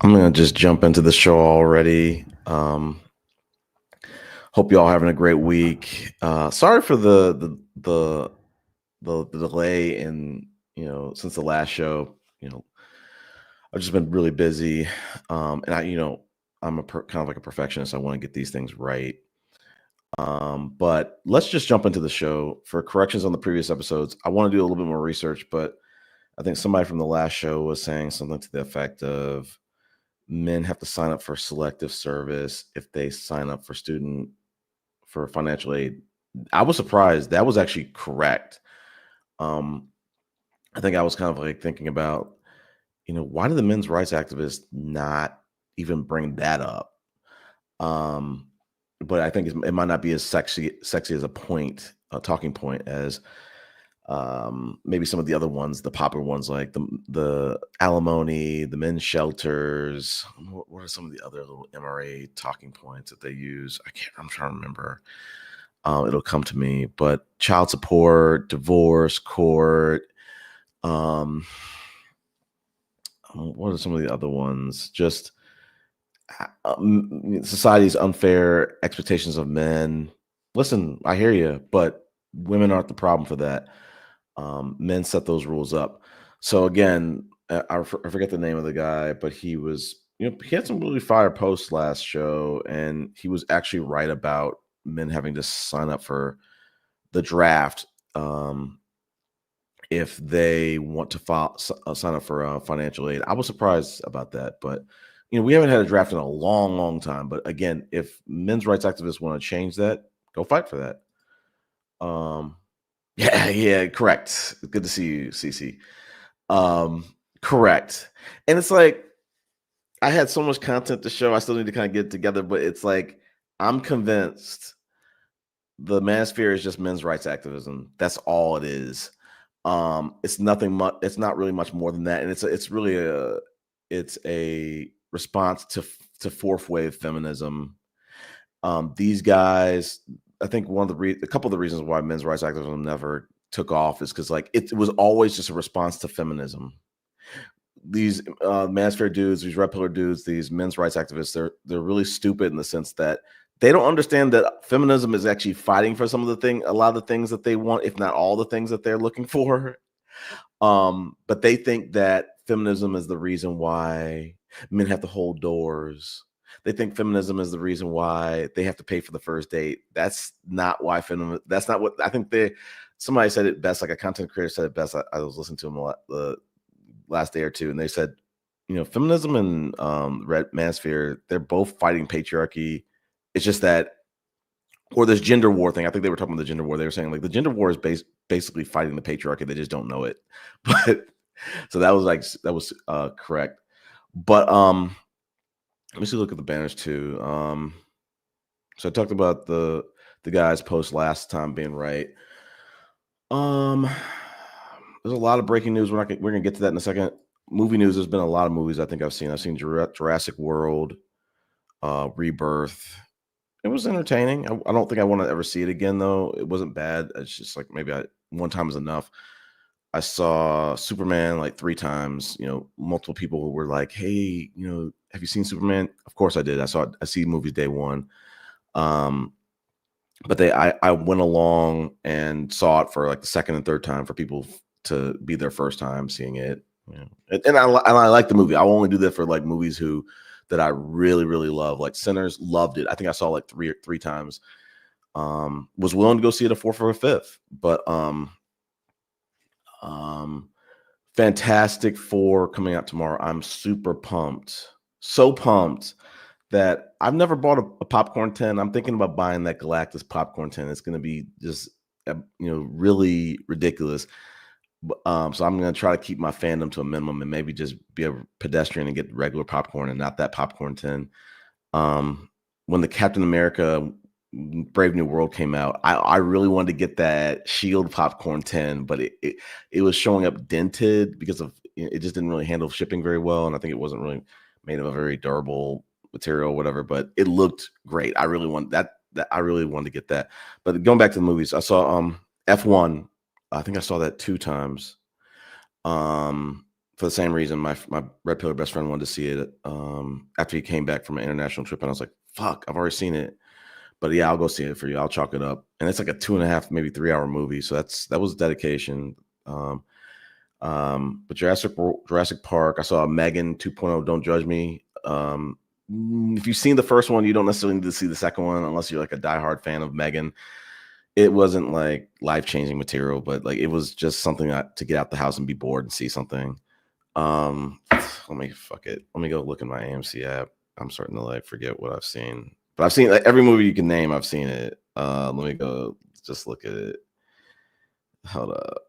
I'm gonna just jump into the show already. Hope you all having a great week. Sorry for the delay in since the last show. I've just been really busy, and I'm kind of like a perfectionist. I want to get these things right. But let's just jump into the show. For corrections on the previous episodes, I want to do a little bit more research, but I think somebody from the last show was saying something to the effect of men have to sign up for selective service if they sign up for financial aid. I was surprised. That was actually correct. Um, I think I was kind of like thinking about, why did the men's rights activists not even bring that up? But I think it might not be as sexy as a talking point as maybe some of the other ones, the popular ones like the alimony, the men's shelters. What are some of the other little MRA talking points that they use? I'm trying to remember. It'll come to me, but child support, divorce court. What are some of the other ones? Just society's unfair expectations of men. Listen, I hear you, but women aren't the problem for that. Men set those rules up. So again, I forget the name of the guy, but he was, he had some really fire posts last show, and he was actually right about men having to sign up for the draft if they want to sign up for financial aid. I was surprised about that, but we haven't had a draft in a long, long time. But again, if men's rights activists want to change that, go fight for that. Yeah, correct. Good to see you, CC. Correct. And it's like I had so much content to show. I still need to kind of get it together, but it's like I'm convinced the manosphere is just men's rights activism. That's all it is. It's nothing much. It's not really much more than that, and it's really a response to fourth wave feminism. These guys, I think a couple of the reasons why men's rights activism never took off is because like it was always just a response to feminism. These manosphere dudes, these red pillar dudes, these men's rights activists, they're really stupid in the sense that they don't understand that feminism is actually fighting for a lot of the things that they want, if not all the things that they're looking for. But they think that feminism is the reason why men have to hold doors. They think feminism is the reason why they have to pay for the first date. That's not why feminism. That's not what I think. Somebody said it best. Like a content creator said it best. I was listening to him a lot the last day or two, and they said, feminism and red manosphere, they're both fighting patriarchy. It's just that, or this gender war thing. I think they were talking about the gender war. They were saying like the gender war is basically fighting the patriarchy. They just don't know it. But so that was correct. But let me see. Look at the banners too. So I talked about the guy's post last time being right. There's a lot of breaking news. We're gonna get to that in a second. Movie news. There's been a lot of movies I think I've seen. I've seen Jurassic World, Rebirth. It was entertaining. I don't think I want to ever see it again, though. It wasn't bad. It's just like maybe one time is enough. I saw Superman like 3 times. Multiple people were like, "Hey, have you seen Superman?" Of course I did. I see movies day one. But I went along and saw it for like the second and third time for people to be their first time seeing it. And I like the movie. I will only do that for like movies that I really, really love. Like Sinners, loved it. I think I saw like three times. Was willing to go see it a 4th or a 5th, but Fantastic Four coming out tomorrow. I'm super pumped. So pumped that I've never bought a popcorn tin. I'm thinking about buying that Galactus popcorn tin. It's going to be just really ridiculous. So I'm going to try to keep my fandom to a minimum and maybe just be a pedestrian and get regular popcorn and not that popcorn tin. When the Captain America Brave New World came out, I really wanted to get that Shield popcorn tin, but it was showing up dented because of it just didn't really handle shipping very well, and I think it wasn't really made of a very durable material or whatever. But it looked great. I really want that. I really wanted to get that. But going back to the movies, I saw F1. I think I saw that 2 times. for the same reason. My red pillar best friend wanted to see it after he came back from an international trip, and I was like, "Fuck, I've already seen it." But yeah, I'll go see it for you. I'll chalk it up, and it's like a 2.5, maybe 3 hour movie. So that was dedication. But Jurassic Park, I saw Megan 2.0. Don't judge me. If you've seen the first one, you don't necessarily need to see the second one unless you're like a diehard fan of Megan. It wasn't like life-changing material, but like it was just something to get out the house and be bored and see something. Let me go look in my AMC app. I'm starting to like forget what I've seen, but I've seen like every movie you can name. I've seen it. Let me go just look at it. Hold up.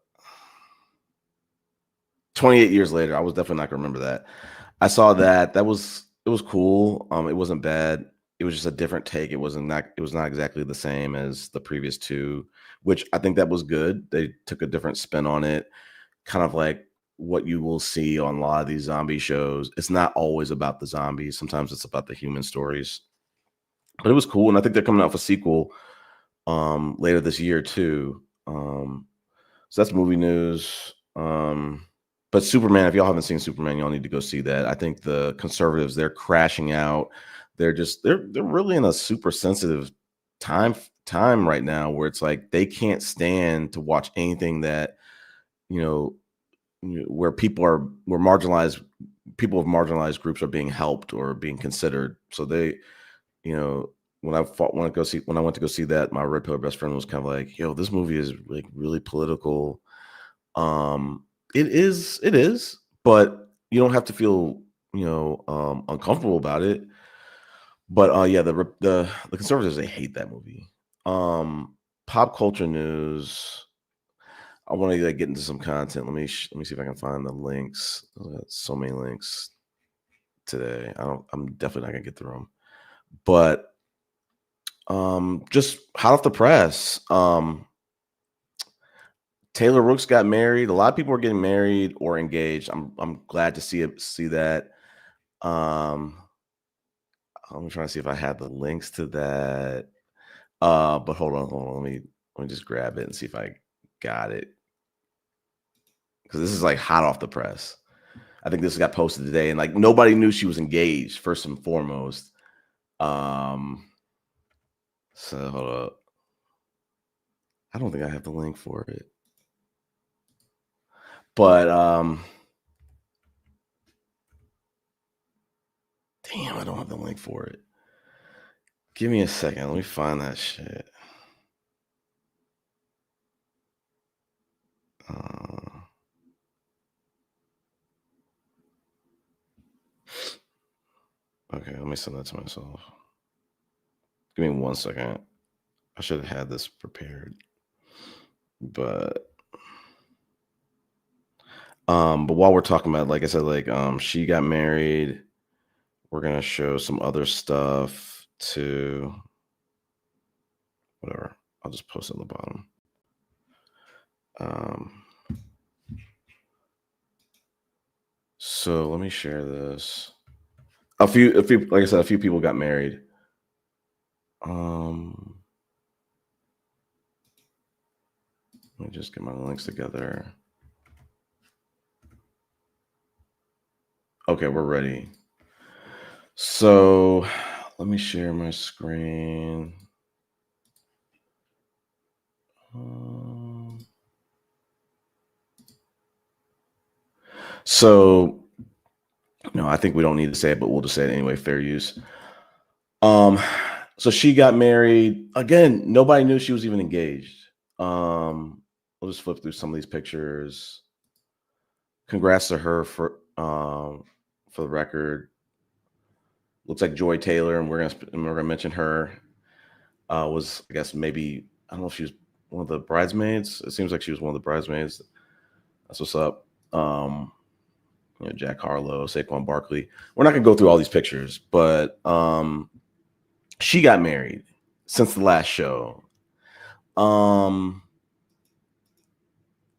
28 years later, I was definitely not gonna remember that. I saw that. It was cool. It wasn't bad. It was just a different take. It was not exactly the same as the previous two, which I think that was good. They took a different spin on it, kind of like what you will see on a lot of these zombie shows. It's not always about the zombies. Sometimes it's about the human stories. But it was cool, and I think they're coming out with a sequel later this year too. So that's movie news. But Superman, if y'all haven't seen Superman, y'all need to go see that. I think the conservatives, they're crashing out. They're really in a super sensitive time right now where it's like they can't stand to watch anything that, you know, where marginalized people of marginalized groups are being helped or being considered. So they, when I went to go see that, my red pillar best friend was kind of like, "Yo, this movie is like really political." It is, but you don't have to feel, uncomfortable about it. But yeah, the conservatives, they hate that movie. Pop culture news. I want to get into some content. Let me see if I can find the links. So many links today. I'm definitely not gonna get through them. But just hot off the press. Taylor Rooks got married. A lot of people are getting married or engaged. I'm glad to see that. I'm trying to see if I have the links to that. But hold on. Let me just grab it and see if I got it. Because this is like hot off the press. I think this got posted today, and like nobody knew she was engaged, first and foremost. So hold up. I don't think I have the link for it. But damn, I don't have the link for it. Give me a second. Let me find that shit. Okay, let me send that to myself. Give me 1 second. I should have had this prepared. But while we're talking about, like I said, like she got married. We're gonna show some other stuff too. Whatever. I'll just post it on the bottom. So let me share this. A few, like I said, a few people got married. Let me just get my links together. Okay, we're ready. So let me share my screen. So, I think we don't need to say it, but we'll just say it anyway. Fair use. So she got married again. Nobody knew she was even engaged. I'll just flip through some of these pictures. Congrats to her for the record. Looks like Joy Taylor, and we're gonna mention her. Was, I guess, maybe, I don't know if she was one of the bridesmaids. It seems like she was one of the bridesmaids. That's what's up. Jack Harlow, Saquon Barkley. We're not gonna go through all these pictures, but she got married since the last show.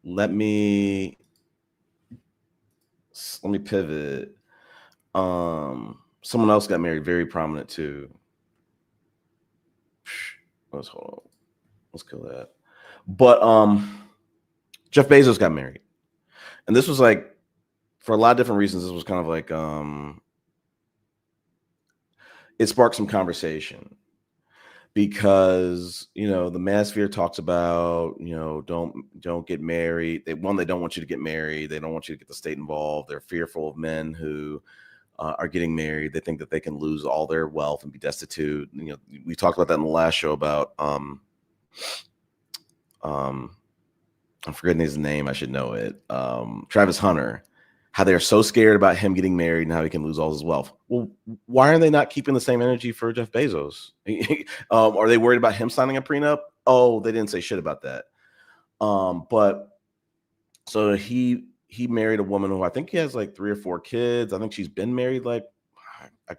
Let me pivot. Someone else got married, very prominent too. Let's kill that. But Jeff Bezos got married, and this was like for a lot of different reasons, this was kind of like it sparked some conversation because the manosphere talks about don't get married. They don't want you to get married. They don't want you to get the state involved. They're fearful of men who are getting married. They think that they can lose all their wealth and be destitute. We talked about that in the last show about I'm forgetting his name. I should know it. Travis Hunter, how they're so scared about him getting married and how he can lose all his wealth. Well, why are they not keeping the same energy for Jeff Bezos? Are they worried about him signing a prenup? Oh, they didn't say shit about that. But so he married a woman who I think he has like 3 or 4 kids. I think she's been married I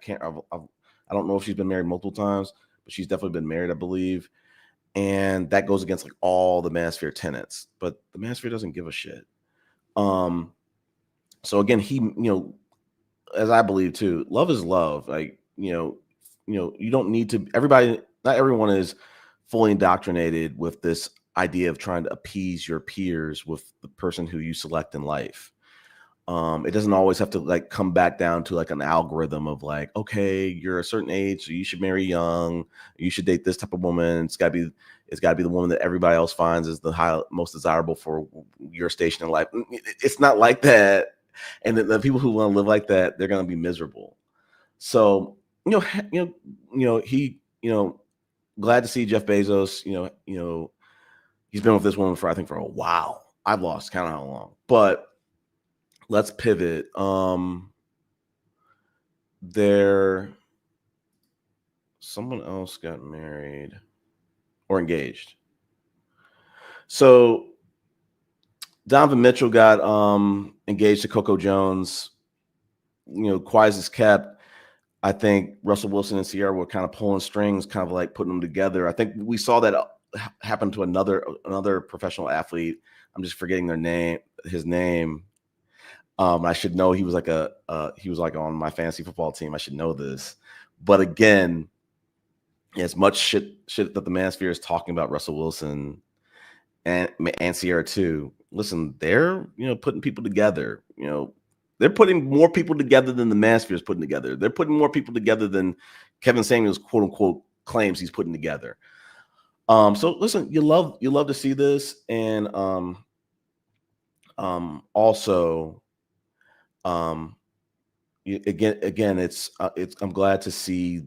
don't know if she's been married multiple times, but she's definitely been married, I believe. And that goes against like all the manosphere tenets, but the manosphere doesn't give a shit. So again, he, as I believe too, love is love. Like, you don't need to, not everyone is fully indoctrinated with this idea of trying to appease your peers with the person who you select in life. It doesn't always have to like come back down to like an algorithm of like, okay, you're a certain age, so you should marry young, you should date this type of woman. It's gotta be the woman that everybody else finds is the most desirable for your station in life. It's not like that. And the people who want to live like that, they're gonna be miserable. So, he, glad to see Jeff Bezos, he's been with this woman for a while. I've lost count of how long, but let's pivot. Someone else got married or engaged. So Donovan Mitchell got engaged to Coco Jones. Quiet as kept. I think Russell Wilson and Sierra were kind of pulling strings, kind of like putting them together. I think we saw that happen to another professional athlete. I'm just forgetting his name. I should know he was like on my fantasy football team. I should know this. But again, as much shit that the manosphere is talking about Russell Wilson and Sierra too. Listen, they're putting people together. They're putting more people together than the manosphere is putting together. They're putting more people together than Kevin Samuels quote unquote claims he's putting together. So listen, you love to see this, and also again it's I'm glad to see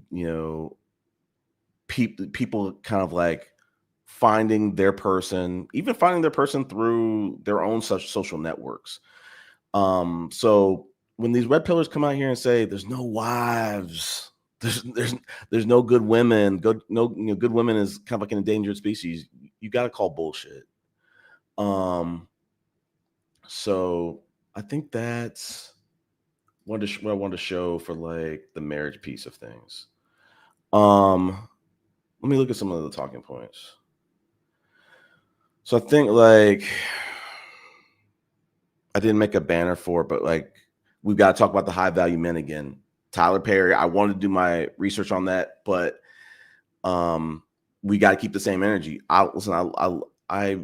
people kind of like finding their person through their own such social networks. So when these red pillars come out here and say there's no wives, there's no good women, good women is kind of like an endangered species, you got to call bullshit. So I think that's what I wanted to show for like the marriage piece of things. Let me look at some of the talking points. So I think like I didn't make a banner for it, but like we've got to talk about the high value men again. Tyler Perry, I wanted to do my research on that, but we got to keep the same energy. I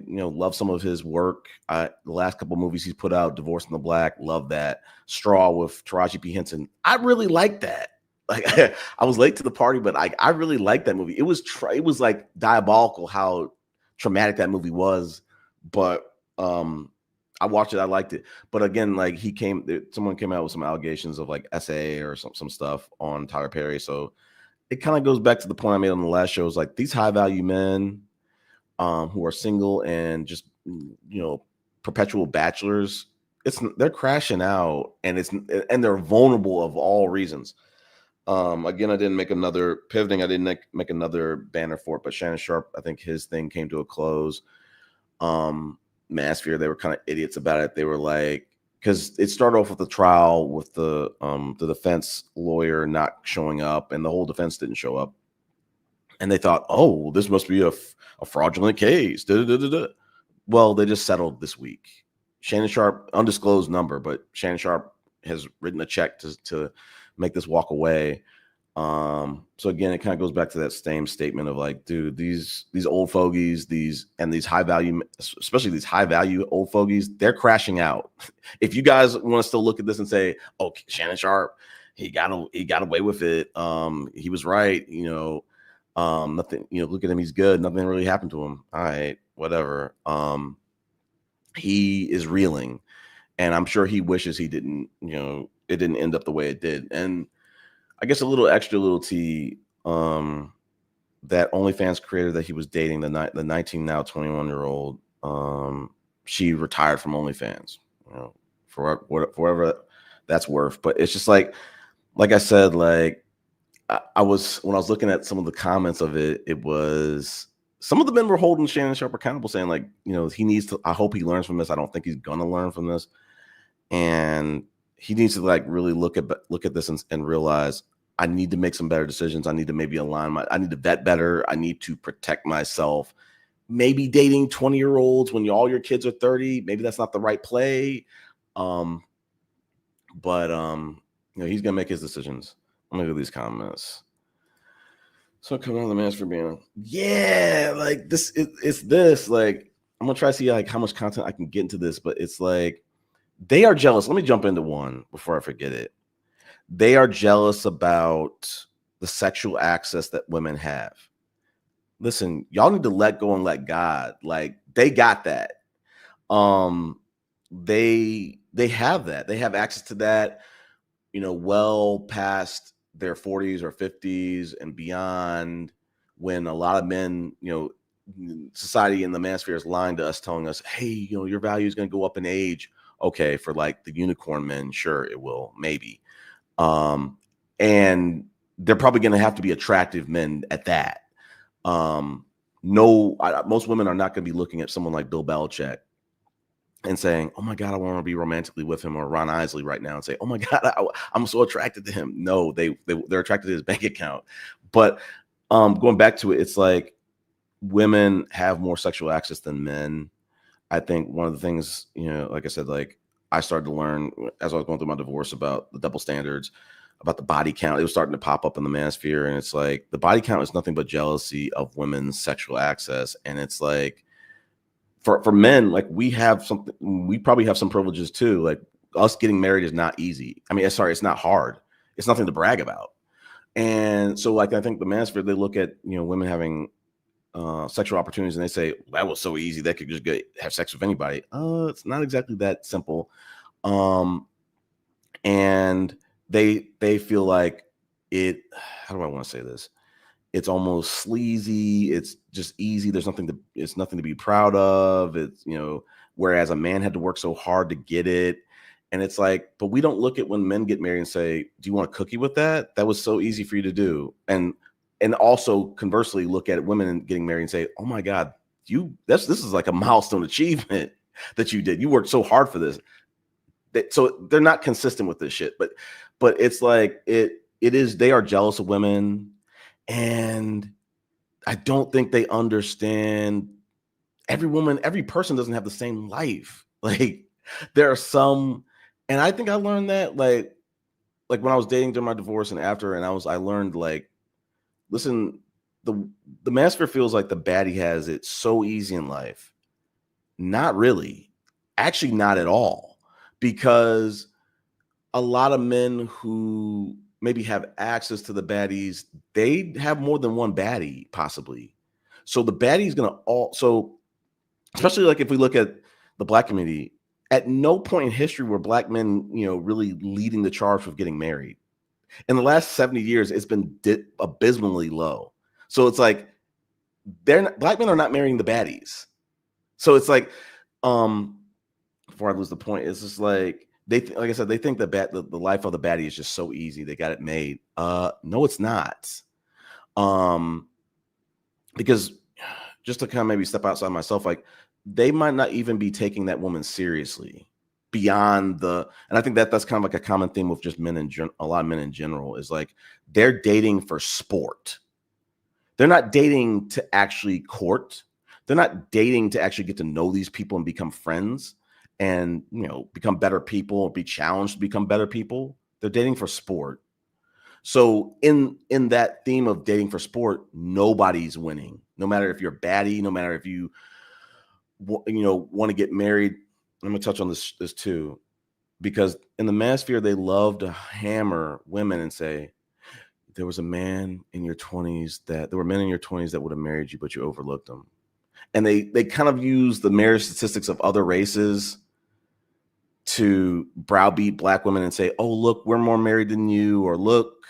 love some of his work. The last couple of movies he's put out, Divorce in the Black, love that. Straw with Taraji P. Henson, I really like that. Like I was late to the party, but I really liked that movie. It was like diabolical how traumatic that movie was, but I watched it. I liked it. But again, like someone came out with some allegations of like SA or some stuff on Tyler Perry. So it kind of goes back to the point I made on the last show. Is like these high value men who are single and just perpetual bachelors. They're crashing out, and they're vulnerable of all reasons. Again, I didn't make another pivoting. I didn't make another banner for it, but Shannon Sharp, I think his thing came to a close. Manosphere, they were kind of idiots about it. They were like, because it started off with the trial with the defense lawyer not showing up, and the whole defense didn't show up, and they thought, oh, this must be a fraudulent case. Well, they just settled this week. Shannon Sharp, undisclosed number, but Shannon Sharp has written a check to make this walk away. So again, it kind of goes back to that same statement of like, dude, these old fogies, these high value, especially these high value old fogies, they're crashing out. If you guys want to still look at this and say, oh, Shannon Sharp, he got away with it. He was right, nothing, look at him, he's good. Nothing really happened to him. All right, whatever. He is reeling, and I'm sure he wishes he didn't, it didn't end up the way it did. And I guess a little T, that OnlyFans creator that he was dating, the 19 now 21-year-old, she retired from OnlyFans, for whatever that's worth. But it's just like I said, like when I was looking at some of the comments of it, it was some of the men were holding Shannon Sharp accountable, saying like, he needs to. I hope he learns from this. I don't think he's gonna learn from this, and he needs to like really look at this and realize, I need to make some better decisions. I need to maybe I need to vet better. I need to protect myself. Maybe dating 20-year-olds when all your kids are 30, maybe that's not the right play. But he's gonna make his decisions. Let me look at these comments. So coming on the Manosphere being, yeah, like this, it's this. Like, I'm gonna try to see like how much content I can get into this, but it's like they are jealous. Let me jump into one before I forget it. They are jealous about the sexual access that women have. Listen, y'all need to let go and let God. Like, they got that. They have that. They have access to that, well past their 40s or 50s and beyond, when a lot of men, society in the manosphere is lying to us, telling us, hey, your value is going to go up in age. Okay, for like the unicorn men, sure, it will, maybe. And they're probably going to have to be attractive men at that. Most women are not going to be looking at someone like Bill Belichick and saying, oh my God, I want to be romantically with him, or Ron Isley right now, and say, oh my God, I'm so attracted to him. No, they're attracted to his bank account. But going back to it, it's like women have more sexual access than men. I think one of the things, like I said, like I started to learn as I was going through my divorce about the double standards, about the body count. It was starting to pop up in the manosphere, and it's like the body count is nothing but jealousy of women's sexual access. And it's like, for men, like we probably have some privileges too. Like us getting married is not easy. I mean, sorry, it's not hard. It's nothing to brag about. And so like, I think the manosphere, they look at, women having sexual opportunities and they say, that was so easy, they could just have sex with anybody. It's not exactly that simple. And they feel like how do I want to say this? It's almost sleazy. It's just easy. It's nothing to be proud of. It's, whereas a man had to work so hard to get it. And it's like, but we don't look at when men get married and say, do you want a cookie with that? That was so easy for you to do. And also conversely look at women getting married and say, oh my God, this is like a milestone achievement that you did. You worked so hard for this. So they're not consistent with this shit, but it's like, they are jealous of women. And I don't think they understand every person doesn't have the same life. Like there are some, and I think I learned that like when I was dating during my divorce and after, and I learned like, listen, the manosphere feels like the baddie has it so easy in life. Not really. Actually, not at all. Because a lot of men who maybe have access to the baddies, they have more than one baddie, possibly. So the baddie is going to especially like if we look at the Black community, at no point in history were Black men, really leading the charge with getting married. In the last 70 years, it's been abysmally low. So it's like Black men are not marrying the baddies. So it's like, before I lose the point, it's just like, like I said, they think the life of the baddie is just so easy. They got it made. No, it's not. Because just to kind of maybe step outside myself, like they might not even be taking that woman seriously beyond and I think that's kind of like a common theme with just men a lot of men in general, is like they're dating for sport. They're not dating to actually court. They're not dating to actually get to know these people and become friends and, become better people or be challenged to become better people. They're dating for sport. So in that theme of dating for sport, nobody's winning. No matter if you're a baddie, no matter if you want to get married. I'm gonna touch on this too, because in the manosphere they love to hammer women and say there was a man in your 20s that there were men in your 20s that would have married you, but you overlooked them. And they kind of use the marriage statistics of other races to browbeat black women and say, oh, look, we're more married than you, or look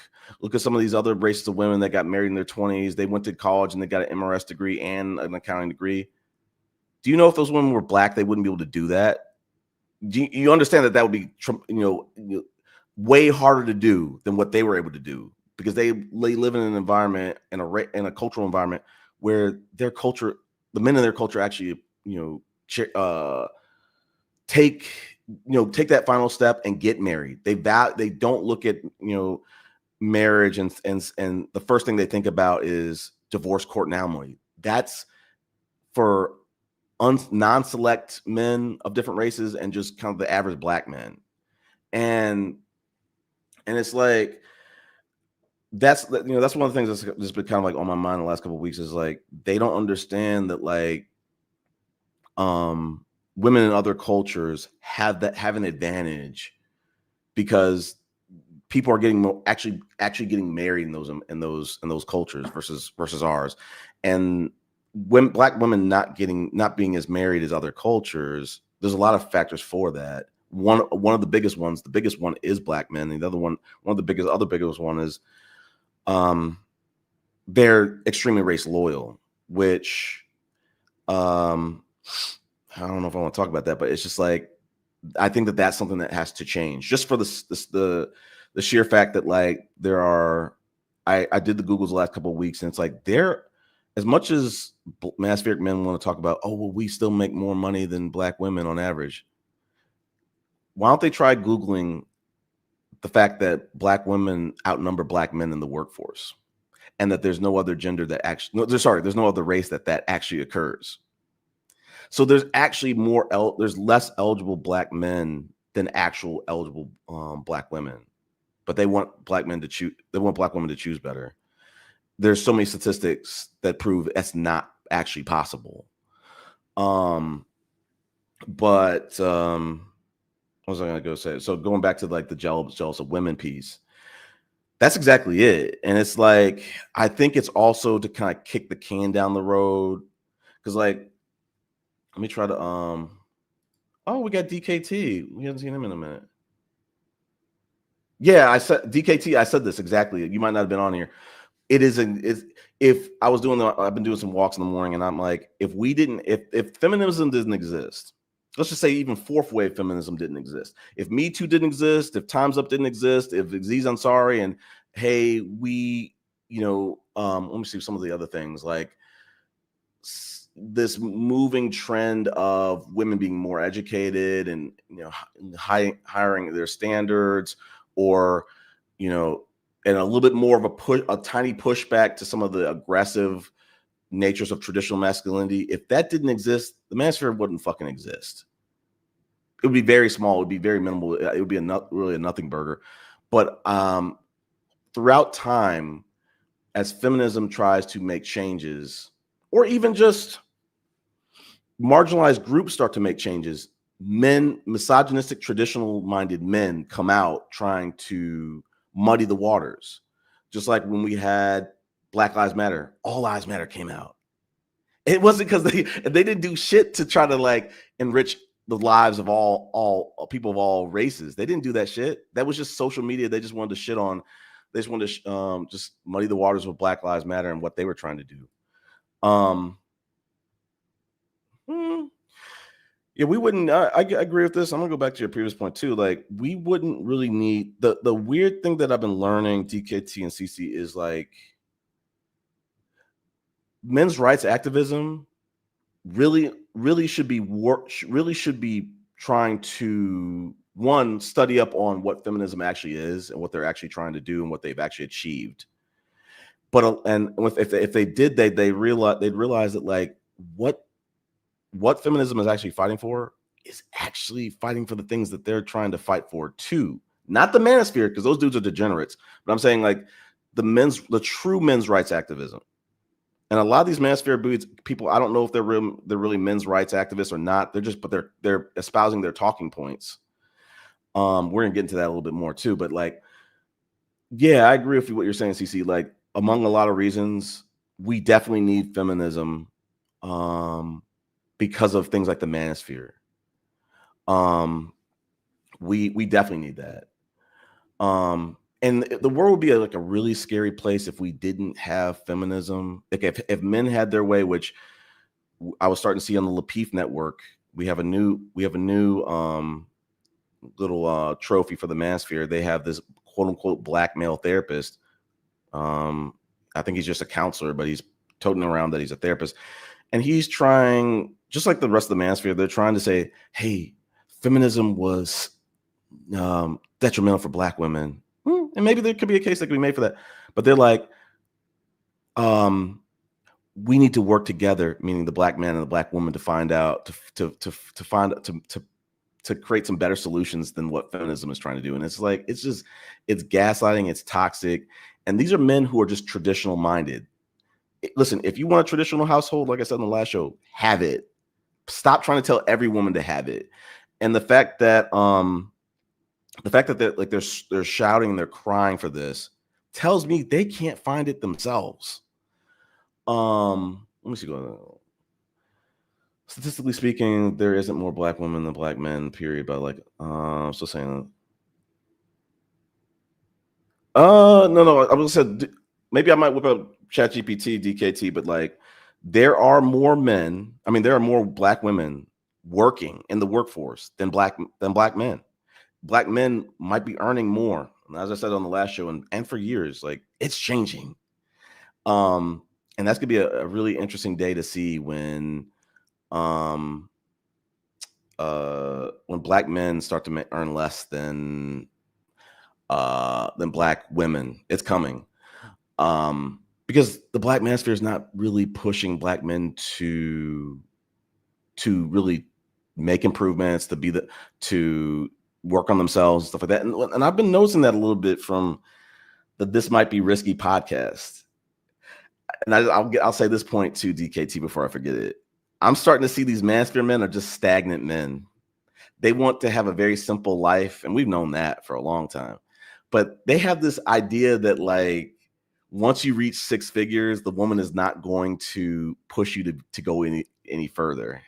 at some of these other races of women that got married in their 20s. They went to college and they got an MRS degree and an accounting degree. Do you know if those women were black, they wouldn't be able to do that? Do you understand that would be way harder to do than what they were able to do, because they live in an environment, in a cultural environment where their culture, the men in their culture actually take that final step and get married. They don't look at marriage and the first thing they think about is divorce court and alimony. That's for non-select men of different races and just kind of the average black men. And it's like that's one of the things that's just been kind of like on my mind the last couple of weeks, is like they don't understand that like women in other cultures have an advantage because people are getting actually getting married in those cultures versus ours. And when black women not being as married as other cultures, there's a lot of factors for that. One of the biggest ones, the biggest one is black men. And the other one of the biggest one is they're extremely race loyal, which I don't know if I want to talk about that, but it's just like I think that that's something that has to change, just for the sheer fact that like there are. I did the Googles the last couple of weeks, and it's like there, as much as manosphere men want to talk about, oh well, we still make more money than black women on average. Why don't they try Googling the fact that black women outnumber black men in the workforce, and that there's no other gender that actually, there's no other race that actually occurs. So there's actually there's less eligible black men than actual eligible black women, but they want black men to choose. They want black women to choose better. There's so many statistics that prove that's not actually possible. But what was I going to go say? So going back to like the jealous of women piece, that's exactly it. And it's like, I think it's also to kind of kick the can down the road, because like, let me try to oh, we got DKT. We haven't seen him in a minute. Yeah, I said DKT. I said this exactly. You might not have been on here. If I was I've been doing some walks in the morning, and I'm like, if feminism didn't exist, let's just say even fourth wave feminism didn't exist, if Me Too didn't exist, if Time's Up didn't exist, if Aziz Ansari and hey, we, let me see some of the other things, like this moving trend of women being more educated and hiring their standards, or and a little bit more of a tiny pushback to some of the aggressive natures of traditional masculinity. If that didn't exist, the manosphere wouldn't fucking exist. It would be very small. It would be very minimal. It would be really a nothing burger. But throughout time, as feminism tries to make changes, or even just marginalized groups start to make changes, misogynistic, traditional-minded men come out trying to muddy the waters. Just like when we had Black Lives Matter, All Lives Matter came out. It wasn't because they didn't do shit to try to like enrich the lives of all people of all races. They didn't do that shit. That was just social media. They just wanted to shit on. They just wanted to just muddy the waters with Black Lives Matter and what they were trying to do. Yeah, we wouldn't. I agree with this. I'm gonna go back to your previous point too. Like, we wouldn't really need the weird thing that I've been learning, DKT and CC, is like men's rights activism really should be trying to, one, study up on what feminism actually is and what they're actually trying to do and what they've actually achieved. But if they did, they'd realize that like what feminism is actually fighting for is actually fighting for the things that they're trying to fight for too, not the manosphere, because those dudes are degenerates. But I'm saying like the true men's rights activism. And a lot of these manosphere people, I don't know if they're really men's rights activists or not. They're espousing their talking points. We're gonna get into that a little bit more too. But like, yeah, I agree with what you're saying, CC. Like, among a lot of reasons, we definitely need feminism, because of things like the manosphere. We definitely need that. And the world would be like a really scary place if we didn't have feminism. Like if men had their way, which I was starting to see on the Lapeef network. We have a new little trophy for the manosphere. They have this quote unquote black male therapist. I think he's just a counselor, but he's toting around that he's a therapist. And he's trying, just like the rest of the manosphere, they're trying to say, hey, feminism was detrimental for black women. And maybe there could be a case that could be made for that. But they're like, we need to work together, meaning the black man and the black woman, to find out, to create some better solutions than what feminism is trying to do. And it's like, it's gaslighting, it's toxic. And these are men who are just traditional minded. Listen, if you want a traditional household, like I said in the last show, have it. Stop trying to tell every woman to have it. And the fact that they're shouting and they're crying for this tells me they can't find it themselves. Let me see. Statistically speaking, there isn't more black women than black men, period. But like, so saying, no, I was gonna say, maybe I might whip up ChatGPT, DKT, but like, there are more men. I mean, there are more black women working in the workforce than black men. Black men might be earning more. As I said on the last show, and for years, like, it's changing. And that's gonna be a really interesting day to see when black men start to earn less than black women. It's coming. Because the black manosphere is not really pushing black men to really make improvements, to work on themselves, stuff like that. And I've been noticing that a little bit from the This Might Be Risky podcast. And I'll say this point to DKT before I forget it. I'm starting to see these manosphere men are just stagnant men. They want to have a very simple life, and we've known that for a long time. But they have this idea that, like, once you reach six figures, the woman is not going to push you to go any further.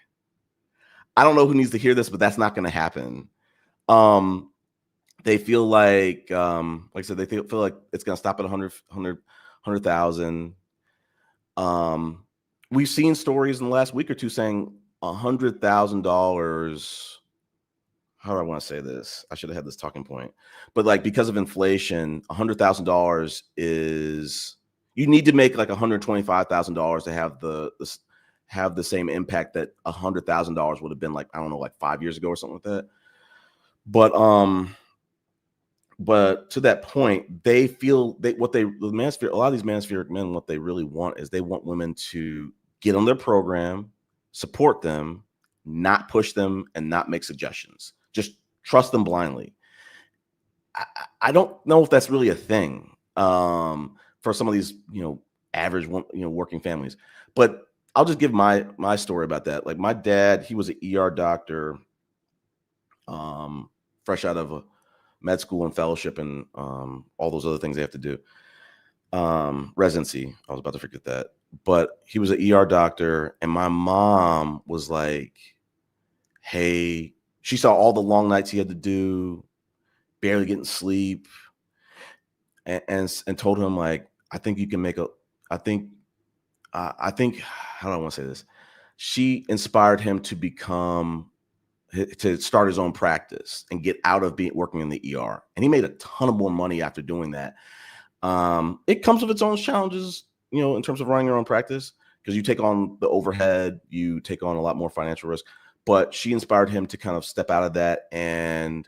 I don't know who needs to hear this, but that's not going to happen. They feel like I said, they feel like it's going to stop at 100,000. We've seen stories in the last week or two saying $100,000. How do I want to say this? I should have had this talking point, but like, because of inflation, $100,000 is, you need to make like $125,000 to have the same impact that $100,000 would have been, like, I don't know, like 5 years ago or something like that. But to that point, they feel a lot of these manospheric men, what they really want is they want women to get on their program, support them, not push them, and not make suggestions. Just trust them blindly. I don't know if that's really a thing for some of these, average, working families. But I'll just give my story about that. Like, my dad, he was an ER doctor, fresh out of a med school and fellowship and all those other things they have to do. Residency. I was about to forget that. But he was an ER doctor, and my mom was like, hey, she saw all the long nights he had to do, barely getting sleep, and told him, like, I think you can make I think how do I want to say this? She inspired him to start his own practice and get out of working in the ER. And he made a ton of more money after doing that. It comes with its own challenges, in terms of running your own practice, because you take on the overhead, you take on a lot more financial risk. But she inspired him to kind of step out of that and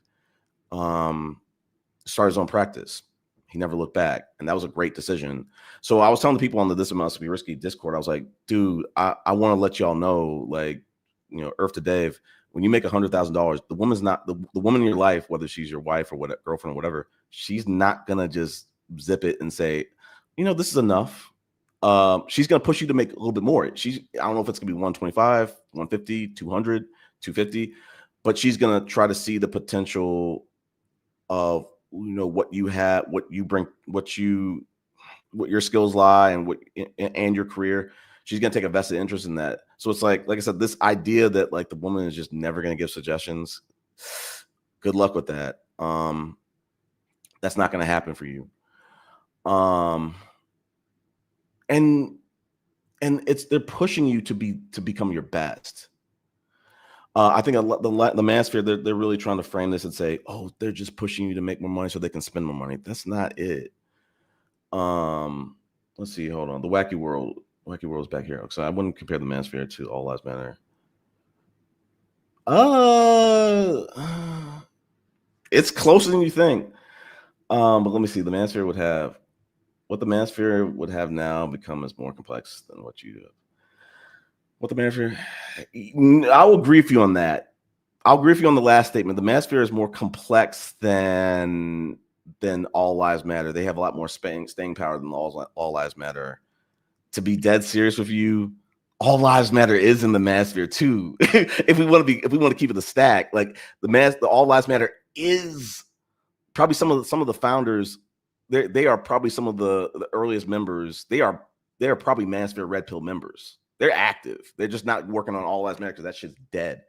start his own practice. He never looked back. And that was a great decision. So I was telling the people on the This Must Be Risky Discord, I was like, dude, I want to let y'all know, like, Earth to Dave, when you make $100,000, the woman's not the woman in your life, whether she's your wife or what, girlfriend or whatever, she's not gonna just zip it and say, this is enough. She's gonna push you to make a little bit more. I don't know if it's gonna be 125, 150, 200, 250, but she's gonna try to see the potential of what you have, what you bring, what your skills lie, and your career. She's gonna take a vested interest in that. So it's like I said, this idea that like the woman is just never gonna give suggestions. Good luck with that. That's not gonna happen for you. And they're pushing you to become your best. I think the Manosphere, they're really trying to frame this and say, oh, they're just pushing you to make more money so they can spend more money. That's not it. Let's see. Hold on. The Wacky World is back here. So I wouldn't compare the Manosphere to All Lives Matter. It's closer than you think. But let me see. The Manosphere would have what the Manosphere would have now become is more complex than what you have. What the Manosphere? I will agree with you on that. I'll agree with you on the last statement. The Manosphere is more complex than All Lives Matter. They have a lot more staying power than All Lives Matter. To be dead serious with you, All Lives Matter is in the Manosphere too. if we want to keep it a stack, like the All Lives Matter is probably some of the founders. They are probably some of the earliest members. They are probably Manosphere Red Pill members. They're active. They're just not working on All Lives Matter because that shit's dead.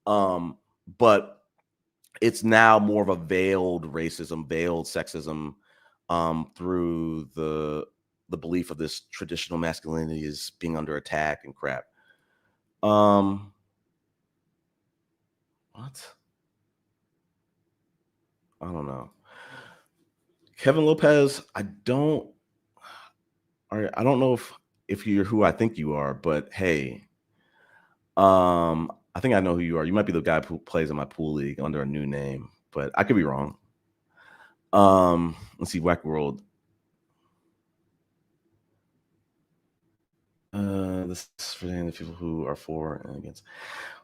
But it's now more of a veiled racism, veiled sexism, through the belief of this traditional masculinity is being under attack and crap. What? I don't know. Kevin Lopez, I don't know if you're who I think you are, but hey, I think I know who you are. You might be the guy who plays in my pool league under a new name, but I could be wrong. Let's see, Wack World. This is for the people who are for and against.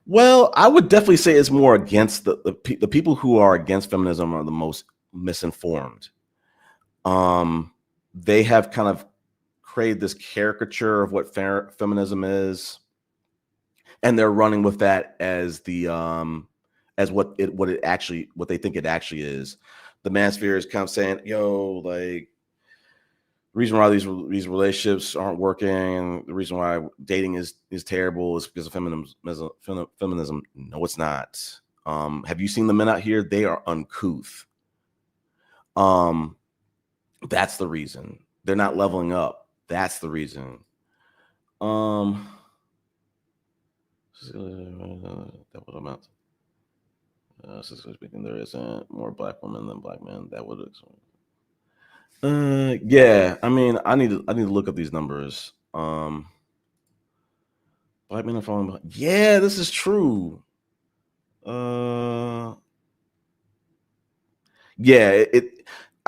Well, I would definitely say it's more against the people who are against feminism are the most misinformed. They have kind of created this caricature of what feminism is, and they're running with that as the as what they think it actually is. The Manosphere is kind of saying, yo, like, the reason why these relationships aren't working, the reason why dating is terrible is because of feminism. No, it's not. Have you seen the men out here? They are uncouth. That's the reason. They're not leveling up. That's the reason. That would amount. Speaking, there isn't more black women than black men. That would explain. Yeah. I mean, I need to look up these numbers. Black men are falling behind. Yeah, this is true. Yeah.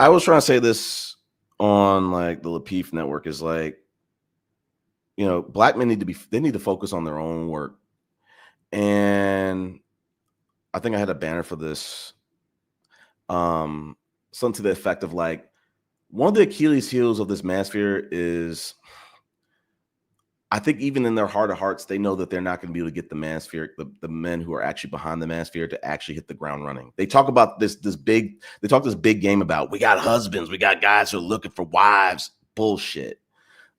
I was trying to say this on like the Lapeef network is like, black men need to focus on their own work. And I think I had a banner for this. Something to the effect of like, one of the Achilles heels of this Manosphere is, I think even in their heart of hearts, they know that they're not going to be able to get the Manosphere, the men who are actually behind the Manosphere, to actually hit the ground running. They talk about this big game about, we got husbands, we got guys who are looking for wives. Bullshit.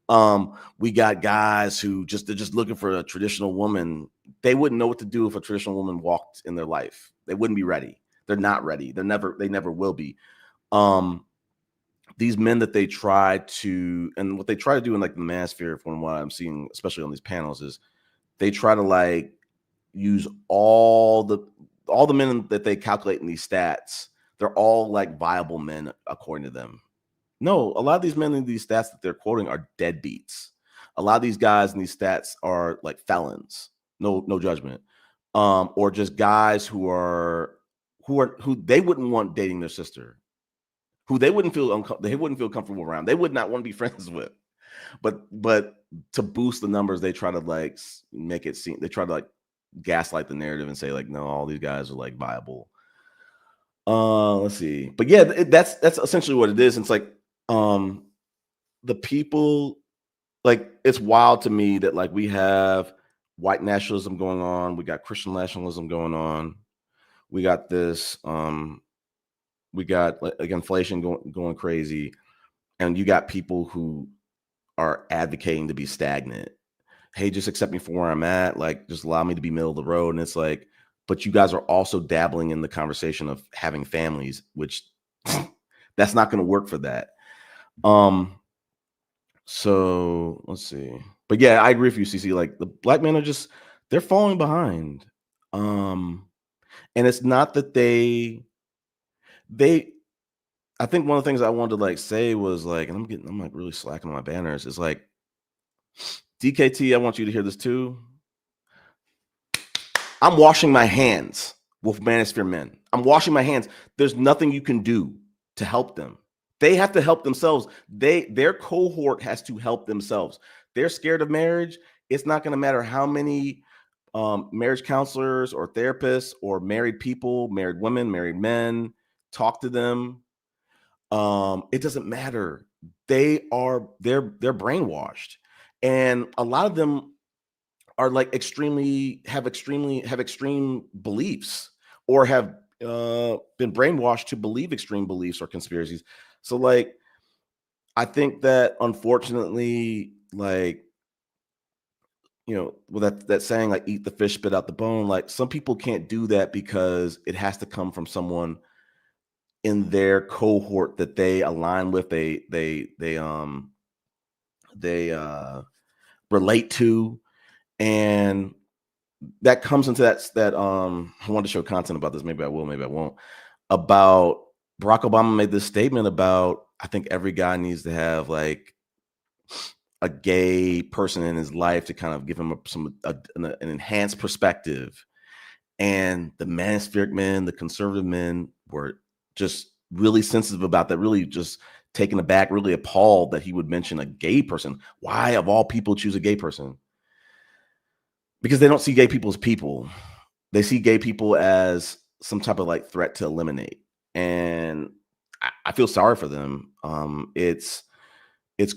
We got guys who they're just looking for a traditional woman. They wouldn't know what to do if a traditional woman walked in their life. They wouldn't be ready. They're not ready. They never will be. These men that they try to, and what they try to do in like the Manosphere, from what I'm seeing, especially on these panels, is they try to like use all the men that they calculate in these stats. They're all like viable men according to them. No, a lot of these men in these stats that they're quoting are deadbeats. A lot of these guys in these stats are like felons. No judgment. Or just guys who they wouldn't want dating their sister, who they wouldn't feel comfortable around. They would not want to be friends with. But to boost the numbers, they try to like make it seem, they try to like gaslight the narrative and say like, no, all these guys are like viable. Let's see. But yeah, that's essentially what it is. It's like the people, like, it's wild to me that like we have white nationalism going on, we got Christian nationalism going on, we got this we got like inflation going crazy, and you got people who are advocating to be stagnant. Hey, just accept me for where I'm at, like just allow me to be middle of the road. And it's like, but you guys are also dabbling in the conversation of having families, which that's not going to work for that. So let's see. But yeah, I agree with you, CC. Like the black men are just, they're falling behind. And it's not that they I think one of the things I wanted to like say was like, and I'm like really slacking on my banners, is like, DKT, I want you to hear this too. I'm washing my hands with Manosphere men. I'm washing my hands. There's nothing you can do to help them. They have to help themselves. Their cohort has to help themselves. They're scared of marriage. It's not going to matter how many marriage counselors or therapists or married people, married women, married men talk to them. It doesn't matter. They're brainwashed, and a lot of them are like have extreme beliefs, or have been brainwashed to believe extreme beliefs or conspiracies. So like, I think that unfortunately, like, with that saying, like, eat the fish, spit out the bone, like some people can't do that because it has to come from someone in their cohort that they align with, they relate to, and that comes into that I wanted to show content about this. Maybe I will, maybe I won't. About Barack Obama made this statement about, I think every guy needs to have like a gay person in his life to kind of give him an enhanced perspective. And the manospheric men, the conservative men, were just really sensitive about that, really just taken aback, really appalled that he would mention a gay person. Why, of all people, choose a gay person? Because they don't see gay people as people. They see gay people as some type of like threat to eliminate. And I feel sorry for them. It's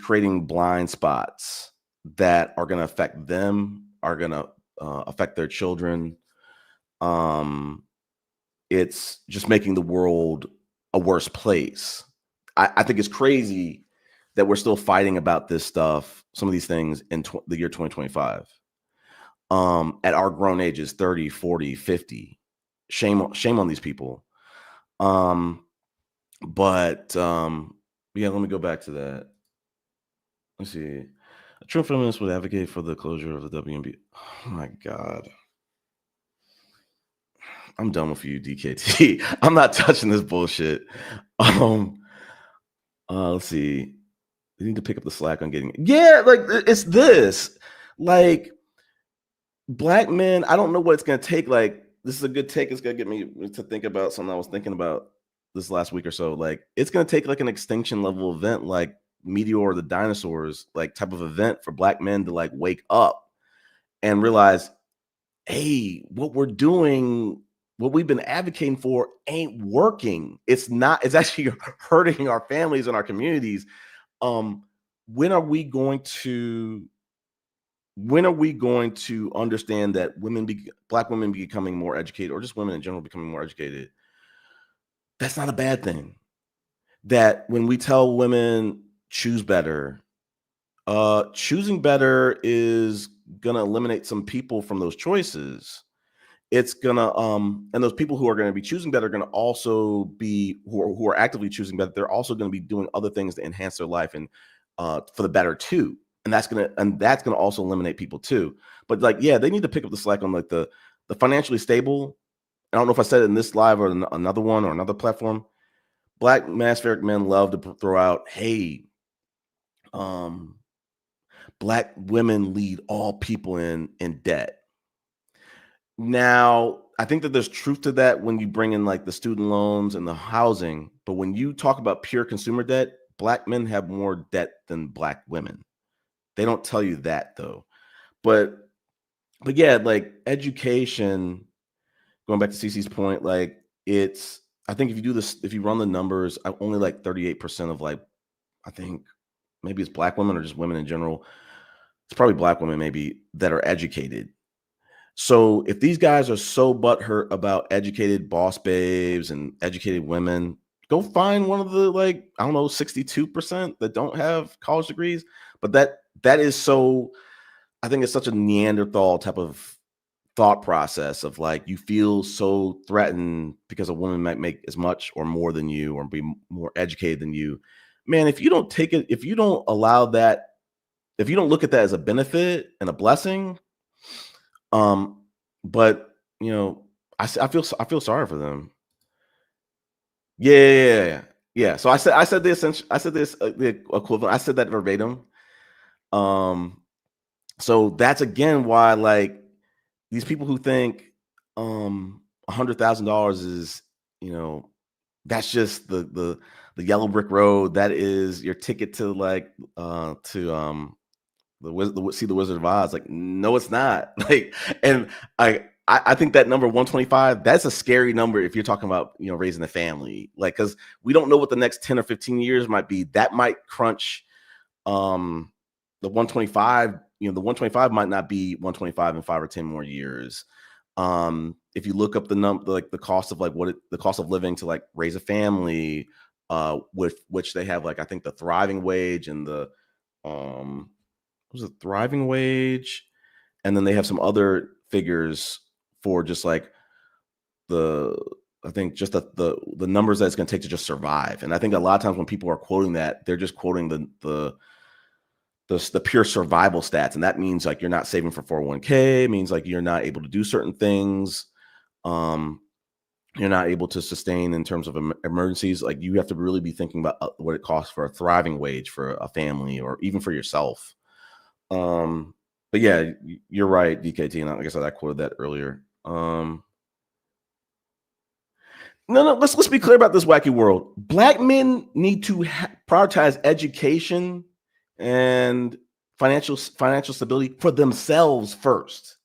creating blind spots that are going to affect them, are going to affect their children. It's just making the world a worse place. I think it's crazy that we're still fighting about this stuff, some of these things in the year 2025. At our grown ages, 30, 40, 50. Shame on these people. But yeah, let me go back to that. Let's see. A true feminist would advocate for the closure of the WNB. Oh my God. I'm done with you, DKT. I'm not touching this bullshit. Let's see. They need to pick up the slack on getting it. Yeah, like it's this. Like, black men, I don't know what it's gonna take. Like, this is a good take. It's gonna get me to think about something I was thinking about this last week or so. Like, it's gonna take like an extinction level event, like Meteor or the dinosaurs, like type of event for black men to like wake up and realize, hey, what we're doing, what we've been advocating for ain't working. It's actually hurting our families and our communities. When are we going to understand that black women becoming more educated, or just women in general becoming more educated, that's not a bad thing? That when we tell women choose better, choosing better is gonna eliminate some people from those choices. It's gonna and those people who are going to be choosing better are going to also be who are actively choosing better. They're also going to be doing other things to enhance their life and for the better too. And that's gonna also eliminate people too. But like, yeah, they need to pick up the slack on like the financially stable. I don't know if I said it in this live or another one or another platform. Black manospheric men love to throw out, hey, black women lead all people in debt. Now, I think that there's truth to that when you bring in like the student loans and the housing, but when you talk about pure consumer debt, black men have more debt than black women. They don't tell you that though. But But yeah, like education, going back to CC's point, like it's, I think if you do this, if you run the numbers, only like 38% of like, I think maybe it's black women or just women in general. It's probably black women maybe that are educated. So if these guys are so butthurt about educated boss babes and educated women, go find one of the, like, I don't know, 62% that don't have college degrees. But that is so, I think it's such a Neanderthal type of thought process of like, you feel so threatened because a woman might make as much or more than you or be more educated than you. Man, if you don't take it, if you don't allow that, if you don't look at that as a benefit and a blessing, um, but you know, I feel sorry for them. Yeah, yeah, yeah, yeah. Yeah. So I said this, I said this the equivalent. I said that verbatim. Um, so that's again why, like, these people who think $100,000 is, you know, that's just the yellow brick road. That is your ticket to like to see the Wizard of Oz. Like, no, it's not. Like, and I think that number 125, that's a scary number if you're talking about, you know, raising a family. Like, because we don't know what the next 10 or 15 years might be. That might crunch um the 125. You know, the 125 might not be 125 in 5 or 10 more years. If you look up the number, like the cost of like the cost of living to like raise a family, with which they have, like, I think the thriving wage and the um was a thriving wage, and then they have some other figures for just like the, I think just the numbers that it's going to take to just survive. And I think a lot of times when people are quoting that, they're just quoting the pure survival stats, and that means like you're not saving for 401k. It means like you're not able to do certain things. Um, you're not able to sustain in terms of emergencies. Like, you have to really be thinking about what it costs for a thriving wage for a family or even for yourself. But yeah, you're right, DKT, and like I said, I quoted that earlier. No, let's be clear about this wacky world. Black men need to prioritize education and financial stability for themselves first.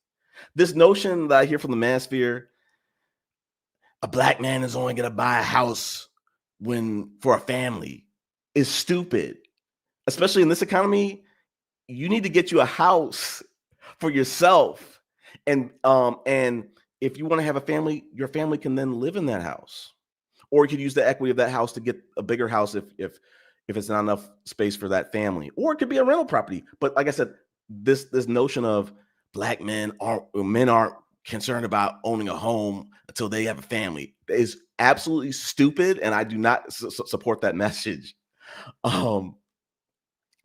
This notion that I hear from the manosphere, a black man is only going to buy a house when for a family, is stupid. Especially in this economy, you need to get you a house for yourself. And if you want to have a family, your family can then live in that house. Or you could use the equity of that house to get a bigger house if it's not enough space for that family. Or it could be a rental property. But like I said, this notion of black men aren't concerned about owning a home until they have a family is absolutely stupid, and I do not support that message. Um,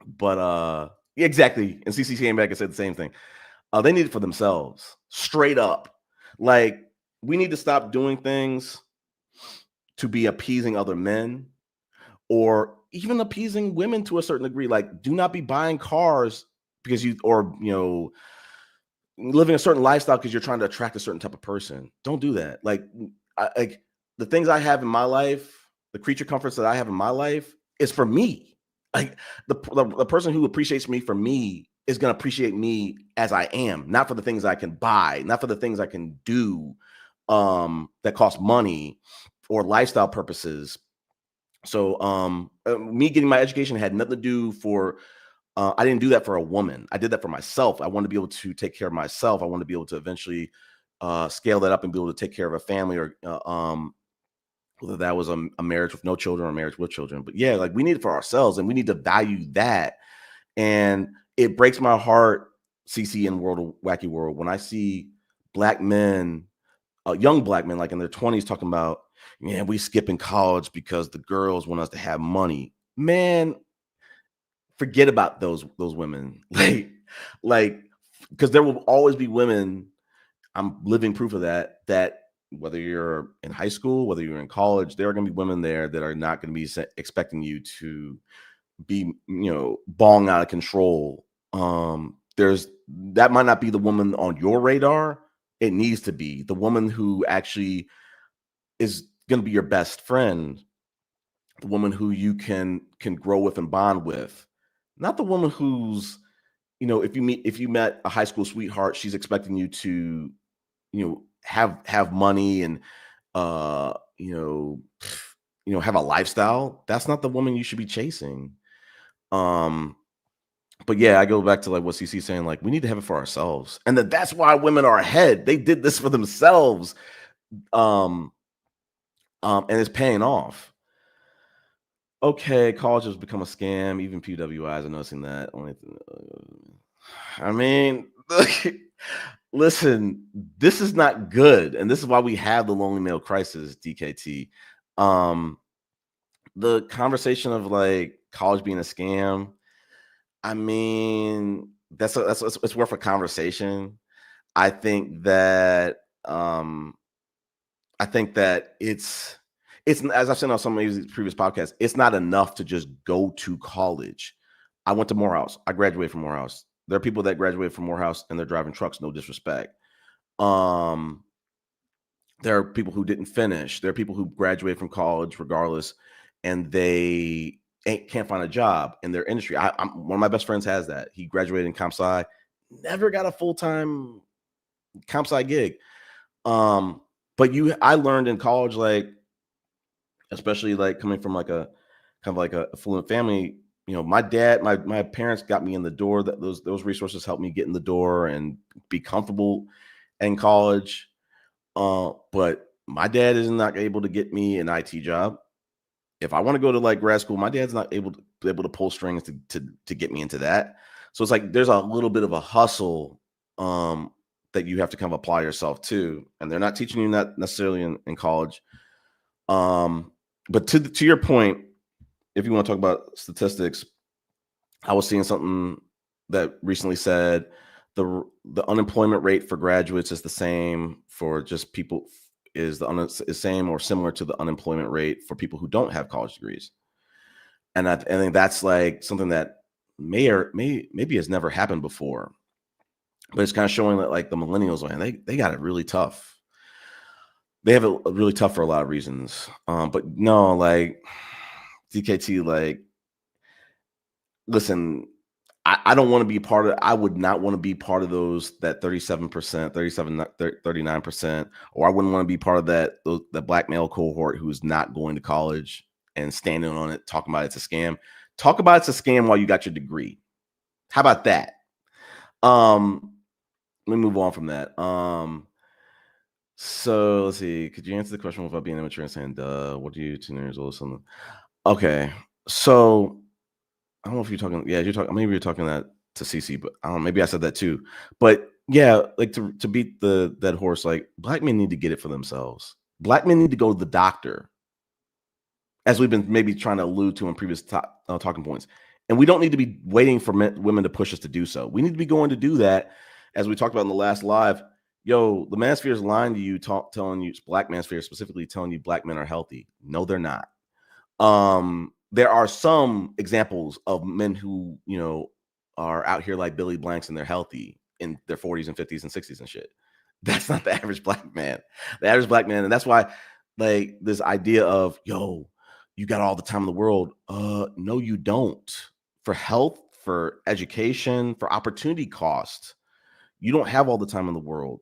but yeah, exactly. And CC came back and said the same thing. They need it for themselves, straight up. Like, we need to stop doing things to be appeasing other men or even appeasing women to a certain degree. Like, do not be buying cars because living a certain lifestyle because you're trying to attract a certain type of person. Don't do that. Like the things I have in my life, the creature comforts that I have in my life is for me. Like, the person who appreciates me for me is going to appreciate me as I am, not for the things I can buy, not for the things I can do that cost money or lifestyle purposes. So me getting my education had nothing to do for I didn't do that for a woman. I did that for myself. I wanted to be able to take care of myself. I wanted to be able to eventually scale that up and be able to take care of a family, or whether that was a marriage with no children or a marriage with children. But yeah, like, we need it for ourselves, and we need to value that. And it breaks my heart, CC, in World of Wacky World, when I see black men, young black men, like in their 20s, talking about, yeah, we skipping college because the girls want us to have money. Man, forget about those women. Like, because there will always be women. I'm living proof of that. That whether you're in high school, whether you're in college, there are going to be women there that are not going to be expecting you to be, balling out of control. There's that might not be the woman on your radar. It needs to be the woman who actually is going to be your best friend, the woman who you can grow with and bond with, not the woman who's if you met a high school sweetheart, she's expecting you to, have money and uh, you know, have a lifestyle. That's not the woman you should be chasing. Um, but yeah, I go back to like what CC's saying, like we need to have it for ourselves. And that's why women are ahead. They did this for themselves. Um, and it's paying off. Okay, college has become a scam. Even PWIs are noticing that. I mean, listen, this is not good, and this is why we have the lonely male crisis, DKT. Um, the conversation of like college being a scam. I mean, that's it's worth a conversation. I think that um, I think that it's as I've said on some of these previous podcasts, it's not enough to just go to college. I went to Morehouse. I graduated from Morehouse. There are people that graduated from Morehouse and they're driving trucks. No disrespect. Um, there are people who didn't finish. There are people who graduate from college regardless, and they can't find a job in their industry. One of my best friends has that. He graduated in comp sci, never got a full time comp sci gig. But I learned in college, like especially like coming from like a kind of like a affluent family. My dad, my parents got me in the door. That those resources helped me get in the door and be comfortable in college. But my dad is not able to get me an IT job. If I want to go to like grad school, my dad's not able to pull strings to get me into that. So it's like there's a little bit of a hustle that you have to kind of apply yourself to, and they're not teaching you that necessarily in college. But to your point, if you want to talk about statistics, I was seeing something that recently said the unemployment rate for graduates is the same for just people is same or similar to the unemployment rate for people who don't have college degrees. And I think that's like something that maybe has never happened before, but it's kind of showing that like the millennials, man, they got it really tough. They have it really tough for a lot of reasons. But no, like DKT, like listen, I don't want to be part of. I would not want to be part of those that 37%, 39%, or I wouldn't want to be part of the black male cohort who's not going to college and standing on it, talking about it's a scam. Talk about it's a scam while you got your degree. How about that? Let me move on from that. So let's see. Could you answer the question without being immature and saying, "Duh"? What are you 10 years old? Something. Okay, so I don't know if you're talking. Yeah, you're talking. Maybe you're talking that to CC, but I don't know. Maybe I said that too. But yeah, like to beat that horse, like black men need to get it for themselves. Black men need to go to the doctor, as we've been maybe trying to allude to in previous talking points. And we don't need to be waiting for women to push us to do so. We need to be going to do that, as we talked about in the last live. Yo, the manosphere is lying to you, telling you, black manosphere specifically telling you black men are healthy. No, they're not. There are some examples of men who, are out here like Billy Blanks and they're healthy in their 40s and 50s and 60s and shit. That's not the average black man. The average black man, and that's why, like, this idea of, yo, you got all the time in the world. No, you don't. For health, for education, for opportunity cost, you don't have all the time in the world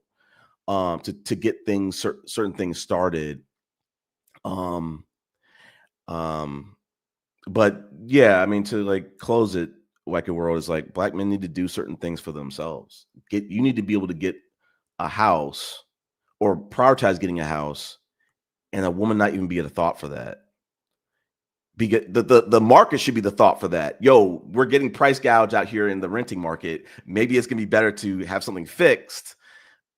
to get certain things started. Um, But yeah, I mean, to like close it, Wacky World is like black men need to do certain things for themselves. You need to be able to get a house or prioritize getting a house, and a woman not even be a thought for that. Because the market should be the thought for that. Yo, we're getting price gouge out here in the renting market. Maybe it's gonna be better to have something fixed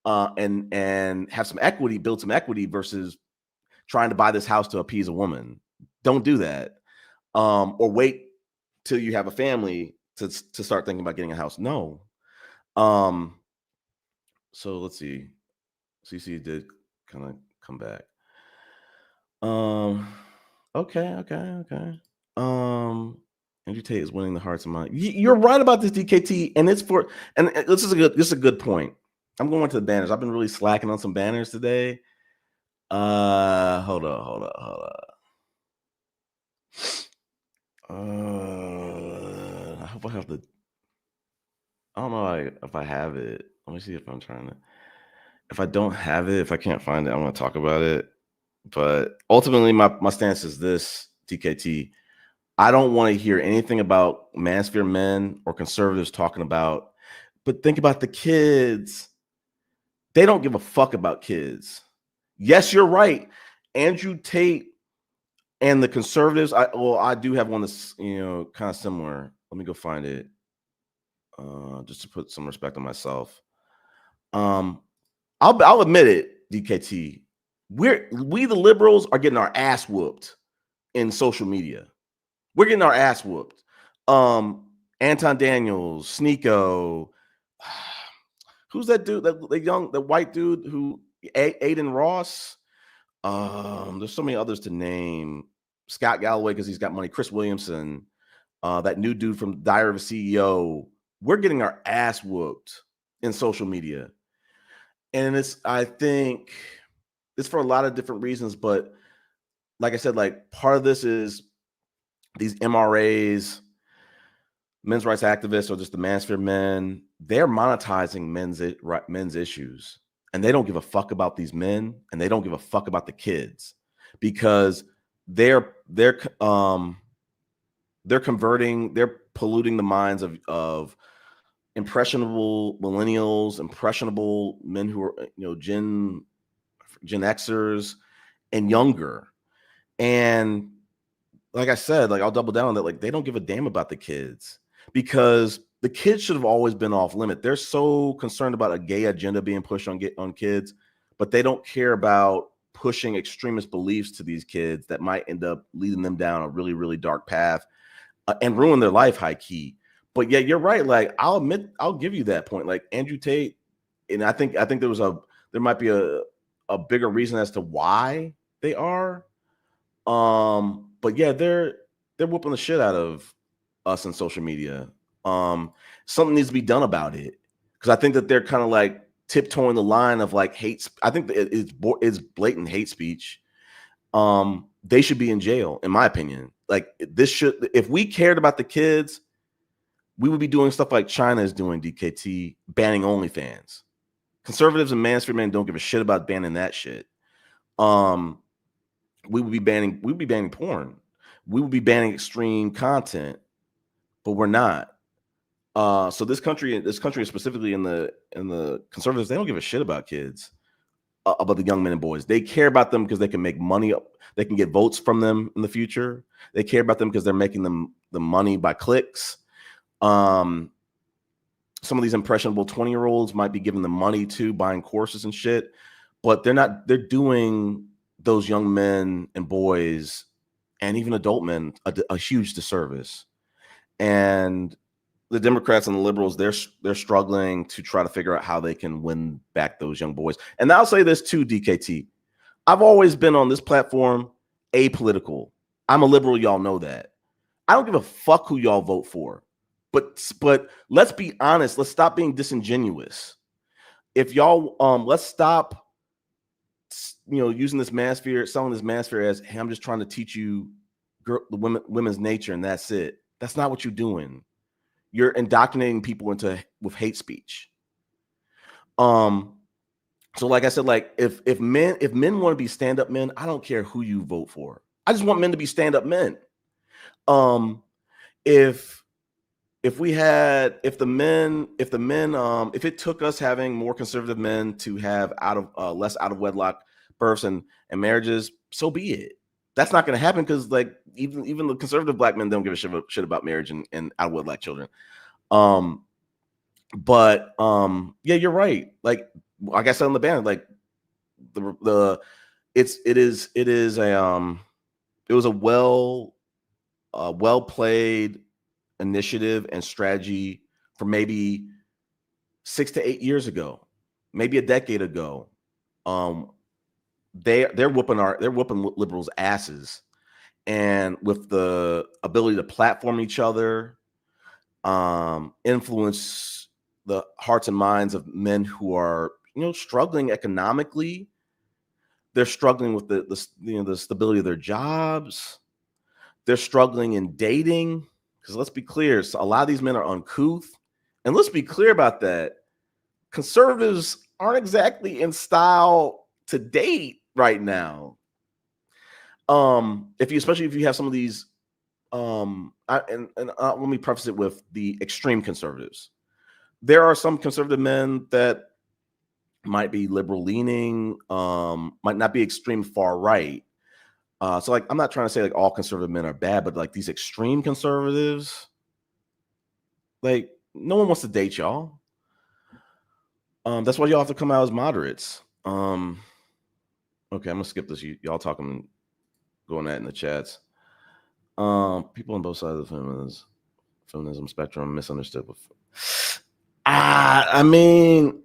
and have some equity, build some equity versus trying to buy this house to appease a woman. Don't do that. Or wait till you have a family to start thinking about getting a house. No. Um, so let's see. CC did kind of come back. Um, okay. Andrew Tate is winning the hearts and minds. You're right about this, DKT, and this is a good point. I'm going to the banners. I've been really slacking on some banners today. Hold on. I hope I have the I don't know if I have it. Let me see if I'm trying to. If I don't have it, if I can't find it, I'm going to talk about it. But ultimately, my stance is this, TKT. I don't want to hear anything about manosphere men or conservatives talking about, but think about the kids. They don't give a fuck about kids. Yes, you're right. Andrew Tate and the conservatives. I do have one that's kind of similar. Let me go find it. Just to put some respect on myself. I'll admit it, DKT. We the liberals are getting our ass whooped in social media. We're getting our ass whooped. Anton Daniels, Sneeko, who's that dude? The white dude who Aiden Ross. There's so many others to name. Scott Galloway because he's got money. Chris Williamson, that new dude from Diary of a CEO. We're getting our ass whooped in social media, and I think it's for a lot of different reasons. But like I said, like part of this is these MRAs, men's rights activists, or just the manosphere men. They're monetizing men's issues, and they don't give a fuck about these men, and they don't give a fuck about the kids because they're polluting the minds of impressionable millennials, impressionable men who are Gen Xers and younger. And like I said, like I'll double down on that. Like they don't give a damn about the kids because the kids should have always been off limit. They're so concerned about a gay agenda being pushed on kids, but they don't care about pushing extremist beliefs to these kids that might end up leading them down a really, really dark path and ruin their life, high key. But yeah, you're right. Like I'll give you that point. Like Andrew Tate, and I think there might be a bigger reason as to why they are. But yeah, they're whooping the shit out of us in social media. Something needs to be done about it because I think that they're kind of like tiptoeing the line of like hate. I think it's blatant hate speech. They should be in jail, in my opinion. Like if we cared about the kids, we would be doing stuff like China is doing, DKT, banning OnlyFans. Conservatives and manosphere men don't give a shit about banning that shit. We would be banning porn. We would be banning extreme content, but we're not. So this country specifically in the conservatives, they don't give a shit about kids, about the young men and boys. They care about them because they can make money. They can get votes from them in the future. They care about them because they're making them the money by clicks. Some of these impressionable 20-year-olds might be giving them money to buying courses and shit, but they're doing those young men and boys and even adult men a huge disservice. And the Democrats and the liberals, they're struggling to try to figure out how they can win back those young boys. And I'll say this too, DKT. I've always been on this platform apolitical. I'm a liberal, y'all know that. I don't give a fuck who y'all vote for. But let's be honest. Let's stop being disingenuous. If y'all let's stop using this manosphere, selling this manosphere as, hey, I'm just trying to teach you the women's nature and that's it. That's not what you're doing. You're indoctrinating people with hate speech. So like I said, like if men want to be stand-up men, I don't care who you vote for. I just want men to be stand-up men. If it took us having more conservative men to have less out of wedlock births and marriages, so be it. That's not going to happen because like even the conservative black men don't give a shit about marriage and out of wedlock children. But yeah, you're right. Like I said on the band, like it was a well played initiative and strategy for maybe 6 to 8 years ago, maybe a decade ago. They're whooping liberals' asses, and with the ability to platform each other, influence the hearts and minds of men who are struggling economically. They're struggling with the stability of their jobs. They're struggling in dating because let's be clear, so a lot of these men are uncouth, And let's be clear about that. Conservatives aren't exactly in style to date right now. Especially if you have some of these, let me preface it with the extreme conservatives. There are some conservative men that might be liberal leaning, might not be extreme far right. So like, I'm not trying to say like all conservative men are bad, but like these extreme conservatives, like no one wants to date y'all. That's why y'all have to come out as moderates. Okay, I'm gonna skip this. Y'all talking, going at in the chats. People on both sides of the feminism spectrum misunderstood. I mean,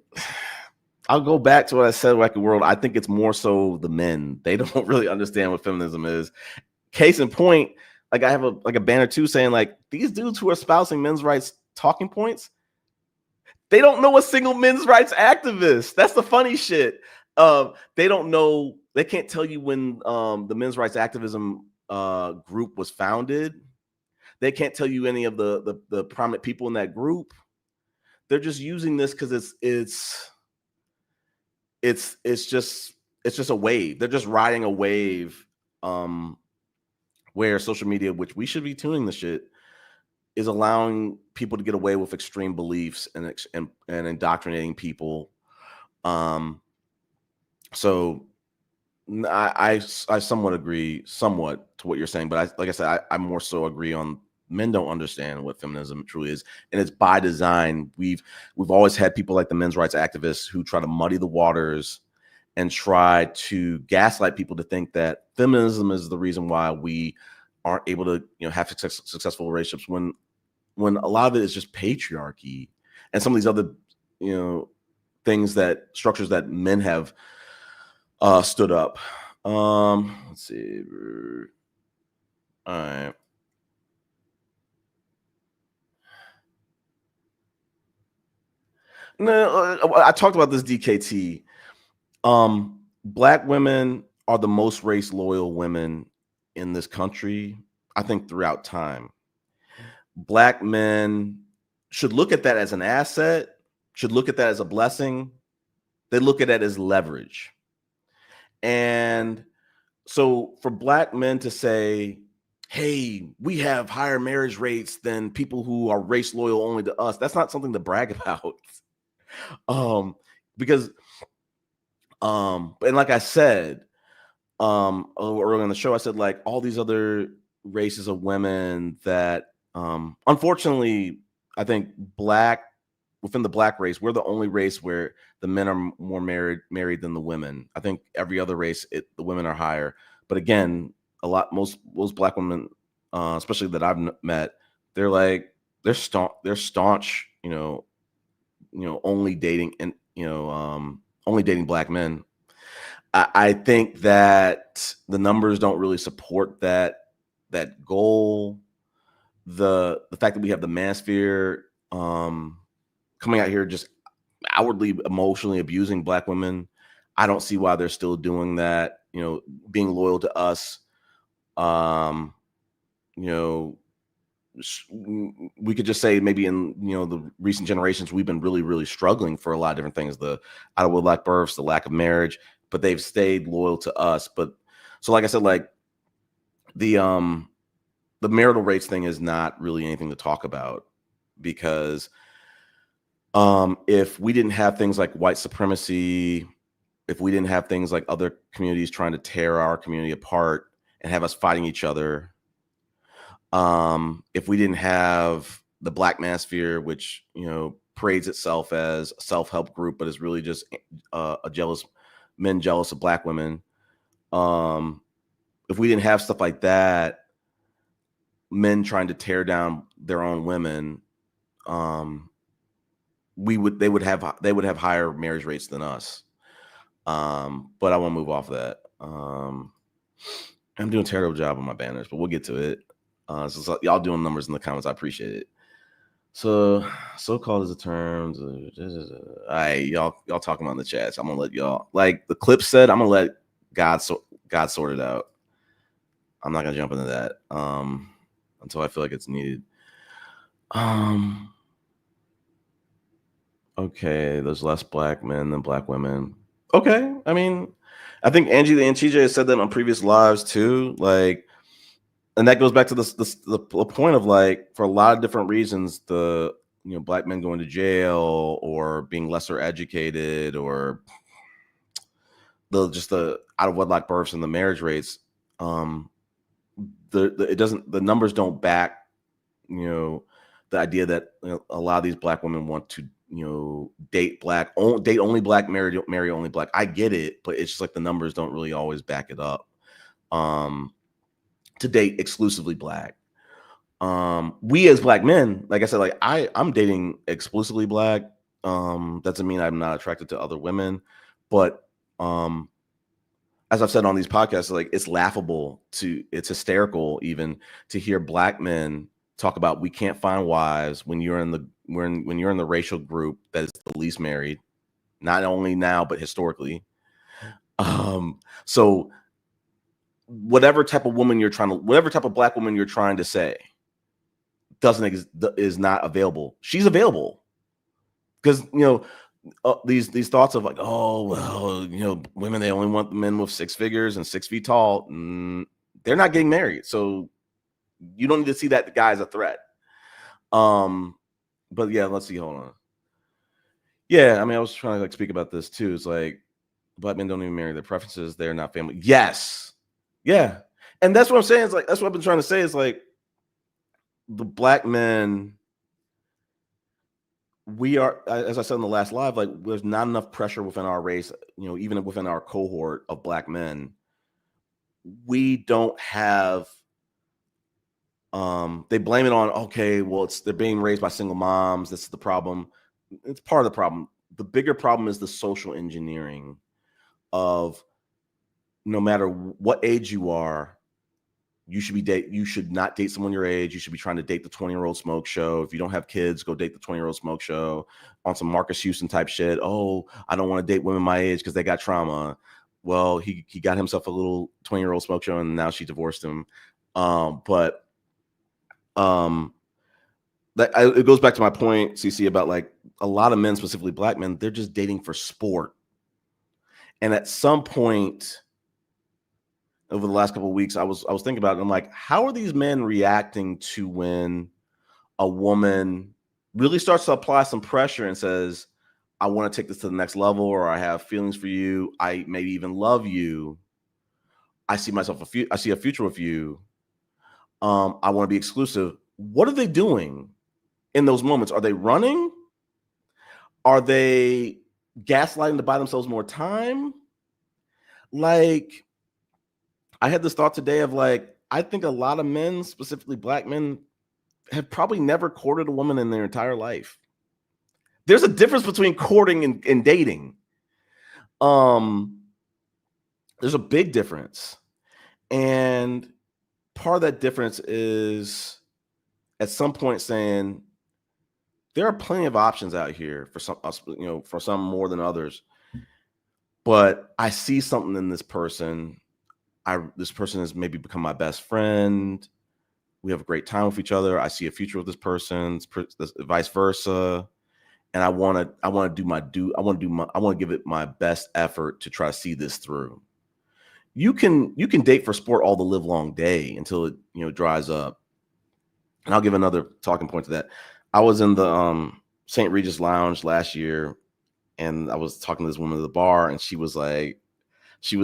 I'll go back to what I said, Wacky World. I think it's more so the men. They don't really understand what feminism is. Case in point, like I have a banner too saying like these dudes who are espousing men's rights talking points, they don't know a single men's rights activist. That's the funny shit. They don't know. They can't tell you when the men's rights activism group was founded. They can't tell you any of the prominent people in that group. They're just using this because it's just a wave. They're just riding a wave where social media, which we should be tuning the shit, is allowing people to get away with extreme beliefs and indoctrinating people. So I somewhat agree somewhat to what you're saying, but like I said, I more so agree on men don't understand what feminism truly is, and it's by design. We've always had people like the men's rights activists who try to muddy the waters and try to gaslight people to think that feminism is the reason why we aren't able to have successful relationships, when a lot of it is just patriarchy and some of these other things, that structures that men have stood up. Let's see. All right. No, I talked about this, DKT. Black women are the most race loyal women in this country, I think, throughout time. Black men should look at that as an asset, should look at that as a blessing. They look at it as leverage. And so for Black men to say, hey, we have higher marriage rates than people who are race loyal only to us, that's not something to brag about. Because and like I said earlier in the show, I said like all these other races of women that unfortunately, I think within the Black race, we're the only race where the men are more married than the women. I think every other race, the women are higher. But again, most Black women, especially that I've met, they're staunch, only dating and only dating Black men. I think that the numbers don't really support that goal. The fact that we have the manosphere coming out here just outwardly emotionally abusing Black women, I don't see why they're still doing that. Being loyal to us. We could just say maybe in the recent generations we've been really, really struggling for a lot of different things, the out of wedlock births, the lack of marriage, but they've stayed loyal to us. But so like I said, like the marital rates thing is not really anything to talk about, because if we didn't have things like white supremacy, if we didn't have things like other communities trying to tear our community apart and have us fighting each other, if we didn't have the Black Manosphere, which parades itself as a self-help group, but is really just men jealous of Black women. If we didn't have stuff like that, men trying to tear down their own women, they would have higher marriage rates than us. But I won't move off of that. I'm doing a terrible job on my banners, but we'll get to it. So y'all doing numbers in the comments, I appreciate it. So-called is the terms. All right, y'all talking about in the chats. I'm gonna let y'all, like the clip said, I'm gonna let God sort it out. I'm not gonna jump into that until I feel like it's needed. Okay, there's less black men than black women. Okay, I mean, I think Angie and TJ has said that on previous lives too. Like, and that goes back to the point of like, for a lot of different reasons, the black men going to jail or being lesser educated or the out of wedlock births and the marriage rates. The numbers don't back the idea that a lot of these black women want to date only black, marry only black. I get it, but it's just like the numbers don't really always back it up. To date exclusively black. We as black men, like I said, like I'm dating exclusively black. Doesn't mean I'm not attracted to other women, but as I've said on these podcasts, like it's laughable it's hysterical even to hear black men talk about we can't find wives when you're in the racial group that is the least married, not only now but historically. So whatever type of black woman you're trying to say is not available. She's available because these thoughts of like, oh well, women, they only want the men with 6 figures and 6 feet tall. They're not getting married, so you don't need to see that the guy is a threat. But yeah, let's see. Hold on. Yeah, I mean, I was trying to like speak about this too. It's like black men don't even marry their preferences. They're not family. Yes, yeah, and that's what I'm saying. It's like that's what I've been trying to say. Is like the black men. We are, as I said in the last live, like there's not enough pressure within our race, even within our cohort of black men. We don't have, they blame it on, okay, well, they're being raised by single moms. This is the problem. It's part of the problem. The bigger problem is the social engineering of no matter what age you are, you should not date someone your age. You should be trying to date the 20-year-old smoke show. If you don't have kids, go date the 20-year-old smoke show on some Marcus Houston type shit. Oh, I don't want to date women my age because they got trauma. Well, he got himself a little 20-year-old smoke show and now she divorced him. But it goes back to my point, CC, about like a lot of men, specifically black men, they're just dating for sport. And at some point over the last couple of weeks, I was thinking about it. I'm like, how are these men reacting to when a woman really starts to apply some pressure and says, I want to take this to the next level, or I have feelings for you. I maybe even love you. I see I see a future with you. I want to be exclusive. What are they doing in those moments? Are they running? Are they gaslighting to buy themselves more time? Like, I had this thought today of like, I think a lot of men, specifically black men, have probably never courted a woman in their entire life. There's a difference between courting and dating. There's a big difference. And part of that difference is at some point saying there are plenty of options out here for some more than others. But I see something in this person. This person has maybe become my best friend. We have a great time with each other. I see a future with this person, vice versa. And I want to give it my best effort to try to see this through. You can date for sport all the live long day until it dries up. And I'll give another talking point to that. I was in the St. Regis Lounge last year, and I was talking to this woman at the bar, and she was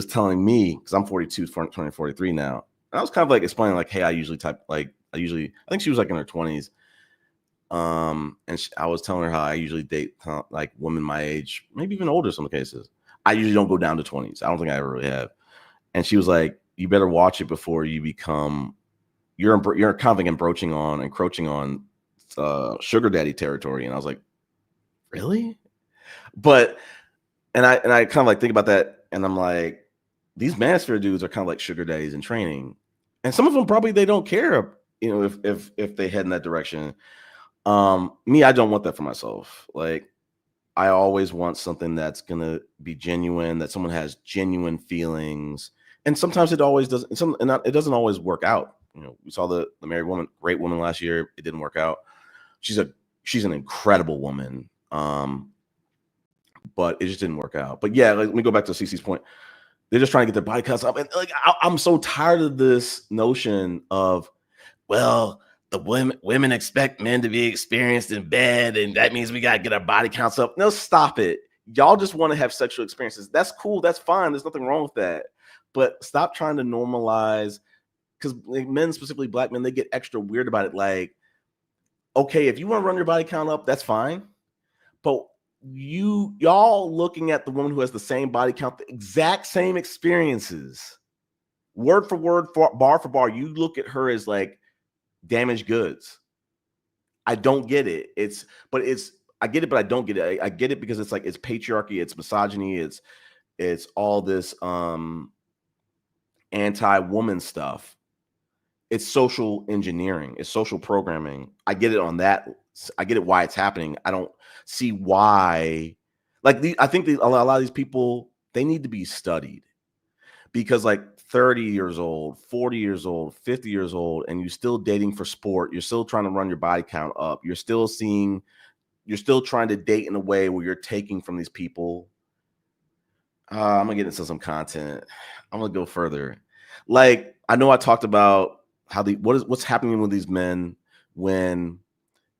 telling me, because I'm 42, turning 43 now. And I was kind of like explaining like, hey, I think she was like in her 20s. And I was telling her how I usually date like women my age, maybe even older in some cases. I usually don't go down to 20s. I don't think I ever really have. And she was like, you better watch it before you become, you're kind of like encroaching on sugar daddy territory. And I was like, really? But, and I kind of like think about that. And I'm like, these MANOSPHERE dudes are kind of like sugar daddies in training. And some of them probably, they don't care, if they head in that direction. Me, I don't want that for myself. Like, I always want something that's gonna be genuine, that someone has genuine feelings. And sometimes it always doesn't. It doesn't always work out. We saw the married woman, great woman last year. It didn't work out. She's an incredible woman. but it just didn't work out. But yeah, like, let me go back to CC's point. They're just trying to get their body counts up, and like I'm so tired of this notion of, well, the women expect men to be experienced in bed, and that means we got to get our body counts up. No, stop it. Y'all just want to have sexual experiences. That's cool. That's fine. There's nothing wrong with that. But stop trying to normalize, because like, men, specifically black men, they get extra weird about it. Like, okay, if you want to run your body count up, that's fine. But y'all looking at the woman who has the same body count, the exact same experiences, word for word, bar for bar, you look at her as like damaged goods. I don't get it. I get it, but I don't get it. I get it because it's like, it's patriarchy, it's misogyny, it's all this anti-woman stuff. It's social engineering, it's social programming. I get it on that. I get it why it's happening. I don't see why. Like, I think a lot of these people, they need to be studied, because like 30 years old, 40 years old, 50 years old, and you're still dating for sport, you're still trying to run your body count up, you're still trying to date in a way where you're taking from these people. I'm gonna get into some content. I'm gonna go further. Like, I know I talked about how what's happening with these men when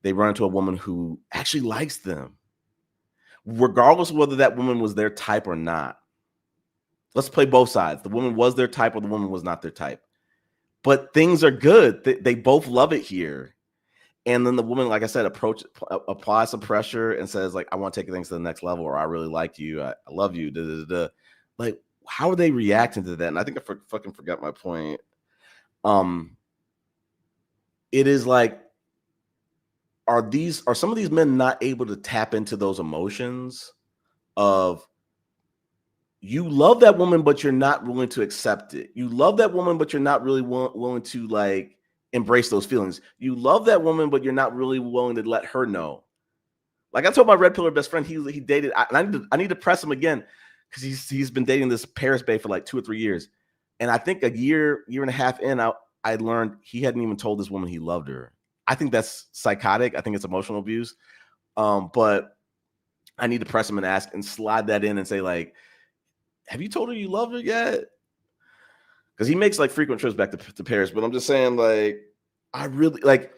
they run into a woman who actually likes them, regardless of whether that woman was their type or not. Let's play both sides. The woman was their type or the woman was not their type. But things are good. They both love it here. And then the woman, like I said, applies some pressure and says, like, I want to take things to the next level, or I really like you. I love you. Da, da, da. Like, how are they reacting to that? And I think I fucking forgot my point. It is like, are some of these men not able to tap into those emotions of, you love that woman, but you're not willing to accept it. You love that woman, but you're not really willing to like embrace those feelings. You love that woman, but you're not really willing to let her know. Like I told my red pillar best friend, he dated. I need to press him again, because he's been dating this Paris bae for like 2 or 3 years, and I think a year and a half in, I learned he hadn't even told this woman he loved her. I think that's psychotic. I think it's emotional abuse. But I need to press him and ask and slide that in and say, like, have you told her you love her yet? Because he makes like frequent trips back to Paris. But I'm just saying, like, I really like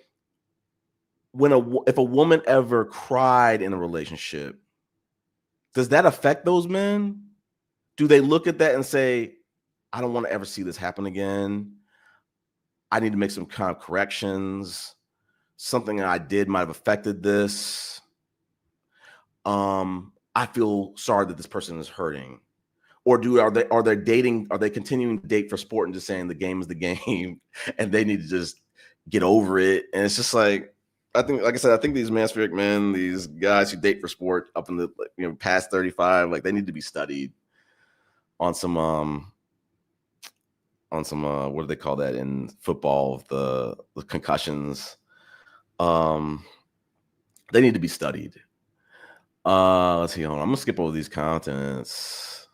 if a woman ever cried in a relationship, does that affect those men? Do they look at that and say, I don't want to ever see this happen again? I need to make some kind of corrections. Something I did might have affected this. I feel sorry that this person is hurting. Or are they continuing to date for sport and just saying the game is the game and they need to just get over it? And it's just like, I think, like I said, I think these manspheric men, these guys who date for sport up in the past 35, like, they need to be studied on some what do they call that in football, the concussions. They need to be studied. Let's see. Hold on. I'm gonna skip over these comments.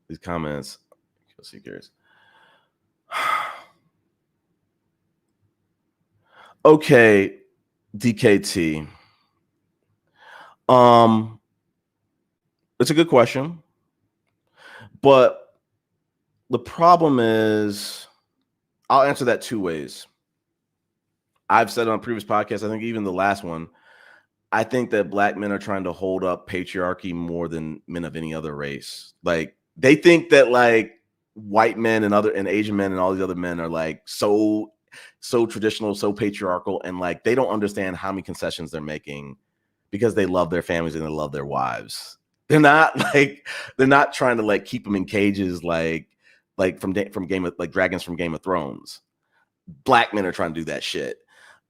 Let's see, curious. Okay, DKT. It's a good question, but the problem is, I'll answer that 2 ways. I've said on previous podcasts, I think even the last one, I think that black men are trying to hold up patriarchy more than men of any other race. Like, they think that like white men and Asian men and all these other men are like so traditional, so patriarchal, and like they don't understand how many concessions they're making because they love their families and they love their wives. They're not trying to like keep them in cages like from Game of, like dragons from Game of Thrones. Black men are trying to do that shit.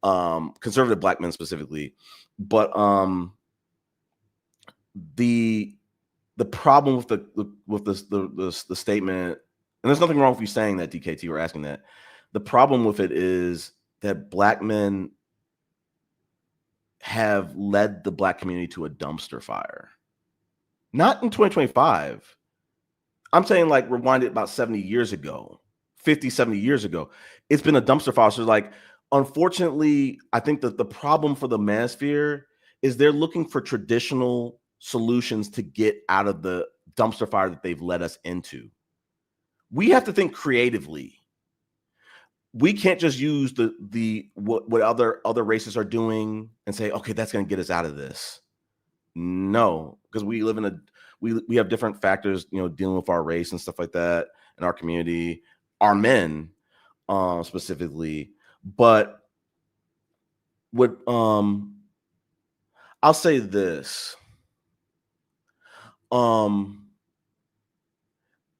Conservative black men specifically. But the problem with the statement, and there's nothing wrong with you saying that, DKT, or asking that. The problem with it is that black men have led the black community to a dumpster fire. Not in 2025. I'm saying like rewind it about 70 years ago, 50, 70 years ago. It's been a dumpster fire. So like, unfortunately, I think that the problem for the manosphere is they're looking for traditional solutions to get out of the dumpster fire that they've led us into. We have to think creatively. We can't just use what other races are doing and say, okay, that's going to get us out of this. No, because we live in we have different factors, dealing with our race and stuff like that in our community, our men, specifically. But what I'll say this,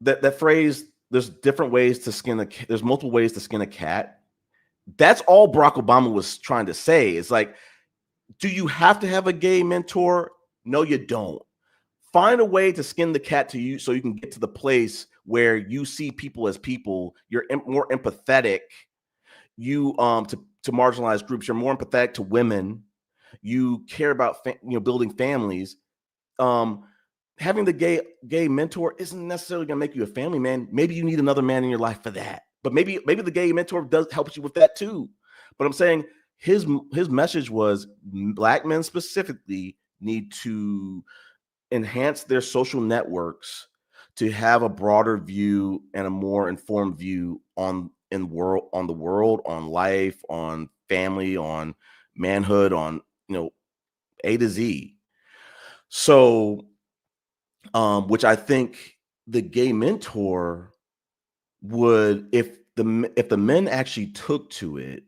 that phrase, there's different ways to skin a there's multiple ways to skin a cat. That's all Barack Obama was trying to say. It's like, do you have to have a gay mentor? No, you don't. Find a way to skin the cat to you so you can get to the place where you see people as people. You're more empathetic. You to marginalized groups. You're more empathetic to women. You care about building families. Having the gay mentor isn't necessarily going to make you a family man. Maybe you need another man in your life for that. But maybe the gay mentor does help you with that too. But I'm saying his message was Black men specifically need to enhance their social networks to have a broader view and a more informed view on the world, on life, on family, on manhood, on A to Z. So, which I think the gay mentor would, if the men actually took to it,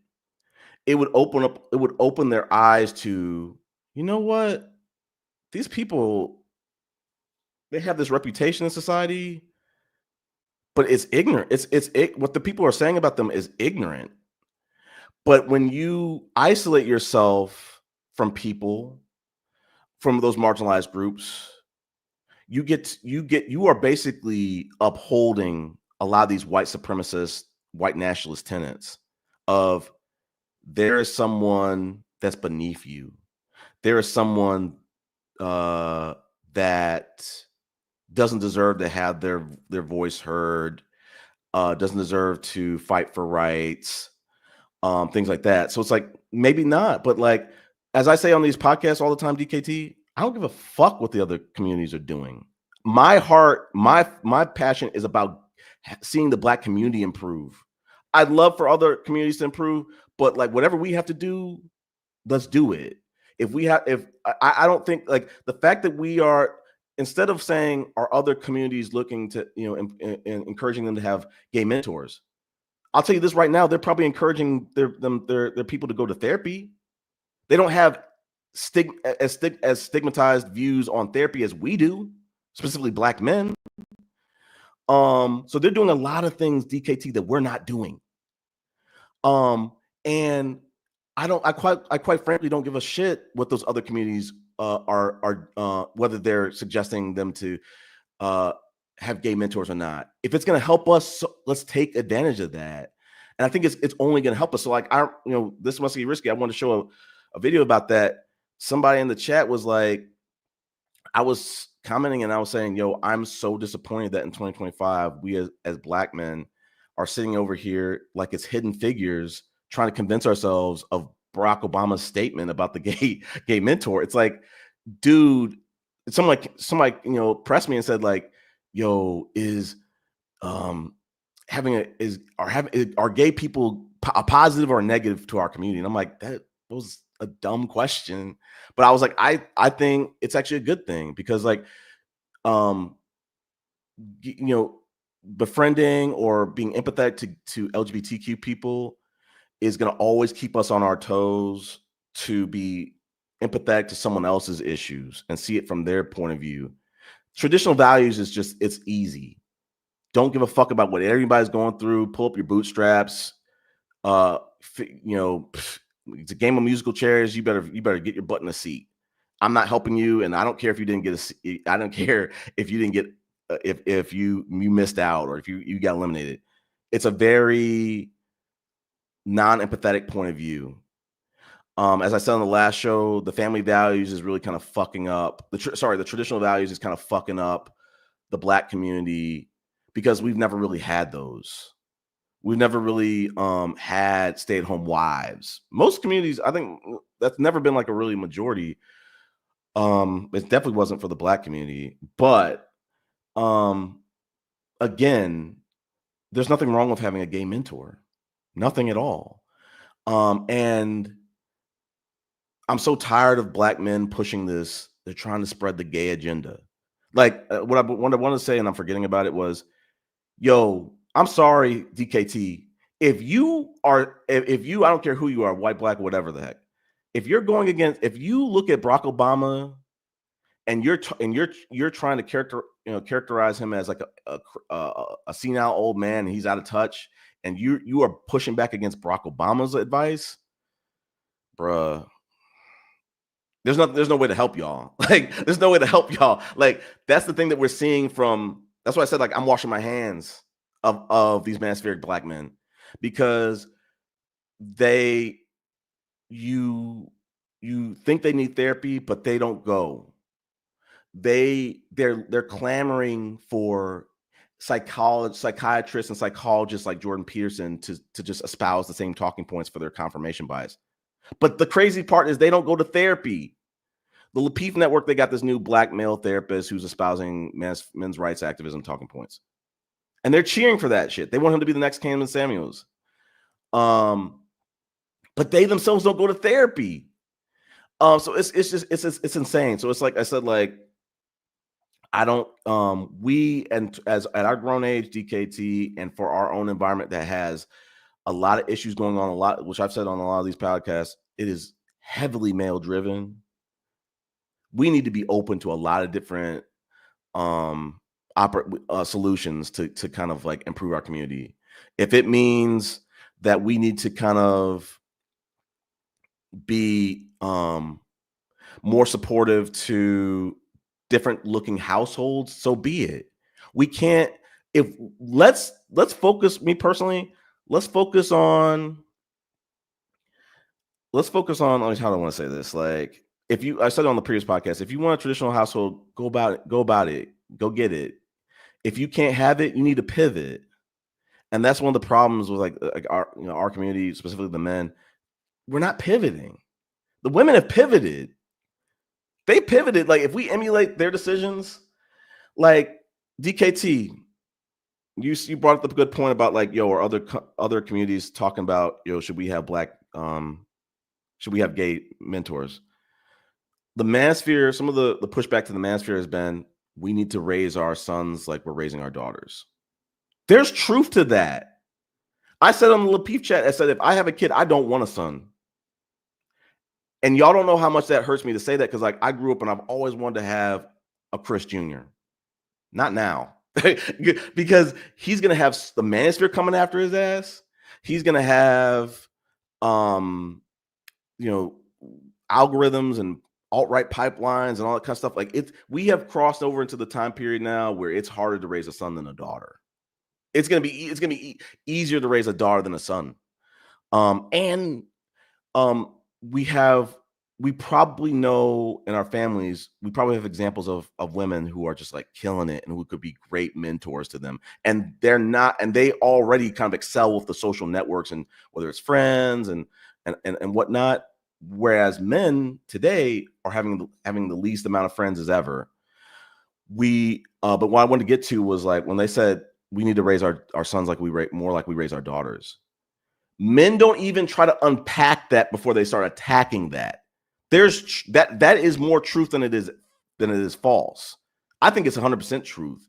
it would open their eyes to, you know what, these people, they have this reputation in society, but it's ignorant. What the people are saying about them is ignorant. But when you isolate yourself from people, from those marginalized groups, you are basically upholding a lot of these white supremacist, white nationalist tenets of, there is someone that's beneath you. There is someone that doesn't deserve to have their voice heard, doesn't deserve to fight for rights, things like that. So it's like, maybe not, but like, as I say on these podcasts all the time, DKT, I don't give a fuck what the other communities are doing. My heart, my passion is about seeing the Black community improve. I'd love for other communities to improve, but like, whatever we have to do, let's do it. I don't think, like, the fact that we are, instead of saying, are other communities looking to, encouraging them to have gay mentors, I'll tell you this right now, they're probably encouraging their people to go to therapy. They don't have as stigmatized views on therapy as we do, specifically Black men. So they're doing a lot of things, DKT, that we're not doing. And I quite frankly don't give a shit what those other communities are whether they're suggesting them to have gay mentors or not. If it's going to help us, let's take advantage of that. And I think it's only going to help us. So like, this must be risky. I want to show a video about that. Somebody in the chat was like, I was commenting and I was saying, yo, I'm so disappointed that in 2025, we as Black men are sitting over here like it's Hidden Figures, trying to convince ourselves of Barack Obama's statement about the gay mentor. It's like, dude, somebody pressed me and said like, yo, are gay people a positive or a negative to our community? And I'm like, that was a dumb question. But I was like, I think it's actually a good thing, because like, befriending or being empathetic to LGBTQ people is going to always keep us on our toes to be empathetic to someone else's issues and see it from their point of view. Traditional values is just, it's easy. Don't give a fuck about what everybody's going through. Pull up your bootstraps. It's a game of musical chairs. You better get your butt in a seat. I'm not helping you, and I don't care if you didn't get a seat. I don't care if you didn't get if you missed out or if you got eliminated. It's a very non-empathetic point of view. As I said on the last show, the family values is really kind of fucking up. The traditional values is kind of fucking up the Black community, because we've never really had those. We've never really had stay-at-home wives. Most communities, I think that's never been like a really majority. It definitely wasn't for the Black community, but again, there's nothing wrong with having a gay mentor. Nothing at all. And I'm so tired of Black men pushing this. They're trying to spread the gay agenda. Like what I want to say, and I'm forgetting about it, was, yo, I'm sorry, DKT. If you, I don't care who you are, white, Black, whatever the heck. If you're going against, if you look at Barack Obama and you're trying to characterize him as like a senile old man, and he's out of touch, and you are pushing back against Barack Obama's advice, bruh. There's no way to help y'all. Like, there's no way to help y'all. Like, that's the thing that we're seeing from. That's why I said, like, I'm washing my hands of these manospheric Black men, because you think they need therapy, but they don't go. They're clamoring for psychiatrists and psychologists like Jordan Peterson to just espouse the same talking points for their confirmation bias. But the crazy part is they don't go to therapy. The Lapeef Network, they got this new Black male therapist who's espousing men's rights activism talking points, and they're cheering for that shit. They want him to be the next Candace Samuels. But they themselves don't go to therapy. So it's insane. So it's like I said, like, I don't. We, and as at our grown age, DKT, and for our own environment that has a lot of issues going on, which I've said on a lot of these podcasts, it is heavily male driven. We need to be open to a lot of different solutions to kind of like improve our community. If it means that we need to kind of be more supportive to different looking households, so be it. We can't. Let's focus. Me personally, let's focus on. How do I want to say this? Like, I said on the previous podcast, if you want a traditional household, go about it, go get it. If you can't have it, you need to pivot. And that's one of the problems with like our community, specifically the men. We're not pivoting. The women have pivoted. They pivoted. Like, if we emulate their decisions, like DKT, you brought up a good point about, like, yo, or other communities talking about, yo, should we have gay mentors? The manosphere, some of the pushback to the manosphere has been, we need to raise our sons like we're raising our daughters. There's truth to that. I said on the Lapeef chat, I said, if I have a kid, I don't want a son. And y'all don't know how much that hurts me to say that, because like I grew up and I've always wanted to have a Chris Jr. Not now. Because he's gonna have the manosphere coming after his ass. He's gonna have algorithms and alt-right pipelines and all that kind of stuff. Like, we have crossed over into the time period now where it's harder to raise a son than a daughter. It's gonna be easier to raise a daughter than a son. We probably know in our families, we probably have examples of women who are just like killing it and who could be great mentors to them. And they already kind of excel with the social networks, and whether it's friends and whatnot. Whereas men today are having the least amount of friends as ever. But what I wanted to get to was, like, when they said we need to raise our sons like we raise our daughters. Men don't even try to unpack that before they start attacking that. There's that is more truth than it is false. I think it's 100% truth.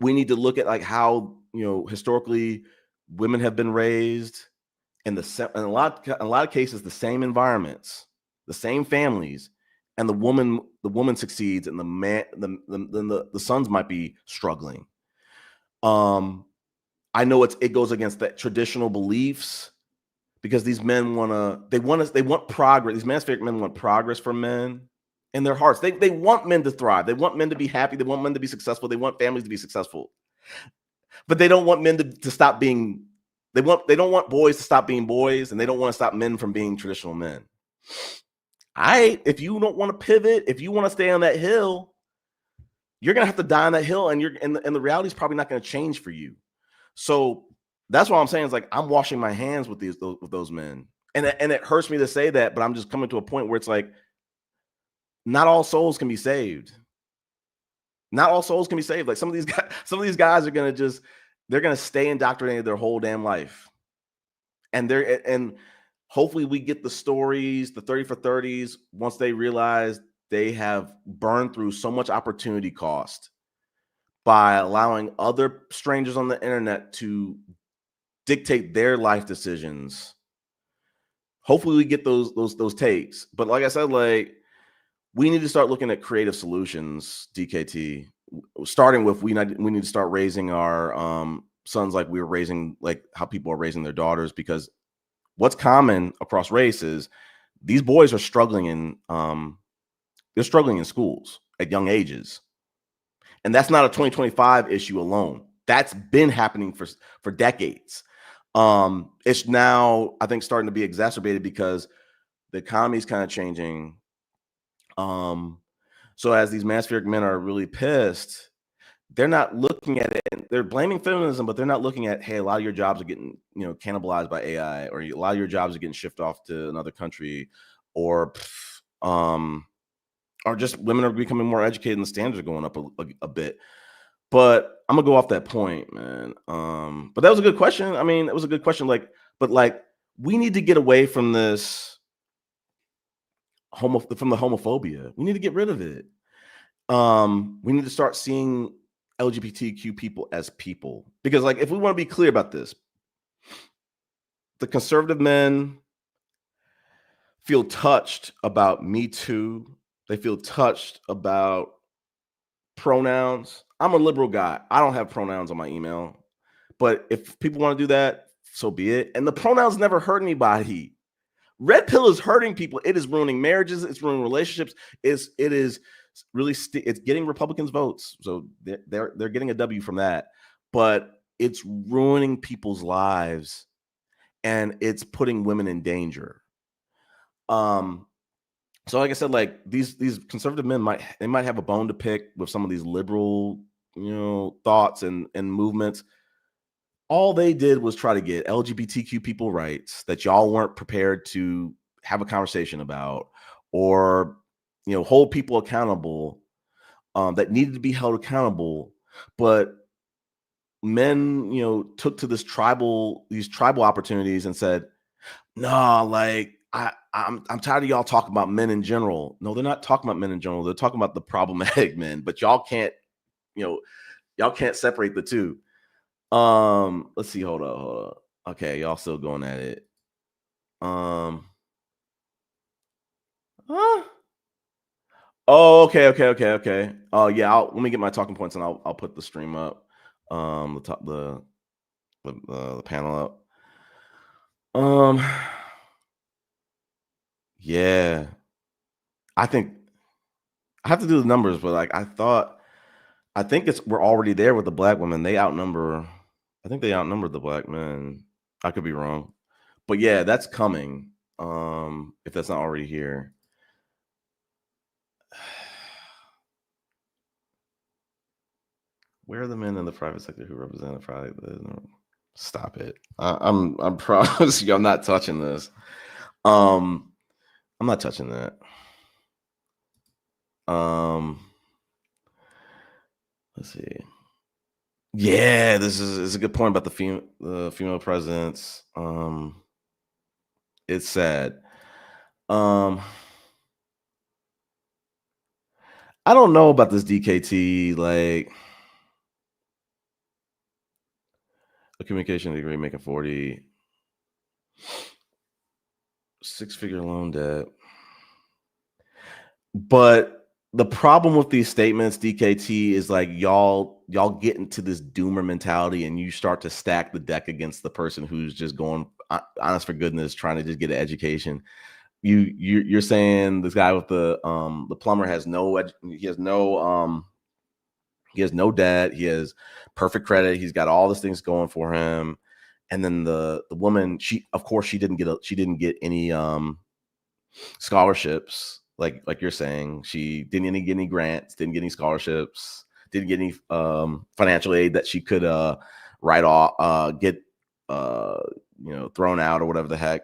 We need to look at, like, how historically women have been raised in a lot of cases, the same environments, the same families, and the woman succeeds, and the man, the sons might be struggling. I know it goes against the traditional beliefs, because these men they want progress. These manosphere men want progress from men in their hearts. They want men to thrive. They want men to be happy. They want men to be successful. They want families to be successful. But they don't want men to stop being. They don't want boys to stop being boys, and they don't want to stop men from being traditional men. If you don't want to pivot, if you want to stay on that hill, you're gonna have to die on that hill, and the reality is probably not going to change for you. So that's what I'm saying. Is like, I'm washing my hands with those men, and it hurts me to say that, but I'm just coming to a point where it's like, not all souls can be saved. Not all souls can be saved. Like some of these guys are they're gonna stay indoctrinated their whole damn life. And hopefully we get the stories, the 30 for 30s, once they realize they have burned through so much opportunity cost by allowing other strangers on the internet to dictate their life decisions. Hopefully we get those takes. But like I said, like we need to start looking at creative solutions, DKT. Starting with we need to start raising our sons like we were raising, like how people are raising their daughters, because what's common across races, these boys are struggling they're struggling in schools at young ages. And that's not a 2025 issue alone. That's been happening for decades. It's now, I think, starting to be exacerbated because the economy is kind of changing. So as these manspheric men are really pissed, they're not looking at it. They're blaming feminism, but they're not looking at, hey, a lot of your jobs are getting, cannibalized by AI, or a lot of your jobs are getting shifted off to another country, or just women are becoming more educated and the standards are going up a bit. But I'm gonna go off that point, man. But that was a good question. I mean, it was a good question. But we need to get away from this from the homophobia. We need to get rid of it. We need to start seeing LGBTQ people as people, because like if we want to be clear about this, the conservative men feel touched about Me Too. They feel touched about pronouns. I'm a liberal guy. I don't have pronouns on my email, but if people want to do that, so be it. And the pronouns never hurt anybody. Red pill is hurting people. It is ruining marriages. It's ruining relationships. It is really it's getting Republicans votes. So they're getting a W from that. But it's ruining people's lives, and it's putting women in danger. So like I said, like these conservative men might have a bone to pick with some of these liberal, thoughts and movements. All they did was try to get LGBTQ people rights that y'all weren't prepared to have a conversation about, or hold people accountable that needed to be held accountable. But men, took to these tribal opportunities and said, "No, like I'm tired of y'all talking about men in general." No, they're not talking about men in general. They're talking about the problematic men. But y'all can't separate the two. Let's see. Hold up. Okay, y'all still going at it. Huh? Oh, okay. Oh, yeah. Let me get my talking points and I'll put the stream up. The panel up. Yeah. I think I have to do the numbers, but like I think we're already there with the black women. I think they outnumbered the black men. I could be wrong. But yeah, that's coming. If that's not already here. Where are the men in the private sector who represent the private? Stop it. I'm promise you I'm not touching this. I'm not touching that. Let's see. Yeah, this is a good point about the female presidents. It's sad. I don't know about this DKT, like a communication degree making 40, 6-figure loan debt. But the problem with these statements, DKT, is like y'all get into this doomer mentality and you start to stack the deck against the person who's just going honest for goodness, trying to just get an education. You're saying this guy with the plumber has no debt, he has perfect credit, he's got all these things going for him. And then the woman, she didn't get any scholarships, like you're saying. She didn't get any grants, didn't get any scholarships, didn't get any financial aid that she could write off, get thrown out or whatever the heck.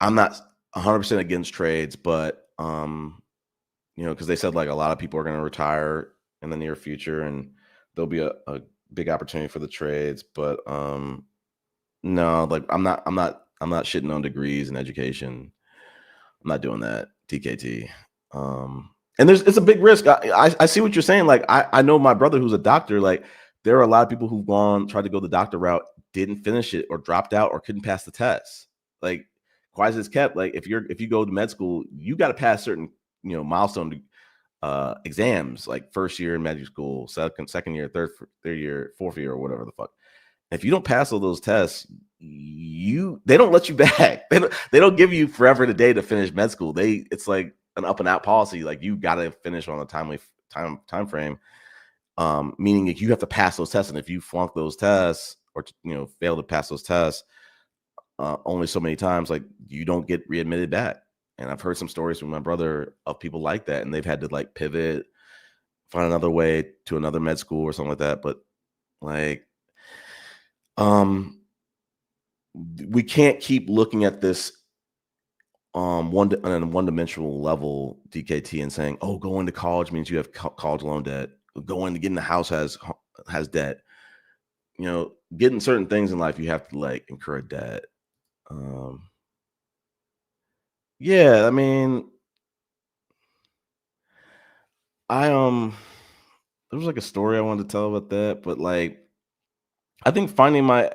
I'm not 100% against trades, but because they said like a lot of people are going to retire in the near future, and there'll be a big opportunity for the trades. But no, like I'm not shitting on degrees and education. I'm not doing that. TKT. And it's a big risk. I see what you're saying. Like I know my brother who's a doctor. Like there are a lot of people who've tried to go the doctor route, didn't finish it, or dropped out, or couldn't pass the test. Like Quasi is kept. Like if you go to med school, you got to pass certain milestone exams, like first year in medical school, second year, third year, fourth year, or whatever the fuck. If you don't pass all those tests, they don't let you back. They don't give you forever today to finish med school. It's like an up and out policy. Like you got to finish on a timely time frame. Meaning that you have to pass those tests, and if you flunk those tests or fail to pass those tests only so many times, like you don't get readmitted back. And I've heard some stories from my brother of people like that, and they've had to like pivot, find another way to another med school or something like that. But like, we can't keep looking at this on a one-dimensional level, DKT, and saying, oh, going to college means you have college loan debt. Going to get in the house has debt. Getting certain things in life, you have to like incur debt. Yeah, I mean, there was like a story I wanted to tell about that, but like I think finding my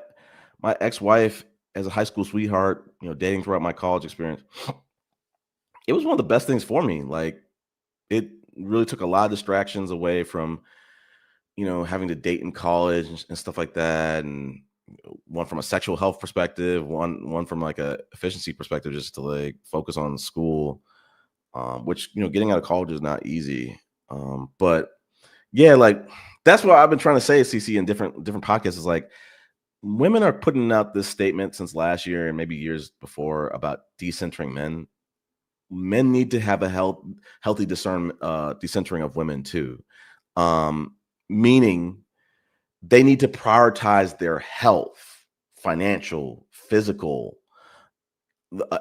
ex-wife as a high school sweetheart, dating throughout my college experience, it was one of the best things for me. Like it really took a lot of distractions away from, having to date in college and stuff like that. And one from a sexual health perspective, one from like a efficiency perspective, just to like focus on school, which, getting out of college is not easy. But yeah, like that's what I've been trying to say, CC, in different podcasts, is like women are putting out this statement since last year and maybe years before about decentering men. Men need to have a healthy decentering of women too. Meaning they need to prioritize their health, financial, physical,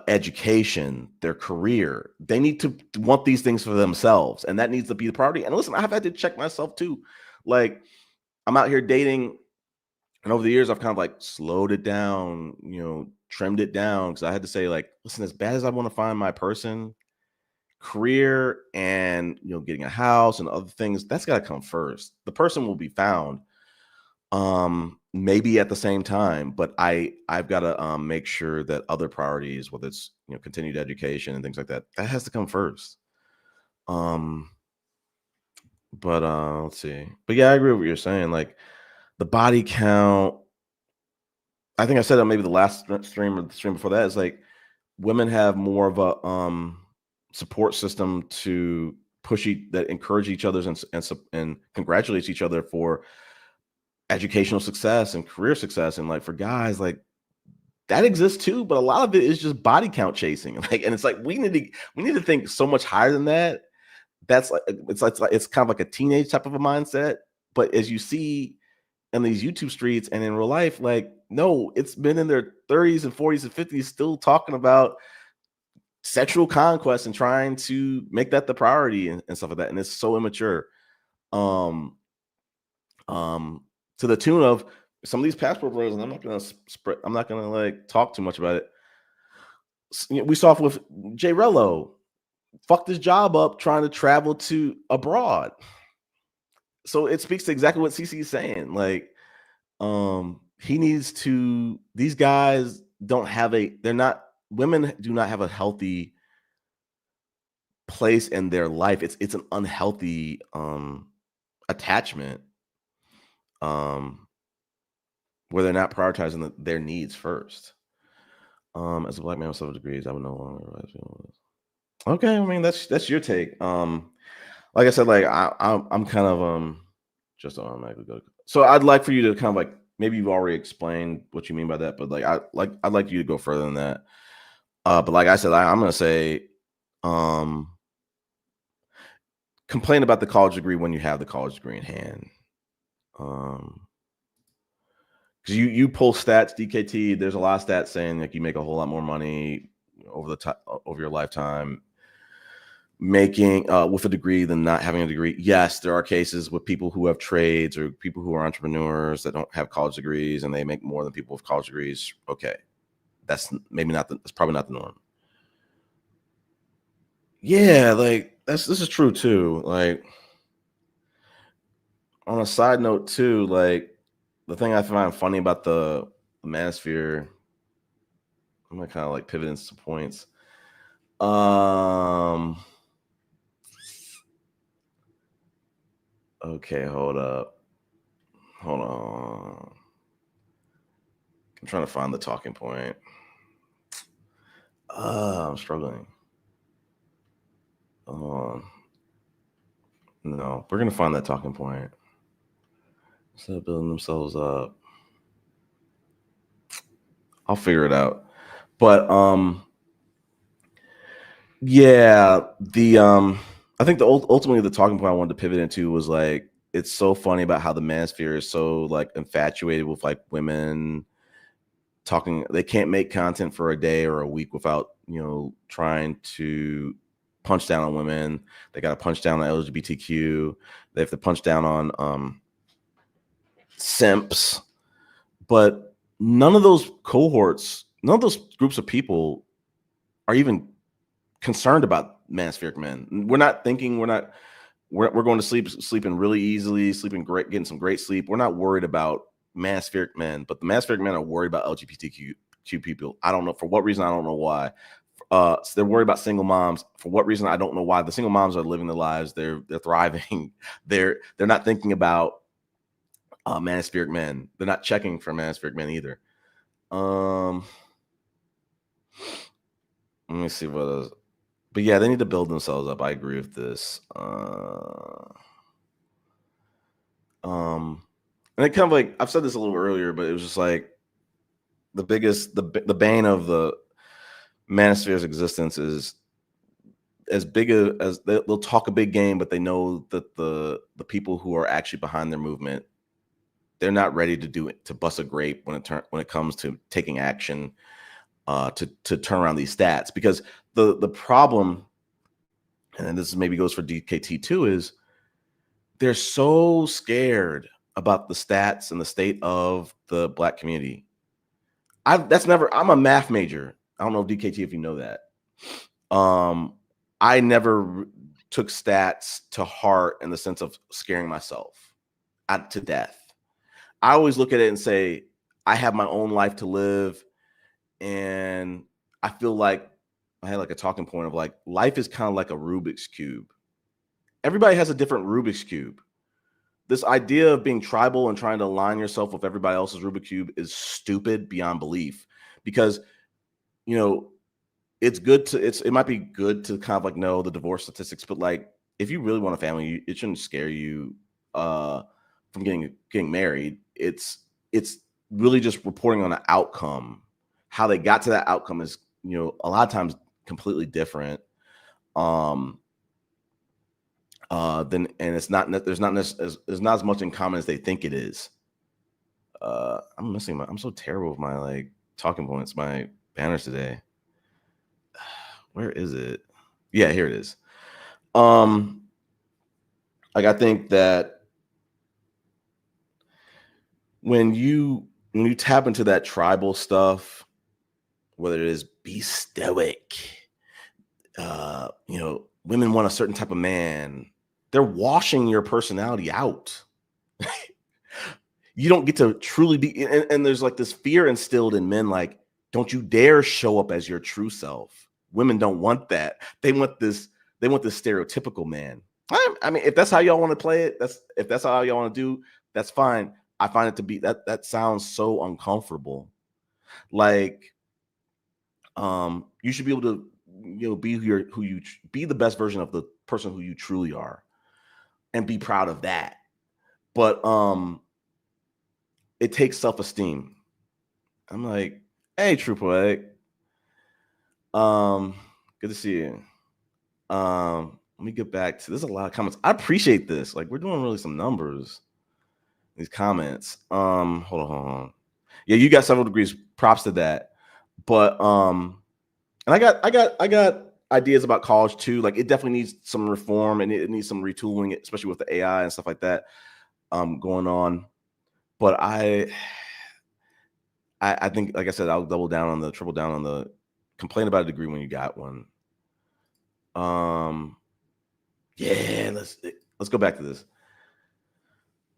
education, their career. They need to want these things for themselves, and that needs to be the priority. And listen, I've had to check myself too. Like I'm out here dating, and over the years I've kind of like slowed it down, trimmed it down, because I had to say, like, listen, as bad as I want to find my person, career and getting a house and other things, that's got to come first. The person will be found maybe at the same time, but I've got to make sure that other priorities, whether it's continued education and things like that, that has to come first. But let's see. But yeah, I agree with what you're saying. Like the body count, I think I said that maybe the last stream or the stream before that, is like women have more of a support system to that encourage each other and congratulates each other for educational success and career success. And like for guys, like that exists too, but a lot of it is just body count chasing. Like, and it's like we need to think so much higher than that. That's like it's kind of like a teenage type of a mindset. But as you see in these YouTube streets and in real life, like no, it's been in their 30s and 40s and 50s still talking about sexual conquest and trying to make that the priority and stuff like that. And it's so immature. To the tune of some of these passport bros, and I'm not gonna like talk too much about it. We saw with Jay Rello, fucked his job up trying to travel to abroad. So it speaks to exactly what CC is saying. Like, he needs to. These guys women do not have a healthy place in their life. It's an unhealthy attachment. Where they're not prioritizing their needs first. As a black man with 7 degrees, I would no longer. Okay, I mean that's your take. Like I said, like I'm kind of just automatically go. So I'd like for you to kind of like, maybe you've already explained what you mean by that, but like I'd like you to go further than that. But like I said, I'm gonna say, complain about the college degree when you have the college degree in hand. Because you pull stats, DKT. There's a lot of stats saying like you make a whole lot more money over your lifetime, making with a degree than not having a degree. Yes, there are cases with people who have trades or people who are entrepreneurs that don't have college degrees and they make more than people with college degrees. Okay, that's maybe not that's probably not the norm. Yeah, like this is true too. Like on a side note too, like the thing I find funny about the manosphere, I'm gonna kind of like pivot into some points. Okay, hold up. Hold on. I'm trying to find the talking point. I'm struggling. No, we're gonna find that talking point. Instead of building themselves up, I'll figure it out. But yeah, I think ultimately the talking point I wanted to pivot into was like it's so funny about how the manosphere is so like infatuated with like women talking. They can't make content for a day or a week without trying to punch down on women. They got to punch down on LGBTQ. They have to punch down on simps. But none of those cohorts, none of those groups of people are even concerned about manospheric men. We're going to sleeping really easily, sleeping great, getting some great sleep. We're not worried about manospheric men, but the manospheric men are worried about LGBTQ people. I don't know for what reason. I don't know why. So they're worried about single moms. For what reason? I don't know why. The single moms are living their lives. They're thriving. They're not thinking about manospheric men. They're not checking for manospheric men either. Let me see what else. But yeah, they need to build themselves up. I agree with this. And it kind of like I've said this a little earlier, but it was just like the bane of the manosphere's existence is as big as they'll talk a big game, but they know that the people who are actually behind their movement, they're not ready to do it, to bust a grape when it comes to taking action to turn around these stats. Because the problem, and this maybe goes for DKT too, is they're so scared about the stats and the state of the Black community. I'm a math major. I don't know if DKT if you know that. I never took stats to heart in the sense of scaring myself to death. I always look at it and say, I have my own life to live. And I feel like I had like a talking point of like, life is kind of like a Rubik's Cube. Everybody has a different Rubik's Cube. This idea of being tribal and trying to align yourself with everybody else's Rubik's Cube is stupid beyond belief, because, it might be good to kind of like know the divorce statistics, but like, if you really want a family, it shouldn't scare you from getting married. It's really just reporting on an outcome. How they got to that outcome is, a lot of times completely different. There's not as much in common as they think it is. I'm so terrible with my like talking points, my banners today. Where is it? Yeah, here it is. Like I think that when you tap into that tribal stuff, whether it is be stoic, women want a certain type of man, they're washing your personality out. You don't get to truly be, and there's like this fear instilled in men, like, don't you dare show up as your true self. Women don't want that. They want this stereotypical man. I mean, if that's how y'all want to play it, if that's how y'all want to do, that's fine. I find it to be that sounds so uncomfortable. Like, you should be able to, be the best version of the person who you truly are, and be proud of that. But it takes self-esteem. I'm like, hey, True Poetic. Good to see you. Let me get back to, there's a lot of comments. I appreciate this. Like, we're doing really some numbers. These comments. Hold on. Yeah, you got several degrees. Props to that. But And I got ideas about college too. Like, it definitely needs some reform, and it needs some retooling, especially with the AI and stuff like that going on. But I think, like I said, I'll triple down on the complain about a degree when you got one. Yeah, let's go back to this.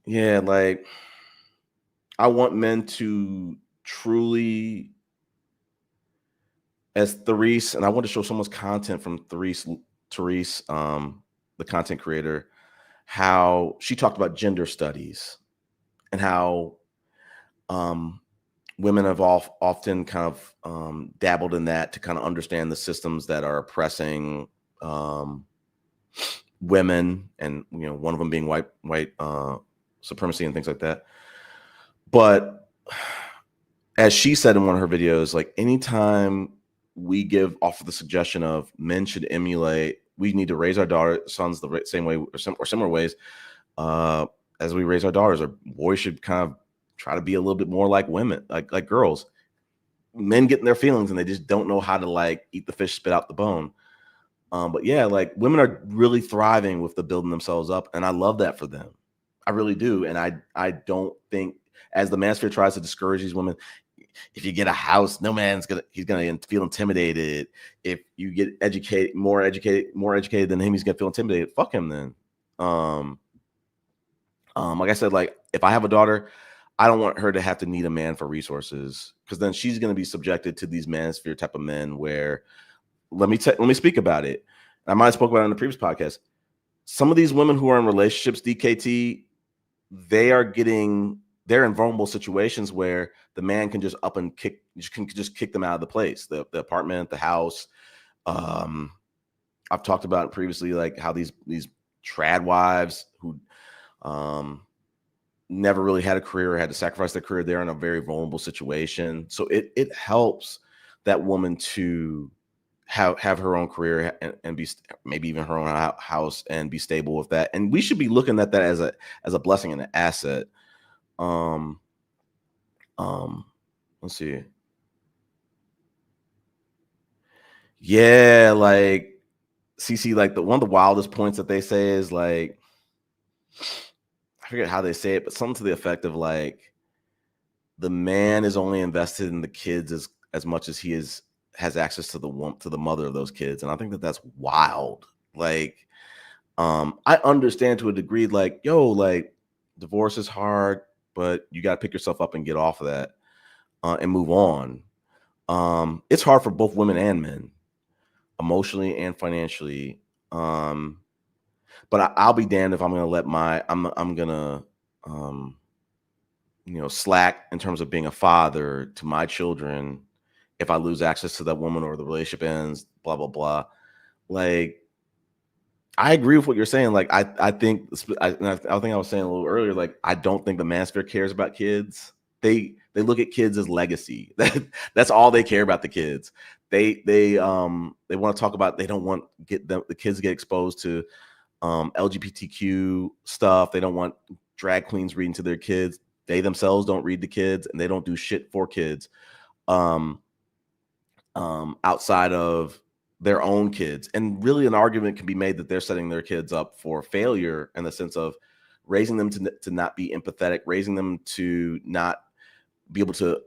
Yeah, like, I want men to truly, as Therese, and I want to show someone's content from Therese, the content creator, how she talked about gender studies and how women have often kind of dabbled in that to kind of understand the systems that are oppressing women, and one of them being white supremacy and things like that. But as she said in one of her videos, like, anytime we offer the suggestion of men should emulate, we need to raise our sons the same way or similar ways as we raise our daughters, or boys should kind of try to be a little bit more like women, like girls. Men get in their feelings and they just don't know how to, like, eat the fish, spit out the bone. But yeah, like, women are really thriving with the building themselves up, and I love that for them. I really do. And I don't think, as the manosphere tries to discourage these women, if you get a house, he's gonna feel intimidated. If you get more educated than him, he's gonna feel intimidated. Fuck him then. Like I said, like, if I have a daughter, I don't want her to have to need a man for resources, because then she's going to be subjected to these manosphere type of men where, let me speak about it. I might have spoke about it in the previous podcast. Some of these women who are in relationships, DKT, they're in vulnerable situations where the man can just kick them out of the place, the apartment, the house. I've talked about it previously, like how these trad wives who never really had a career or had to sacrifice their career, they're in a very vulnerable situation. So it helps that woman to have her own career and be, maybe even her own house, and be stable with that. And we should be looking at that as a blessing and an asset. Let's see. Yeah, like, CC, like, one of the wildest points that they say is, like, I forget how they say it, but something to the effect of, like, the man is only invested in the kids as much as he has access to the mother of those kids. And I think that that's wild. Like, I understand to a degree, like, like, divorce is hard, but you got to pick yourself up and get off of that and move on. It's hard for both women and men, emotionally and financially. But I'll be damned if I'm going to let I'm going to, slack in terms of being a father to my children if I lose access to that woman, or the relationship ends, blah, blah, blah. Like, I agree with what you're saying. Like, I think I think I was saying a little earlier, like, I don't think the manosphere cares about kids. They look at kids as legacy. That's all they care about, the kids. They want to talk about, they don't want the kids to get exposed to LGBTQ stuff. They don't want drag queens reading to their kids. They themselves don't read to kids, and they don't do shit for kids outside of their own kids. And really, an argument can be made that they're setting their kids up for failure, in the sense of raising them to not be empathetic, raising them to not be able to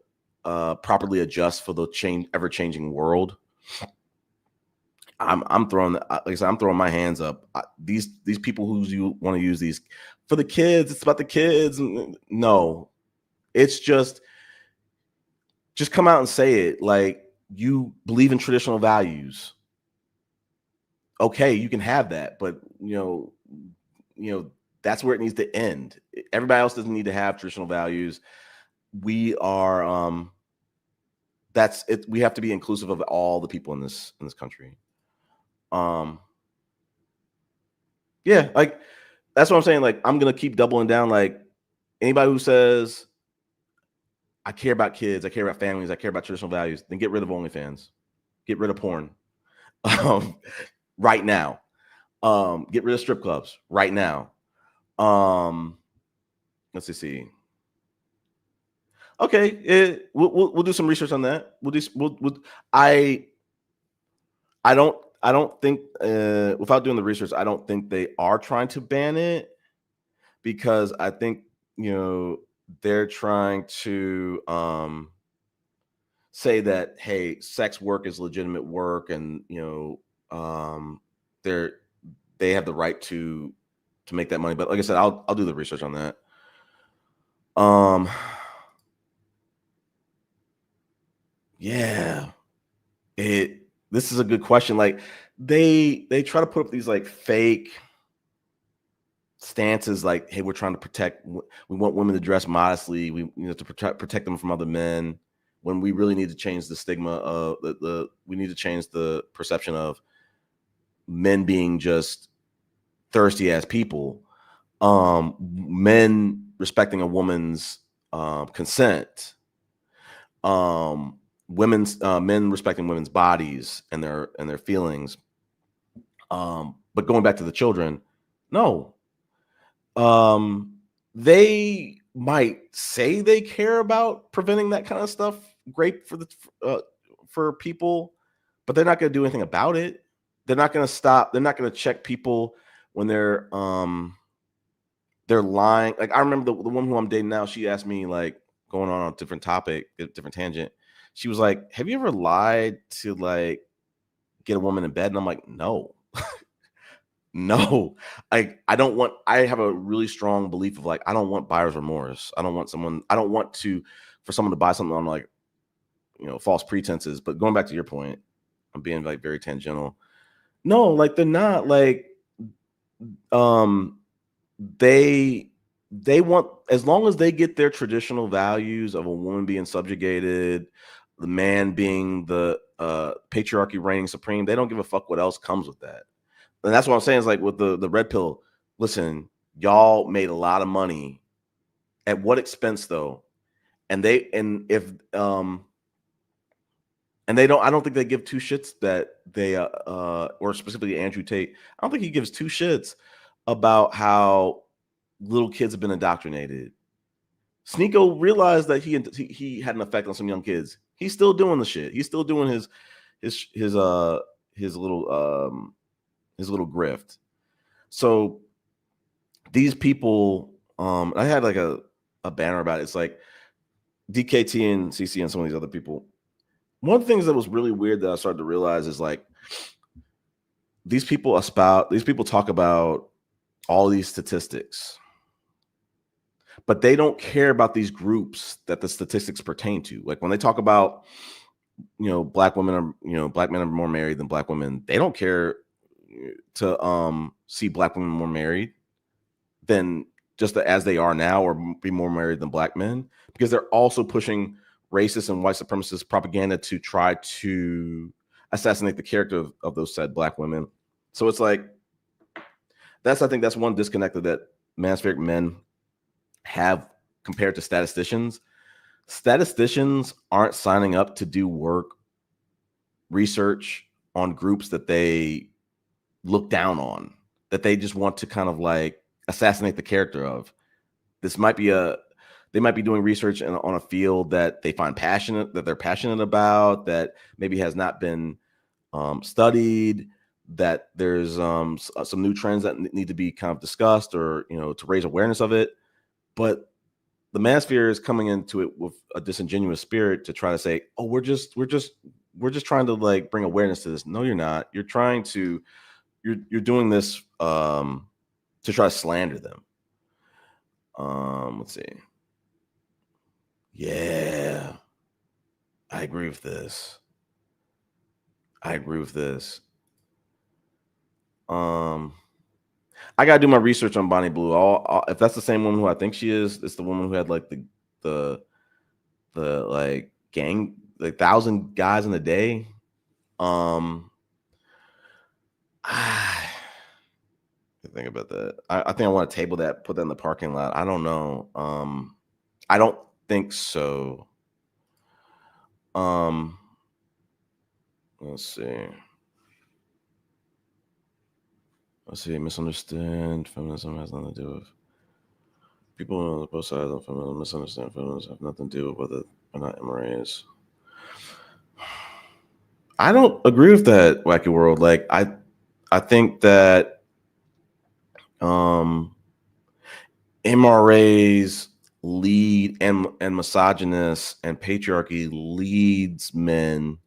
properly adjust for the ever-changing world. I'm throwing, like I said, I'm throwing my hands up. These people who you want to use these for the kids, it's about the kids. No, it's just come out and say it. Like, you believe in traditional values. Okay, you can have that, but that's where it needs to end. Everybody else doesn't need to have traditional values. We are that's it. We have to be inclusive of all the people in this country. Yeah, like, that's what I'm saying. Like, I'm gonna keep doubling down. Like, anybody who says, I care about kids, I care about families, I care about traditional values, then get rid of OnlyFans, get rid of porn, right now. Get rid of strip clubs right now. Let's see. Okay, we'll do some research on that. I don't think without doing the research, I don't think they are trying to ban it, because I think, they're trying to say that, hey, sex work is legitimate work, and they're they have the right to make that money. But like I said, I'll do the research on that. Um yeah. This is a good question. Like, they try to put up these like fake stances, like, hey, we're trying to we want women to dress modestly, we to protect them from other men, when we really need to change the stigma of the we need to change the perception of men being just thirsty ass people. Men respecting a woman's consent, women's men respecting women's bodies and their feelings. But going back to the children, no. Um, they might say they care about preventing that kind of stuff, great uh, for people, but they're not going to do anything about it. They're not going to stop. They're not going to check people when they're lying. Like, I remember the woman who I'm dating now. She asked me, like, going on a different topic, a different tangent. She was like, "Have you ever lied to like get a woman in bed?" And I'm like, "No." No, I don't want. I have a really strong belief of, like, I don't want buyer's remorse. I don't want someone. I don't want to for someone to buy something on, like, false pretenses. But going back to your point, I'm being like very tangential. No, like, they're not like um they they want, as long as they get their traditional values of a woman being subjugated, the man being the patriarchy reigning supreme. They don't give a fuck what else comes with that. And that's what I'm saying is, like, with the red pill. Listen, y'all made a lot of money. At what expense though? And they and if and they don't. I don't think they give two shits that they or specifically Andrew Tate. I don't think he gives two shits about how little kids have been indoctrinated. Sneeko realized that he had an effect on some young kids. He's still doing the shit. He's still doing his his uh his little his little grift. So these people, I had like a banner about it. It's like DKT and CC and some of these other people. One of the things that was really weird that I started to realize is, like, these people talk about all these statistics, but they don't care about these groups that the statistics pertain to. Like, when they talk about, black women are, black men are more married than black women, they don't care to see black women more married than just as they are now, or be more married than black men, because they're also pushing racist and white supremacist propaganda to try to assassinate the character of those said black women. So it's like, I think that's one disconnect that manospheric men have compared to statisticians. Statisticians aren't signing up to do research on groups that they look down on, that they just want to kind of like assassinate the character of. This might be they might be doing research on a field that they find passionate, that they're passionate about, that maybe has not been studied, that there's some new trends that need to be kind of discussed, or to raise awareness of it. But the manosphere is coming into it with a disingenuous spirit to try to say, oh, we're just trying to like bring awareness to this. No, you're not. You're doing this to try to slander them. Let's see. Yeah, I agree with this. I agree with this. I gotta do my research on Bonnie Blue. If that's the same woman who I think she is, it's the woman who had like the like gang, like 1,000 guys in a day. I think about that. I think I want to table that, put that in the parking lot. I don't know. I don't think so. Let's see. Misunderstand feminism has nothing to do with people on both sides of feminism. Misunderstand feminism have nothing to do with whether or not MRA is. I don't agree with that, Wacky World. Like I think that MRAs lead and misogynists and patriarchy leads men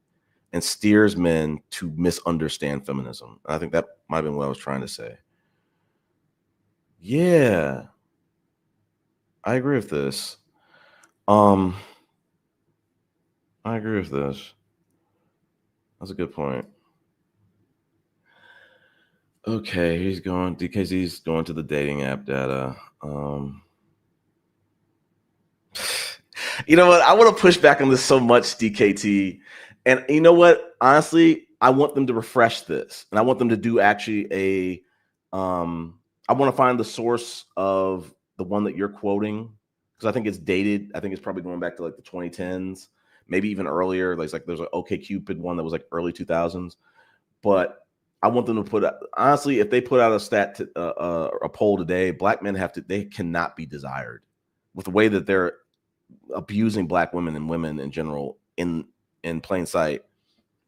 and steers men to misunderstand feminism. I think that might have been what I was trying to say. Yeah, I agree with this. I agree with this. That's a good point. Okay, DKZ's going to the dating app data. You know what? I want to push back on this so much, DKT. And you know what? Honestly, I want them to refresh this. And I want them to do actually I want to find the source of the one that you're quoting because I think it's dated. I think it's probably going back to like the 2010s, maybe even earlier. Like there's an OkCupid one that was like early 2000s. But I want them to put honestly, if they put out a poll today, black men they cannot be desired with the way that they're abusing black women and women in general in plain sight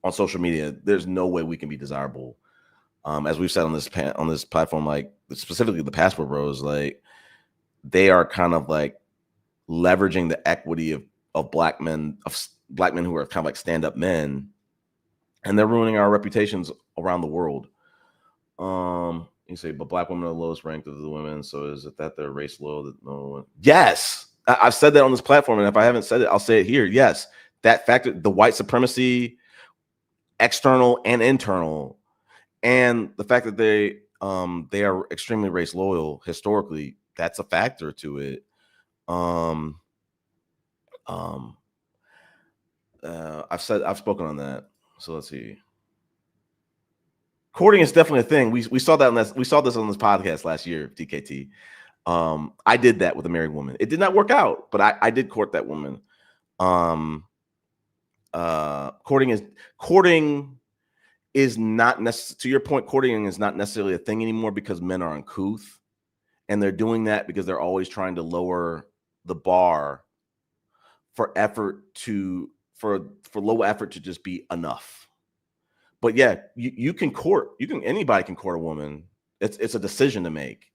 on social media. There's no way we can be desirable. As we've said on this platform, like specifically the Passport Bros, like they are kind of like leveraging the equity of black men who are kind of like stand-up men, and they're ruining our reputations around the world. You say, but black women are the lowest ranked of the women. So is it that they're race loyal? That no one? Yes, I've said that on this platform, and if I haven't said it, I'll say it here. Yes, that factor, the white supremacy, external and internal, and the fact that they are extremely race loyal historically, that's a factor to it. I've spoken on that. So let's see. Courting is definitely a thing. We saw that we saw this on this podcast last year, DKT. I did that with a married woman. It did not work out, but I did court that woman. Courting is not necessarily, to your point, courting is not necessarily a thing anymore because men are uncouth, and they're doing that because they're always trying to lower the bar for low effort to just be enough. But yeah, you can court. Anybody can court a woman. It's a decision to make.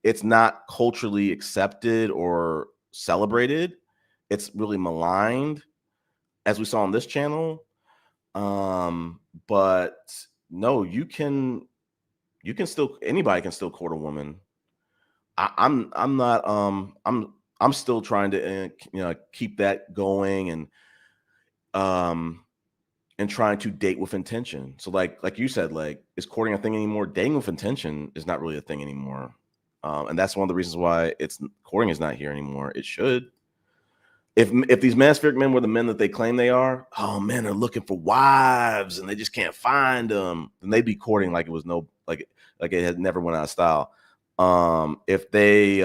It's not culturally accepted or celebrated. It's really maligned, as we saw on this channel. But no, anybody can still court a woman. I'm still trying to keep that going and trying to date with intention. So like you said, like, is courting a thing anymore? Dating with intention is not really a thing anymore. And that's one of the reasons why courting is not here anymore. It should. If these manspheric men were the men that they claim they are, oh, men are looking for wives and they just can't find them, then they'd be courting like it was like it had never went out of style. If they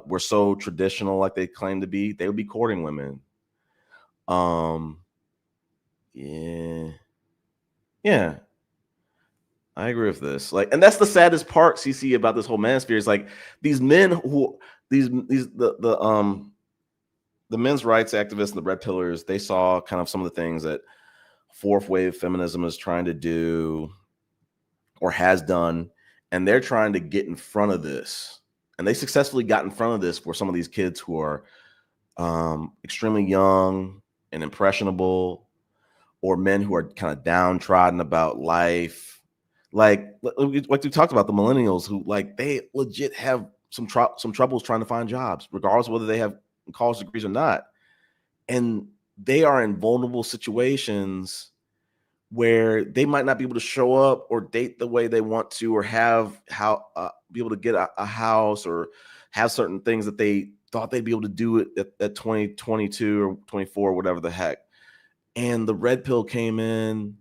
were so traditional like they claim to be, they would be courting women. Yeah, I agree with this. Like, and that's the saddest part, CC, about this whole manosphere is like these men who the men's rights activists and the red pillars, they saw kind of some of the things that fourth wave feminism is trying to do or has done, and they're trying to get in front of this. And they successfully got in front of this for some of these kids who are extremely young and impressionable, or men who are kind of downtrodden about life. Like we talked about, the millennials who, like, they legit have some troubles trying to find jobs, regardless of whether they have college degrees or not. And they are in vulnerable situations where they might not be able to show up or date the way they want to, or be able to get a house or have certain things that they thought they'd be able to do at 20, 22 or 24, whatever the heck. And the red pill came in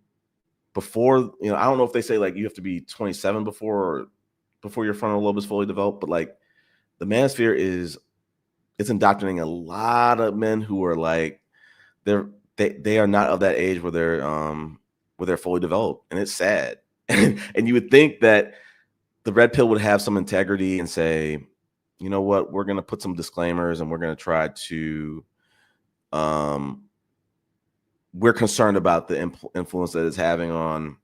before, I don't know if they say like you have to be 27 before your frontal lobe is fully developed, but like the manosphere it's indoctrinating a lot of men who are like, they are not of that age where they're fully developed, and it's sad. And you would think that the red pill would have some integrity and say, you know what, we're going to put some disclaimers and we're going to try to we're concerned about the influence that it's having on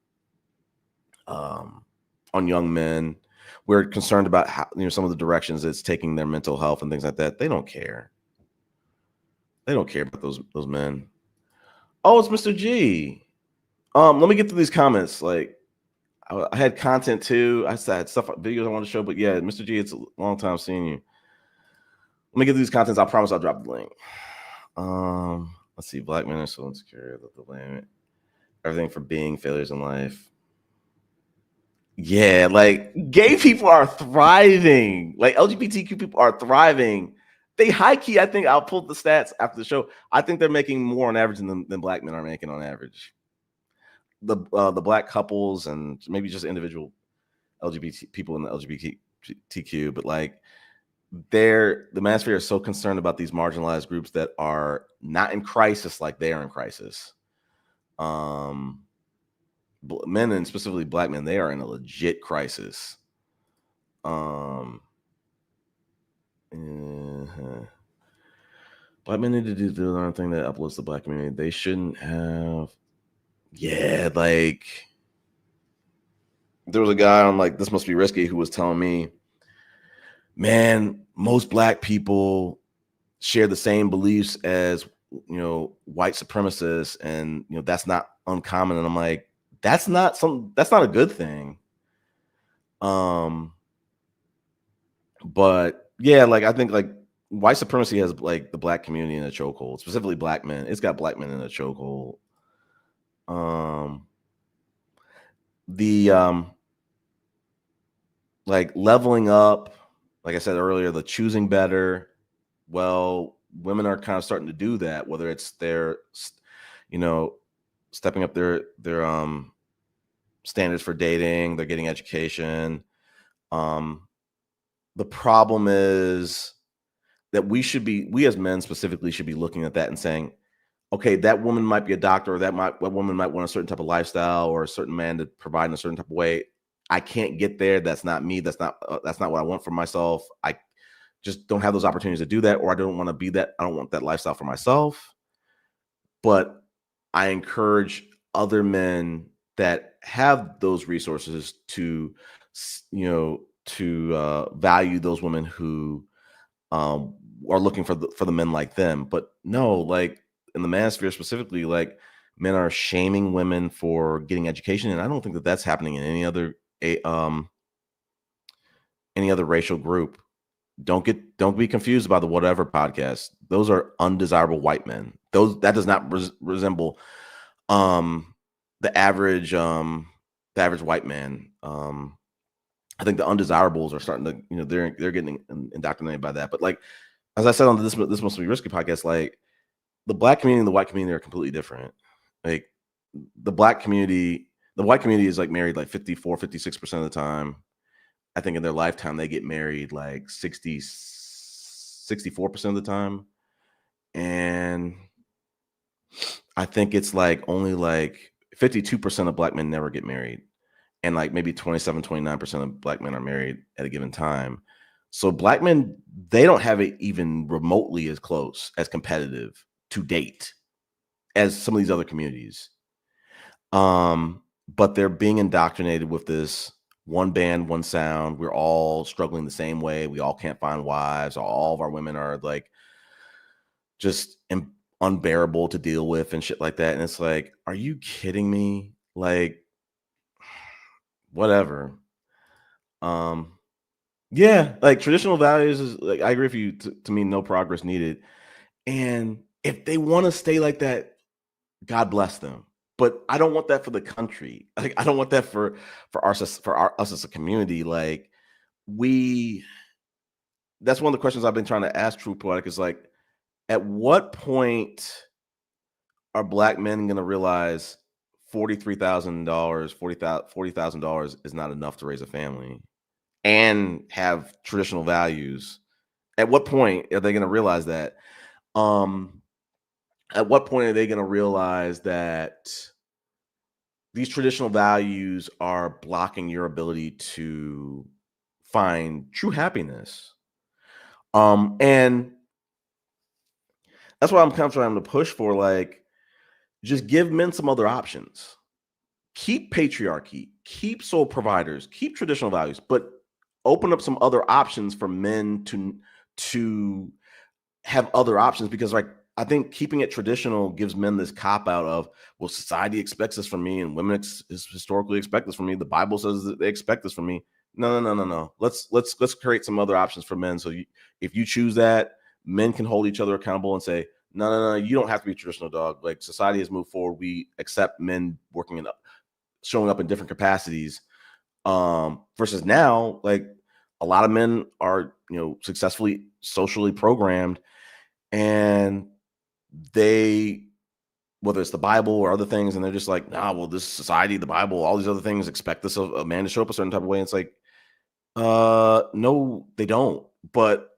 young men. We're concerned about how, some of the directions it's taking their mental health and things like that. They don't care. They don't care about those men. Oh, it's Mr. G. Let me get to these comments. Like, I had content too. I had stuff, videos I want to show, but yeah, Mr. G, it's a long time seeing you. Let me get to these contents. I promise I'll drop the link. Let's see. Black men are so insecure that the blame everything for being failures in life. Yeah, like gay people are thriving. Like LGBTQ people are thriving. They high key, I think I'll pull the stats after the show. I think they're making more on average than black men are making on average. The black couples and maybe just individual LGBT people in the LGBTQ, but like the manosphere is so concerned about these marginalized groups that are not in crisis like they are in crisis. Men, and specifically black men, they are in a legit crisis. Black men need to do the other thing that uplifts the black community. They shouldn't have. Yeah, like there was a guy on like This Must Be Risky who was telling me, man, most black people share the same beliefs as white supremacists, and that's not uncommon. And I'm like, that's not a good thing. But yeah, like I think like white supremacy has like the black community in a chokehold, specifically black men. It's got black men in a chokehold. Like leveling up, like I said earlier, the choosing better. Well, women are kind of starting to do that, whether it's their, stepping up their standards for dating, they're getting education. The problem is that we as men specifically should be looking at that and saying, okay, that woman might be a doctor, or that woman might want a certain type of lifestyle or a certain man to provide in a certain type of way. I can't get there. That's not me. That's not what I want for myself. I just don't have those opportunities to do that, or I don't want to be that. I don't want that lifestyle for myself. But I encourage other men that have those resources to, value those women who are looking for the men like them. But no, like in the manosphere specifically, like men are shaming women for getting education, and I don't think that that's happening in any other racial group. Don't be confused by the Whatever podcast. Those are undesirable white men. That does not resemble the average white man. I think the undesirables are starting to, they're getting indoctrinated by that. But like, as I said on this Must Be Risky podcast, like the black community and the white community are completely different. Like the white community is like married like 54, 56% of the time. I think in their lifetime, they get married like 64% of the time. And I think it's like only like 52% of black men never get married. And like maybe 27, 29% of black men are married at a given time. So black men, they don't have it even remotely as close, as competitive to date as some of these other communities. But they're being indoctrinated with this one band, one sound. We're all struggling the same way. We all can't find wives. All of our women are like just unbearable to deal with and shit like that. And it's like, are you kidding me? Like, whatever. Yeah, like traditional values is like, I agree with you. To me, no progress needed. And if they want to stay like that, God bless them. But I don't want that for the country. Like, I don't want that for us as a community. Like, that's one of the questions I've been trying to ask True Poetic is like, at what point are black men going to realize $43,000, $40,000 is not enough to raise a family and have traditional values? At what point are they going to realize that? At what point are they going to realize that these traditional values are blocking your ability to find true happiness? And that's what I'm kind of trying to push for. Like, just give men some other options. Keep patriarchy, keep sole providers, keep traditional values, but open up some other options for men to have other options, because like I think keeping it traditional gives men this cop out of, well, society expects this from me and women historically expect this from me. The Bible says that they expect this from me. No. Let's create some other options for men. So if you choose that, men can hold each other accountable and say, no, you don't have to be traditional, dog. Like society has moved forward. We accept men showing up in different capacities. Versus now, like a lot of men are, successfully socially programmed, and they, whether it's the Bible or other things, and they're just like, nah, well, this society, the Bible, all these other things expect this of a man to show up a certain type of way. And it's like, no, they don't. But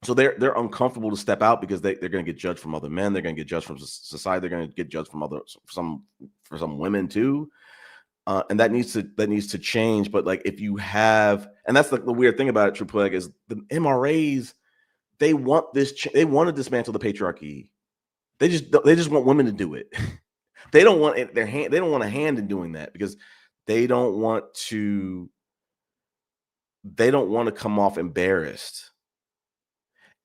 so they're uncomfortable to step out because they're going to get judged from other men. They're going to get judged from society. They're going to get judged from some women too. And that needs to change. But like, if you have, and that's like the weird thing about it, True Plague, is the MRAs, they want this. They want to dismantle the patriarchy. They just want women to do it. They don't want their hand. They don't want a hand in doing that because they don't want to. They don't want to come off embarrassed.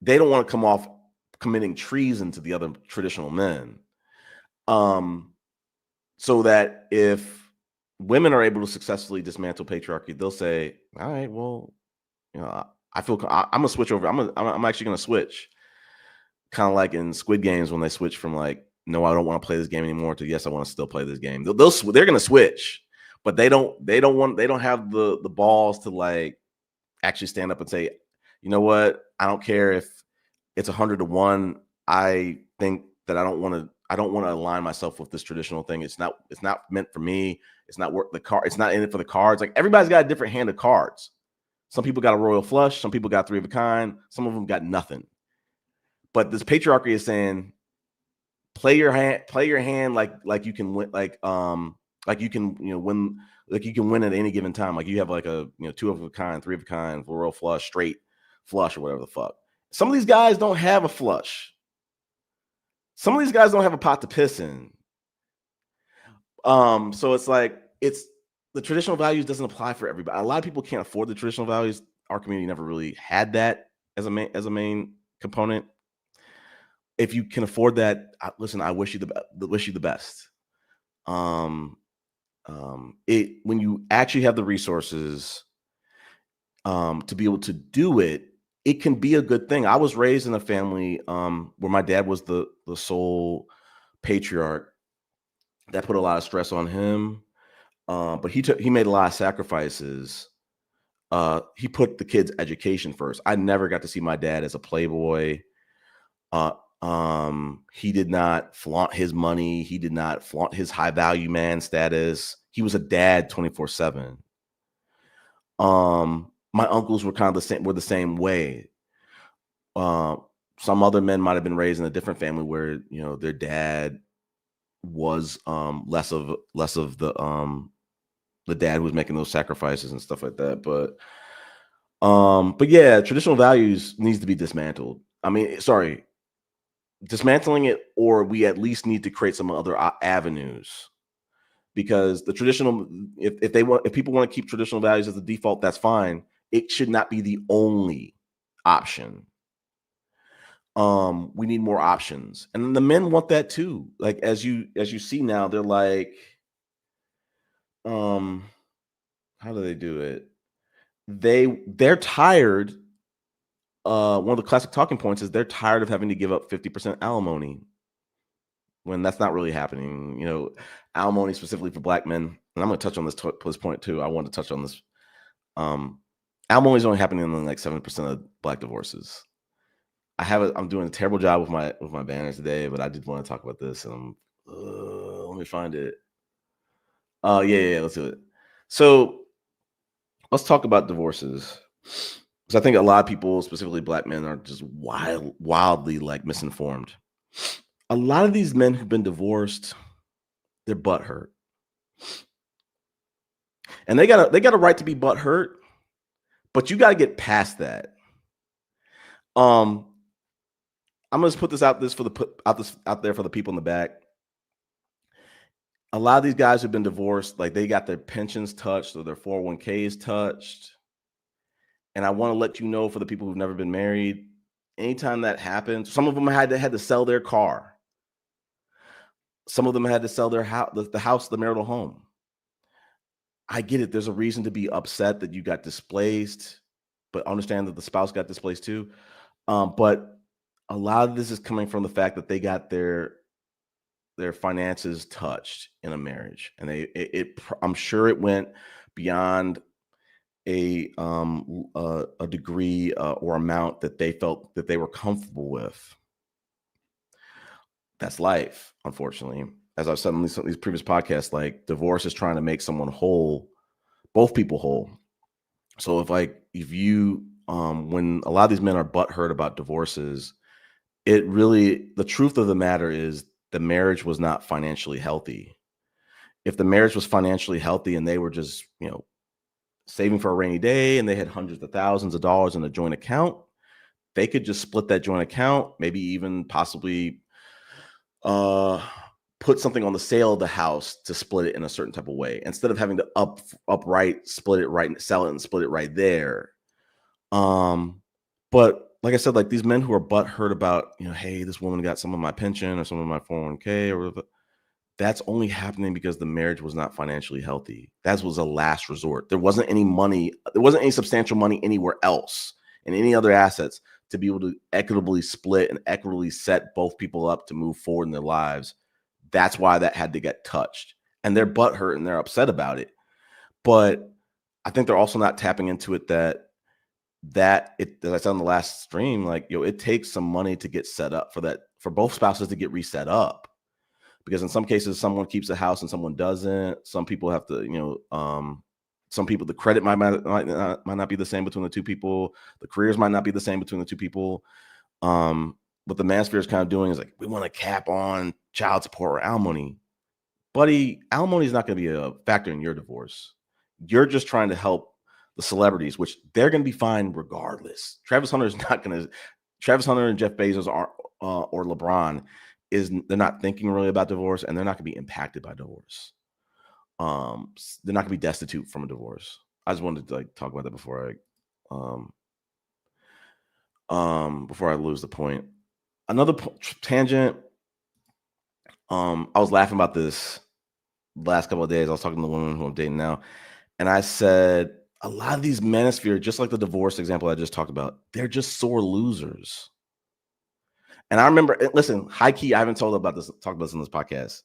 They don't want to come off committing treason to the other traditional men. So that if women are able to successfully dismantle patriarchy, they'll say, all right, well, I'm gonna switch over. I'm actually gonna switch. Kind of like in Squid Games when they switch from like, no, I don't want to play this game anymore, to yes, I want to still play this game. They're gonna switch, but they don't have the balls to like actually stand up and say, you know what, I don't care if it's 100-1. I think that I don't want to align myself with this traditional thing. It's not meant for me. It's not worth the card. It's not in it for the cards. Like everybody's got a different hand of cards. Some people got a royal flush. Some people got three of a kind. Some of them got nothing. But this patriarchy is saying, play your hand like you can win, like you can win, like you can win at any given time. Like you have like a two of a kind, three of a kind, royal flush, straight flush, or whatever the fuck. Some of these guys don't have a flush. Some of these guys don't have a pot to piss in. So it's like the traditional values doesn't apply for everybody. A lot of people can't afford the traditional values. Our community never really had that as a main component. If you can afford that, listen, I wish you the best. When you actually have the resources to be able to do it, it can be a good thing. I was raised in a family where my dad was the sole patriarch. That put a lot of stress on him, but he made a lot of sacrifices. He put the kids' education first. I never got to see my dad as a playboy. He did not flaunt his money. He did not flaunt his high value man status. He was a dad 24/7. My uncles were kind of the same way. Some other men might have been raised in a different family where their dad was less of the dad who was making those sacrifices and stuff like that. But yeah, traditional values needs to be dismantled. Dismantling it, or we at least need to create some other avenues, because the traditional, if people want to keep traditional values as the default, that's fine. It should not be the only option. We need more options, and the men want that too. Like as you see now, they're like, how do they do it? They're tired. One of the classic talking points is they're tired of having to give up 50% alimony, when that's not really happening. Alimony specifically for Black men, and I'm going to touch on this point too. I want to touch on this. Alimony is only happening in like 7% of Black divorces. I'm doing a terrible job with my banners today, but I did want to talk about this. And let me find it. Yeah, let's do it. So let's talk about divorces, because I think a lot of people, specifically Black men, are just wildly like misinformed. A lot of these men who've been divorced, their butt hurt, and they got a right to be butt hurt, but you got to get past that. I'm gonna put this out there for the people in the back. a lot of these guys who've been divorced, like they got their pensions touched or their 401ks touched. And I want to let you know, for the people who've never been married, anytime that happens, some of them had to sell their car. Some of them had to sell their house, the house, the marital home. I get it. There's a reason to be upset that you got displaced, but understand that the spouse got displaced too. But a lot of this is coming from the fact that they got their finances touched in a marriage, and I'm sure it went beyond a degree or amount that they felt that they were comfortable with. That's life, unfortunately. As I've said on these previous podcasts, like divorce is trying to make someone whole, both people whole. So if you when a lot of these men are butthurt about divorces, the truth of the matter is the marriage was not financially healthy. If the marriage was financially healthy and they were just, saving for a rainy day and they had hundreds of thousands of dollars in a joint account, they could just split that joint account, maybe even possibly put something on the sale of the house to split it in a certain type of way, instead of having to upright split it right, sell it and split it right there. But like I said, like these men who are butthurt about, hey, this woman got some of my pension or some of my 401k or whatever, that's only happening because the marriage was not financially healthy. That was a last resort. There wasn't any money. There wasn't any substantial money anywhere else in any other assets to be able to equitably split and equitably set both people up to move forward in their lives. That's why that had to get touched. And they're butthurt and they're upset about it. But I think they're also not tapping into it that as I said on the last stream, like, it takes some money to get set up for both spouses to get reset up. Because in some cases, someone keeps the house and someone doesn't. Some people have to, some people, the credit might not be the same between the two people. The careers might not be the same between the two people. What the MANOSPHERE is kind of doing is like, we want to cap on child support or alimony. Buddy, alimony is not going to be a factor in your divorce. You're just trying to help the celebrities, which they're going to be fine regardless. Travis Hunter and Jeff Bezos or LeBron they're not thinking really about divorce, and they're not going to be impacted by divorce. They're not going to be destitute from a divorce. I just wanted to talk about that before I lose the point. Another tangent. I was laughing about this last couple of days. I was talking to the woman who I'm dating now, and I said a lot of these MANOSPHERE, just like the divorce example I just talked about, they're just sore losers. And I remember, listen, high key, I haven't talked about this on this podcast.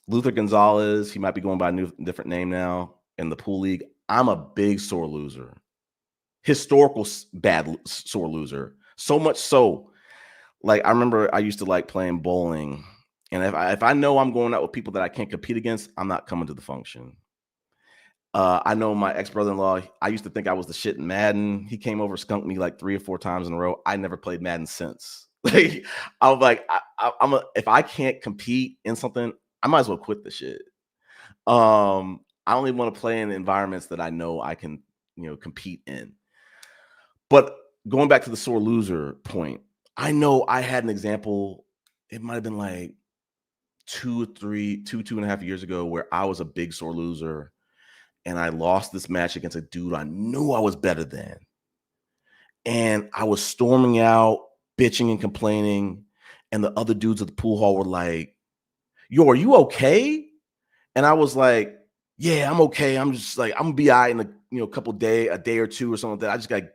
Luther Gonzalez, he might be going by a different name now in the pool league. I'm a big sore loser, historical bad sore loser. So much so, like I remember I used to like playing bowling, and if I know I'm going out with people that I can't compete against, I'm not coming to the function. I know my ex-brother-in-law, I used to think I was the shit in Madden. He came over, skunked me like 3 or 4 times in a row. I never played Madden since. Like, I was like, if I can't compete in something, I might as well quit the shit. I only want to play in environments that I know I can, compete in. But going back to the sore loser point, I know I had an example. It might have been like 2.5 years ago where I was a big sore loser. And I lost this match against a dude I knew I was better than. And I was storming out, bitching and complaining. And the other dudes at the pool hall were like, yo, are you okay? And I was like, yeah, I'm okay. I'm just like, I'm gonna be all right in a day or two or something like that.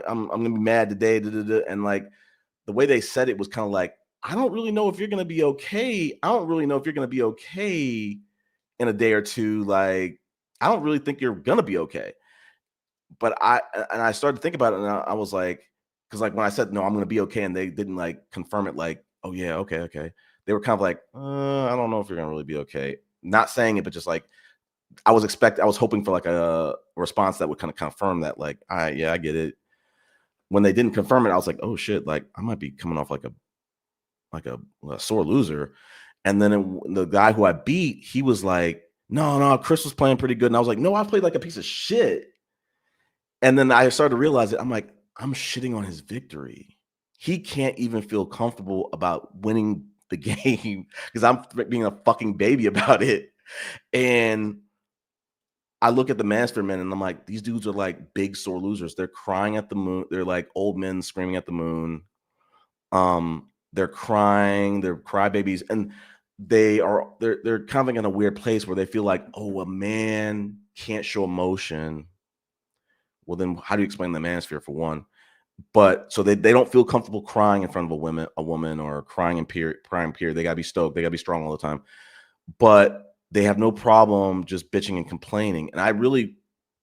I'm gonna be mad today. And like the way they said it was kind of like, I don't really know if you're gonna be okay. I don't really know if you're gonna be okay in a day or two. Like, I don't really think you're gonna be okay. But I started to think about it, and I was like, because like when I said no, I'm gonna be okay, and they didn't like confirm it, like, oh yeah, okay. They were kind of like, I don't know if you're gonna really be okay. Not saying it, but just like I was hoping for like a response that would kind of confirm that, like, I get it. When they didn't confirm it, I was like, oh shit, like I might be coming off like a sore loser. And then the guy who I beat, he was like, no, Chris was playing pretty good. And I was like, no, I played like a piece of shit. And then I started to realize it. I'm like, I'm shitting on his victory. He can't even feel comfortable about winning the game because I'm being a fucking baby about it. And I look at the Manosphere men and I'm like, these dudes are like big sore losers. They're crying at the moon. They're like old men screaming at the moon. They're crying, they're crybabies, and they're kind of like in a weird place where they feel like, oh, a man can't show emotion. Well, then how do you explain the Manosphere for one? But so they don't feel comfortable crying in front of a woman or crying in period. They gotta be stoked, they gotta be strong all the time. But they have no problem just bitching and complaining. And I really,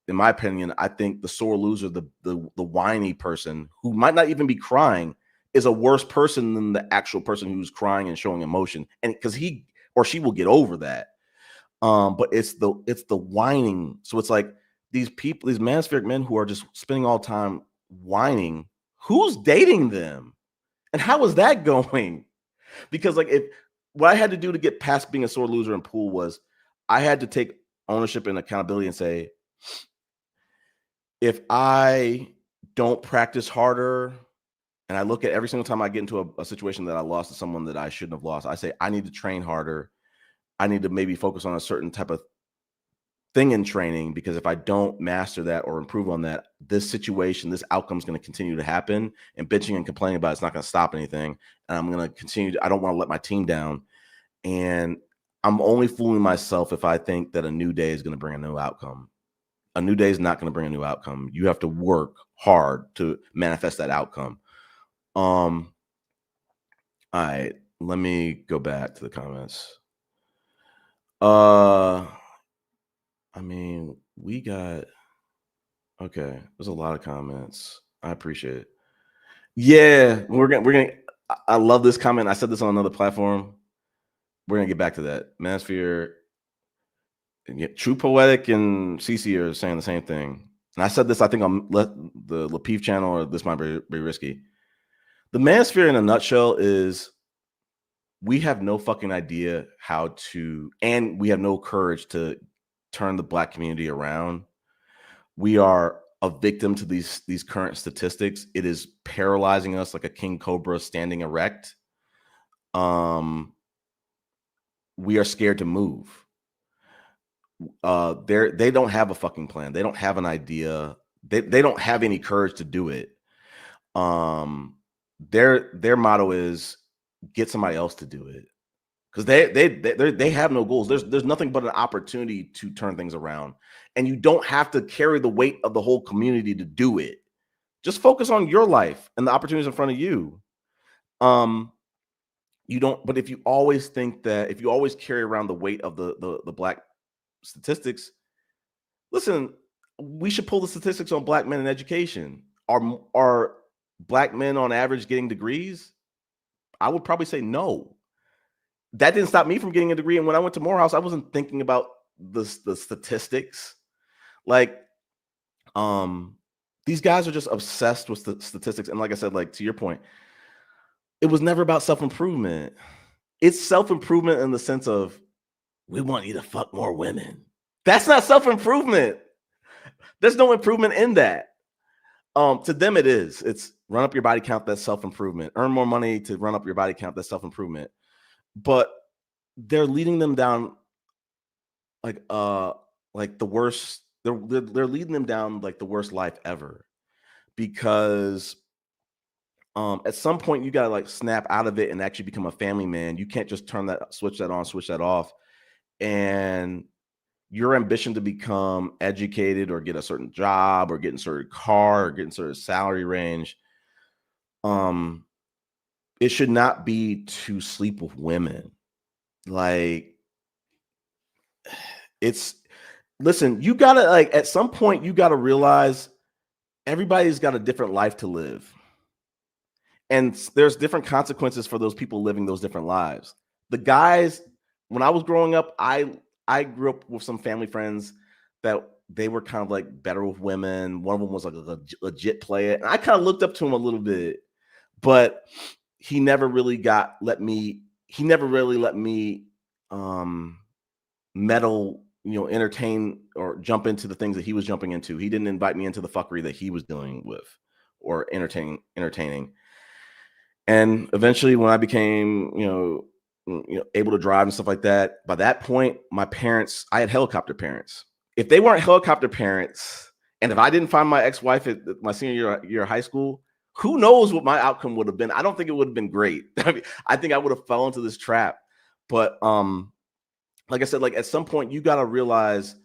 in my opinion, I think the sore loser, the whiny person who might not even be crying, is a worse person than the actual person who's crying and showing emotion. And because he or she will get over that. But it's the whining. So it's like these people, these manospheric men who are just spending all time whining. Who's dating them? And how is that going? Because like if what I had to do to get past being a sore loser in pool was I had to take ownership and accountability and say, if I don't practice harder and I look at every single time I get into a situation that I lost to someone that I shouldn't have lost, I say, I need to train harder. I need to maybe focus on a certain type of thing in training, because if I don't master that or improve on that, this situation, this outcome is going to continue to happen, and bitching and complaining about it's not going to stop anything. And I'm going to continue. I don't want to let my team down. And I'm only fooling myself if I think that a new day is going to bring a new outcome. A new day is not going to bring a new outcome. You have to work hard to manifest that outcome. All right, let me go back to the comments. I mean, we got okay. There's a lot of comments. I appreciate it. Yeah, we're gonna. I love this comment. I said this on another platform. We're gonna get back to that. Manosphere, True Poetic and CC are saying the same thing. And I said this, I think, on the Lapeef channel, or This Might Be Risky. The Manosphere in a nutshell is we have no fucking idea how to, and we have no courage to turn the Black community around. We are a victim to these current statistics. It is paralyzing us like a king cobra standing erect. We are scared to move. They don't have a fucking plan. They don't have an idea. They don't have any courage to do it. Their motto is get somebody else to do it, because they have no goals. There's nothing but an opportunity to turn things around, and you don't have to carry the weight of the whole community to do it. Just focus on your life and the opportunities in front of you. You don't. But if you always think that, if you always carry around the weight of the Black statistics, listen, we should pull the statistics on Black men in education. Are Black men on average getting degrees? I would probably say no. That didn't stop me from getting a degree. And when I went to Morehouse, I wasn't thinking about the statistics. Like, these guys are just obsessed with the statistics. And like I said, like to your point, it was never about self-improvement. It's self-improvement in the sense of, we want you to fuck more women. That's not self-improvement. There's no improvement in that. To them, it is. It's run up your body count, that's self-improvement. Earn more money to run up your body count, that's self-improvement. But they're leading them down like the worst. They're leading them down like the worst life ever, because at some point you gotta like snap out of it and actually become a family man. You can't just switch that on, switch that off. And your ambition to become educated or get a certain job or get in a certain car or get in a certain salary range, it should not be to sleep with women. Like, listen, you gotta, like, at some point you gotta realize everybody's got a different life to live. And there's different consequences for those people living those different lives. The guys, when I was growing up, I grew up with some family friends that they were kind of like better with women. One of them was like a legit player. And I kind of looked up to him a little bit, but he never really let me meddle, entertain or jump into the things that he was jumping into. He didn't invite me into the fuckery that he was dealing with or entertaining. And eventually when I became, able to drive and stuff like that. By that point, my parents, I had helicopter parents. If they weren't helicopter parents, and if I didn't find my ex-wife at my senior year of high school, who knows what my outcome would have been? I don't think it would have been great. I think I would have fell into this trap. But like I said, like at some point, you got to realize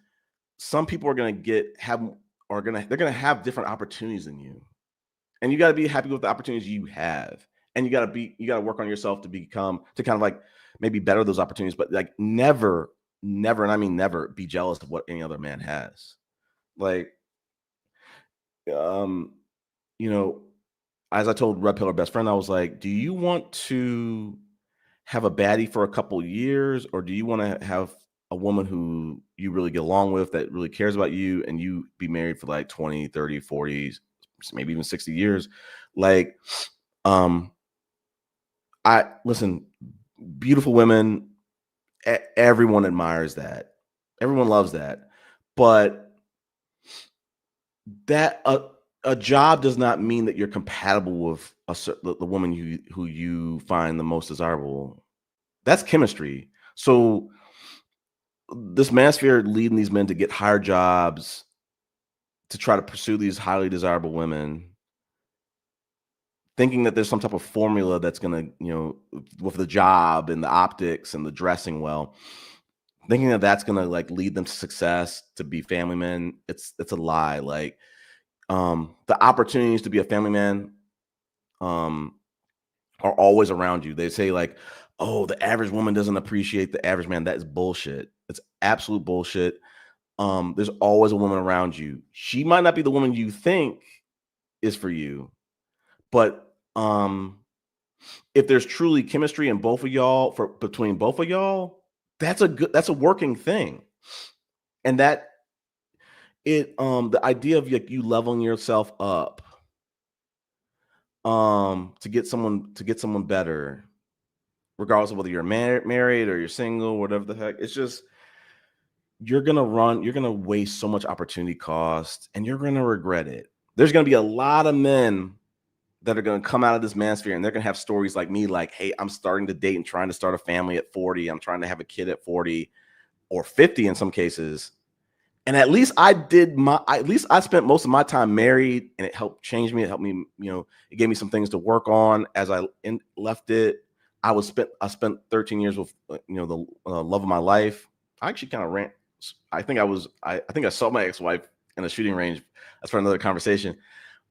some people are going to they're going to have different opportunities than you, and you got to be happy with the opportunities you have, and you got to work on yourself to kind of like maybe better those opportunities, but like never, and I mean never, be jealous of what any other man has. Like, as I told Red Pill, our best friend, I was like, do you want to have a baddie for a couple years, or do you want to have a woman who you really get along with, that really cares about you, and you be married for like 20, 30, 40, maybe even 60 years? Like, listen, beautiful women, everyone admires that. Everyone loves that. But that a job does not mean that you're compatible with the woman who you find the most desirable. That's chemistry. So this manosphere leading these men to get higher jobs, to try to pursue these highly desirable women, thinking that there's some type of formula that's going to, with the job and the optics and the dressing well, thinking that that's going to like lead them to success, to be family men. It's a lie. Like, the opportunities to be a family man are always around you. They say like, oh, the average woman doesn't appreciate the average man. That is bullshit. It's absolute bullshit. There's always a woman around you. She might not be the woman you think is for you, but if there's truly chemistry in both of y'all, between both of y'all, that's a working thing. And that the idea of like you leveling yourself up to get someone better, regardless of whether you're married or you're single, whatever the heck, it's just, you're gonna waste so much opportunity cost, and you're gonna regret it. There's gonna be a lot of men that are gonna come out of this manosphere, and they're gonna have stories like me, like, hey, I'm starting to date and trying to start a family at 40. I'm trying to have a kid at 40 or 50 in some cases. And at least I spent most of my time married, and it helped change me. It helped me, it gave me some things to work on as I left it. I spent 13 years with, the love of my life. I actually kind of ran. I think I saw my ex-wife in a shooting range. That's for another conversation.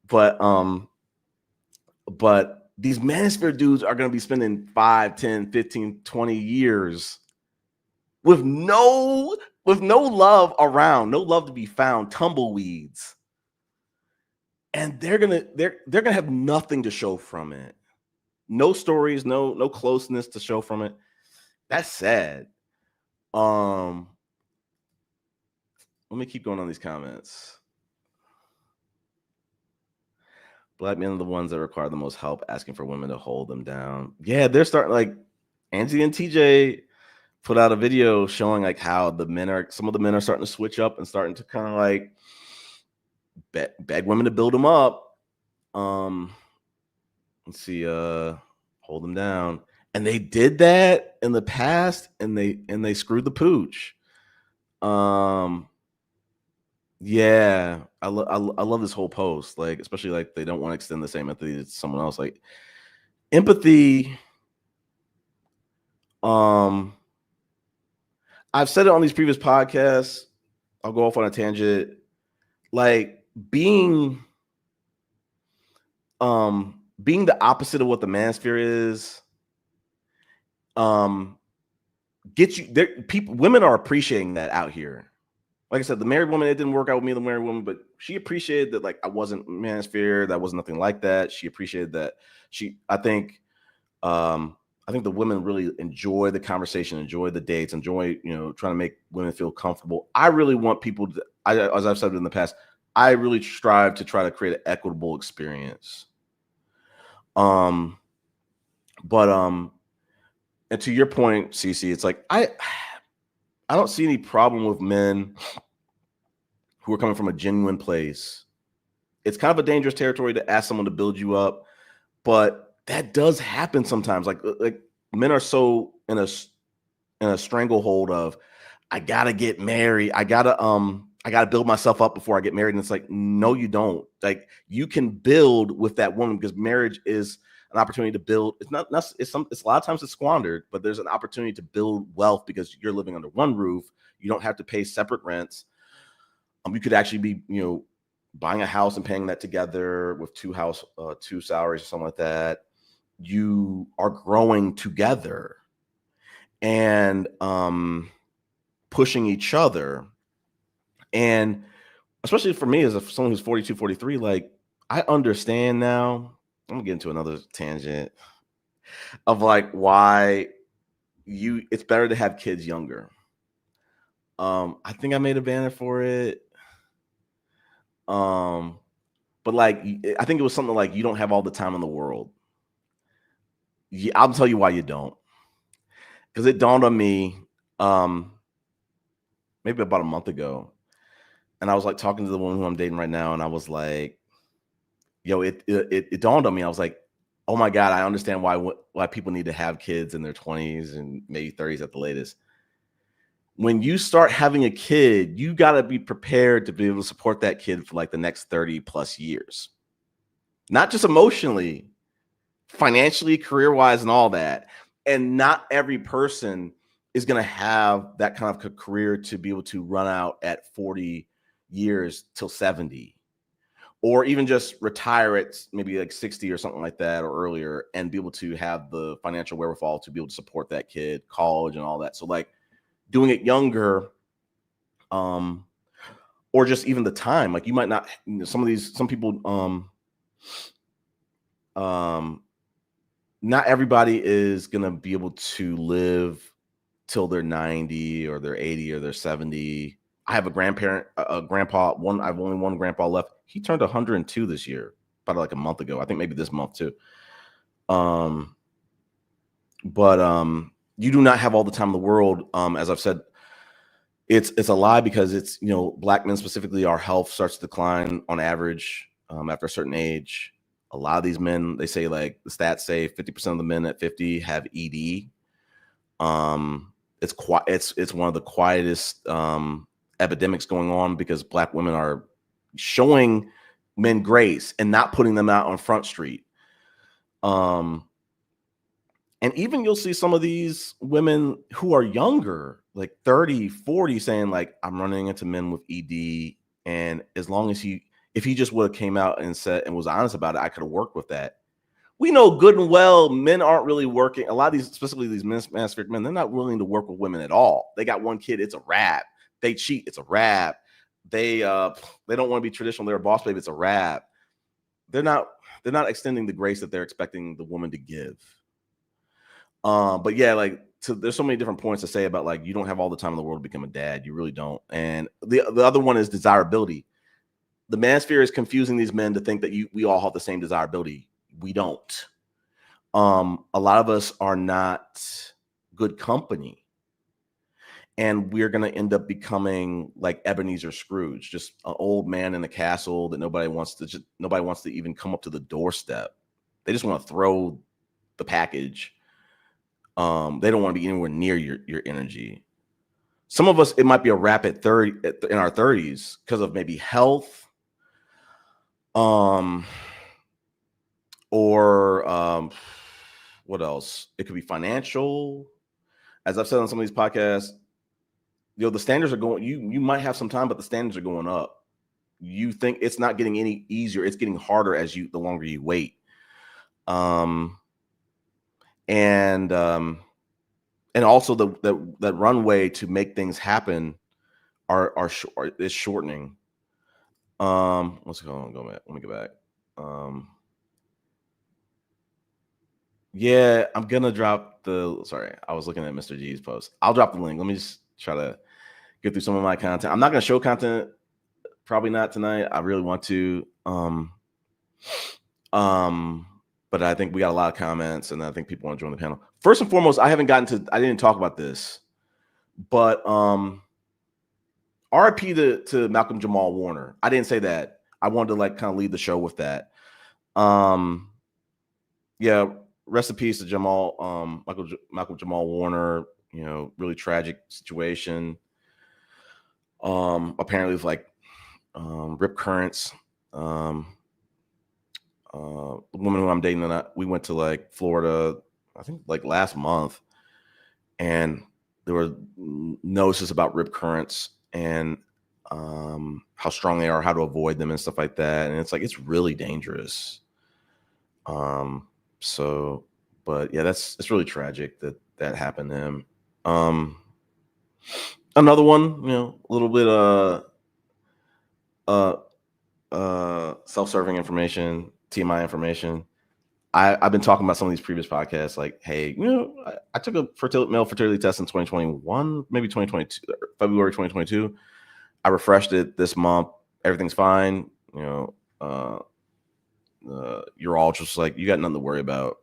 But these manosphere dudes are going to be spending 5, 10, 15, 20 years with no love around, no love to be found, tumbleweeds. And they're gonna have nothing to show from it. No stories, no closeness to show from it. That's sad. Let me keep going on these comments. Black men are the ones that require the most help, asking for women to hold them down. Yeah, they're starting, like Angie and TJ put out a video showing like how some of the men are starting to switch up and starting to kind of like beg women to build them up. Let's see, hold them down. And they did that in the past, and they screwed the pooch. Yeah, I love this whole post, like, especially like they don't want to extend the same empathy to someone else. Like, empathy, I've said it on these previous podcasts. I'll go off on a tangent. Like, being the opposite of what the manosphere is, gets you there. Women are appreciating that out here. Like I said, the married woman, it didn't work out with me, the married woman, but she appreciated that, like, I wasn't manosphere, that was nothing like that. She appreciated that. I think the women really enjoy the conversation, enjoy the dates, enjoy, trying to make women feel comfortable. I really want people to, as I've said in the past, I really strive to try to create an equitable experience. And to your point, Cece, it's like, I don't see any problem with men who are coming from a genuine place. It's kind of a dangerous territory to ask someone to build you up, but that does happen sometimes. Like men are so in a stranglehold of, I gotta get married. I gotta build myself up before I get married. And it's like, no, you don't. Like, you can build with that woman, because marriage is an opportunity to build. It's not, it's a lot of times it's squandered, but there's an opportunity to build wealth because you're living under one roof. You don't have to pay separate rents. You could actually be, buying a house and paying that together with two salaries or something like that. You are growing together and pushing each other. And especially for me, as someone who's 42, 43, like, I understand now. I'm gonna get into another tangent of like why it's better to have kids younger. I think I made a banner for it. But like, I think it was something like, you don't have all the time in the world. I'll tell you why you don't. Because it dawned on me maybe about a month ago. And I was like talking to the woman who I'm dating right now, and I was like, it dawned on me. I was like, oh my God, I understand why people need to have kids in their 20s and maybe 30s at the latest. When you start having a kid, you got to be prepared to be able to support that kid for like the next 30 plus years. Not just emotionally, financially, career-wise, and all that. And not every person is going to have that kind of career to be able to run out at 40 years till 70, or even just retire at maybe like 60 or something like that, or earlier, and be able to have the financial wherewithal to be able to support that kid, college and all that. So like, doing it younger, or just even the time, like, you might not, some people, not everybody is going to be able to live till they're 90 or they're 80 or they're 70. I have a grandpa, I've only one grandpa left. He turned 102 this year, about like a month ago. I think maybe this month too. But you do not have all the time in the world. As I've said, it's a lie, because it's, Black men specifically, our health starts to decline on average after a certain age. A lot of these men, they say, like, the stats say 50% of the men at 50 have ED. It's one of the quietest epidemics going on, because Black women are showing men grace and not putting them out on Front Street. And even you'll see some of these women who are younger, like 30, 40, saying like, I'm running into men with ED. And as long as if he just would have came out and said, and was honest about it, I could have worked with that. We know good and well men aren't really working. A lot of these, especially these MANOSPHERE men, they're not willing to work with women at all. They got one kid, it's a wrap. They cheat, it's a wrap. They don't want to be traditional, they're a boss baby, it's a wrap. They're not extending the grace that they're expecting the woman to give. But yeah, like, there's so many different points to say about, like, you don't have all the time in the world to become a dad. You really don't. And the other one is desirability. The MANOSPHERE is confusing these men to think that we all have the same desirability. We don't. A lot of us are not good company, and we're going to end up becoming like Ebenezer Scrooge, just an old man in a castle that nobody wants to even come up to the doorstep. They just want to throw the package. They don't want to be anywhere near your energy. Some of us, it might be a wrap at 30 in our 30s because of maybe health, or what else? It could be financial. As I've said on some of these podcasts, the standards are going. You might have some time, but the standards are going up. You think it's not getting any easier; it's getting harder the longer you wait. And also that runway to make things happen is shortening. Let's go back. Let me go back. Yeah, I'm gonna drop sorry, I was looking at Mr. G's post. I'll drop the link. Let me just try to get through some of my content. I'm not gonna show content, probably not tonight. I really want to. But I think we got a lot of comments, and I think people want to join the panel. First and foremost, I didn't talk about this, but RIP to Malcolm Jamal Warner. I didn't say that. I wanted to like kind of lead the show with that. Yeah, rest in peace to Michael Jamal Warner. You know, really tragic situation. Apparently with like rip currents. The woman who I'm dating, and we went to like Florida, I think like last month, and there were notices about rip currents and how strong they are, how to avoid them and stuff like that. And it's like, it's really dangerous. So, but yeah, it's really tragic that happened to him. Another one, you know, a little bit self-serving information, TMI information. I've been talking about some of these previous podcasts, like, hey, you know, I took a male fertility test in 2021, maybe 2022, February 2022. I refreshed it this month. Everything's fine. You know, urologist was like, you got nothing to worry about.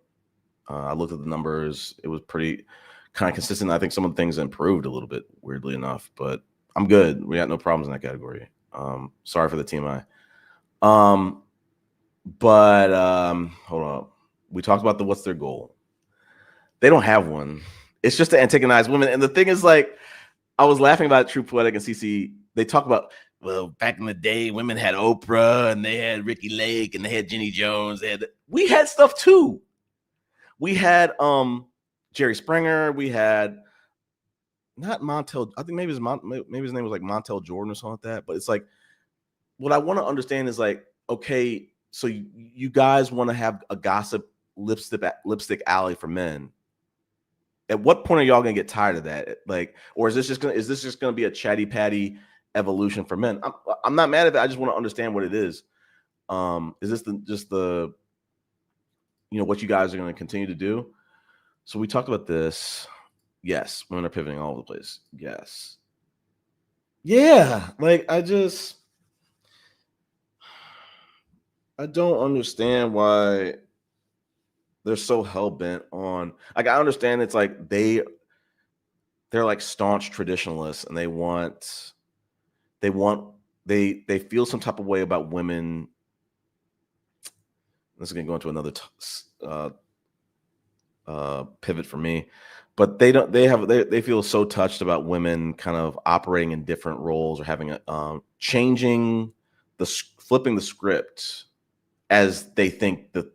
I looked at the numbers. It was pretty kind of consistent. I think some of the things improved a little bit, weirdly enough, but I'm good. We got no problems in that category. Sorry for the TMI. But hold on. We talked about what's their goal. They don't have one. It's just to antagonize women. And the thing is, like, I was laughing about True Poetic and CC. They talk about, well, back in the day, women had Oprah and they had Ricky Lake and they had Jenny Jones. We had stuff too. We had Jerry Springer. We had not Montel. I think maybe his name was like Montel Jordan or something like that. But it's like, what I want to understand is like, okay, so you guys want to have a gossip lipstick alley for men. At what point are y'all gonna get tired of that? Like, or is this just gonna be a chatty patty evolution for men? I'm not mad at that. I just want to understand what it is. Is this just the what you guys are going to continue to do? So we talked about this. Yes, women are pivoting all over the place. Yes. Yeah, like I don't understand why they're so hell-bent on, like, I understand it's like they're like staunch traditionalists and they feel some type of way about women. This is going to go into another pivot for me, but they feel so touched about women kind of operating in different roles or having a flipping the script as they think that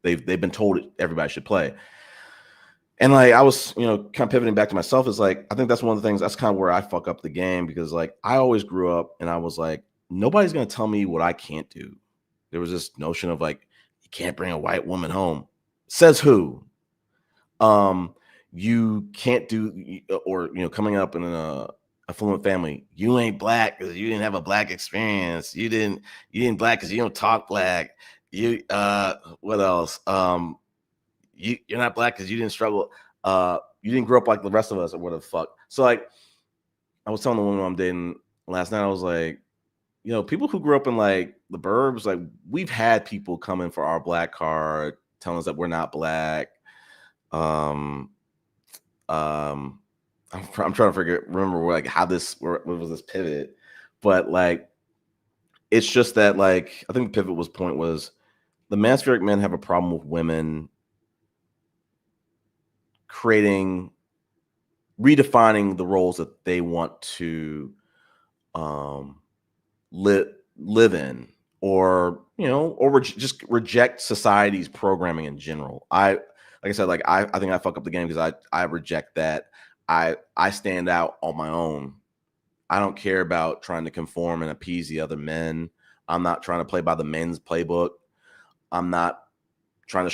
they've been told everybody should play. And like I was kind of pivoting back to myself, is like I think that's one of the things, that's kind of where I fuck up the game, because like I always grew up and I was like, nobody's going to tell me what I can't do. There was this notion of like, you can't bring a white woman home. Says who? You can't do, or coming up in an affluent family, you ain't black because you didn't have a black experience. You didn't black because you don't talk black. You what else? You're not black because you didn't struggle. You didn't grow up like the rest of us, or what the fuck. So like, I was telling the woman I'm dating last night, I was like, people who grew up in like the burbs, like we've had people come in for our black card, telling us that we're not black. I'm trying to remember like how what was this pivot, but like, it's just that like, I think the pivot point was the manspheric men have a problem with women redefining the roles that they want to live in, or just reject society's programming in general. Like I said, like I think I fuck up the game because I reject that. I stand out on my own. I don't care about trying to conform and appease the other men. I'm not trying to play by the men's playbook. I'm not trying to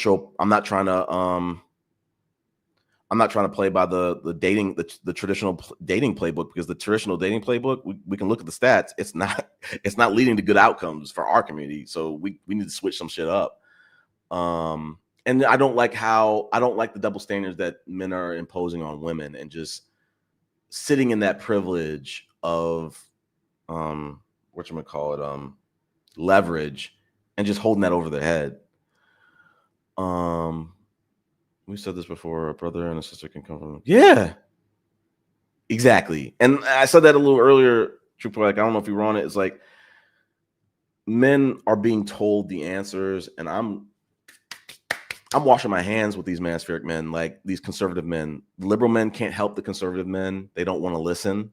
play by the traditional dating playbook, because the traditional dating playbook, we can look at the stats. It's not leading to good outcomes for our community. So we need to switch some shit up. And I don't like the double standards that men are imposing on women, and just sitting in that privilege of leverage, and just holding that over their head. We said this before, a brother and a sister can come from. Yeah, exactly. And I said that a little earlier, True Poetic. I don't know if you were on it. It's like, men are being told the answers, and I'm I'm washing my hands with these manospheric men, like these conservative men. Liberal men can't help the conservative men. They don't want to listen.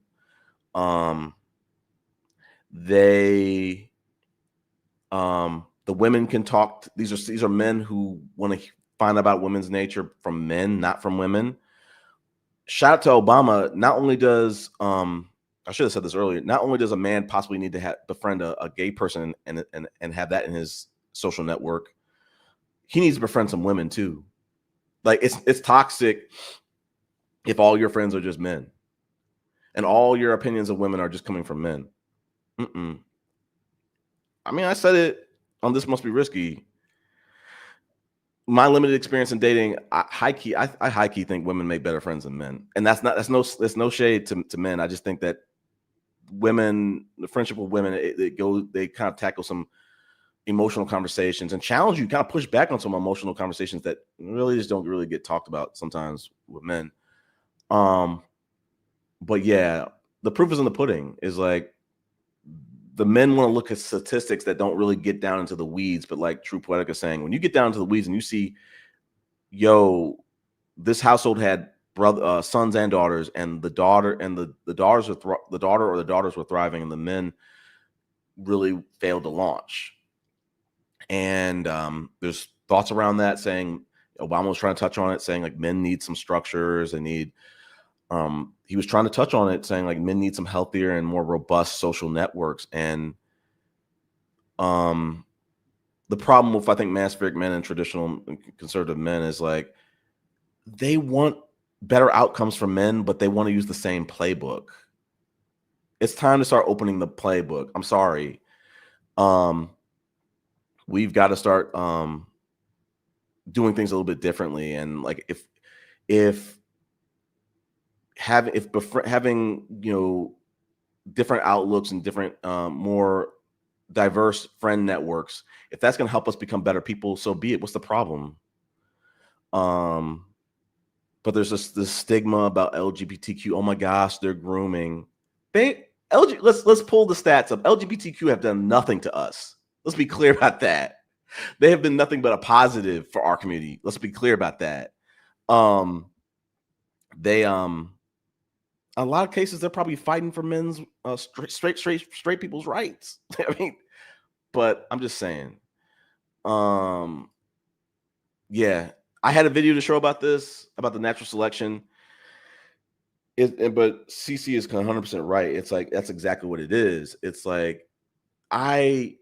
They the women can talk. These are men who want to find out about women's nature from men, not from women. Shout out to Obama. Not only does I should have said this earlier. Not only does a man possibly need to befriend a gay person and have that in his social network, he needs to befriend some women too. Like it's toxic if all your friends are just men and all your opinions of women are just coming from men. Mm-mm. I mean, I said it on This Must Be Risky. My limited experience in dating, I high key think women make better friends than men, and that's no shade to men. I just think that women, the friendship with women, they kind of tackle some emotional conversations and challenge you, kind of push back on some emotional conversations that really just don't really get talked about sometimes with men. But yeah, the proof is in the pudding. Is like the men want to look at statistics that don't really get down into the weeds, but like True Poetic is saying, when you get down into the weeds and you see, yo, this household had sons and daughters, and the daughter and the daughters were the daughter or the daughters were thriving, and the men really failed to launch. And there's thoughts around that saying Obama was trying to touch on it, saying like men need some structures, they need. He was trying to touch on it, saying like men need some healthier and more robust social networks. And the problem with, I think, manospheric men and traditional conservative men is like they want better outcomes for men, but they want to use the same playbook. It's time to start opening the playbook. I'm sorry. We've got to start doing things a little bit differently. And like if having different outlooks and different more diverse friend networks, if that's going to help us become better people, so be it. What's the problem? But there's this stigma about LGBTQ. Oh my gosh, they're grooming. Let's pull the stats up. LGBTQ have done nothing to us. Let's be clear about that. They have been nothing but a positive for our community. Let's be clear about that. They a lot of cases they're probably fighting for men's straight people's rights. I mean, but I'm just saying. Yeah, I had a video to show about this, about the natural selection. But CC is 100% right. It's like that's exactly what it is. It's like the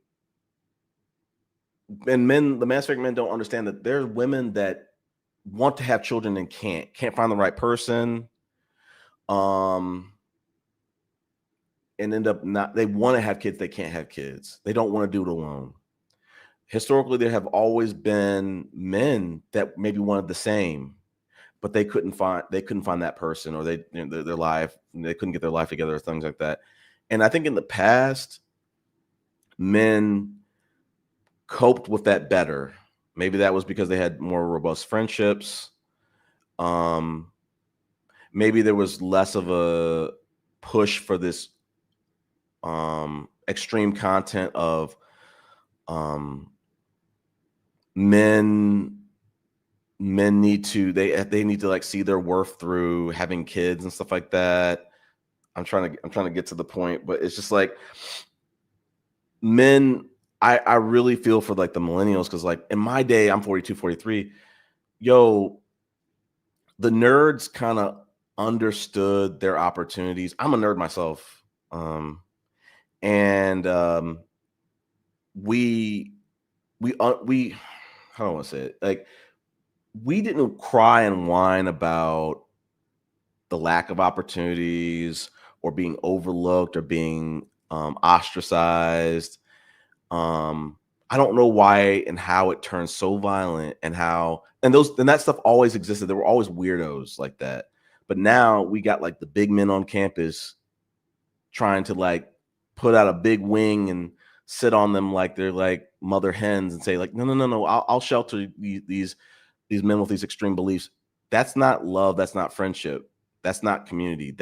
manospheric men don't understand that there's women that want to have children and can't find the right person. And end up they want to have kids, they can't have kids. They don't want to do it alone. Historically, there have always been men that maybe wanted the same, but they couldn't find that person, or their life, they couldn't get their life together, or things like that. And I think in the past, men coped with that better. Maybe that was because they had more robust friendships. Maybe there was less of a push for this extreme content of men need to like see their worth through having kids and stuff like that. I'm trying to get to the point, but it's just like men. I really feel for like the millennials, because like in my day, I'm 42, 43. Yo, the nerds kind of understood their opportunities. I'm a nerd myself, and we how do I want to say it? Like, we didn't cry and whine about the lack of opportunities or being overlooked or being ostracized. I don't know why and how it turned so violent, and that stuff always existed. There were always weirdos like that. But now we got like the big men on campus trying to like put out a big wing and sit on them like they're like mother hens and say like, no, I'll shelter these men with these extreme beliefs. That's not love. That's not friendship. That's not community.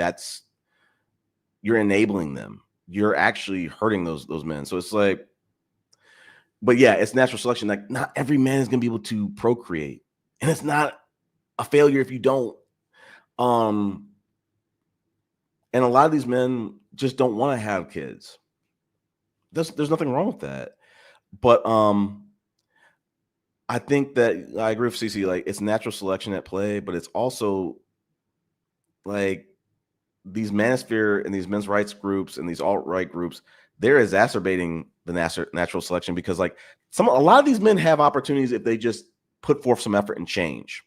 You're enabling them. You're actually hurting those men. So it's like, but yeah, it's natural selection. Like, not every man is gonna be able to procreate, and it's not a failure if you don't. And a lot of these men just don't want to have kids. There's nothing wrong with that. But I think that I agree with CC. Like, it's natural selection at play, but it's also like these manosphere and these men's rights groups and these alt-right groups, they're exacerbating the natural selection, because like a lot of these men have opportunities if they just put forth some effort and change.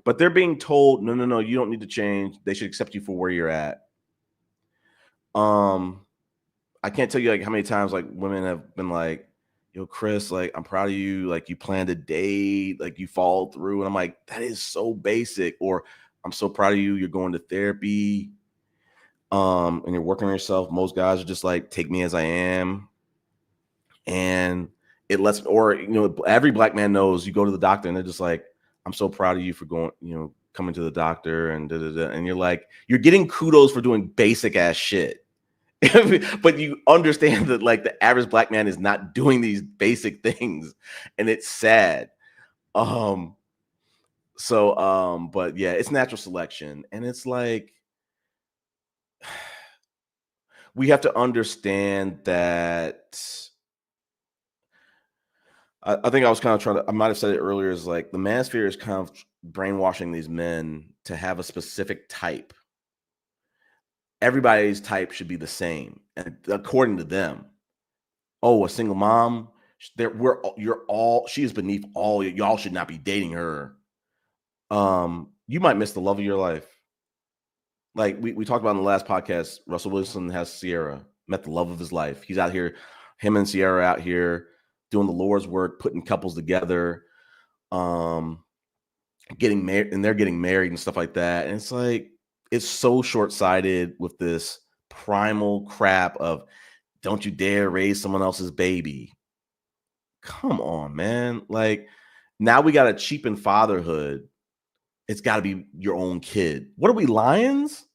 But they're being told, no, you don't need to change. They should accept you for where you're at. I can't tell you like how many times like women have been like, yo, Chris, like, I'm proud of you. Like, you planned a date, like you followed through. And I'm like, that is so basic. Or, I'm so proud of you. You're going to therapy. And you're working on yourself. Most guys are just like, take me as I am. And it lets, or, every black man knows, you go to the doctor and they're just like, I'm so proud of you for going, coming to the doctor and and you're like, you're getting kudos for doing basic ass shit. But you understand that like the average black man is not doing these basic things, and it's sad. But yeah, it's natural selection, and it's like we have to understand that. I think I was kind of I might have said it earlier, is like the manosphere is kind of brainwashing these men to have a specific type. Everybody's type should be the same, and according to them, a single mom, she is beneath all, y'all should not be dating her. You might miss the love of your life. Like we talked about in the last podcast, Russell Wilson has Sierra, met the love of his life. He's out here, him and Sierra out here doing the Lord's work, putting couples together, getting married, and they're getting married and stuff like that. And it's like, it's so short-sighted with this primal crap of, don't you dare raise someone else's baby. Come on, man. Like, now we got to cheapen fatherhood. It's got to be your own kid. What are we, lions?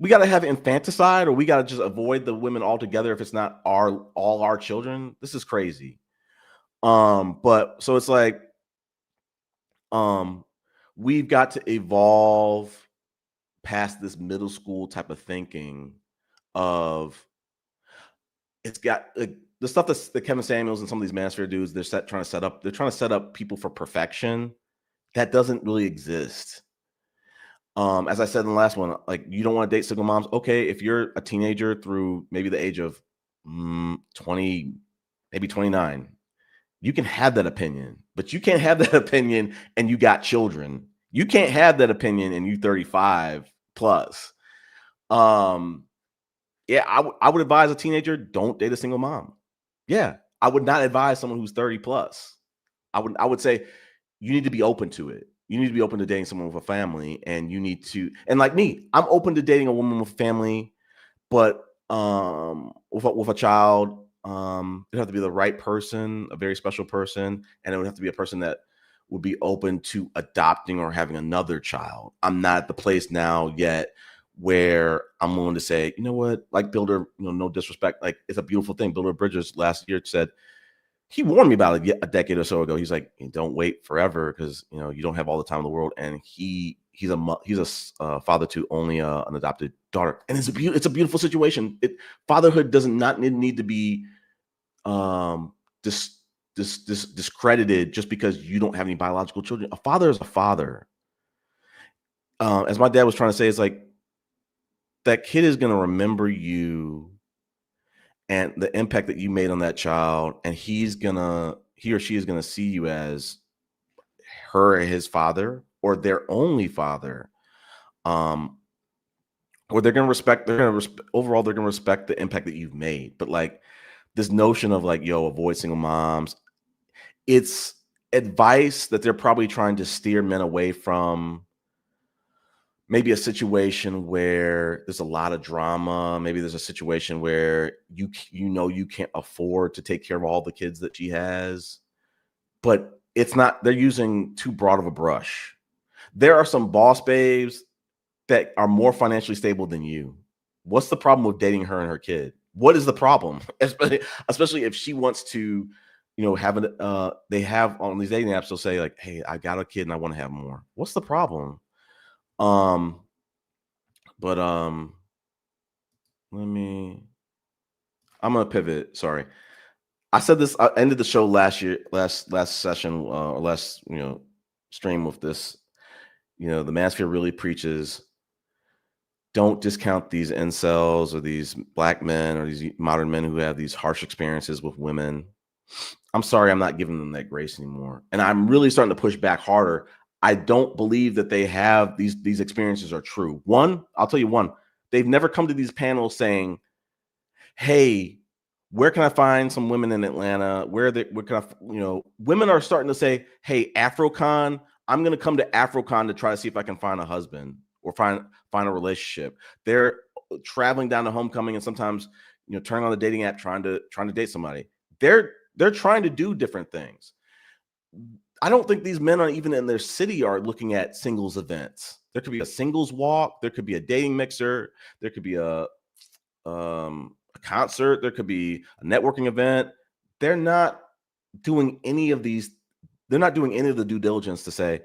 We got to have infanticide, or we got to just avoid the women altogether if it's not all our children. This is crazy. But so it's like, we've got to evolve past this middle school type of thinking of, it's got the stuff that Kevin Samuels and some of these manosphere dudes, they're trying to set up people for perfection. That doesn't really exist. As I said in the last one, like, you don't want to date single moms. Okay, if you're a teenager through maybe the age of 20, maybe 29, you can have that opinion, but you can't have that opinion and you got children. You can't have that opinion and you 35 plus. Yeah, I would advise a teenager, don't date a single mom. Yeah, I would not advise someone who's 30 plus. I would say you need to be open to it. You need to be open to dating someone with a family, and you need to, and like me, I'm open to dating a woman with a family, but with a child, it would have to be the right person, a very special person, and it would have to be a person that would be open to adopting or having another child. I'm not at the place now yet where I'm willing to say, you know what, like Builder, no disrespect, like, it's a beautiful thing. Builder Bridges last year said, he warned me about a decade or so ago. He's like, don't wait forever, because you don't have all the time in the world. And he's a father to only an adopted daughter, and it's a beautiful situation. Fatherhood doesn't not need to be discredited just because you don't have any biological children. A father is a father. As my dad was trying to say, it's like, that kid is going to remember you and the impact that you made on that child, and he or she is gonna see you as her or his father, or their only father, or they're gonna respect the impact that you've made. But like, this notion of like, avoid single moms, it's advice that they're probably trying to steer men away from maybe a situation where there's a lot of drama. Maybe there's a situation where you can't afford to take care of all the kids that she has, but it's not, they're using too broad of a brush. There are some boss babes that are more financially stable than you. What's the problem with dating her and her kid? What is the problem? Especially if she wants to, have an they have on these dating apps, they'll say like, hey, I got a kid and I want to have more. What's the problem? Um, but let me I'm gonna pivot. Sorry. I said this, I ended the show last year, last session, or last, stream with this. The Manosphere really preaches, don't discount these incels or these black men or these modern men who have these harsh experiences with women. I'm sorry, I'm not giving them that grace anymore. And I'm really starting to push back harder. I don't believe that they have these experiences are true. One, I'll tell you one, they've never come to these panels saying, hey, where can I find some women in Atlanta? Where can I, women are starting to say, hey, AfroCon, I'm going to come to AfroCon to try to see if I can find a husband or find a relationship. They're traveling down to homecoming and sometimes, turning on the dating app, trying to date somebody. They're trying to do different things. I don't think these men are even in their city are looking at singles events. There could be a singles walk. There could be a dating mixer. There could be a concert. There could be a networking event. They're not doing any of these. They're not doing any of the due diligence to say,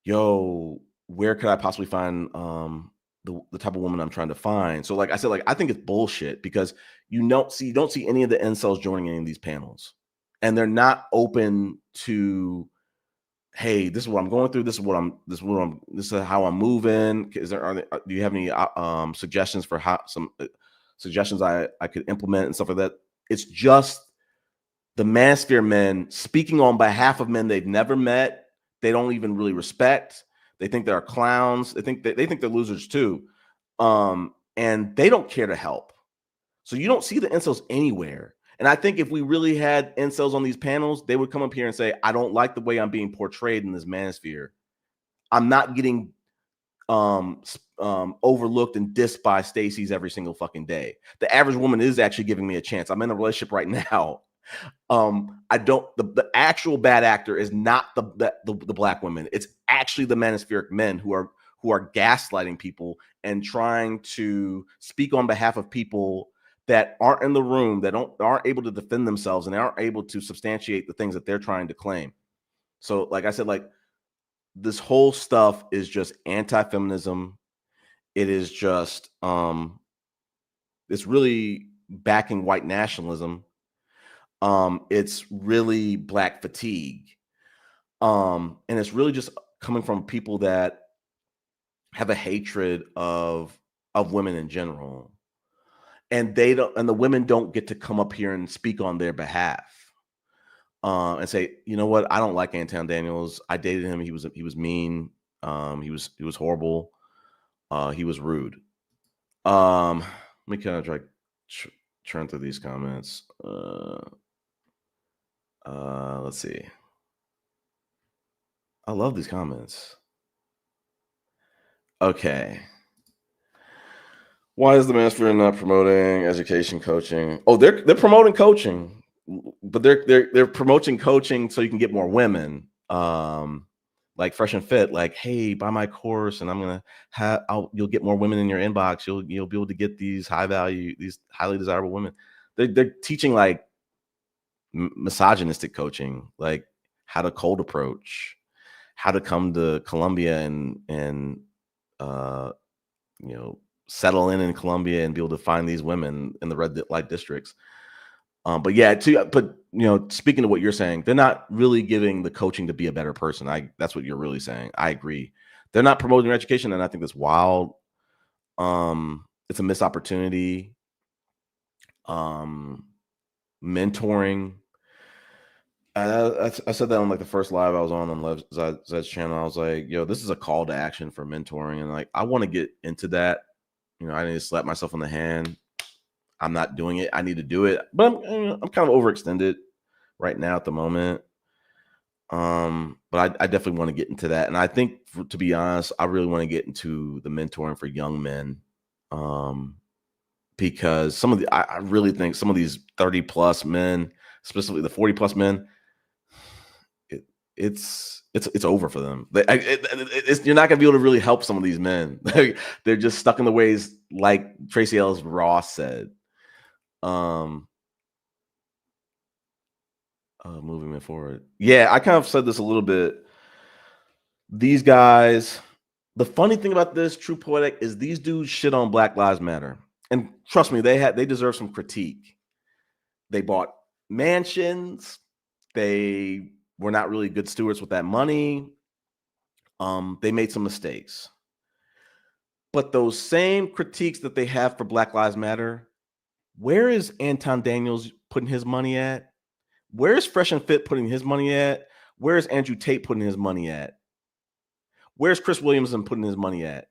yo, where could I possibly find the type of woman I'm trying to find? So like I said, like I think it's bullshit because you don't see any of the incels joining any of these panels. And they're not open to, hey, this is what I'm going through. This is how I'm moving. Do you have any suggestions for how some suggestions I could implement and stuff like that? It's just the Manosphere men speaking on behalf of men they've never met. They don't even really respect. They think they're clowns. They think they're losers too. And they don't care to help. So you don't see the incels anywhere. And I think if we really had incels on these panels, they would come up here and say, I don't like the way I'm being portrayed in this Manosphere. I'm not getting overlooked and dissed by Stacey's every single fucking day. The average woman is actually giving me a chance. I'm in a relationship right now. I don't, the actual bad actor is not the black women. It's actually the manospheric men who are gaslighting people and trying to speak on behalf of people that aren't in the room, that aren't able to defend themselves and they aren't able to substantiate the things that they're trying to claim. So like I said, like this whole stuff is just anti-feminism. It is just it's really backing white nationalism. It's really black fatigue. And it's really just coming from people that have a hatred of women in general. And the women don't get to come up here and speak on their behalf. And say, you know what, I don't like Anton Daniels. I dated him. He was mean. He was horrible. He was rude. Let me kind of try turn through these comments. Let's see. I love these comments. Okay. Why is the Manosphere not promoting education coaching? Oh, they're promoting coaching, but they're promoting coaching so you can get more women. Like Fresh and Fit, like, hey, buy my course, and I'm gonna you'll get more women in your inbox. You'll be able to get these high value, these highly desirable women. They're teaching like misogynistic coaching, like how to cold approach, how to come to Columbia and settle in Columbia and be able to find these women in the red light districts. But yeah, speaking to what you're saying, they're not really giving the coaching to be a better person. That's what you're really saying. I agree. They're not promoting their education, and I think that's wild. It's a missed opportunity. Mentoring. I said that on like the first live I was on Zed's channel. I was like, yo, this is a call to action for mentoring. And like, I want to get into that. I need to slap myself on the hand. I'm not doing it. I need to do it. But I'm kind of overextended right now at the moment. But I definitely want to get into that. And I think, to be honest, I really want to get into the mentoring for young men. Because I really think some of these 30 plus men, specifically the 40 plus men, it's over for them. You're not gonna be able to really help some of these men. They're just stuck in the ways, like Tracy Ellis Ross said. Moving it forward. Yeah, I kind of said this a little bit. These guys, the funny thing about this, True Poetic, is these dudes shit on Black Lives Matter. And trust me, they deserve some critique. They bought mansions. They were not really good stewards with that money. They made some mistakes. But those same critiques that they have for Black Lives Matter, where is Anton Daniels putting his money at? Where's Fresh and Fit putting his money at? Where's Andrew Tate putting his money at? Where's Chris Williamson putting his money at?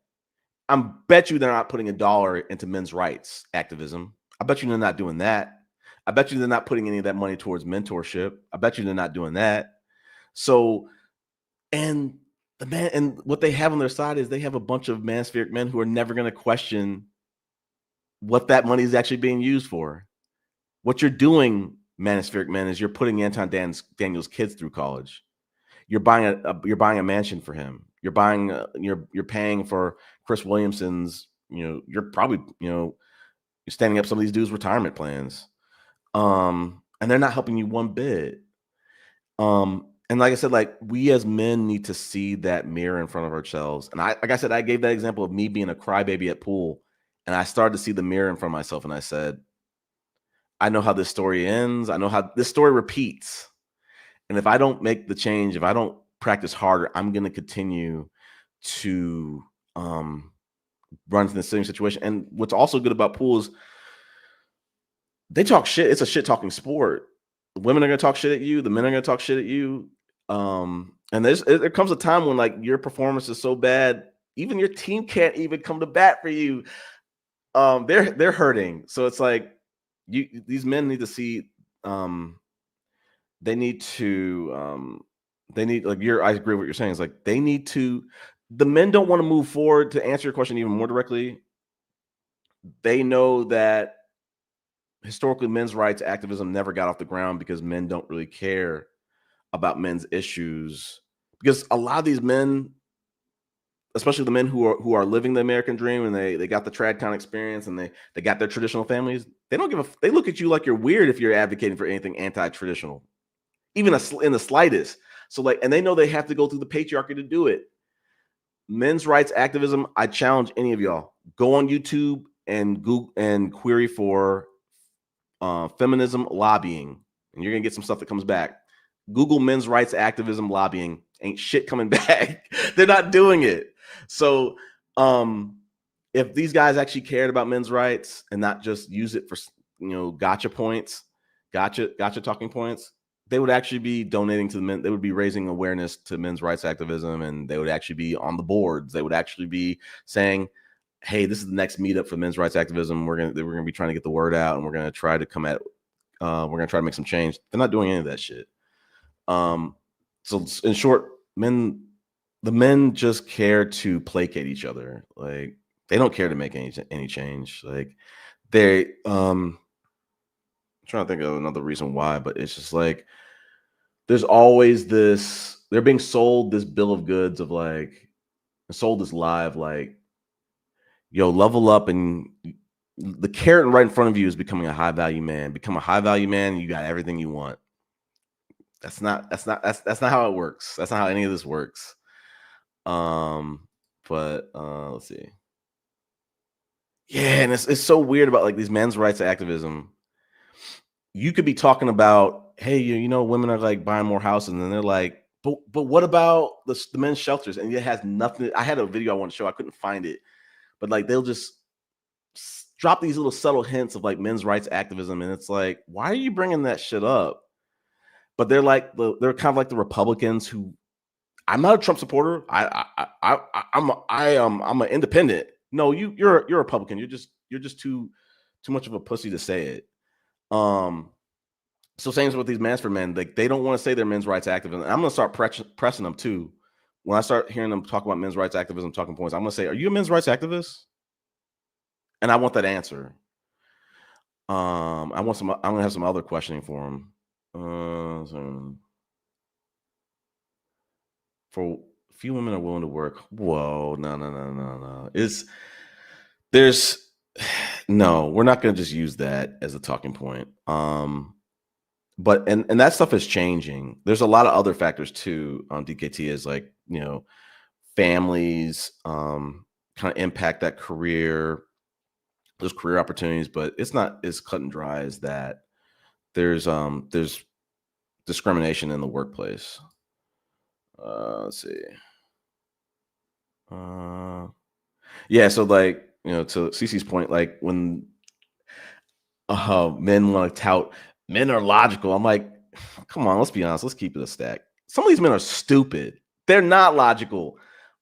I bet you they're not putting $1 into men's rights activism. I bet you they're not doing that. I bet you they're not putting any of that money towards mentorship. I bet you they're not doing that. So, and the man, and what they have on their side is they have a bunch of manospheric men who are never going to question what that money is actually being used for. What you're doing, manospheric men, is you're putting Anton Daniels' kids through college. You're buying a mansion for him. You're buying you're paying for Chris Williamson's. You're probably you're standing up some of these dudes' retirement plans, and they're not helping you one bit. And like I said, like we as men need to see that mirror in front of ourselves. And like I said, I gave that example of me being a crybaby at pool, and I started to see the mirror in front of myself, and I said, I know how this story ends. I know how this story repeats. And if I don't make the change, if I don't practice harder, I'm going to continue to run into the same situation. And what's also good about pool is they talk shit. It's a shit talking sport. The women are going to talk shit at you. The men are going to talk shit at you. And there comes a time when like your performance is so bad, even your team can't even come to bat for you. They're hurting. So it's like these men need to see. They need to. They need like I agree with what you're saying. It's like they need to. The men don't want to move forward. To answer your question even more directly, they know that historically men's rights activism never got off the ground because men don't really care about men's issues. Because a lot of these men, especially the men who are living the American dream and they got the TradCon experience and they got their traditional families, they don't give a. They look at you like you're weird if you're advocating for anything anti-traditional, even in the slightest. So like, and they know they have to go through the patriarchy to do it. Men's rights activism, I challenge any of y'all, go on YouTube and Google and query for feminism lobbying, and you're gonna get some stuff that comes back. Google men's rights activism lobbying, ain't shit coming back. They're not doing it. So if these guys actually cared about men's rights and not just use it for gotcha points, gotcha talking points, they would actually be donating to the men. They would be raising awareness to men's rights activism, and they would actually be on the boards. They would actually be saying, hey, this is the next meetup for men's rights activism. We're gonna be trying to get the word out, and we're gonna try to we're gonna try to make some change. They're not doing any of that shit. So in short, the men just care to placate each other. Like they don't care to make any change. Like they I'm trying to think of another reason why, but it's just like there's always this. They're being sold this bill of goods of like sold this lie of like, yo, level up, and the carrot right in front of you is becoming a high value man. Become a high value man, and you got everything you want. That's not how it works. That's not how any of this works. But let's see. Yeah, and it's so weird about like these men's rights activism. You could be talking about, hey, women are like buying more houses, and then they're like, but what about the men's shelters? And it has nothing. I had a video I want to show. I couldn't find it, but like they'll just drop these little subtle hints of like men's rights activism, and it's like, why are you bringing that shit up? But they're kind of like the Republicans who. I'm not a Trump supporter. I'm an independent. No, you're a Republican. You're just too much of a pussy to say it. So same with these Mansford men. Like they don't want to say they're men's rights activists. I'm gonna start pressing them too. When I start hearing them talk about men's rights activism talking points, I'm gonna say, "Are you a men's rights activist?" And I want that answer. I'm gonna have some other questioning for them. For few women are willing to work. Whoa, no. There's No, we're not going to just use that as a talking point. But and that stuff is changing. There's a lot of other factors too. DKT is like, families kind of impact that career. There's career opportunities, but it's not as cut and dry as that. There's discrimination in the workplace. Let's see. Yeah, so like, to Cece's point, like when men want to tout men are logical. I'm like, come on, let's be honest. Let's keep it a stack. Some of these men are stupid. They're not logical.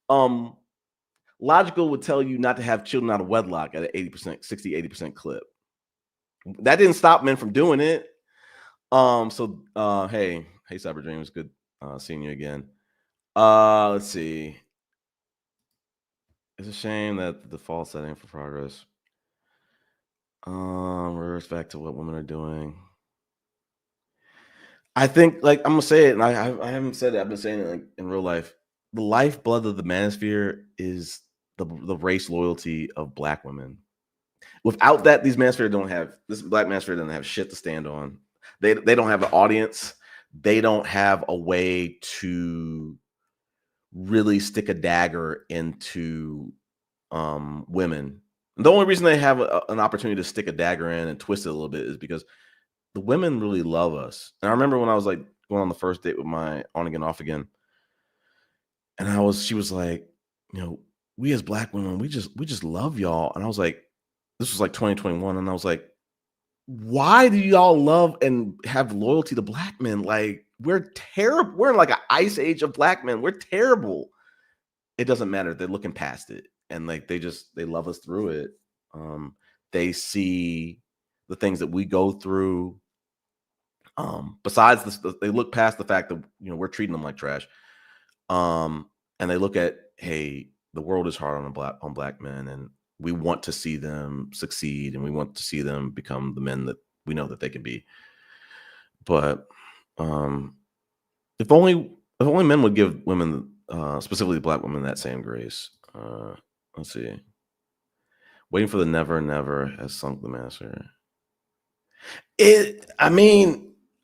Um, Logical would tell you not to have children out of wedlock at an 80%, 60, 80% clip. That didn't stop men from doing it. Hey, Cyber Dreams, good seeing you again. Let's see. It's a shame that the default setting for progress reverts back to what women are doing. I think, like, I'm gonna say it, and I haven't said it. I've been saying it like in real life. The lifeblood of the manosphere is the race loyalty of Black women. Without that, these manosphere don't have this Black manosphere doesn't have shit to stand on. They don't have an audience. They don't have a way to really stick a dagger into women. And the only reason they have an opportunity to stick a dagger in and twist it a little bit is because the women really love us. And I remember when I was like going on the first date with my on again, off again, and she was like, we as Black women, we just love y'all. And I was like, this was like 2021, and I was like, why do y'all love and have loyalty to Black men? Like, we're terrible. We're in like an ice age of Black men. We're terrible. It doesn't matter. They're looking past it, and like they love us through it. They see the things that we go through. Besides this, they look past the fact that we're treating them like trash. And they look at, hey, the world is hard on Black men, and we want to see them succeed, and we want to see them become the men that we know that they can be. But if only men would give women, specifically Black women, that same grace. Let's see. Waiting for the never has sunk the master.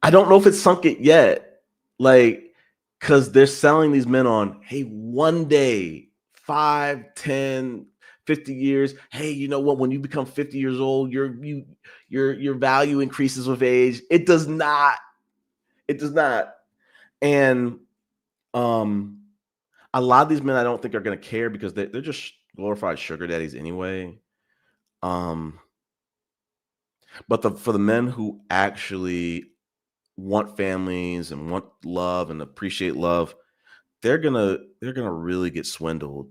I don't know if it's sunk it yet. Like, because they're selling these men on, hey, one day, 5, 10, 50 years. Hey, you know what? When you become 50 years old, your value increases with age. It does not. It does not. And a lot of these men I don't think are going to care because they're just glorified sugar daddies anyway. But for the men who actually want families and want love and appreciate love, they're gonna really get swindled,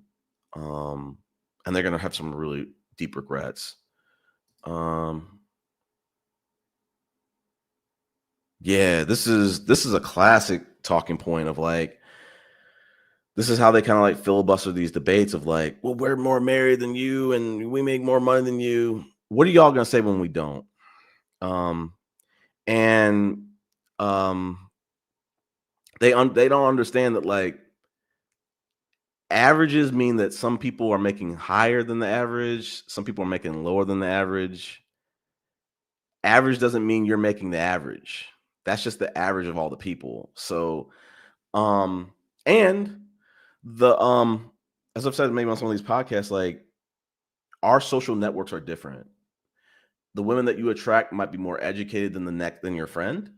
and they're gonna have some really deep regrets. Yeah, this is a classic talking point of like, this is how they kind of like filibuster these debates of like, well, we're more married than you and we make more money than you. What are y'all gonna say when we don't? And they don't understand that like averages mean that some people are making higher than the average, some people are making lower than the average. Average doesn't mean you're making the average. That's just the average of all the people. So and the as I've said maybe on some of these podcasts, like, our social networks are different. The women that you attract might be more educated than your friend,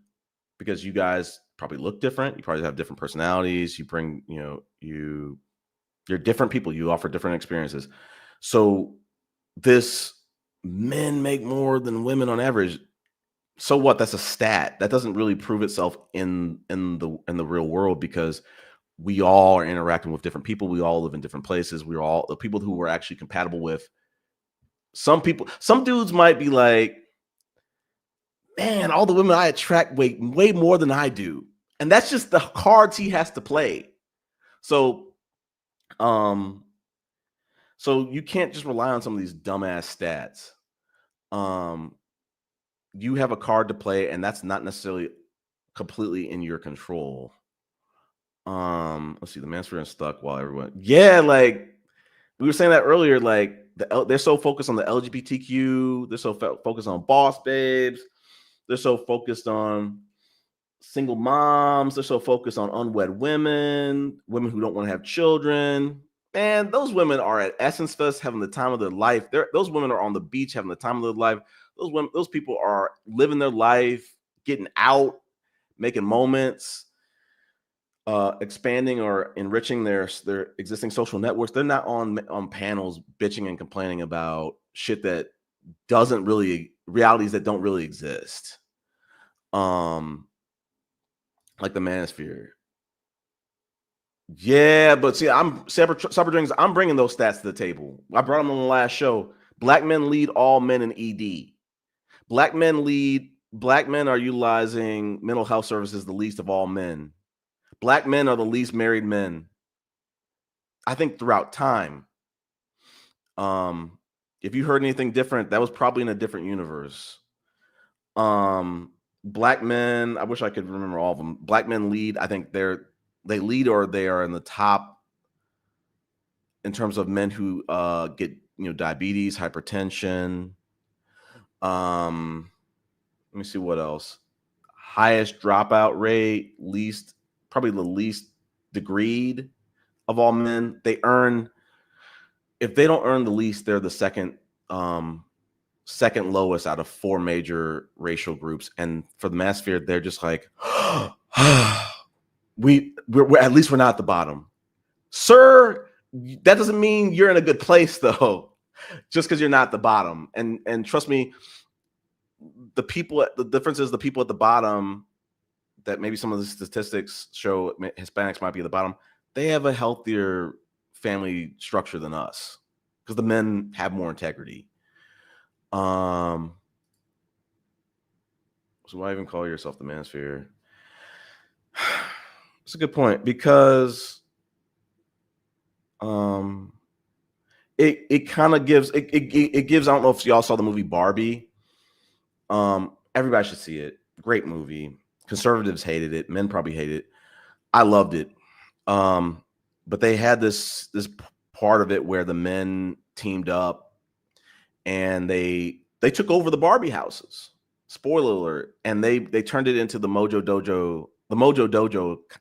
because you guys probably look different. You probably have different personalities. You bring, you're different people. You offer different experiences. So this men make more than women on average. So what? That's a stat. That doesn't really prove itself in the real world, because we all are interacting with different people. We all live in different places. We're all the people who we're actually compatible with. Some dudes might be like, man, all the women I attract way more than I do. And that's just the cards he has to play. So, so you can't just rely on some of these dumbass stats. You have a card to play, and that's not necessarily completely in your control. Let's see, the Mansfield stuck while everyone. Yeah, like we were saying that earlier, like they're so focused on the LGBTQ, they're so focused on boss babes, they're so focused on single moms, they're so focused on unwed women, women who don't want to have children. Man, those women are at Essence Fest having the time of their life. Those women are on the beach having the time of their life. Those people are living their life, getting out, making moments, expanding or enriching their existing social networks. They're not on panels bitching and complaining about shit that doesn't really, realities that don't really exist. Like the Manosphere. Yeah, but see, I'm Supper Drinks. I'm bringing those stats to the table. I brought them on the last show. Black men lead all men in ED. Black men are utilizing mental health services the least of all men. Black men are the least married men, I think, throughout time. If you heard anything different, that was probably in a different universe. Black men, I wish I could remember all of them. Black men lead, I think they lead or they are in the top in terms of men who get diabetes, hypertension. Let me see what else. Highest dropout rate, probably the least degreed of all men. If they don't earn the least, they're the second lowest out of 4 major racial groups. And for the Manosphere, they're just like, we're at least we're not at the bottom, sir. That doesn't mean you're in a good place, though, just because you're not at the bottom. And trust me, the difference is the people at the bottom that maybe some of the statistics show Hispanics might be at the bottom. They have a healthier family structure than us because the men have more integrity. So why even call yourself the Manosphere? It's a good point because it kind of gives it gives. I don't know if y'all saw the movie Barbie. Everybody should see it. Great movie. Conservatives hated it. Men probably hated it. I loved it. But they had this part of it where the men teamed up and they took over the Barbie houses. Spoiler alert. And they turned it into the Mojo Dojo,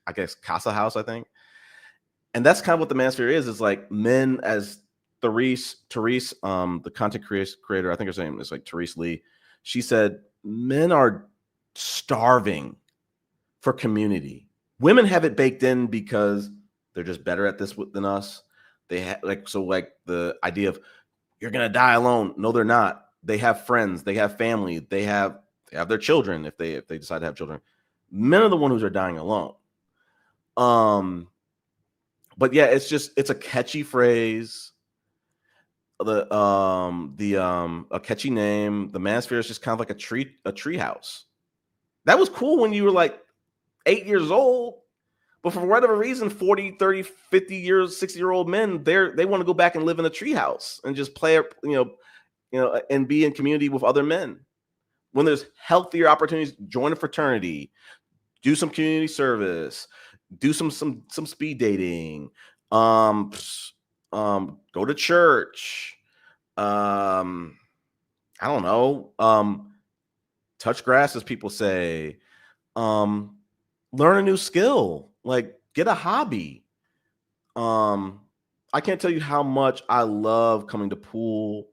I guess, Casa House, I think. And that's kind of what the Manosphere is. It's like men, as Therese, the content creator, I think her name is like Therese Lee. She said, men are starving for community. Women have it baked in because they're just better at this than us. They have like the idea of you're gonna die alone. No, they're not. They have friends. They have family. They have their children if they decide to have children. Men are the ones who are dying alone. But yeah, it's a catchy phrase. A catchy name. The Manosphere is just kind of like a tree house. That was cool when you were like 8 years old. But for whatever reason, 40, 30, 50 years, 60-year-old men, they want to go back and live in a treehouse and just play, and be in community with other men. When there's healthier opportunities, join a fraternity, do some community service, do some speed dating, go to church, I don't know, touch grass, as people say, learn a new skill, like get a hobby. I can't tell you how much I love coming to pool.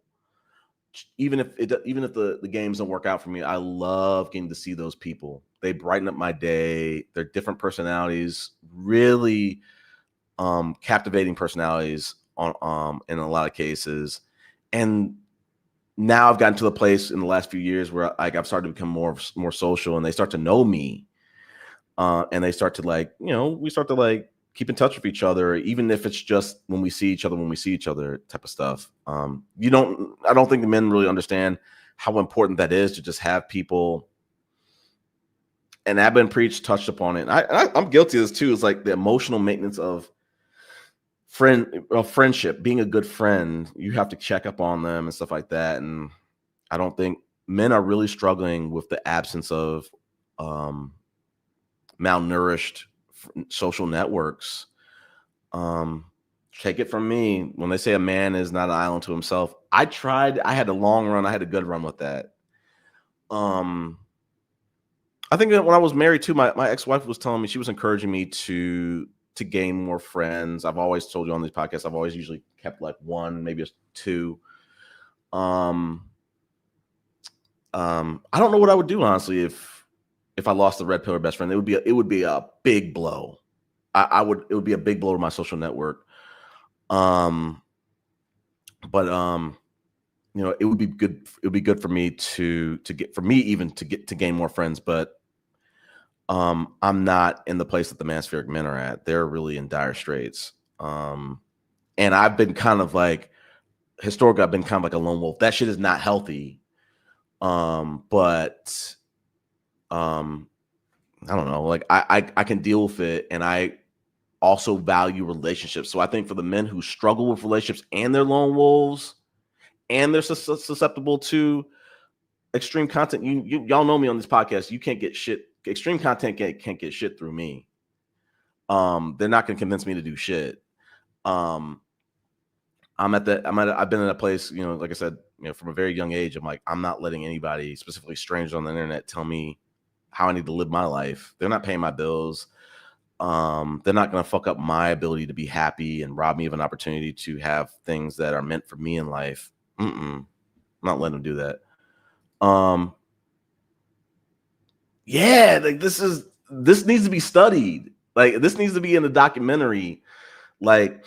Even if the games don't work out for me, I love getting to see those people. They brighten up my day. They're different personalities, really captivating personalities on in a lot of cases. And now I've gotten to the place in the last few years where I've started to become more social, and they start to know me. And they start to we start to keep in touch with each other, even if it's just when we see each other type of stuff. I don't think the men really understand how important that is to just have people. And Abin Preach touched upon it. I'm guilty of this too. It's like the emotional maintenance of friendship, being a good friend. You have to check up on them and stuff like that. And I don't think men are really struggling with the absence of malnourished social networks. Take it from me. When they say a man is not an island to himself, I had a long run. I had a good run with that. I think that when I was married too, my ex-wife was telling me, she was encouraging me to gain more friends. I've always told you on these podcasts, I've always usually kept like one, maybe two. I don't know what I would do, honestly, if I lost the red pill or best friend. It would be a big blow. It would be a big blow to my social network. But it would be good. It would be good for me to gain more friends. But I'm not in the place that the manspheric men are at. They're really in dire straits. And I've been kind of like, historically, I've been kind of like a lone wolf. That shit is not healthy. But I don't know. Like I can deal with it, and I also value relationships. So I think for the men who struggle with relationships and they're lone wolves and they're susceptible to extreme content, y'all know me on this podcast. You can't get shit. Extreme content can't get shit through me. They're not going to convince me to do shit. I've been in a place, like I said, from a very young age, I'm like, I'm not letting anybody, specifically strangers on the internet, tell me how I need to live my life. They're not paying my bills. They're not going to fuck up my ability to be happy and rob me of an opportunity to have things that are meant for me in life. I'm not letting them do that. Yeah, like this needs to be studied. Like this needs to be in a documentary. Like,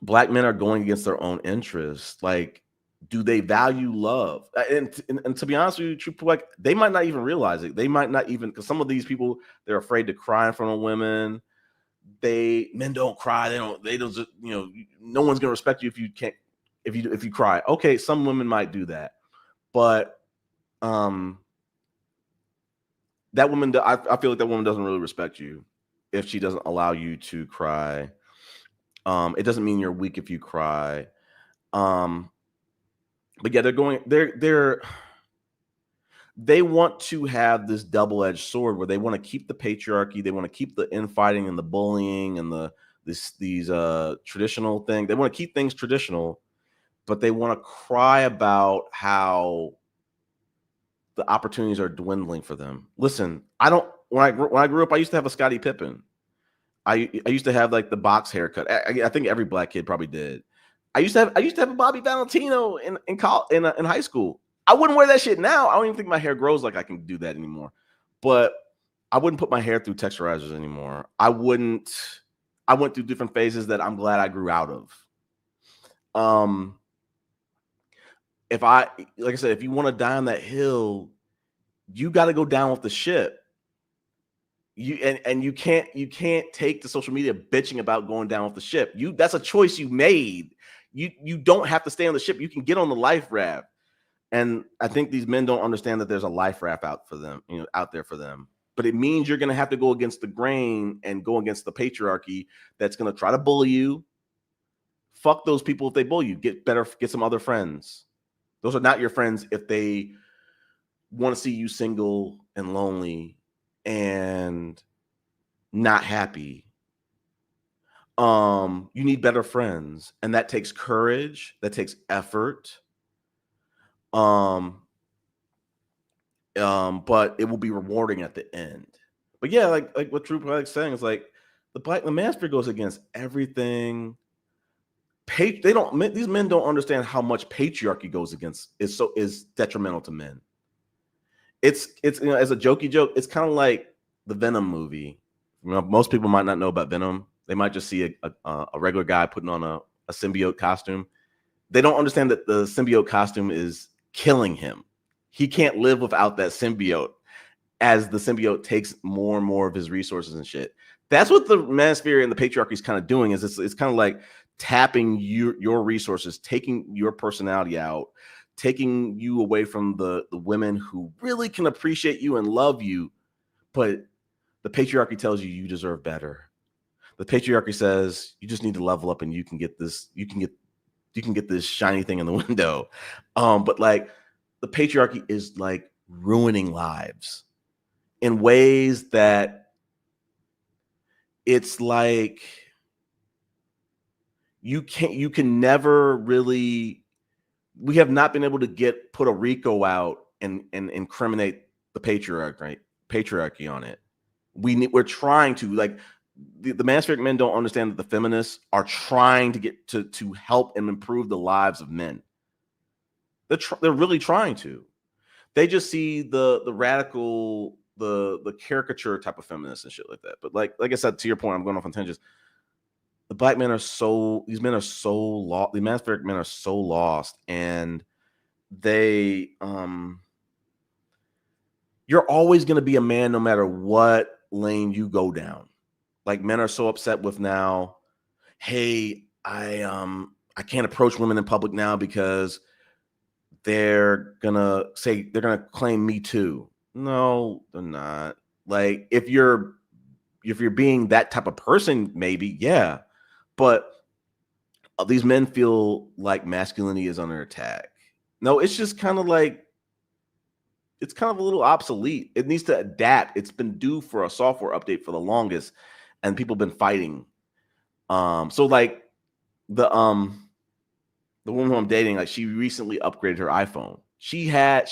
Black men are going against their own interests. Like, do they value love? And to be honest with you, like, they might not even realize it. They might not even, because some of these people, they're afraid to cry in front of women. Men don't cry. They don't. No one's gonna respect you if you can't. If you cry. Okay, some women might do that, but that woman, I feel like that woman doesn't really respect you if she doesn't allow you to cry. It doesn't mean you're weak if you cry. But yeah, they want to have this double-edged sword where they want to keep the patriarchy, they want to keep the infighting and the bullying and these traditional things. They want to keep things traditional, but they want to cry about how the opportunities are dwindling for them. Listen, when I grew up, I used to have a Scottie Pippen. I used to have like the box haircut. I think every Black kid probably did. I used to have a Bobby Valentino in high school. I wouldn't wear that shit now. I don't even think my hair grows like I can do that anymore. But I wouldn't put my hair through texturizers anymore. I went through different phases that I'm glad I grew out of. Like I said, if you want to die on that hill, you got to go down with the ship. You can't take the social media bitching about going down with the ship. That's a choice you made. You don't have to stay on the ship. You can get on the life raft. And I think these men don't understand that there's a life raft out there for them. But it means you're going to have to go against the grain and go against the patriarchy that's going to try to bully you. Fuck those people if they bully you. Get some other friends. Those are not your friends if they want to see you single and lonely and not happy. You need better friends, and that takes courage, that takes effort. But it will be rewarding at the end. But yeah, like what True Black's saying is like the Manspheric goes against everything. These men don't understand how much patriarchy goes against is detrimental to men. It's as a jokey joke, it's kind of like the Venom movie. Most people might not know about Venom. They might just see a regular guy putting on a symbiote costume. They don't understand that the symbiote costume is killing him. He can't live without that symbiote as the symbiote takes more and more of his resources and shit. That's what the manosphere and the patriarchy is kind of doing. Is it's kind of like tapping your resources, taking your personality out, taking you away from the women who really can appreciate you and love you. But the patriarchy tells you deserve better. The patriarchy says you just need to level up and you can get this shiny thing in the window. But like the patriarchy is like ruining lives in ways that it's like you can never really, we have not been able to put a RICO out and incriminate the patriarchy on it. We're trying to, like, the Manosphere men don't understand that the feminists are trying to get to help and improve the lives of men. They're really trying to. They just see the radical, the caricature type of feminists and shit like that. But like I said, to your point, I'm going off on tangents. The black men are these men are so lost. The Manosphere men are so lost, and they you're always going to be a man no matter what lane you go down. Like, men are so upset with now, hey, I can't approach women in public now because they're gonna claim me too. No, they're not. Like, if you're being that type of person, maybe, yeah. But these men feel like masculinity is under attack. No, it's just kind of like, it's kind of a little obsolete. It needs to adapt. It's been due for a software update for the longest, and people have been fighting. So like the woman who I'm dating, like, she recently upgraded her iPhone. She had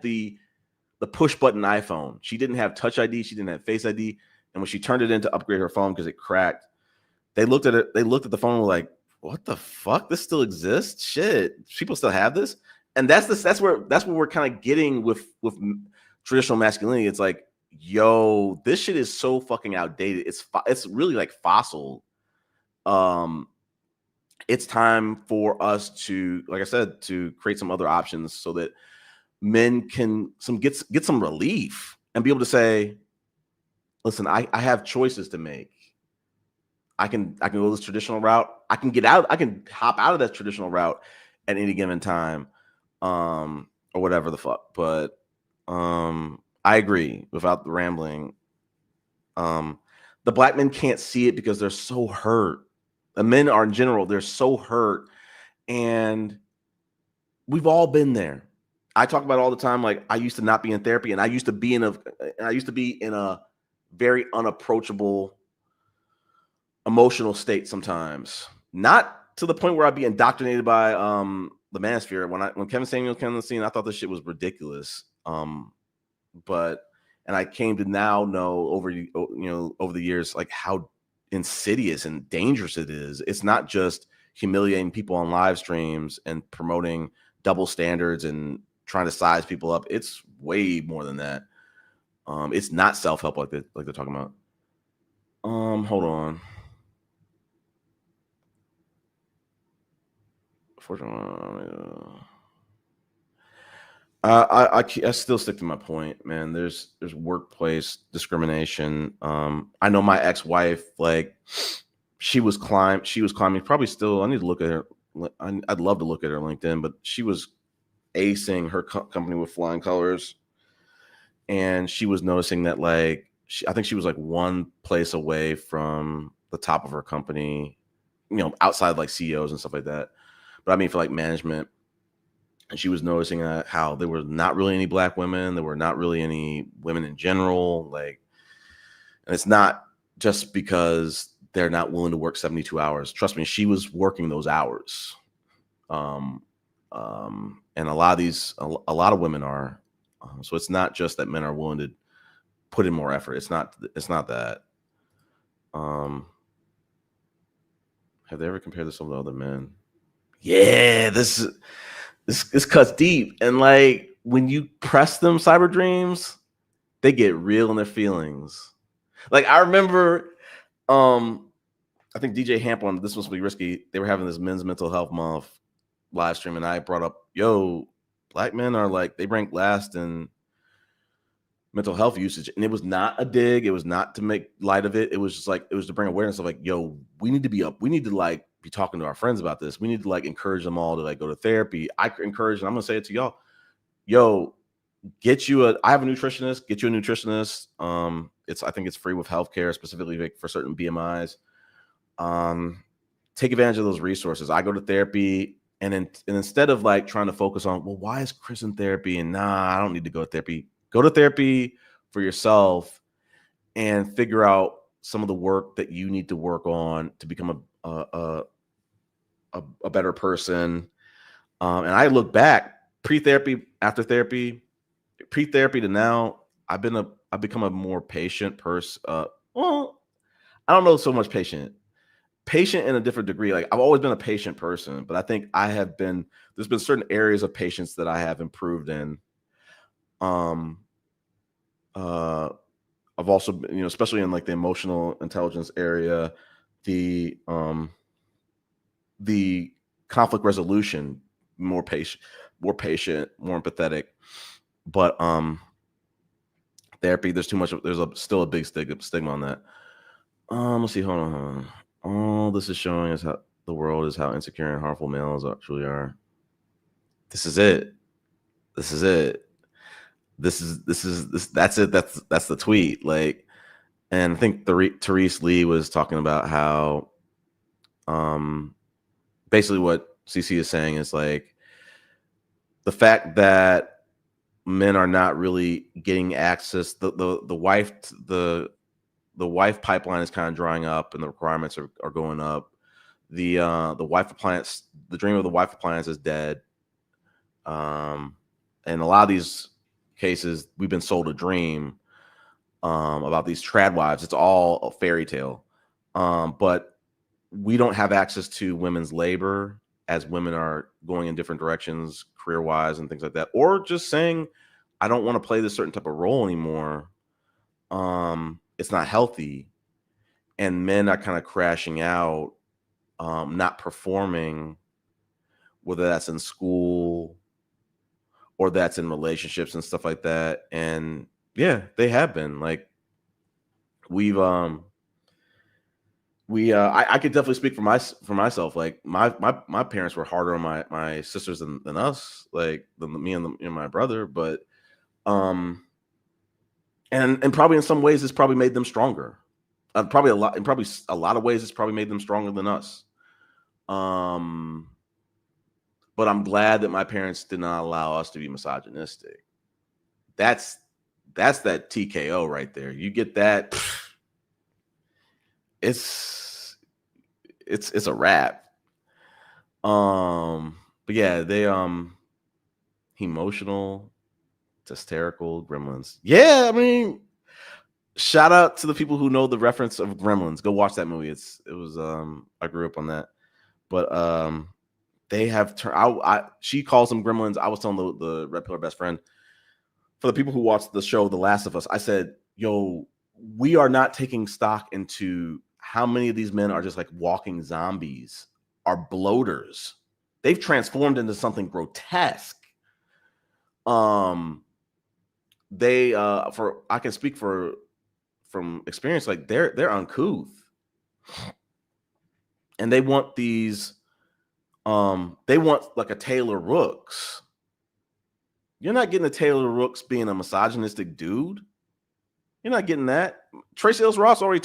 the push button iPhone. She didn't have Touch ID. She didn't have Face ID. And when she turned it in to upgrade her phone because it cracked, they looked at it. They looked at the phone and were like, "What the fuck? This still exists? Shit, people still have this." And that's where we're kind of getting with traditional masculinity. It's like, yo, this shit is so fucking outdated. It's really like fossil. It's time for us to, like I said, to create some other options so that men can get some relief and be able to say, listen, I have choices to make. I can go this traditional route. I can hop out of that traditional route at any given time, or whatever the fuck. But I agree, without the rambling. The black men can't see it because they're so hurt. The men are, in general, they're so hurt, and we've all been there. I talk about it all the time. Like, I used to not be in therapy, and I used to be in a very unapproachable emotional state sometimes. Not to the point where I'd be indoctrinated by the Manosphere. When Kevin Samuels came on the scene, I thought this shit was ridiculous. But I came to now know over the years, like, how insidious and dangerous it is. It's not just humiliating people on live streams and promoting double standards and trying to size people up. It's way more than that. It's not self-help like they're talking about. Hold on. I still stick to my point, man. There's workplace discrimination. I know my ex-wife, like, she was climbing, probably still. I need to look at her. I'd love to look at her LinkedIn, but she was acing her company with flying colors, and she was noticing that, like, I think she was like one place away from the top of her company, outside like CEOs and stuff like that. But I mean, for like management. And she was noticing how there were not really any black women. There were not really any women in general. Like, and it's not just because they're not willing to work 72 hours. Trust me, she was working those hours. And a lot of women are. So it's not just that men are willing to put in more effort. It's not that. Have they ever compared this to other men? Yeah, this cuts deep. And like, when you press them cyber dreams, they get real in their feelings. Like, I remember, I think DJ Hamp on This Must Be Risky, they were having this men's mental health month live stream, and I brought up, yo, black men are like, they rank last in mental health usage. And it was not a dig. It was not to make light of it. It was just like, it was to bring awareness of, like, yo, we need to like be talking to our friends about this. We need to like encourage them all to like go to therapy. I encourage, and I'm gonna say it to y'all, yo, I have a nutritionist, get you a nutritionist. I think it's free with healthcare, specifically like for certain BMIs. Take advantage of those resources. I go to therapy, and instead of like trying to focus on, well, why is Chris in therapy? And I don't need to go to therapy. Go to therapy for yourself and figure out some of the work that you need to work on to become a a better person. And I look back pre-therapy, after therapy, pre-therapy to now, I've become a more patient person. Well, I don't know so much patient in a different degree. Like I've always been a patient person, but I think there's been certain areas of patience that I have improved in. Um, uh, I've also been, especially in like the emotional intelligence area, the conflict resolution, more patient, more empathetic. But therapy, still a big stigma on that. Let's see, hold on. All this is showing us how the world is, how insecure and harmful males actually are. This is it. That's it. That's the tweet. Like, and I think Therese Lee was talking about how, basically what CC is saying is like the fact that men are not really getting access. The wife pipeline is kind of drying up, and the requirements are going up. The wife appliance, the dream of the wife appliance is dead. And a lot of these cases, we've been sold a dream about these trad wives. It's all a fairy tale. But we don't have access to women's labor as women are going in different directions, career-wise and things like that, or just saying, I don't want to play this certain type of role anymore. It's not healthy. And men are kind of crashing out, not performing, whether that's in school or that's in relationships and stuff like that. And yeah, they have been like, I could definitely speak for myself. Like my parents were harder on my sisters than us, like than me and my brother. But and probably in some ways it's probably made them stronger. Probably a lot of ways it's probably made them stronger than us. But I'm glad that my parents did not allow us to be misogynistic. That's that TKO right there. You get that, it's a wrap. But yeah, they emotional, hysterical gremlins. Yeah, I mean, shout out to the people who know the reference of Gremlins. Go watch that movie. I grew up on that. But they have she calls them gremlins. I was telling the Red Pillar best friend, for the people who watched the show The Last of Us, I said, yo, we are not taking stock into how many of these men are just like walking zombies, are bloaters. They've transformed into something grotesque. I can speak from experience, like they're uncouth. And they want they want like a Taylor Rooks. You're not getting a Taylor Rooks being a misogynistic dude. You're not getting that. Tracee Ellis Ross already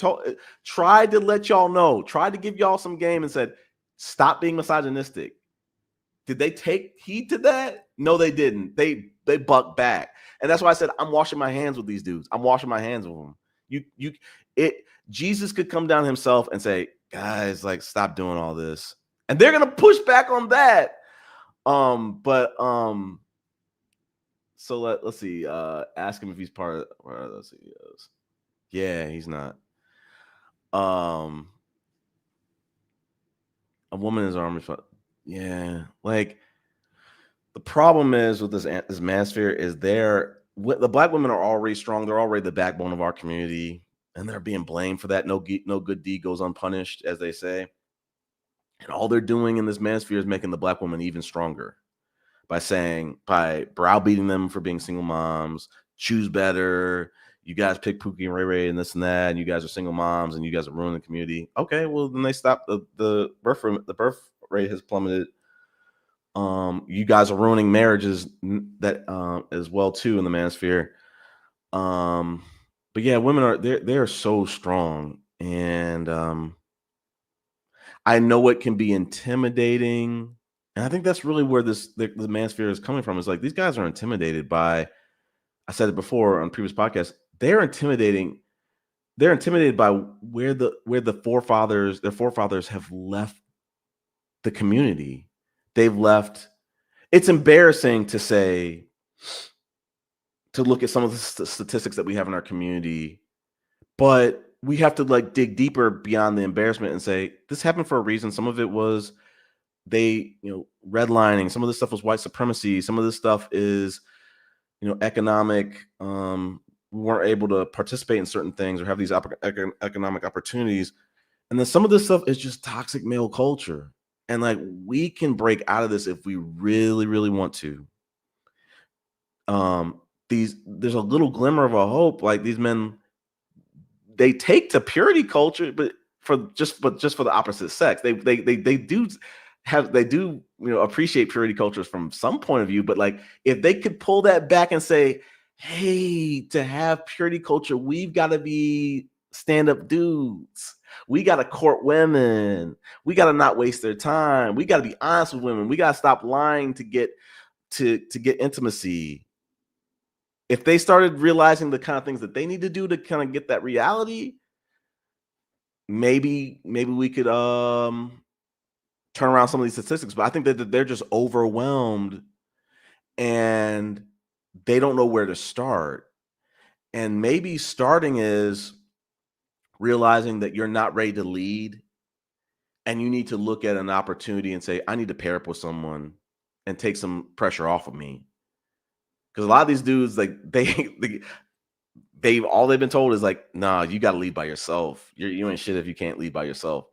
tried to let y'all know, tried to give y'all some game and said, stop being misogynistic. Did they take heed to that? No, they didn't. They bucked back. And that's why I said, I'm washing my hands with these dudes. I'm washing my hands with them. Jesus could come down himself and say, guys, like, stop doing all this. And they're going to push back on that. So let's see. Ask him if he's part of. Let's see. Yeah, he's not. A woman is army. Yeah, like the problem is with this manosphere is the black women are already strong. They're already the backbone of our community, and they're being blamed for that. No good deed goes unpunished, as they say. And all they're doing in this manosphere is making the black woman even stronger by browbeating them for being single moms. Choose better. You guys pick Pookie and Ray Ray and this and that, and you guys are single moms and you guys are ruining the community. Okay, well then they stop the birth rate has plummeted. You guys are ruining marriages that as well too in the manosphere. But yeah, women they're so strong, and I know it can be intimidating. And I think that's really where the manosphere is coming from. Is like these guys are intimidated by, I said it before on previous podcasts, they're intimidating. They're intimidated by where their forefathers have left the community. They've left. It's embarrassing to say, to look at some of the statistics that we have in our community, but we have to like dig deeper beyond the embarrassment and say this happened for a reason. Some of it was redlining. Some of this stuff was white supremacy. Some of this stuff is, economic. We weren't able to participate in certain things or have these economic opportunities. And then some of this stuff is just toxic male culture. And like, we can break out of this if we really, really want to. There's a little glimmer of a hope. Like, these men, they take to purity culture, but just for the opposite sex. They do appreciate purity cultures from some point of view, but like, if they could pull that back and say, hey, to have purity culture, we've got to be stand-up dudes. We got to court women. We got to not waste their time. We got to be honest with women. We got to stop lying to get intimacy. If they started realizing the kind of things that they need to do to kind of get that reality, maybe we could turn around some of these statistics. But I think that they're just overwhelmed and they don't know where to start. And maybe starting is realizing that you're not ready to lead and you need to look at an opportunity and say, I need to pair up with someone and take some pressure off of me. Because a lot of these dudes, like, all they've been told is like, nah, you got to lead by yourself. You ain't shit if you can't lead by yourself.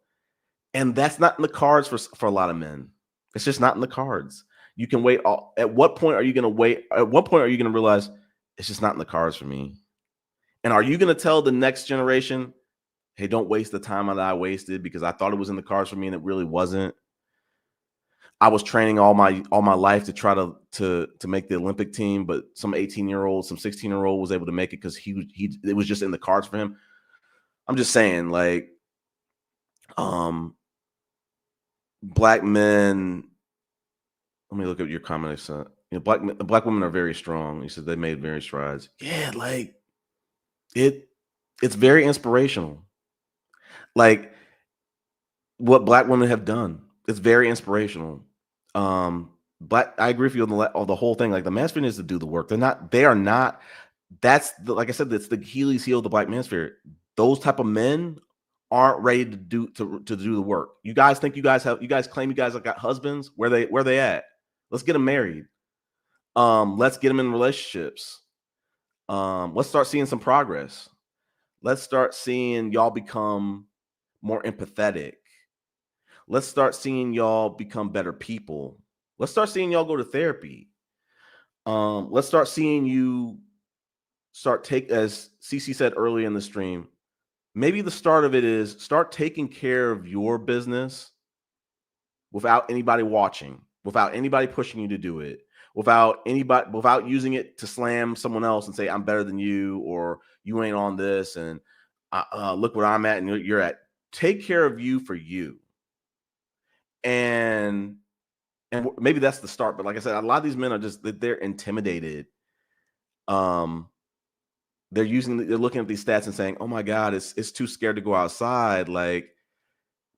And that's not in the cards for a lot of men. It's just not in the cards. You can wait. At what point are you going to wait? At what point are you going to realize it's just not in the cards for me? And are you going to tell the next generation, hey, don't waste the time that I wasted because I thought it was in the cards for me and it really wasn't? I was training all my life to try to make the Olympic team, but some 18-year-old, some 16-year-old was able to make it because it was just in the cards for him. I'm just saying, like, black men. Let me look at your comment. Black women are very strong. You said they made very strides. Yeah, like it's very inspirational. Like what black women have done, it's very inspirational. I agree with you on the whole thing. Like, the manosphere needs to do the work. They are not. That's like I said, that's the Achilles heel of the black manosphere. Those type of men aren't ready to do the work. You guys think you guys claim you guys have got husbands. Where they at? Let's get them married. Let's get them in relationships. Let's start seeing some progress. Let's start seeing y'all become more empathetic. Let's start seeing y'all become better people. Let's start seeing y'all go to therapy. Let's start seeing you as CC said early in the stream, maybe the start of it is start taking care of your business without anybody watching, without anybody pushing you to do it, without using it to slam someone else and say, I'm better than you, or you ain't on this, and look where I'm at and you're at. Take care of you for you. And maybe that's the start. But like I said, a lot of these men are they're intimidated. They're looking at these stats and saying, oh my God, it's too scared to go outside. Like,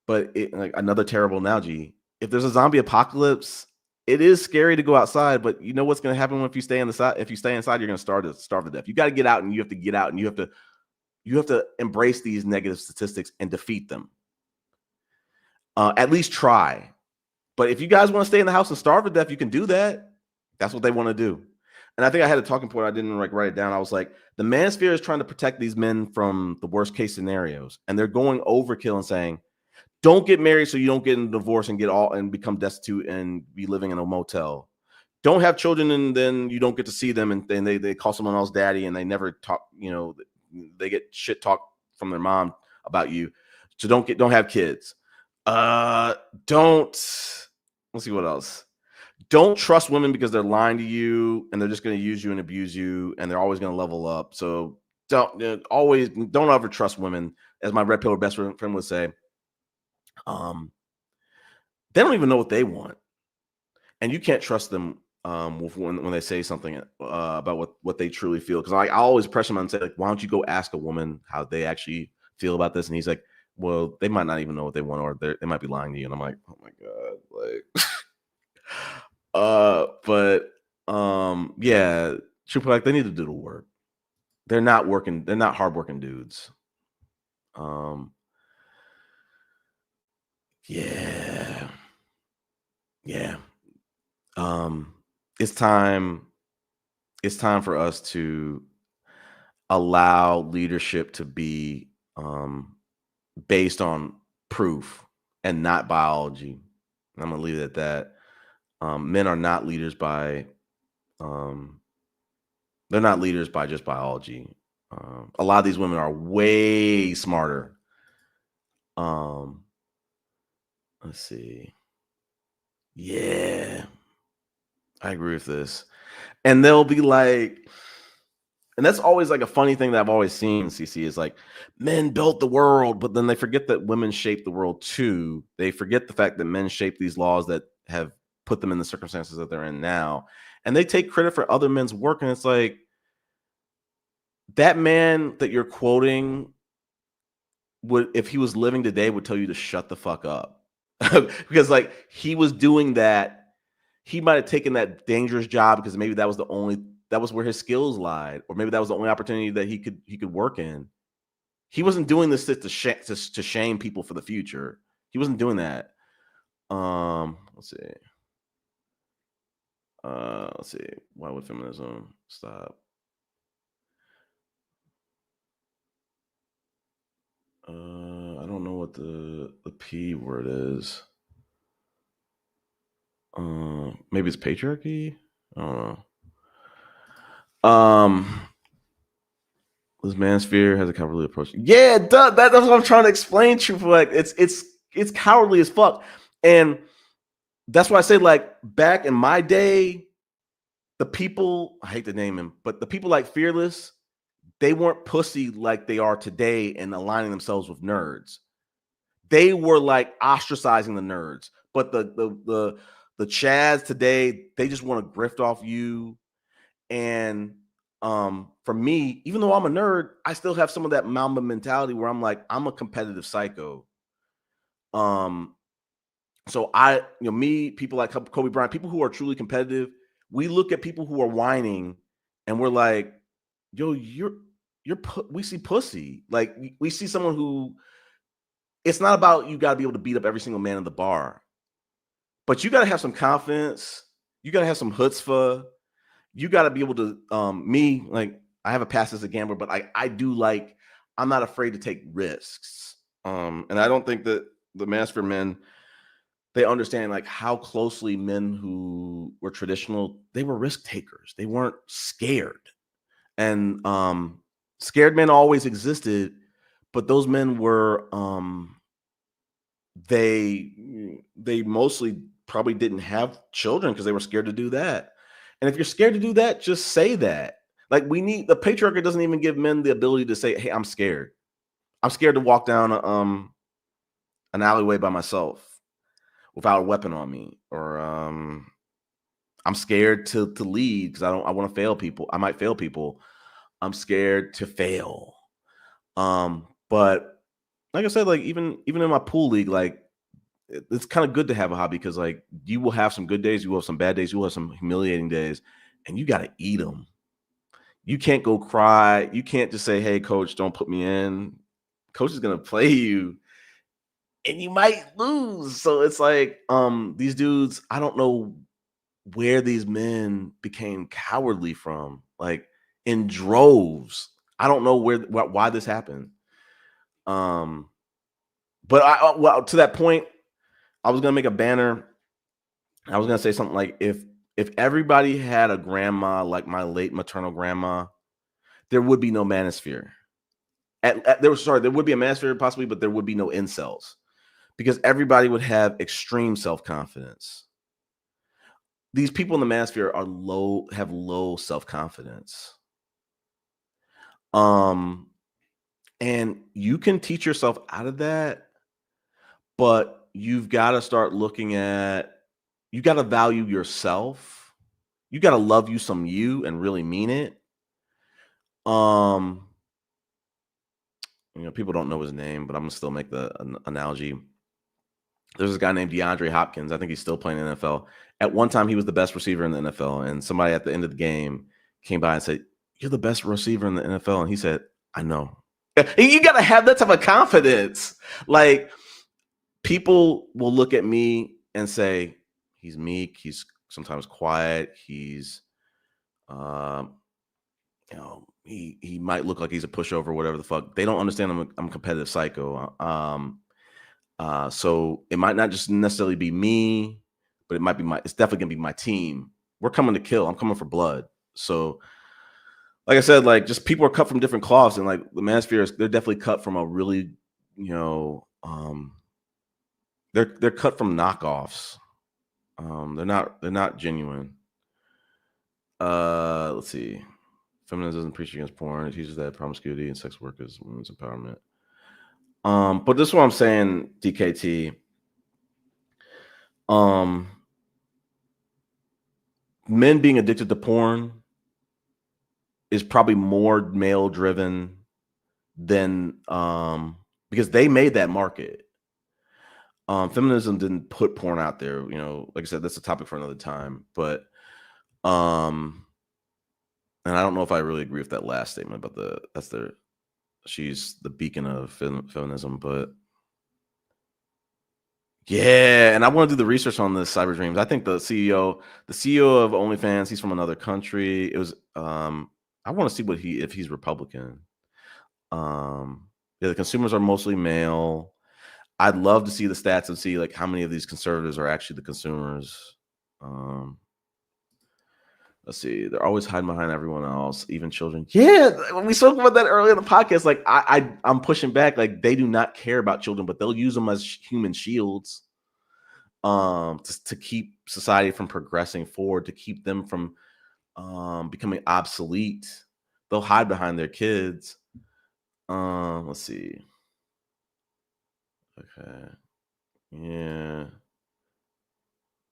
but like another terrible analogy. If there's a zombie apocalypse, it is scary to go outside, but you know what's going to happen if you stay inside? If you stay inside, you're going to starve to death. You got to get out, and you have to get out, and you have to embrace these negative statistics and defeat them. At least try. But if you guys want to stay in the house and starve to death, you can do that. That's what they want to do. And I think I had a talking point. I didn't write it down. I was like, the manosphere is trying to protect these men from the worst case scenarios, and they're going overkill and saying, don't get married so you don't get in a divorce and become destitute and be living in a motel. Don't have children and then you don't get to see them, and then they call someone else daddy and they never talk. They get shit talk from their mom about you. So don't have kids. Let's see what else. Don't trust women because they're lying to you and they're just going to use you and abuse you and they're always going to level up. So don't ever trust women. As my red pill best friend would say, they don't even know what they want, and you can't trust them when they say something about what they truly feel. Because I always press him and say, like, why don't you go ask a woman how they actually feel about this? And he's like, well, they might not even know what they want, or they might be lying to you. And I'm like, oh my god, yeah, Triple like they need to do the work. They're not working. They're not hardworking dudes. Um, yeah, yeah. Um, it's time. It's time for us to allow leadership to be based on proof and not biology. I'm gonna leave it at that. Men are not leaders by um, they're not leaders by just biology. A lot of these women are way smarter. Um, let's see. Yeah, I agree with this. And they'll be like, and that's always like a funny thing that I've always seen, CC, is like men built the world, but then they forget that women shape the world too. They forget the fact that men shape these laws that have put them in the circumstances that they're in now. And they take credit for other men's work. And it's like that man that you're quoting would, if he was living today, would tell you to shut the fuck up. Because like he was doing that. He might have taken that dangerous job because maybe that was that was where his skills lied, or maybe that was the only opportunity that he could work in. He wasn't doing this to shame people for the future. He wasn't doing that. Let's see. Let's see. Why would feminism stop? I don't know what the P word is. Maybe it's patriarchy. I don't know. This manosphere has a cowardly approach. Yeah, that's what I'm trying to explain to you. Like it's cowardly as fuck. And that's why I say, like, back in my day, the people, I hate to name him, but the people like Fearless, they weren't pussy like they are today and aligning themselves with nerds. They were like ostracizing the nerds. But the Chads today, they just want to grift off you. And for me, even though I'm a nerd, I still have some of that Mamba mentality where I'm like, I'm a competitive psycho. So me, people like Kobe Bryant, people who are truly competitive, we look at people who are whining and we're like, yo, we see pussy. Like we see someone who, it's not about you got to be able to beat up every single man in the bar, but you got to have some confidence. You got to have some chutzpah. You got to be able to, me, like I have a past as a gambler, but I do like, I'm not afraid to take risks. And I don't think that the Master Men, they understand like how closely men who were traditional, they were risk takers. They weren't scared. And scared men always existed, but those men were they mostly probably didn't have children because they were scared to do that. And if you're scared to do that, just say that. Like the patriarchy doesn't even give men the ability to say, "Hey, I'm scared. I'm scared to walk down an alleyway by myself without a weapon on me," or I'm scared to lead because I want to fail people. I might fail people. I'm scared to fail. But like I said, like even in my pool league, like it's kind of good to have a hobby because like you will have some good days, you will have some bad days, you will have some humiliating days, and you got to eat them. You can't go cry. You can't just say, "Hey, coach, don't put me in." Coach is gonna play you, and you might lose. So it's like these dudes. I don't know where these men became cowardly from, like in droves. I don't know why this happened. Um, but well, to that point, I was gonna make a banner. I was gonna say something like if everybody had a grandma like my late maternal grandma, there would be no manosphere. There would be a manosphere possibly, but there would be no incels because everybody would have extreme self-confidence. These people in the manosphere have low self-confidence. And you can teach yourself out of that, but you've got to start looking at, you got to value yourself. You got to love you some you and really mean it. people don't know his name, but I'm gonna still make the analogy. There's this guy named DeAndre Hopkins. I think he's still playing in the NFL. At one time, he was the best receiver in the NFL, and somebody at the end of the game came by and said, "You're the best receiver in the NFL," and he said, "I know." You got to have that type of confidence. Like, people will look at me and say, "He's meek. He's sometimes quiet. He's, he might look like he's a pushover, whatever the fuck." They don't understand I'm a competitive psycho. So it might not just necessarily be me, but it's definitely gonna be my team. We're coming to kill. I'm coming for blood. So, like I said, like, just people are cut from different cloths, and like the Manosphere, they're definitely cut from a really, they're cut from knockoffs. They're not genuine. Let's see. Feminism doesn't preach against porn. It teaches that promiscuity and sex work is women's empowerment. But this is what I'm saying, DKT. Men being addicted to porn is probably more male driven than because they made that market. Feminism didn't put porn out there, like I said, that's a topic for another time. But and I don't know if I really agree with that last statement about she's the beacon of feminism, but yeah. And I want to do the research on this Cyber Dreams. I think the CEO of OnlyFans, he's from another country. It was I want to see if he's Republican. Yeah, the consumers are mostly male. I'd love to see the stats and see like how many of these conservatives are actually the consumers. Let's see. They're always hiding behind everyone else, even children. Yeah, when we spoke about that earlier in the podcast, like I'm pushing back. Like, they do not care about children, but they'll use them as human shields, to keep society from progressing forward, to keep them from becoming obsolete. They'll hide behind their kids. Let's see. Okay.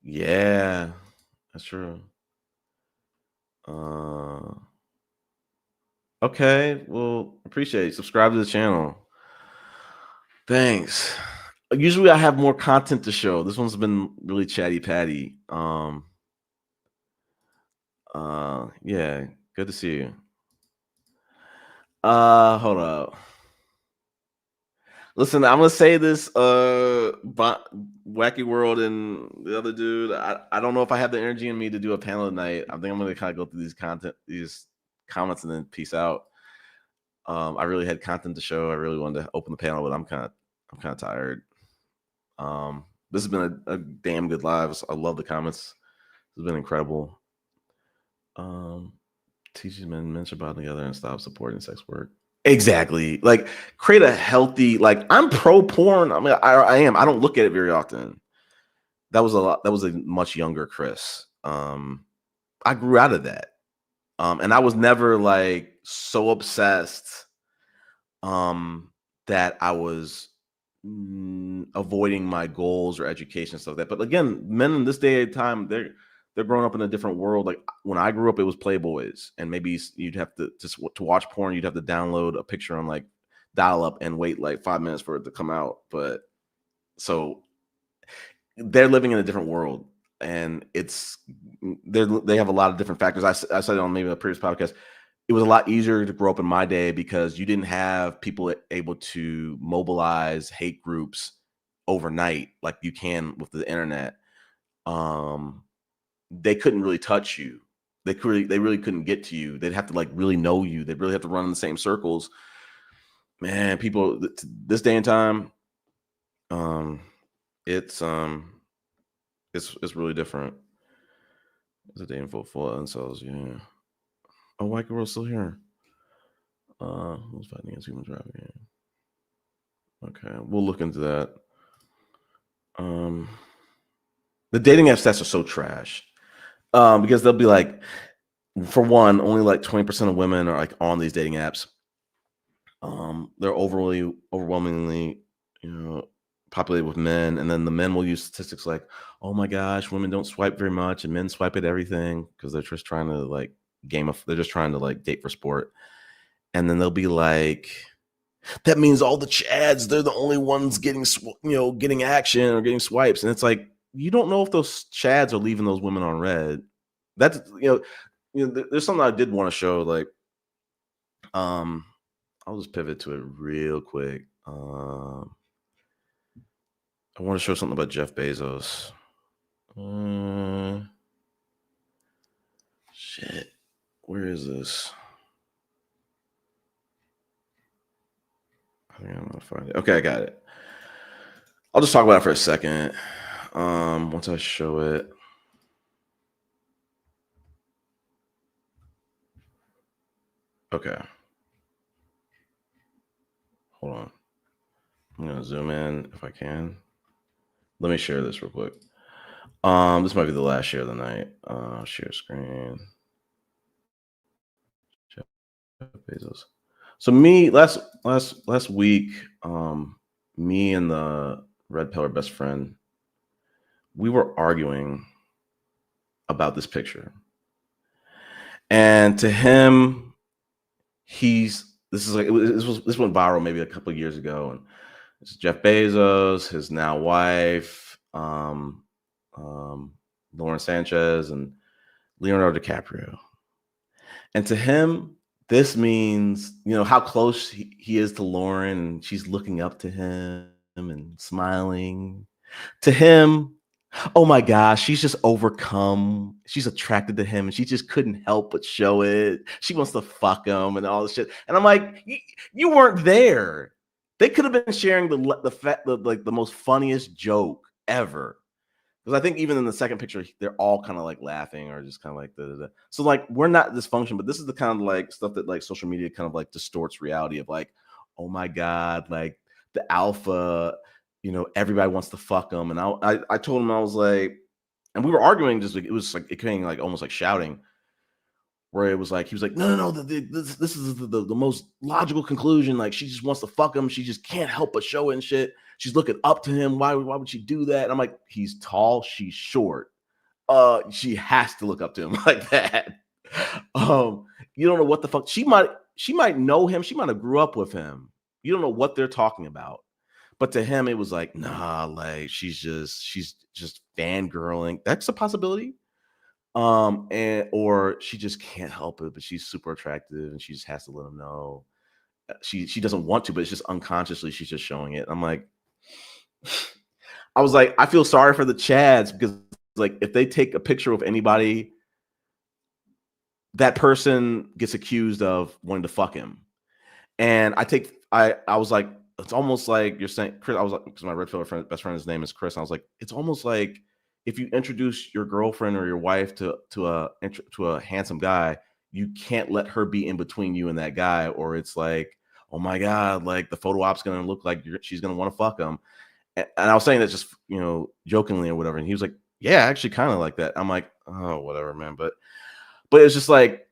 Yeah, that's true. Okay, well, appreciate it. Subscribe to the channel. Thanks. Usually I have more content to show. This one's been really chatty patty. Yeah, good to see you. Hold up. Listen, I'm gonna say this, Wacky World and the other dude. I don't know if I have the energy in me to do a panel tonight. I think I'm gonna kind of go through these comments, and then peace out. I really had content to show. I really wanted to open the panel, but I'm kind of tired. This has been a damn good live. I love the comments. It's been incredible. Teaching men should bond together and stop supporting sex work. Exactly. Like, create a healthy, like, I'm pro porn. I mean, I am. I don't look at it very often. That was a much younger Chris. I grew out of that. And I was never like so obsessed that I was avoiding my goals or education, stuff like that. But again, men in this day and time, they're growing up in a different world. Like, when I grew up, it was Playboys, and maybe you'd have to watch porn, you'd have to download a picture on like dial up and wait like 5 minutes for it to come out. But so they're living in a different world, and they have a lot of different factors. I said it on maybe a previous podcast. It was a lot easier to grow up in my day because you didn't have people able to mobilize hate groups overnight like you can with the internet. They couldn't really touch you. They really couldn't get to you. They'd have to like really know you. They'd really have to run in the same circles. Man, people this day and time, it's really different. It's a day in full incels, yeah. Oh, White Girl's still here. Who's fighting against human trafficking? Okay, we'll look into that. The dating app stats are so trash. Because they'll be like, for one, only like 20% of women are like on these dating apps. They're overwhelmingly, populated with men, and then the men will use statistics like, oh my gosh, women don't swipe very much and men swipe at everything, because they're just trying to like they're just trying to like date for sport. And then they'll be like, that means all the Chads, they're the only ones getting, getting action or getting swipes. And it's like, you don't know if those Chads are leaving those women on red. That's, there's something I did want to show. Like, I'll just pivot to it real quick. I want to show something about Jeff Bezos. Shit. Where is this? I think I'm gonna find it. Okay, I got it. I'll just talk about it for a second. Once I show it. Okay. Hold on. I'm gonna zoom in if I can. Let me share this real quick. This might be the last share of the night. Share screen. Jeff Bezos. So me last week, me and the red pillar best friend, we were arguing about this picture. And to him, this went viral maybe a couple of years ago, and it's Jeff Bezos, his now wife, Lauren Sanchez, and Leonardo DiCaprio. And to him, this means, how close he is to Lauren, and she's looking up to him and smiling. To him, oh my gosh, she's just overcome. She's attracted to him, and she just couldn't help but show it. She wants to fuck him and all this shit. And I'm like, you weren't there. They could have been sharing the most funniest joke ever. Because I think even in the second picture, they're all kind of like laughing or just kind of like da. So like, we're not dysfunction, but this is the kind of like stuff that like social media kind of like distorts reality of like, oh my God, like the alpha, everybody wants to fuck them. And I told him, I was like, and we were arguing, just like, it was like, it came like almost like shouting, where it was like, he was like, no, this is the most logical conclusion. Like, she just wants to fuck him. She just can't help but show it and shit. She's looking up to him. Why would she do that? And I'm like, he's tall, she's short. She has to look up to him like that. You don't know what the fuck. She might know him. She might have grew up with him. You don't know what they're talking about. But to him, it was like, nah, like she's just fangirling. That's a possibility. Or she just can't help it, but she's super attractive and she just has to let him know. She doesn't want to, but it's just unconsciously she's just showing it. I'm like, I was like, I feel sorry for the Chads, because like, if they take a picture of anybody, that person gets accused of wanting to fuck him. And I was like, it's almost like you're saying, Chris. I was like, because my red pillar best friend, his name is Chris. I was like, it's almost like if you introduce your girlfriend or your wife to a handsome guy, you can't let her be in between you and that guy, or it's like, oh my God, like the photo op's gonna look like she's gonna want to fuck him. And I was saying that just jokingly or whatever, and he was like, yeah, actually kind of like that. I'm like, oh, whatever, man. But it's just like,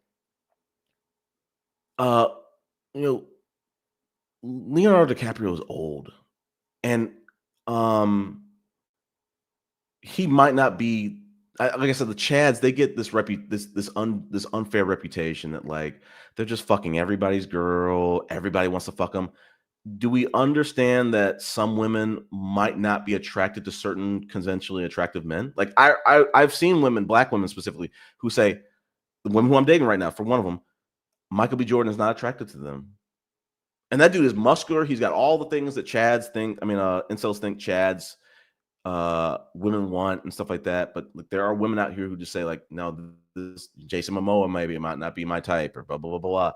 Leonardo DiCaprio is old, and he might not be. Like I said, the Chads, they get this unfair reputation that like they're just fucking everybody's girl. Everybody wants to fuck them. Do we understand that some women might not be attracted to certain consensually attractive men? Like I've seen women, black women specifically, who say, the women who I'm dating right now, for one of them, Michael B. Jordan is not attracted to them. And that dude is muscular. He's got all the things that incels think Chads women want and stuff like that. But like, there are women out here who just say like, no, this Jason Momoa maybe might not be my type, or blah blah blah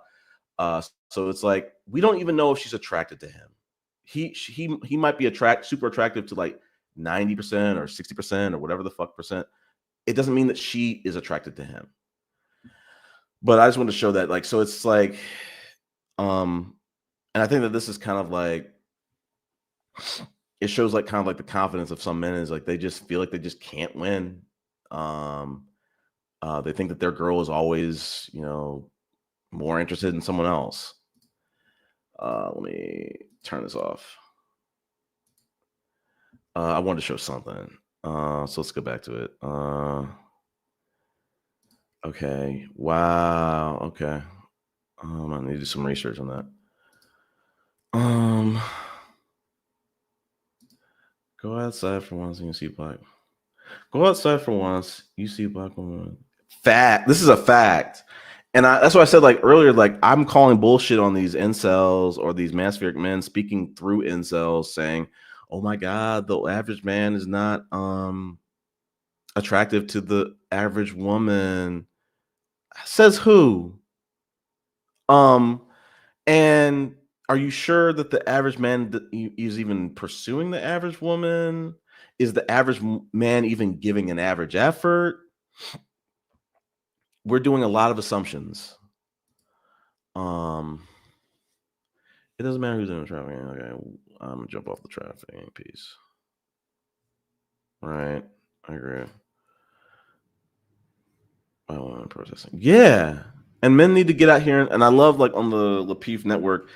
blah. So it's like, we don't even know if she's attracted to him. He might be super attractive to like 90% or 60% or whatever the fuck percent. It doesn't mean that she is attracted to him. But I just wanted to show that, like, so it's like, and I think that this is kind of like, it shows like kind of like the confidence of some men is like, they just feel like they just can't win. They think that their girl is always, more interested in someone else. Let me turn this off. I wanted to show something. So let's go back to it. Okay. Wow. Okay. I need to do some research on that. Go outside for once and you see black. Go outside for once, you see black woman. Fact. This is a fact. And that's what I said like earlier. Like I'm calling bullshit on these incels or these manspheric men speaking through incels, saying, "Oh my God, the average man is not attractive to the average woman." Says who? Um, and are you sure that the average man is even pursuing the average woman? Is the average man even giving an average effort? We're doing a lot of assumptions. It doesn't matter who's in the trafficking. Okay, I'm gonna jump off the trafficking piece. Right, I agree. Violent protesting. Yeah, and men need to get out here. And I love like on the Lapeef network,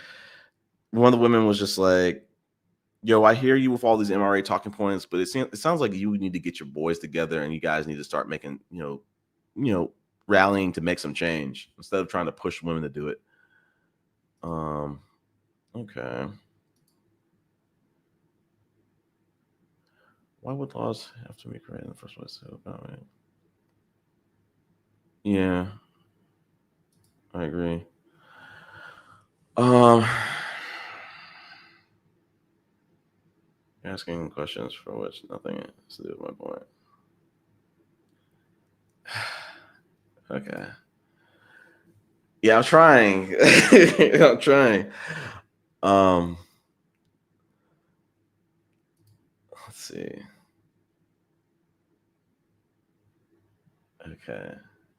one of the women was just like, "Yo, I hear you with all these MRA talking points, but it sounds like you need to get your boys together and you guys need to start making rallying to make some change instead of trying to push women to do it." Okay. Why would laws have to be created in the first place? Yeah, I agree. Asking questions for which nothing has to do with my point. Okay. Yeah, I'm trying. I'm trying. Let's see. Okay.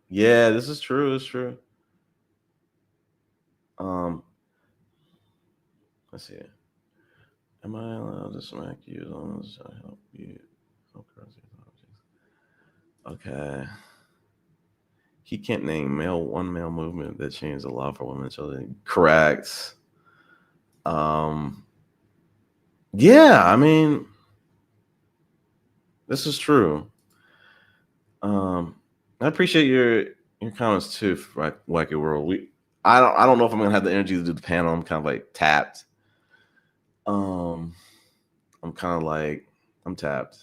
Yeah, this is true. It's true. Let's see. Am I allowed to smack you as long as I help you? Okay. He can't name one male movement that changed the law for women and children. Correct. Yeah, I mean, this is true. I appreciate your comments too, right? Wacky World. I don't know if I'm gonna have the energy to do the panel. I'm kind of like tapped. I'm kind of like I'm tapped.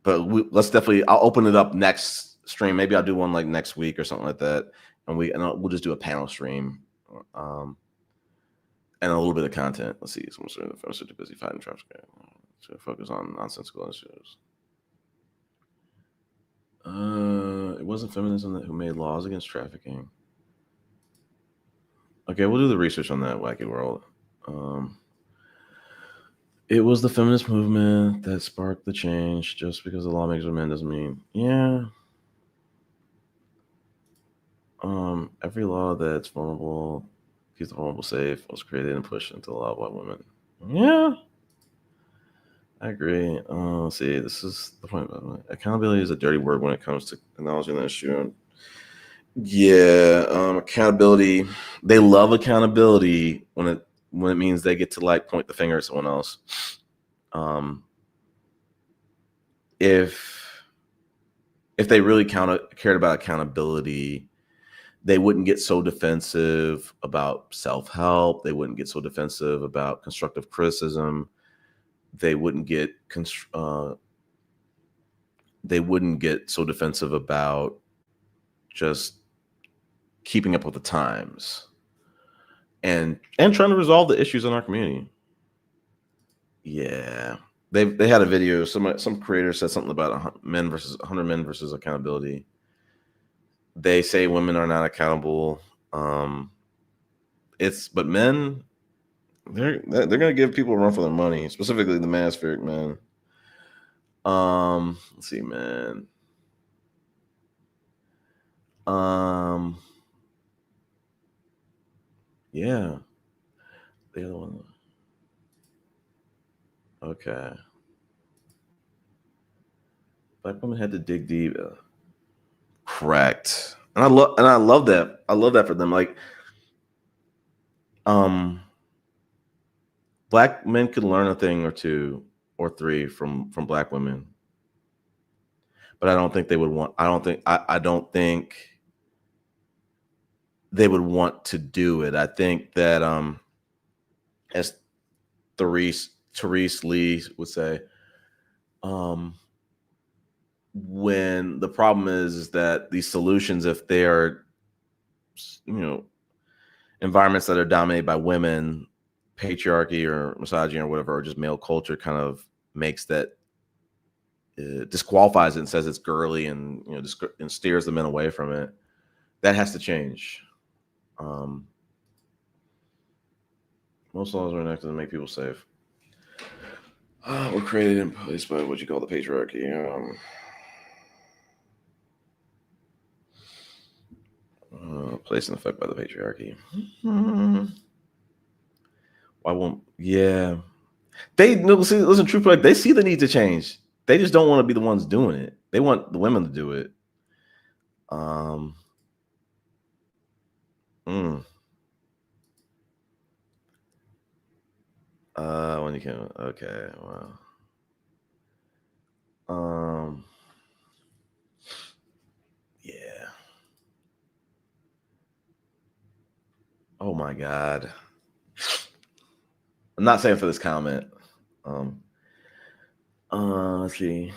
But let's definitely. I'll open it up next stream. Maybe I'll do one like next week or something like that, and we'll just do a panel stream, and a little bit of content. Let's see. Someone's too busy fighting traffic. So focus on nonsensical issues. It wasn't feminism who made laws against trafficking. Okay, we'll do the research on that, Wacky World. It was the feminist movement that sparked the change. Just because the lawmakers are men doesn't mean, yeah. Every law that's vulnerable, keeps the vulnerable safe, was created and pushed into the law by women. Yeah, I agree. Let's see, this is the point. Accountability is a dirty word when it comes to acknowledging that issue. Yeah, accountability. They love accountability when it means they get to like point the finger at someone else. If they really cared about accountability, they wouldn't get so defensive about self-help. They wouldn't get so defensive about constructive criticism. They wouldn't get so defensive about just keeping up with the times and trying to resolve the issues in our community. Yeah, they had a video. Some creator said something about 100 men versus accountability. They say women are not accountable. But men, they're gonna give people a run for their money, specifically the manospheric men. Let's see, man. Yeah, the other one. Okay. Black women had to dig deep. Correct. And I love that. I love that for them. Like, black men could learn a thing or two or three from black women, but I don't think they would want. I don't think they would want to do it. I think that as Therese Lee would say, when the problem is that these solutions, if they are, environments that are dominated by women, patriarchy or misogyny or whatever, or just male culture, kind of makes that disqualifies it and says it's girly, and and steers the men away from it. That has to change. Most laws are enacted to make people safe. Were created in place by what you call the patriarchy. Placed in effect by the patriarchy. Why won't? Yeah, they listen. Truth, like, they see the need to change. They just don't want to be the ones doing it. They want the women to do it. When you can, okay, well, yeah. Oh my God. I'm not saying for this comment. Let's see.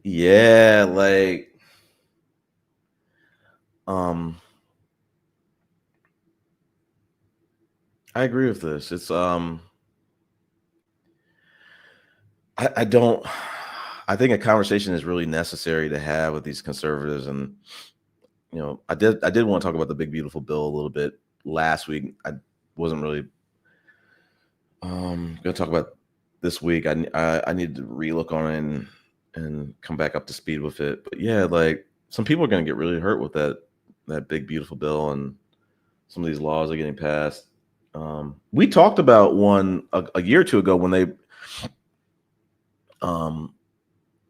Yeah, like, I agree with this. It's I don't. I think a conversation is really necessary to have with these conservatives, and I did want to talk about the big beautiful bill a little bit last week. I wasn't really going to talk about this week. I need to relook on it and come back up to speed with it. But yeah, like, some people are going to get really hurt with that big beautiful bill, and some of these laws are getting passed. We talked about one a year or two ago when they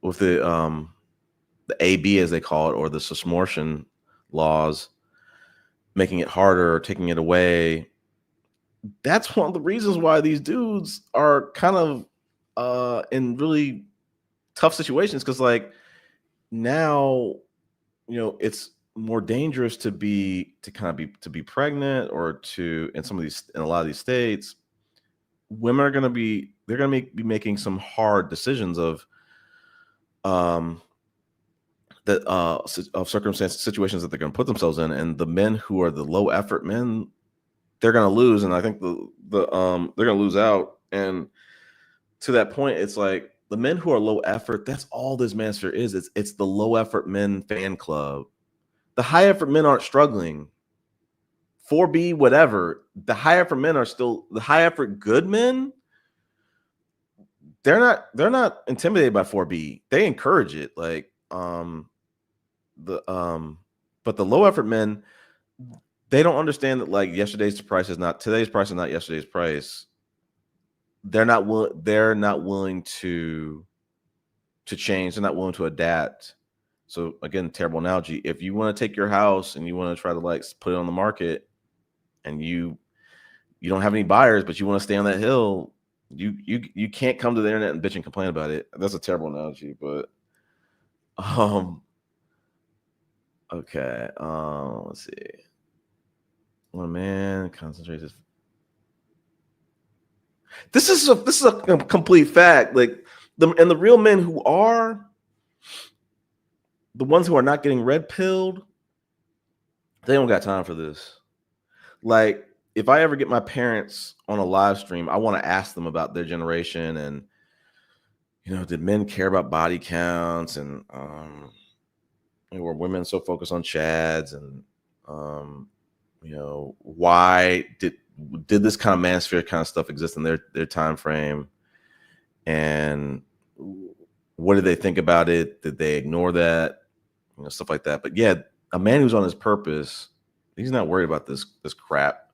with the AB, as they call it, or the susmortion laws, making it harder or taking it away. That's one of the reasons why these dudes are kind of in really tough situations, because, like, now it's more dangerous to be pregnant, or to, in a lot of these states, women are going to be be making some hard decisions of of circumstances, situations that they're going to put themselves in, and the men who are the low effort men, they're going to lose. And I think they're going to lose out. And to that point, it's like, the men who are low effort, that's all this Manosphere is. It's the low effort men fan club. The high effort men aren't struggling. 4B, whatever. The high effort men are still the high effort good men. They're not intimidated by 4B. They encourage it. Like, but the low effort men, they don't understand that, like, today's price is not yesterday's price. They're not willing to change. They're not willing to adapt. So again, terrible analogy. If you want to take your house and you want to try to, like, put it on the market, and you don't have any buyers, but you want to stay on that hill, you can't come to the internet and bitch and complain about it. That's a terrible analogy, but okay. Let's see. When a man concentrates his... This is a complete fact. Like, the real men who are the ones who are not getting red pilled, they don't got time for this. Like, if I ever get my parents on a live stream, I want to ask them about their generation, and did men care about body counts, and were women so focused on chads, and why did this kind of manosphere kind of stuff exist in their time frame, and what did they think about it? Did they ignore that? Stuff like that. But yeah, a man who's on his purpose, he's not worried about this crap.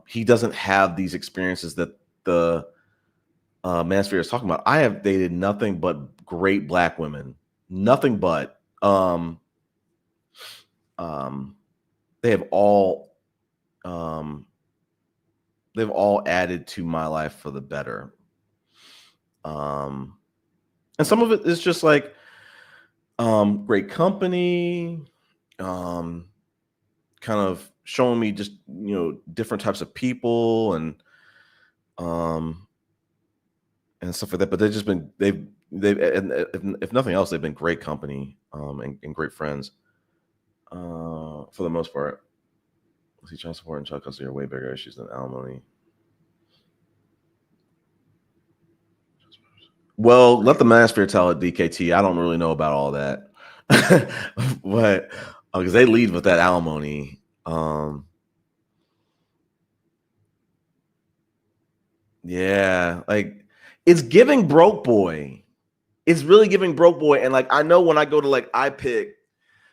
He doesn't have these experiences that the Manosphere is talking about. I have dated nothing but great black women. Nothing but. They have all added to my life for the better. And some of it is just like, Great company, kind of showing me just, different types of people um and stuff like that. But they've and if nothing else, they've been great company, and great friends, for the most part. See, child support and child custody are way bigger issues than alimony. Well, let the Manosphere tell it, DKT. I don't really know about all that, but because they lead with that alimony. Yeah, like it's giving broke boy. It's really giving broke boy. And like I know when I go to like iPick,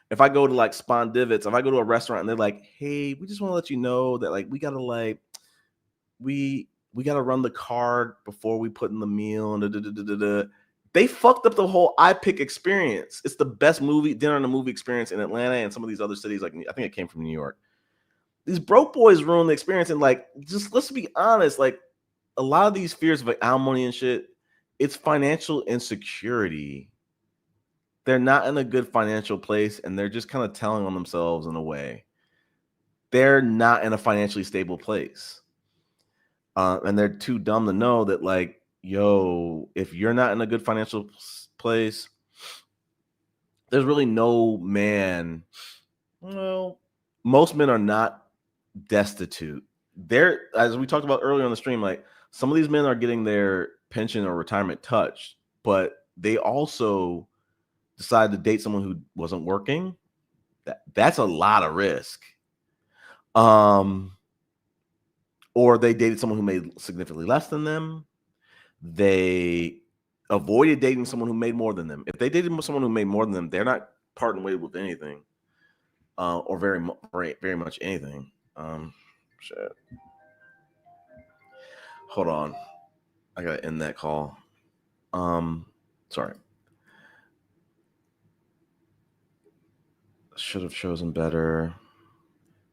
if I go to like Spondivits, if I go to a restaurant and they're like, "Hey, we just want to let you know that like we gotta run the card before we put in the meal," and they fucked up the whole iPick experience. It's the best dinner and a movie experience in Atlanta and some of these other cities. Like I think it came from New York. These broke boys ruined the experience, and like just let's be honest, like a lot of these fears of like alimony and shit, it's financial insecurity. They're not in a good financial place, and they're just kind of telling on themselves in a way. They're not in a financially stable place. And they're too dumb to know that, like, yo, if you're not in a good financial place, there's really no man. Well, most men are not destitute. They're, as we talked about earlier on the stream, like some of these men are getting their pension or retirement touched, but they also decided to date someone who wasn't working. That's a lot of risk. Or they dated someone who made significantly less than them. They avoided dating someone who made more than them. If they dated someone who made more than them, they're not parting ways with anything, or very much anything. Shit. Hold on, I gotta end that call. Sorry. Should have chosen better.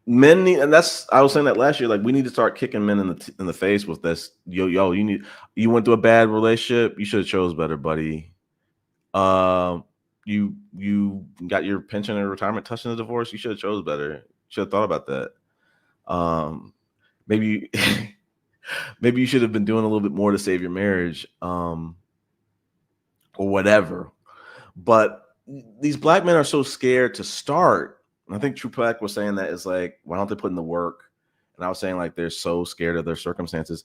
Men need, and that's I was saying that last year. Like we need to start kicking men in the face with this. Yo, you went through a bad relationship. You should have chose better, buddy. You got your pension and retirement touching the divorce. You should have chose better. Should have thought about that. Maybe maybe you should have been doing a little bit more to save your marriage, or whatever. But these black men are so scared to start. And I think True Black was saying that is like, why don't they put in the work? And I was saying like they're so scared of their circumstances.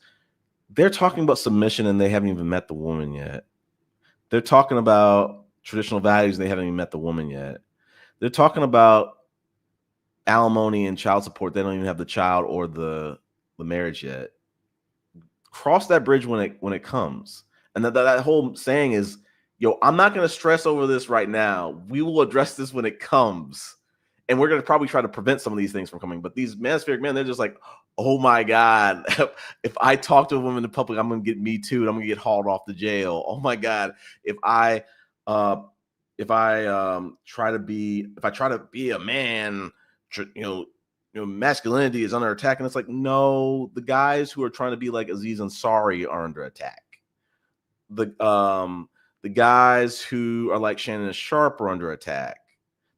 They're talking about submission and they haven't even met the woman yet. They're talking about traditional values and they haven't even met the woman yet. They're talking about alimony and child support. They don't even have the child or the marriage yet. Cross that bridge when it comes. And that whole saying is, yo, I'm not going to stress over this right now. We will address this when it comes. And we're going to probably try to prevent some of these things from coming. But these manospheric men, they're just like, oh my God, if I talk to a woman in public, I'm going to get me too. I'm going to get hauled off to jail. Oh my God. If I try to be a man, masculinity is under attack. And it's like, no, the guys who are trying to be like Aziz Ansari are under attack. The guys who are like Shannon Sharp are under attack.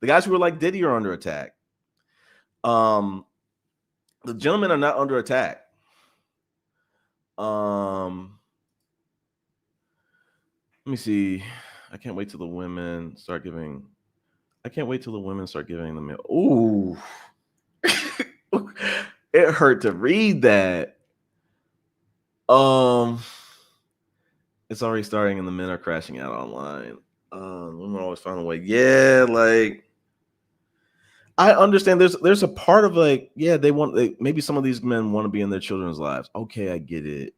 The guys who are like Diddy are under attack. The gentlemen are not under attack. Let me see. I can't wait till the women start giving. I can't wait till the women start giving the mail. Ooh. It hurt to read that. It's already starting and the men are crashing out online. Women always find a way. Yeah, like I understand there's a part of like, yeah, maybe some of these men want to be in their children's lives. Okay, I get it.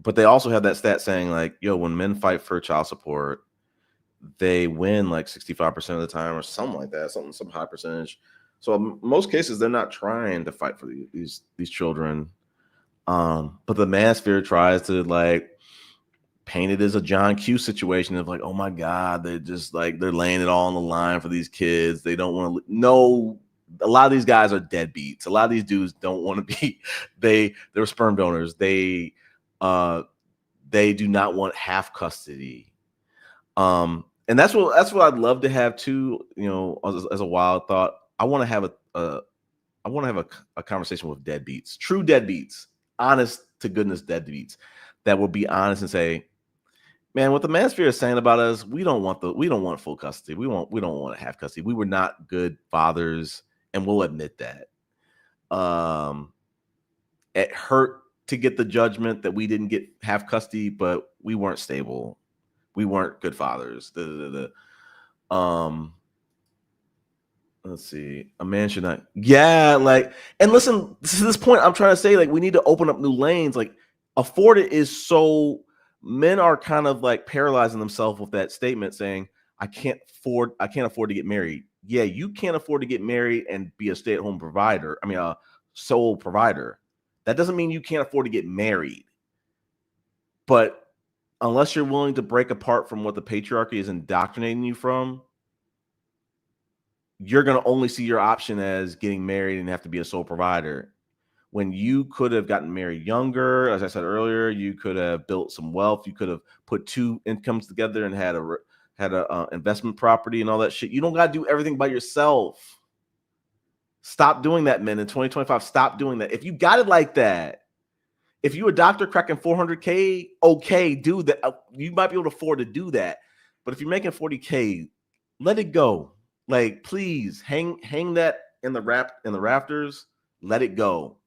But they also have that stat saying like, yo, when men fight for child support, they win like 65% of the time or something like that, some high percentage. So in most cases, they're not trying to fight for these children. But the manosphere tries to like paint it as a John Q situation of like, oh my God, they're just like they're laying it all on the line for these kids. They don't want to. No, a lot of these guys are deadbeats. A lot of these dudes don't want to be. They're sperm donors. They do not want half custody. And that's what I'd love to have too, as a wild thought. I want to have a conversation with deadbeats, true deadbeats, honest to goodness deadbeats that will be honest and say, man, what the manosphere is saying about us, we don't want full custody. We don't want to have custody. We were not good fathers, and we'll admit that. It hurt to get the judgment that we didn't get half custody, but we weren't stable. We weren't good fathers. Um, let's see. A man should not. Yeah, like, and listen, to this point, I'm trying to say, like, we need to open up new lanes. Like, afford it is so. Men are kind of like paralyzing themselves with that statement, saying, I can't afford to get married. Yeah, you can't afford to get married and be a stay-at-home provider. I mean, a sole provider. That doesn't mean you can't afford to get married. But unless you're willing to break apart from what the patriarchy is indoctrinating you from, you're going to only see your option as getting married and have to be a sole provider. When you could have gotten married younger, as I said earlier, you could have built some wealth. You could have put two incomes together and had a investment property and all that shit. You don't got to do everything by yourself. Stop doing that, men. In 2025, stop doing that. If you got it like that, if you're a doctor cracking 400K, okay, do that. You might be able to afford to do that. But if you're making 40K, let it go. Like, please hang that in the rafters. Let it go.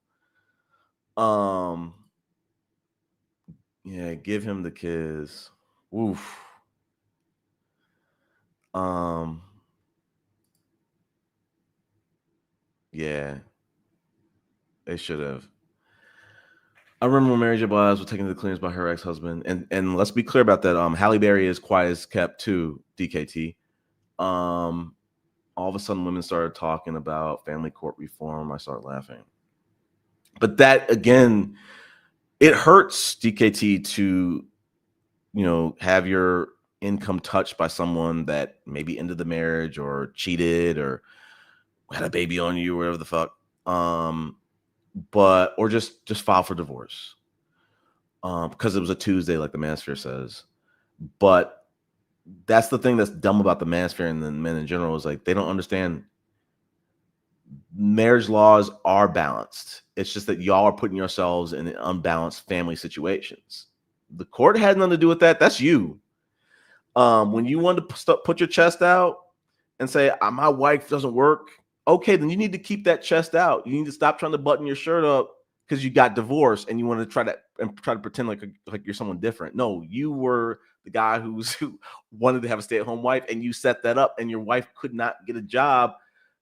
Yeah, give him the kiss. Oof. Yeah, they should have. I remember when Mary J. Blige was taken to the cleaners by her ex-husband, and let's be clear about that. Halle Berry is quiet as kept too. DKT. All of a sudden, women started talking about family court reform. I started laughing, but that again, it hurts DKT to, have your income touched by someone that maybe ended the marriage or cheated or had a baby on you or whatever the fuck. But or just file for divorce. Because it was a Tuesday, like the Manosphere says. But that's the thing that's dumb about the Manosphere and the men in general is like they don't understand marriage laws are balanced. It's just that y'all are putting yourselves in unbalanced family situations. The court had nothing to do with that. That's you. When you want to put your chest out and say, my wife doesn't work, okay, then you need to keep that chest out. You need to stop trying to button your shirt up because you got divorced and you want to try to pretend like you're someone different. No, you were the guy who wanted to have a stay-at-home wife, and you set that up, and your wife could not get a job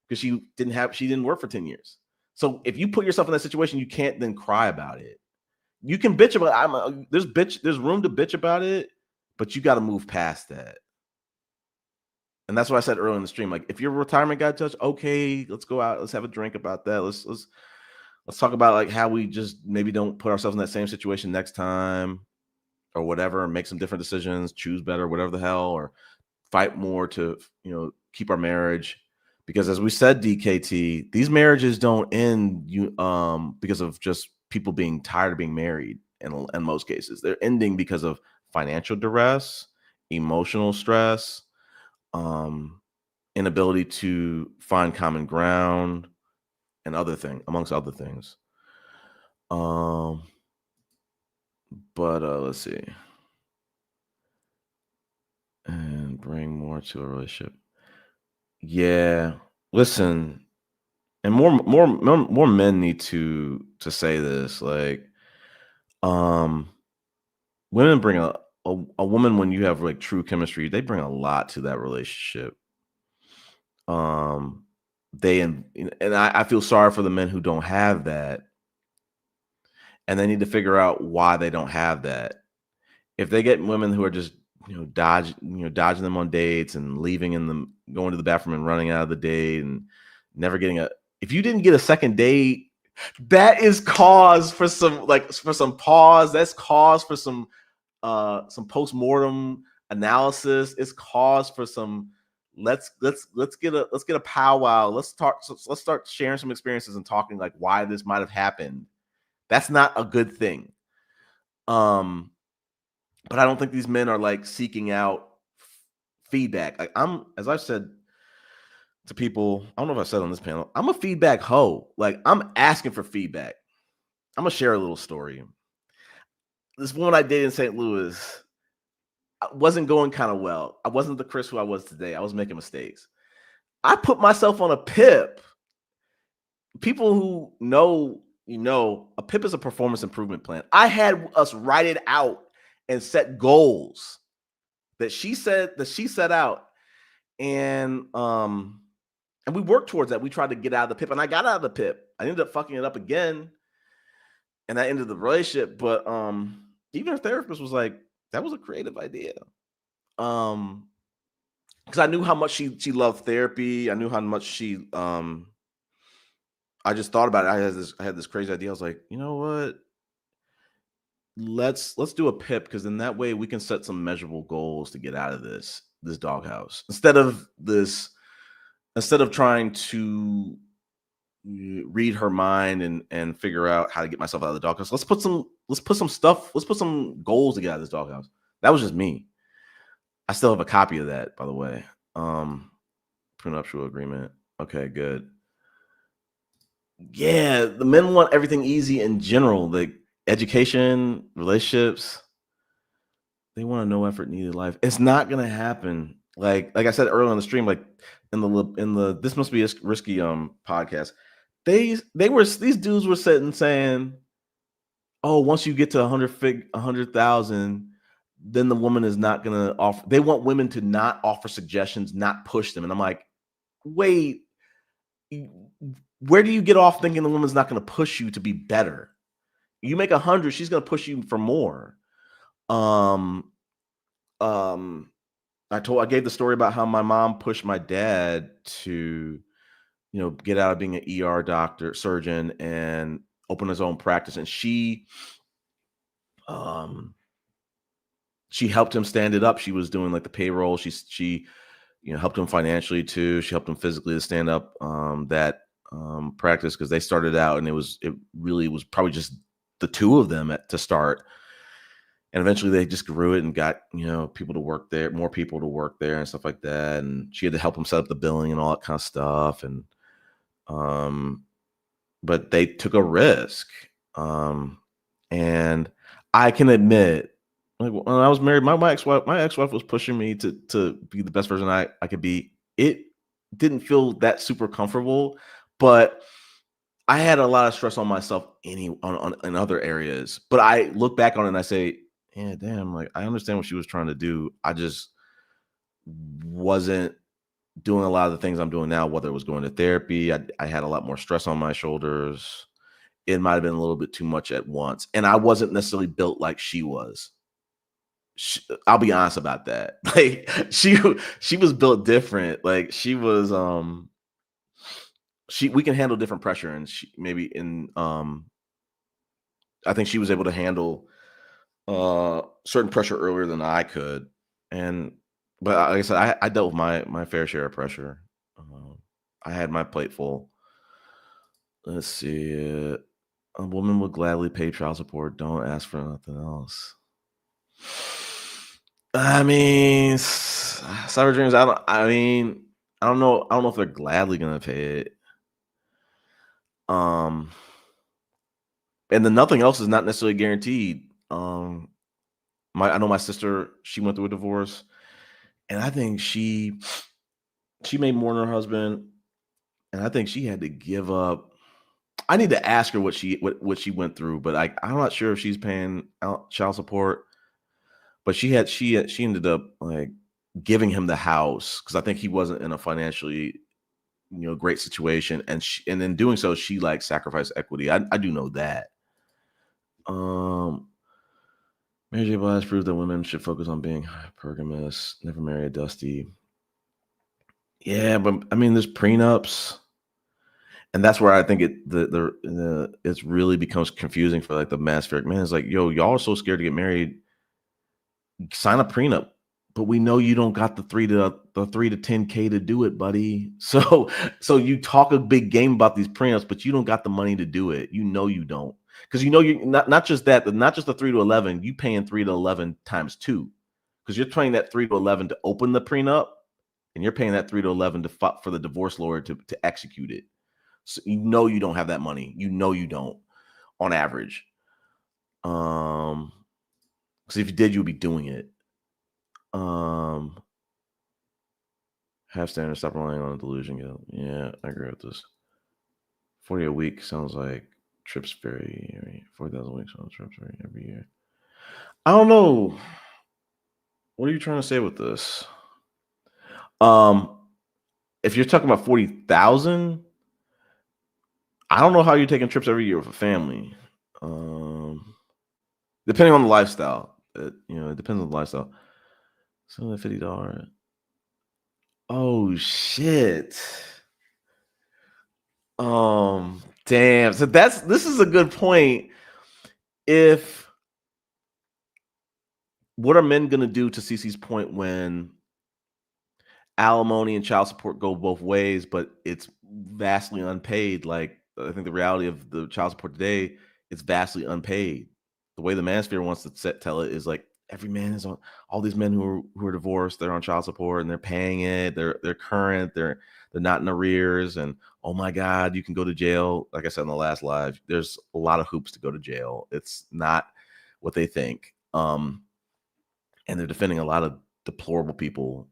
because she didn't work for 10 years. So if you put yourself in that situation, you can't then cry about it. You can bitch about it. There's room to bitch about it, but you got to move past that. And that's what I said earlier in the stream. Like, if your retirement got touched, okay, let's go out, let's have a drink about that. Let's talk about like how we just maybe don't put ourselves in that same situation next time or whatever, make some different decisions, choose better, whatever the hell, or fight more to, keep our marriage. Because as we said, DKT, these marriages don't end because of just people being tired of being married in most cases. They're ending because of financial duress, emotional stress, inability to find common ground, and amongst other things. But let's see. And bring more to a relationship. Yeah. Listen, and more men need to say this. Like, women bring a woman when you have like true chemistry, they bring a lot to that relationship. I feel sorry for the men who don't have that, and they need to figure out why they don't have that. If they get women who are just dodging them on dates and leaving in them, going to the bathroom and running out of the date and never getting if you didn't get a second date, that is cause for some pause. That's cause for some post-mortem analysis. It's cause for some let's get a powwow. Let's start sharing some experiences and talking like why this might have happened. That's not a good thing. But I don't think these men are like seeking out feedback. Like as I've said to people, I don't know if I said on this panel, I'm a feedback hoe. Like I'm asking for feedback. I'm gonna share a little story. This woman I dated in St. Louis wasn't going kind of well. I wasn't the Chris who I was today. I was making mistakes. I put myself on a PIP. People who know, a PIP is a performance improvement plan. I had us write it out and set goals that she set out, and we worked towards that. We tried to get out of the PIP, and I got out of the PIP. I ended up fucking it up again, and that ended the relationship. But even her therapist was like, "That was a creative idea." Because I knew how much she loved therapy. I knew how much she I just thought about it. I had this crazy idea. I was like, you know what? Let's do a PIP, because in that way we can set some measurable goals to get out of this doghouse instead of trying to read her mind and figure out how to get myself out of the doghouse. Let's put some goals to get out of this doghouse. That was just me. I still have a copy of that, by the way. Prenuptial agreement. Okay, good. Yeah, the men want everything easy in general, like education, relationships. They want a no effort needed life. It's not gonna happen. Like I said earlier on the stream, like in the This Must Be a Risky podcast, these dudes were sitting saying, oh, once you get to 100,000, then the woman is not gonna offer. They want women to not offer suggestions, not push them. And I'm like, wait, where do you get off thinking the woman's not going to push you to be better? You make 100, she's going to push you for more. I gave the story about how my mom pushed my dad to, get out of being an ER surgeon and open his own practice. And she helped him stand it up. She was doing like the payroll. She helped him financially too. She helped him physically to stand up that practice, because they started out and it really was probably just the two of them to start, and eventually they just grew it and got people to work there, more people to work there and stuff like that. And she had to help him set up the billing and all that kind of stuff. And but they took a risk, and I can admit, like when I was married, my ex-wife was pushing me to be the best version I could be. It didn't feel that super comfortable, but I had a lot of stress on myself in other areas. But I look back on it and I say, yeah, damn, like I understand what she was trying to do. I just wasn't doing a lot of the things I'm doing now, whether it was going to therapy. I had a lot more stress on my shoulders. It might have been a little bit too much at once. And I wasn't necessarily built like she was. I'll be honest about that. Like she was built different. Like she was we can handle different pressure, and I think she was able to handle certain pressure earlier than I could. But like I said, I dealt with my fair share of pressure. I had my plate full. Let's see. A woman would gladly pay child support. Don't ask for nothing else. I mean, Cyber Dreams. I don't know. I don't know if they're gladly gonna pay it. And then nothing else is not necessarily guaranteed. I know my sister, she went through a divorce, and I think she made more than her husband, and I think she had to give up. I need to ask her what she went through, but I'm not sure if she's paying out child support. But she ended up like giving him the house, because I think he wasn't in a financially great situation, and in doing so, she like sacrificed equity. I do know that. Mary J. Blige proved that women should focus on being hypergamous, never marry a dusty. Yeah, but I mean, there's prenups, and that's where I think it really becomes confusing for like the MANOSPHERE man. It's like, yo, y'all are so scared to get married. Sign a prenup, but we know you don't got the 3 to 10K to do it, buddy. So you talk a big game about these prenups, but you don't got the money to do it. You don't, because you not just that, not just the 3 to 11. You paying 3 to 11 times 2, because you're paying that 3 to 11 to open the prenup, and you're paying that 3 to 11 to for the divorce lawyer to execute it. So you don't have that money. You don't on average. Because if you did, you'd be doing it. Half standard, stop relying on a delusion guilt. Yeah, I agree with this. 40 a week sounds like trips vary. 40,000 weeks on trips vary every year. I don't know. What are you trying to say with this? If you're talking about 40,000, I don't know how you're taking trips every year with a family. Depending on the lifestyle, it depends on the lifestyle. So that $50. Oh shit. Damn. So this is a good point. What are men gonna do, to Cece's point, when alimony and child support go both ways, but it's vastly unpaid? Like, I think the reality of the child support today, it's vastly unpaid. The way the manosphere wants to tell it is like every man is on. All these men who are divorced, they're on child support and they're paying it. They're current. They're not in arrears. And oh my God, you can go to jail. Like I said in the last live, there's a lot of hoops to go to jail. It's not what they think. And they're defending a lot of deplorable people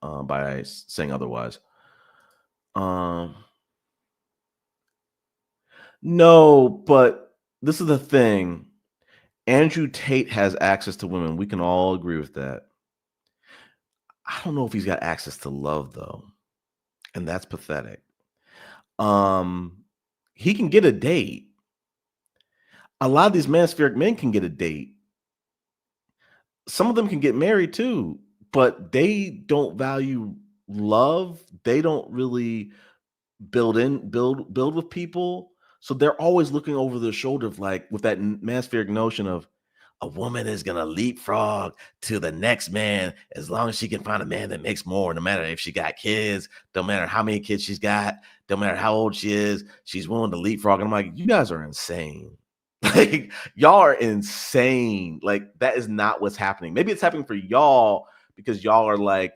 by saying otherwise. No, but this is the thing. Andrew Tate has access to women. We can all agree with that. I don't know if he's got access to love, though, and that's pathetic. He can get a date. A lot of these manospheric men can get a date. Some of them can get married too, but they don't value love. They don't really build with people. So they're always looking over their shoulder of, like, with that manospheric notion of a woman is gonna leapfrog to the next man as long as she can find a man that makes more, no matter if she got kids, don't matter how many kids she's got, don't matter how old she is, she's willing to leapfrog. And I'm like, you guys are insane. Like, y'all are insane. Like, that is not what's happening. Maybe it's happening for y'all because y'all are like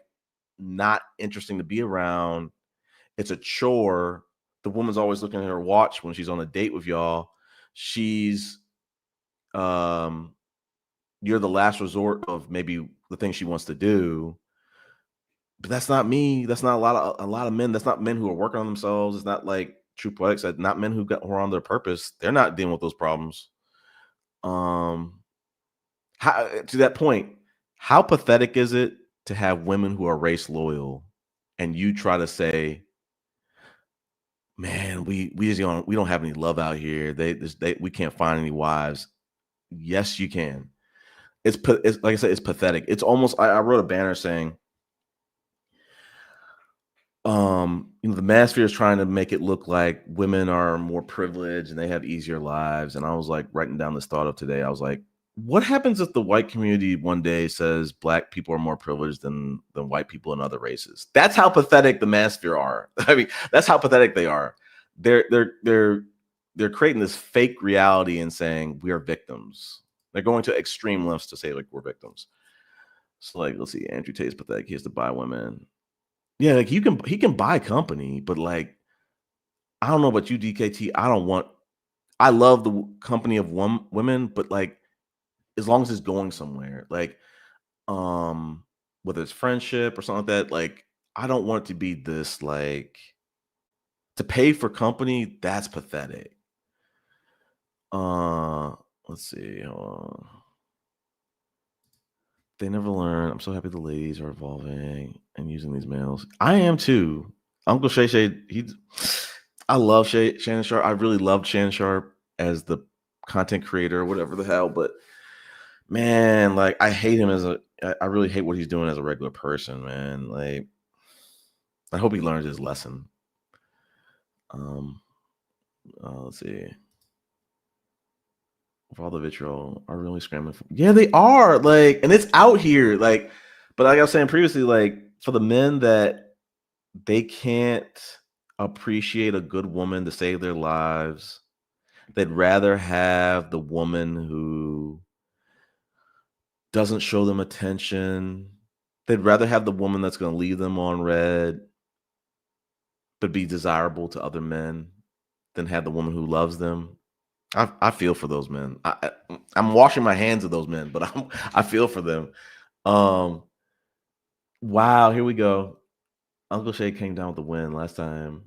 not interesting to be around. It's a chore. The woman's always looking at her watch when she's on a date with y'all. She's you're the last resort of maybe the thing she wants to do. But that's not me. That's not a lot of men. That's not men who are working on themselves. It's not like True Poetics said, not men who are on their purpose. They're not dealing with those problems. How, to that point, how pathetic is it to have women who are race loyal and you try to say, man, we don't have any love out here. We can't find any wives. Yes, you can. It's like I said, it's pathetic. It's almost, I wrote a banner saying, the manosphere is trying to make it look like women are more privileged and they have easier lives. And I was like writing down this thought of today. I was like, what happens if the white community one day says black people are more privileged than white people in other races? That's how pathetic the manosphere are. I mean, that's how pathetic they are. They're creating this fake reality and saying we are victims. They're going to extreme lengths to say like we're victims. So like, let's see, Andrew Tate's pathetic. He has to buy women. Yeah, like he can buy company, but like, I don't know about you, DKT. I love the company of women, but like, as long as it's going somewhere, like, whether it's friendship or something like that, like, I don't want it to be this, like, to pay for company. That's pathetic. Let's see. Hold on. They never learn. I'm so happy the ladies are evolving and using these males. I am too. Uncle Shay Shay, I love Shannon Sharp. I really loved Shannon Sharp as the content creator, whatever the hell. But man, like, I hate him I really hate what he's doing as a regular person, man. Like, I hope he learns his lesson. Let's see. With all the vitriol, are really scrambling for, yeah, they are, like, and it's out here, like, but like I was saying previously, like, for the men that they can't appreciate a good woman to save their lives, they'd rather have the woman who doesn't show them attention. They'd rather have the woman that's going to leave them on red, but be desirable to other men than have the woman who loves them. I feel for those men. I'm washing my hands of those men, but I feel for them. Wow, here we go. Uncle Shay came down with the win last time.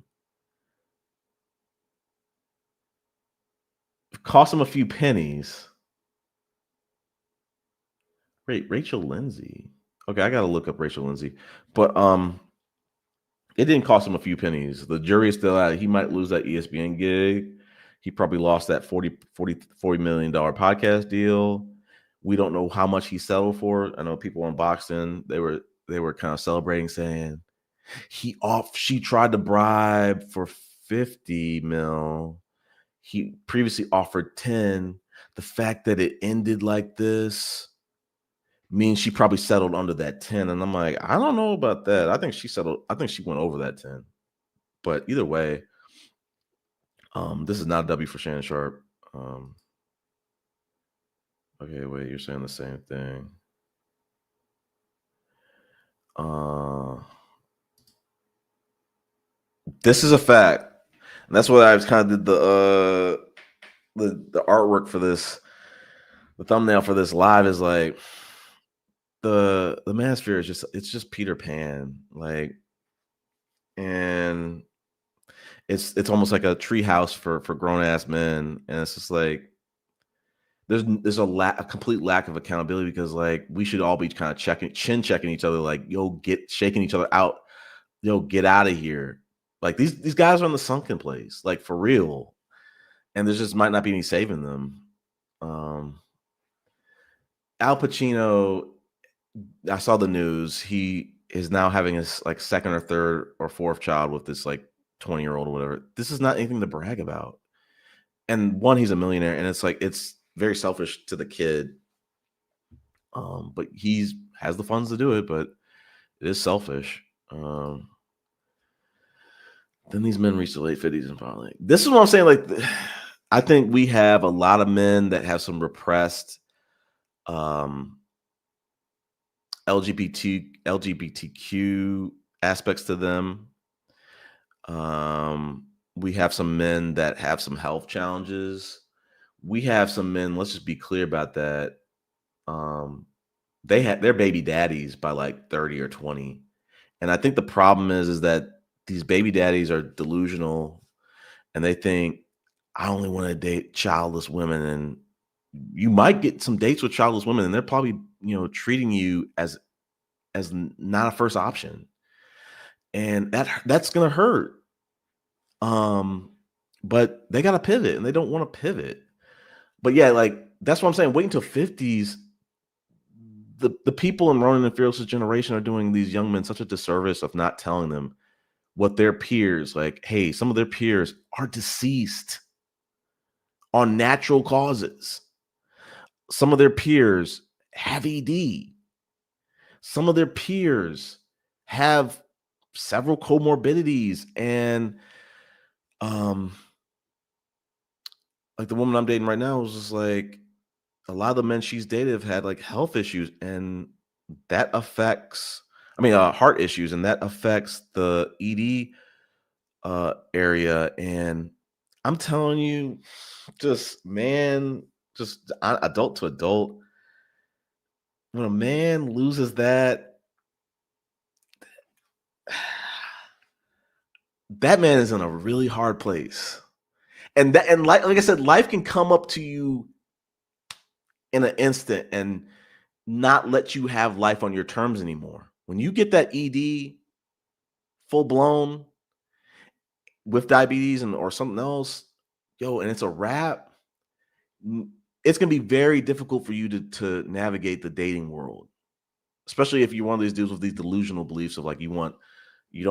Cost him a few pennies. Wait, Rachel Lindsay. Okay, I gotta look up Rachel Lindsay. But it didn't cost him a few pennies. The jury is still out. He might lose that ESPN gig. He probably lost that $40 million podcast deal. We don't know how much he settled for. I know people on Boxing, they were kind of celebrating, saying she tried to bribe for 50 mil. He previously offered 10. The fact that it ended like this means she probably settled under that 10. And I'm like, I don't know about that. I think she went over that 10. But either way, this is not a W for Shannon Sharp. Okay, wait, you're saying the same thing. This is a fact. And that's what I kind of did the artwork for this. The thumbnail for this live is like the Manosphere is just Peter Pan, like, and it's almost like a treehouse for grown ass men, and it's just like there's a complete lack of accountability, because like we should all be kind of chin checking each other, like, yo, shaking each other out, yo, get out of here. Like these guys are in the sunken place, like for real, and there just might not be any saving them. Al Pacino, I saw the news. He is now having his like second or third or fourth child with this like 20-year-old or whatever. This is not anything to brag about. And one, he's a millionaire, and it's like it's very selfish to the kid. But has the funds to do it, but it is selfish. Then these men reach the late 50s and probably. This is what I'm saying. Like, I think we have a lot of men that have some repressed LGBTQ aspects to them. We have some men that have some health challenges. We have some men, let's just be clear about that. They're baby daddies by like 30 or 20. And I think the problem is that these baby daddies are delusional, and they think, I only want to date childless women. And you might get some dates with childless women, and they're probably, treating you as not a first option. And that's going to hurt. But they got to pivot, and they don't want to pivot. But yeah, like, that's what I'm saying. Wait until 50s. The people in Ronan and Fearless's generation are doing these young men such a disservice of not telling them what their peers, like, hey, some of their peers are deceased on natural causes. Some of their peers have ED. Some of their peers have several comorbidities, and like the woman I'm dating right now was just like, a lot of the men she's dated have had like health issues, and that affects, heart issues, and that affects the ED area. And I'm telling you, adult to adult, when a man loses that, that man is in a really hard place. And like I said, life can come up to you in an instant and not let you have life on your terms anymore. When you get that ED full blown with diabetes or something else, and it's a wrap, it's going to be very difficult for you to navigate the dating world, especially if you're one of these dudes with these delusional beliefs of like, you don't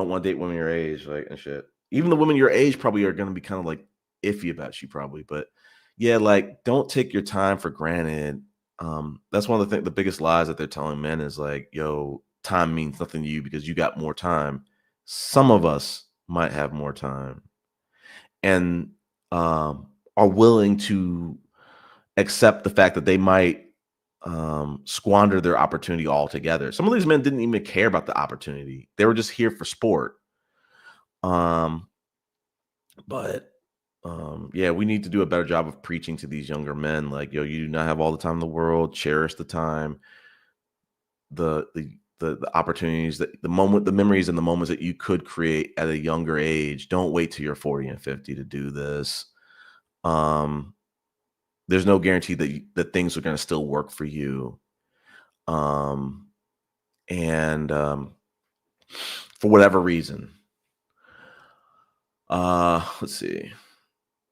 want to date women your age, like, and shit. Even the women your age probably are going to be kind of like iffy about you probably. But yeah, like, don't take your time for granted. That's one of the biggest lies that they're telling men is like, yo, time means nothing to you because you got more time. Some of us might have more time and are willing to accept the fact that they might squander their opportunity altogether. Some of these men didn't even care about the opportunity. They were just here for sport. Um, but yeah, we need to do a better job of preaching to these younger men, like, yo, you do not have all the time in the world. Cherish the time, the opportunities, the memories and the moments that you could create at a younger age. Don't wait till you're 40 and 50 to do this. There's no guarantee that things are going to still work for you. And for whatever reason. Let's see.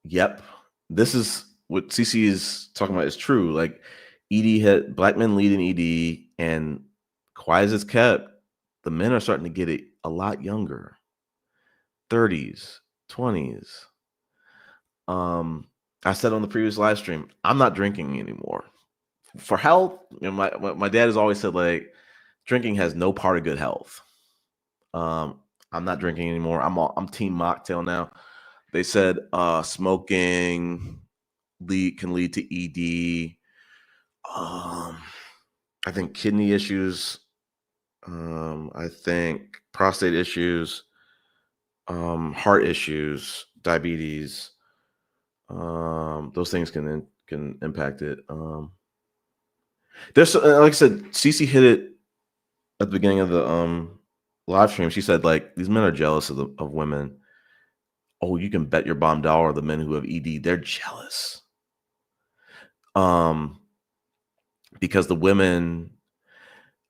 Yep. This is what CC is talking about is true. Like, ED had black men lead in ED, and quiet as it's kept, the men are starting to get it a lot younger. 30s, 20s. I said on the previous live stream, I'm not drinking anymore. For health, you know, my dad has always said, like, drinking has no part of good health. I'm not drinking anymore. I'm team mocktail now. They said smoking can lead to ED. I think kidney issues. I think prostate issues, heart issues, diabetes. Those things can impact it. There's, like I said, Cece hit it at the beginning of the live stream. She said, like, these men are jealous of women. Oh, you can bet your bomb dollar the men who have ED, they're jealous. Because the women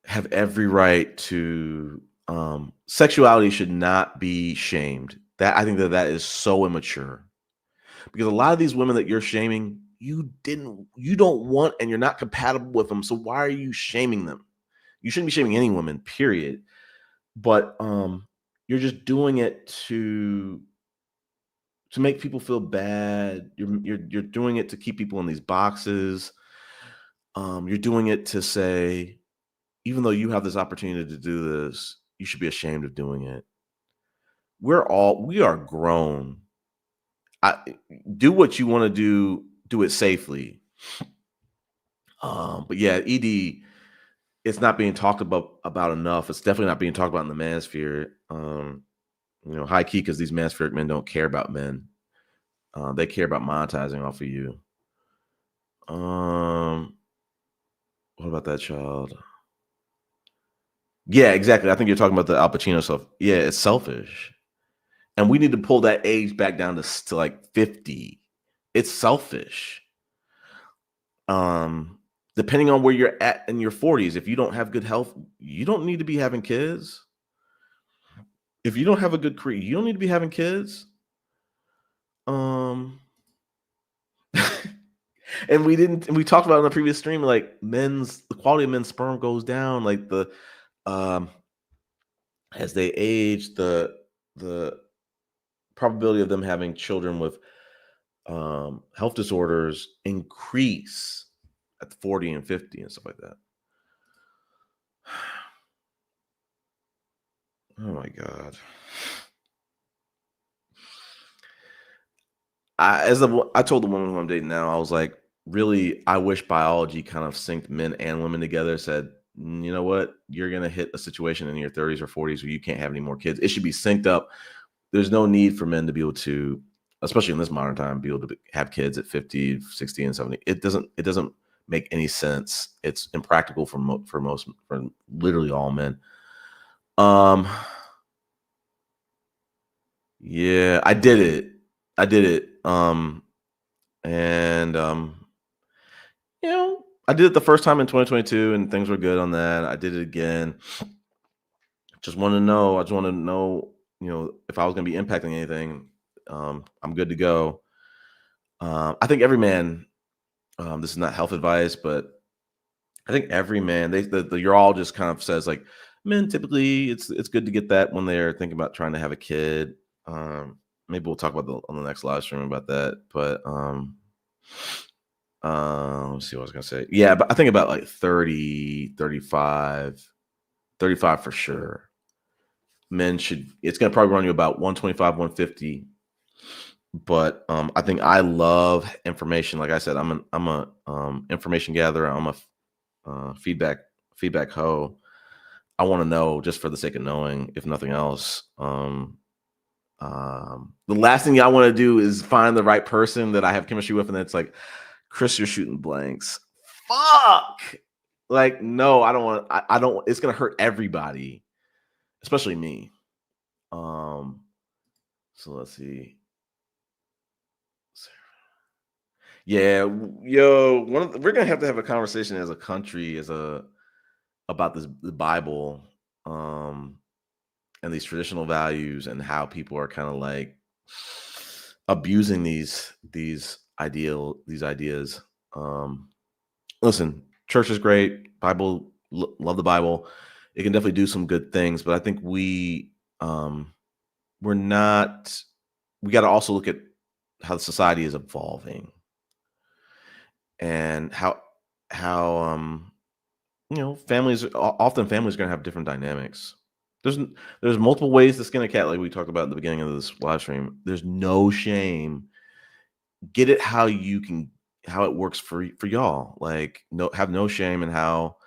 have every right to sexuality should not be shamed. That, I think that is so immature. Because a lot of these women that you're shaming, you don't want, and you're not compatible with them. So why are you shaming them? You shouldn't be shaming any woman, period. But you're just doing it to make people feel bad. You're doing it to keep people in these boxes. You're doing it to say, even though you have this opportunity to do this, you should be ashamed of doing it. We are grown. Do what you want to do it safely. But yeah, ED, it's not being talked about enough. It's definitely not being talked about in the manosphere. High key, because these manospheric men don't care about men. They care about monetizing off of you. What about that child? Yeah, exactly. I think you're talking about the Al Pacino stuff. Yeah, it's selfish. And we need to pull that age back down to like 50. It's selfish. Depending on where you're at in your 40s, if you don't have good health, you don't need to be having kids. If you don't have a good career, you don't need to be having kids. And we talked about in the previous stream, like, the quality of men's sperm goes down, like as they age, the probability of them having children with health disorders increase at 40 and 50 and stuff like that. Oh my God. I told the woman who I'm dating now, I was like, really, I wish biology kind of synced men and women together, said, you know what, you're going to hit a situation in your 30s or 40s where you can't have any more kids. It should be synced up. There's no need for men to be able to, especially in this modern time, be able to have kids at 50, 60, and 70. It doesn't make any sense. It's impractical for literally all men. Yeah, I did it. I did it the first time in 2022, and things were good on that. I did it again. I just want to know, if I was going to be impacting anything. I'm good to go. I think every man, this is not health advice, but I think every man, the urologist kind of says, like, men typically it's good to get that when they're thinking about trying to have a kid. Maybe we'll talk about on the next live stream about that. But let's see what I was gonna say. Yeah, but I think about like 30, 35 for sure. Men it's gonna probably run you about 125, 150. But I think I love information. Like I said, I'm a information gatherer. feedback ho. I want to know just for the sake of knowing, if nothing else. The last thing I want to do is find the right person that I have chemistry with, and it's like, Chris, you're shooting blanks. Fuck. Like, no, I don't want. I don't. It's gonna hurt everybody, especially me. So let's see. Yeah, yo, we're gonna have to have a conversation as a country, about the Bible, and these traditional values, and how people are kind of like abusing these ideas. Listen, church is great. Bible, love the Bible. It can definitely do some good things, but I think we're not. We got to also look at how the society is evolving, and how families are going to have different dynamics. There's multiple ways to skin a cat, like we talked about at the beginning of this live stream. There's no shame. Get it how it works for y'all. Like, have no shame in how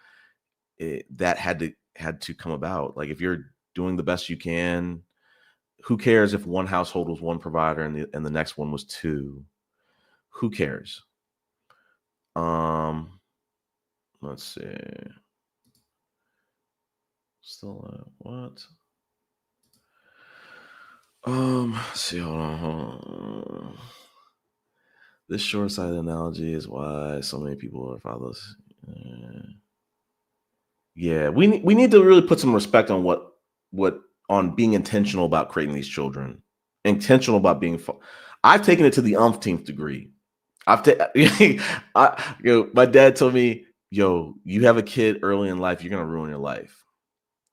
that had to come about. Like, if you're doing the best you can, who cares if one household was one provider and the next one was two? Who cares? Let's see. Still, what? Let's see, hold on. This short-sighted analogy is why so many people are fathers. Yeah, we need to really put some respect on on being intentional about creating these children. Intentional about being. I've taken it to the umpteenth degree. My dad told me, "Yo, you have a kid early in life, you're gonna ruin your life."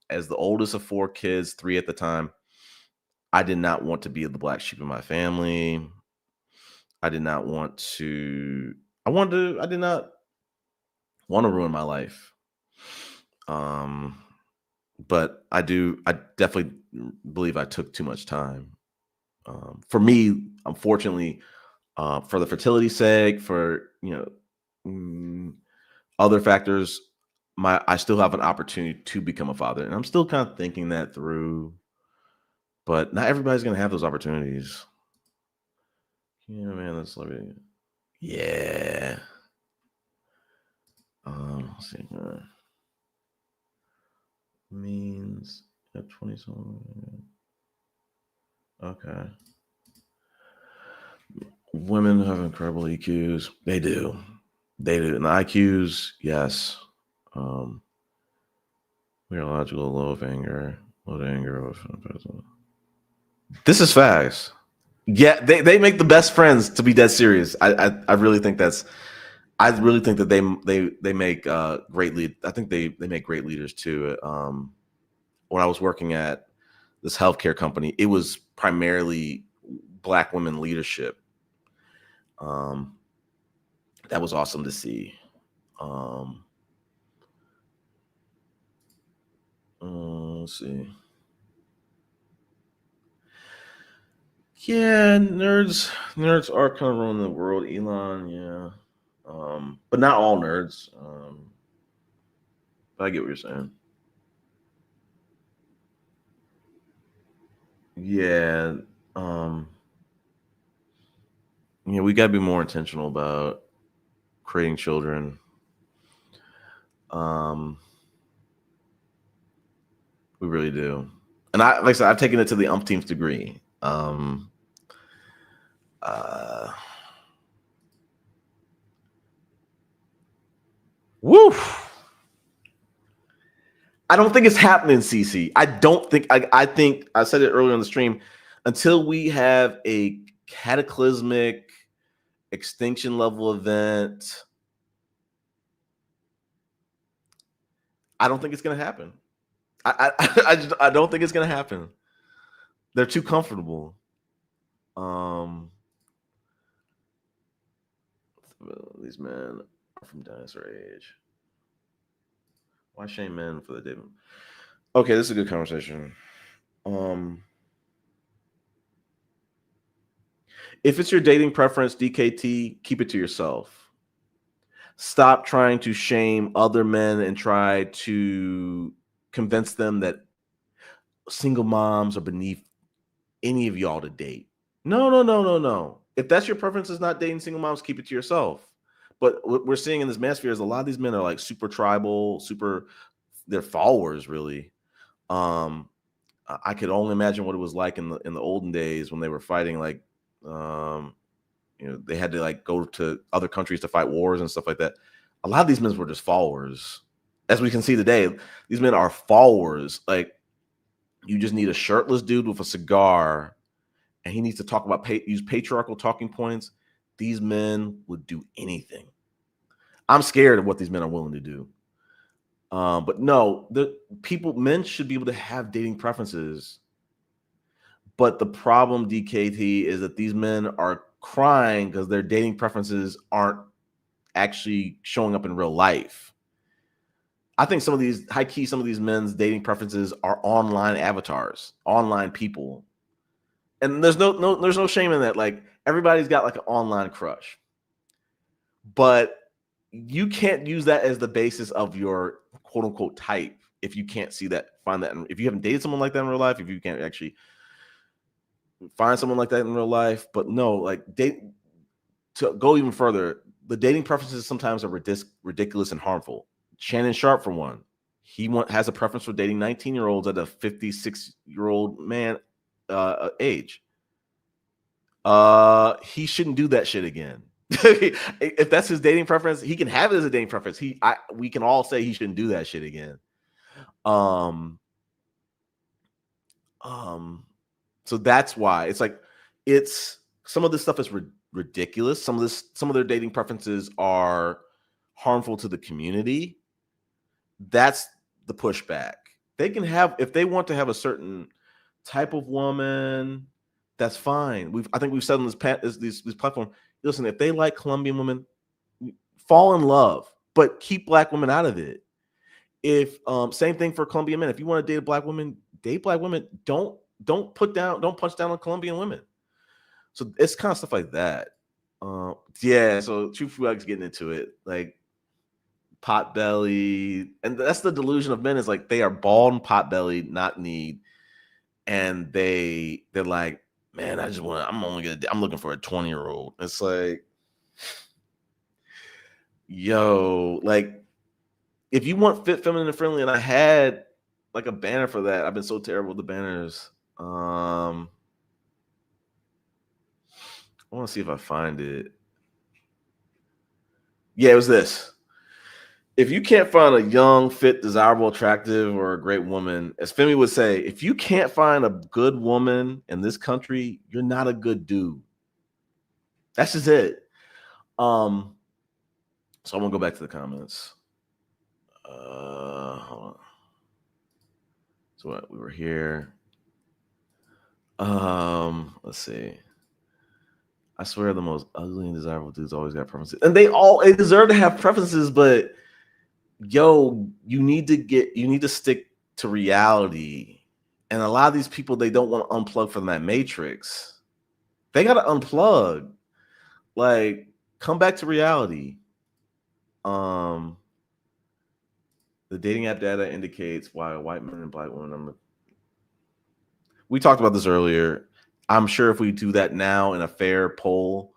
As the oldest of 4 kids, 3 at the time, I did not want to be the black sheep of my family. I did not want to. I did not want to ruin my life. But I definitely believe I took too much time. For me, unfortunately, for the fertility sake, for other factors, I still have an opportunity to become a father, and I'm still kind of thinking that through. But not everybody's gonna have those opportunities. Yeah, man, that's like, yeah. Let's see. Means 20 something. Okay. Women have incredible EQs. They do. And the IQs, yes. Neurological, low to anger. This is facts. Yeah, they make the best friends, to be dead serious. I really think I really think that they make great lead. I think they make great leaders too. When I was working at this healthcare company, it was primarily Black women leadership. That was awesome to see. Let's see. Yeah, nerds are kind of ruining the world. Elon, yeah, but not all nerds. But I get what you're saying. Yeah, we got to be more intentional about creating children. We really do. And like I said, I've taken it to the umpteenth degree. Woo! I don't think it's happening, CC. I don't think. I think I said it earlier on the stream. Until we have a cataclysmic extinction level event, I don't think it's going to happen. I don't think it's going to happen. They're too comfortable. These men are from dinosaur age. Why shame men for the day? Okay, this is a good conversation. If it's your dating preference, DKT, keep it to yourself. Stop trying to shame other men and try to convince them that single moms are beneath any of y'all to date. No, no, no, no, no. If that's your preference is not dating single moms, keep it to yourself. But what we're seeing in this manosphere is a lot of these men are like super tribal, they're followers really. Um, I could only imagine what it was like in the olden days when they were fighting, like, they had to like go to other countries to fight wars and stuff like that. A lot of these men were just followers. As we can see today, these men are followers. Like, you just need a shirtless dude with a cigar, and he needs to talk about use patriarchal talking points. These men would do anything. I'm scared of what these men are willing to do. But no, men should be able to have dating preferences. But the problem, DKT, is that these men are crying because their dating preferences aren't actually showing up in real life. I think some of these men's dating preferences are online avatars, online people. And there's no shame in that. Like, everybody's got like an online crush. But you can't use that as the basis of your quote unquote type if you can't find that. If you haven't dated someone like that in real life, if you can't actually find someone like that in real life. But no, like, to go even further, the dating preferences sometimes are ridiculous and harmful. Shannon Sharp, for one, he has a preference for dating 19-year-olds at a 56-year-old man age. He shouldn't do that shit again. If that's his dating preference, he can have it as a dating preference. We can all say he shouldn't do that shit again. So that's why it's some of this stuff is ridiculous. Some of their dating preferences are harmful to the community. That's the pushback. They can have, if they want to have a certain type of woman, that's fine. I think we've said on this platform, listen, if they like Colombian women, fall in love, but keep black women out of it. If same thing for Colombian men. If you want to date a black woman, date black women. Don't punch down on Colombian women. So it's kind of stuff like that. Yeah. So True Flug's getting into it, like pot belly, and that's the delusion of men, is like they are bald and pot bellied, not need, and they're like, man, I'm looking for a 20-year-old. It's like, yo, like, if you want fit, feminine, and friendly, and I had like a banner for that. I've been so terrible with the banners. I want to see if I find it. Yeah, it was this. If you can't find a young, fit, desirable, attractive, or a great woman, as Femi would say, if you can't find a good woman in this country, you're not a good dude. That's just it. So I'm gonna go back to the comments. Hold on. So what, we were here. Let's see. I swear the most ugly and desirable dudes always got preferences. And they deserve to have preferences, but yo, you need to stick to reality. And a lot of these people, they don't want to unplug from that matrix. They gotta unplug. Like, come back to reality. The dating app data indicates why white men and black women. We talked about this earlier. I'm sure if we do that now in a fair poll,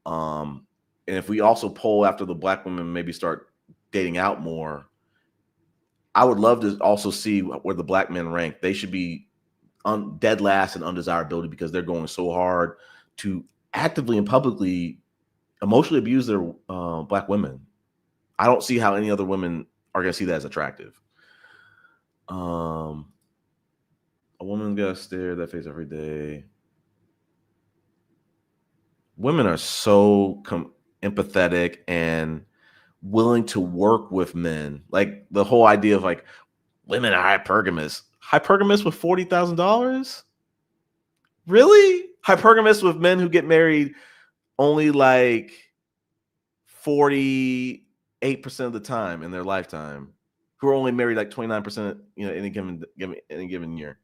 and if we also poll after the black women maybe start dating out more, I would love to also see where the black men rank. They should be dead last in undesirability because they're going so hard to actively and publicly emotionally abuse their black women. I don't see how any other women are going to see that as attractive. A woman's got to stare at that face every day. Women are so empathetic and willing to work with men. Like, the whole idea of like women are hypergamous with $40,000. Really? Hypergamous with men who get married only like 48% of the time in their lifetime, who are only married like 29%, any given year.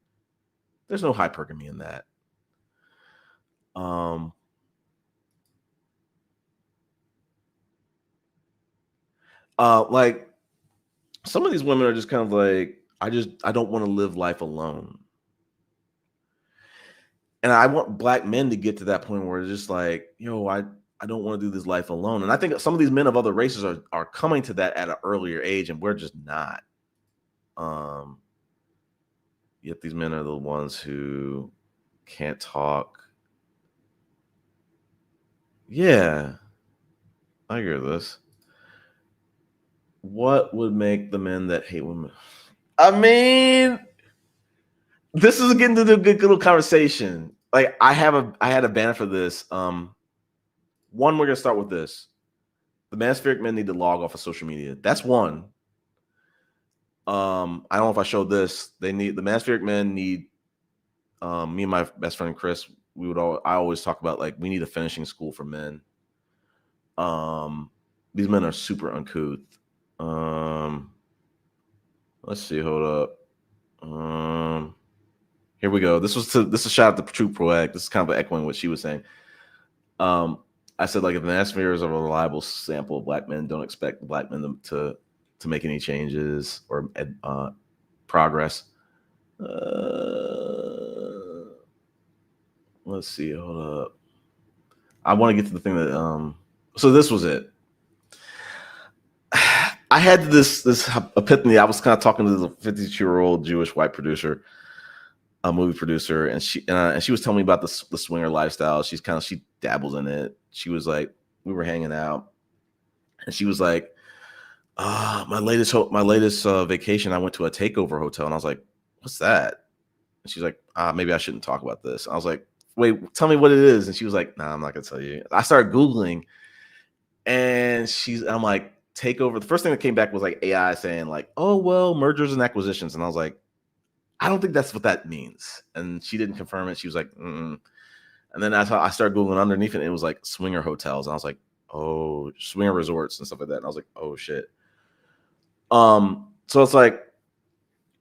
There's no hypergamy in that. Like some of these women are just kind of like, I don't want to live life alone. And I want black men to get to that point where it's just like, yo, I don't want to do this life alone. And I think some of these men of other races are coming to that at an earlier age, and we're just not. Yet these men are the ones who can't talk. Yeah, I hear this. What would make the men that hate women? I mean, this is getting to the good little conversation. Like I had a banner for this. One, we're gonna start with this. The manospheric men need to log off of social media. That's one. I don't know if I showed this. The manospheric men need. Me and my best friend Chris, I always talk about like we need a finishing school for men. These men are super uncouth. Let's see. Hold up. Here we go. This is a shout out to True Poetic. This is kind of echoing what she was saying. I said like if the manosphere is a reliable sample of black men, don't expect black men to make any changes or progress. Let's see. Hold up. I want to get to the thing that so this was it. I had this epiphany. I was kind of talking to the 52-year-old Jewish white producer, a movie producer, and she was telling me about the swinger lifestyle. She dabbles in it. She was like, we were hanging out, and she was like, my latest vacation, I went to a takeover hotel, and I was like, what's that? And she's like, maybe I shouldn't talk about this. I was like, wait, tell me what it is. And she was like, nah, I'm not gonna tell you. I started Googling, and I'm like, takeover. The first thing that came back was like AI saying like, oh, well, mergers and acquisitions. And I was like, I don't think that's what that means. And she didn't confirm it. She was like, mm. And then I started Googling underneath it, and it was like swinger hotels. And I was like, oh, swinger resorts and stuff like that. And I was like, oh shit. So it's like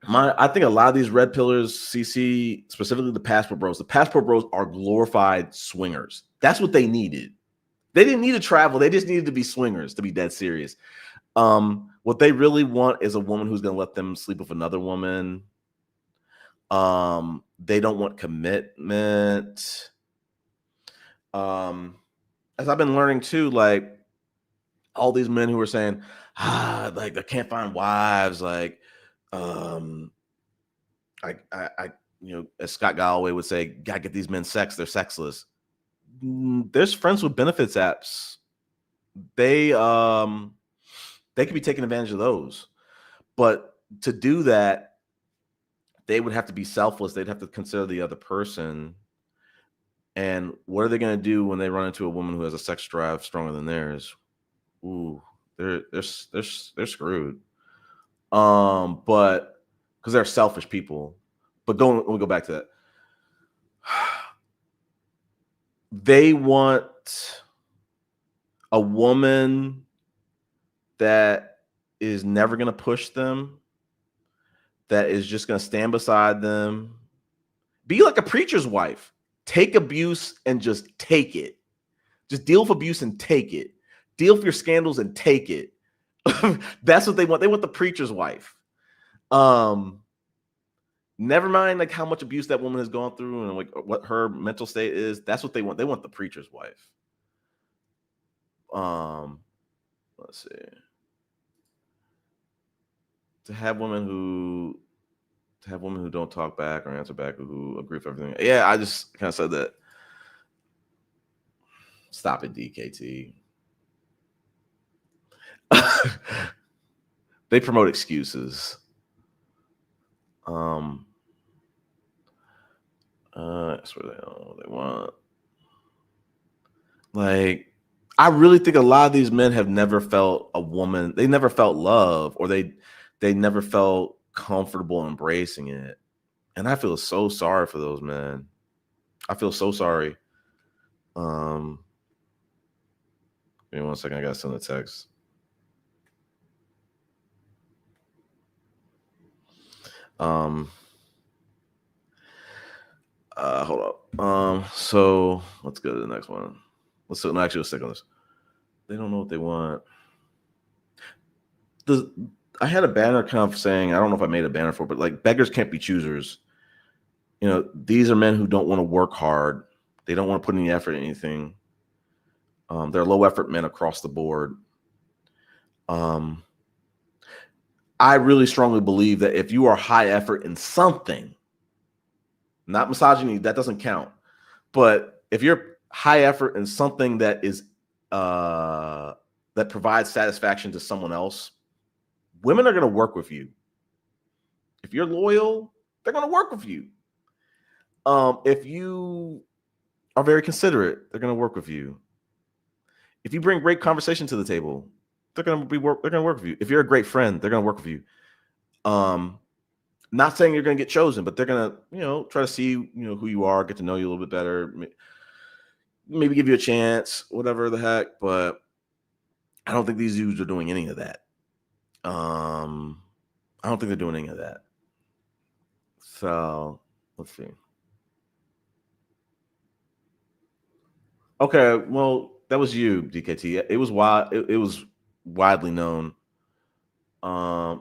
I think a lot of these red pillars, CC, specifically the Passport Bros are glorified swingers. That's what they needed. They didn't need to travel. They just needed to be swingers, to be dead serious. What they really want is a woman who's going to let them sleep with another woman. They don't want commitment. As I've been learning too, like all these men who are saying, like I can't find wives, like, as Scott Galloway would say, gotta get these men sex. They're sexless. There's friends with benefits apps. They could be taking advantage of those, but to do that, they would have to be selfless. They'd have to consider the other person. And what are they going to do when they run into a woman who has a sex drive stronger than theirs? Ooh, they're screwed. But because they're selfish people. But we'll go back to that. They want a woman that is never going to push them, that is just going to stand beside them. Be like a preacher's wife. Take abuse and just take it. Just deal with abuse and take it. Deal with your scandals and take it. That's what they want. They want the preacher's wife. Never mind like how much abuse that woman has gone through and like what her mental state is. That's what they want. They want the preacher's wife. Let's see. To have women who don't talk back or answer back, who agree with everything. Yeah, I just kind of said that. Stop it, DKT. They promote excuses. That's what they want. Like, I really think a lot of these men have never felt a woman. They never felt love, or they never felt comfortable embracing it. And I feel so sorry for those men. I feel so sorry. Give me 1 second. I gotta send a text. Hold up. So let's go to the next one. Let's stick on this. They don't know what they want. I had a banner kind of saying, I don't know if I made a banner for it, but like beggars can't be choosers. These are men who don't want to work hard. They don't want to put any effort in anything. They're low effort men across the board. I really strongly believe that if you are high effort in something, not misogyny, that doesn't count. But if you're high effort in something that is that provides satisfaction to someone else, women are going to work with you. If you're loyal, they're going to work with you. If you are very considerate, they're going to work with you. If you bring great conversation to the table, they're going to work with you. If you're a great friend, they're going to work with you. Not saying you're going to get chosen, but they're going to, try to see, who you are, get to know you a little bit better, maybe give you a chance, whatever the heck. But I don't think these dudes are doing any of that. I don't think they're doing any of that. So let's see. Okay, well, that was you, DKT. It was wild. It was widely known.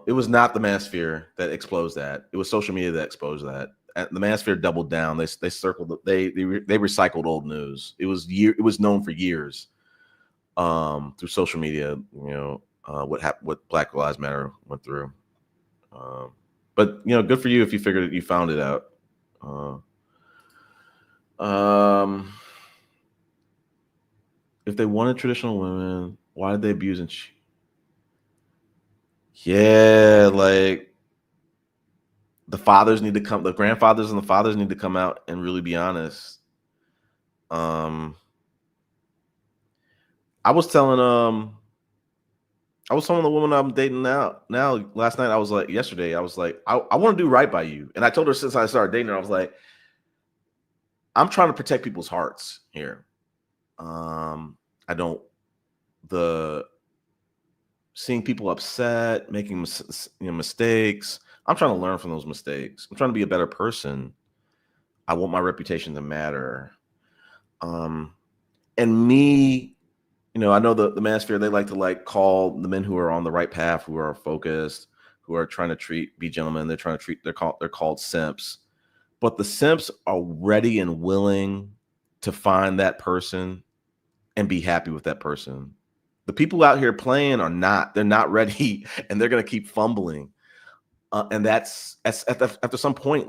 It was not the Manosphere that exposed that. It was social media that exposed that. The Manosphere doubled down. They circled. They recycled old news. It was known for years. Through social media, what happened, what Black Lives Matter went through. But good for you if you figured it, you found it out. If they wanted traditional women, why did they abuse and yeah, like the fathers need to come, the grandfathers and the fathers need to come out and really be honest. I was telling the woman I'm dating now last night, yesterday, I was like, I want to do right by you. And I told her since I started dating her, I was like, I'm trying to protect people's hearts here. I don't, seeing people upset, making mistakes. I'm trying to learn from those mistakes. I'm trying to be a better person. I want my reputation to matter. And me, I know the Manosphere, they like to call the men who are on the right path, who are focused, who are trying to be gentlemen. They're called simps. But the simps are ready and willing to find that person and be happy with that person. The people out here playing they're not ready, and they're going to keep fumbling. And that's after some point,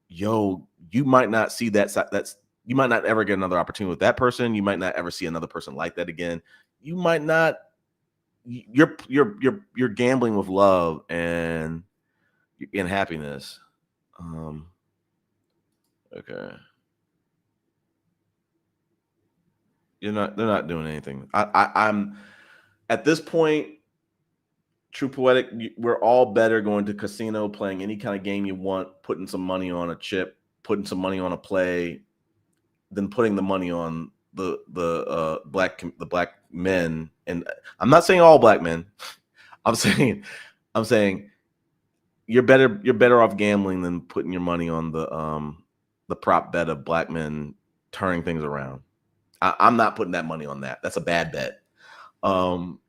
you might not see you might not ever get another opportunity with that person. You might not ever see another person like that again. You might not, you're gambling with love and happiness. Okay. They're not doing anything. I'm at this point, True Poetic, we're all better going to casino, playing any kind of game you want, putting some money on a chip, putting some money on a play, than putting the money on the black men. And I'm not saying all black men. I'm saying you're better off gambling than putting your money on the prop bet of black men turning things around. I'm not putting that money on that. That's a bad bet. So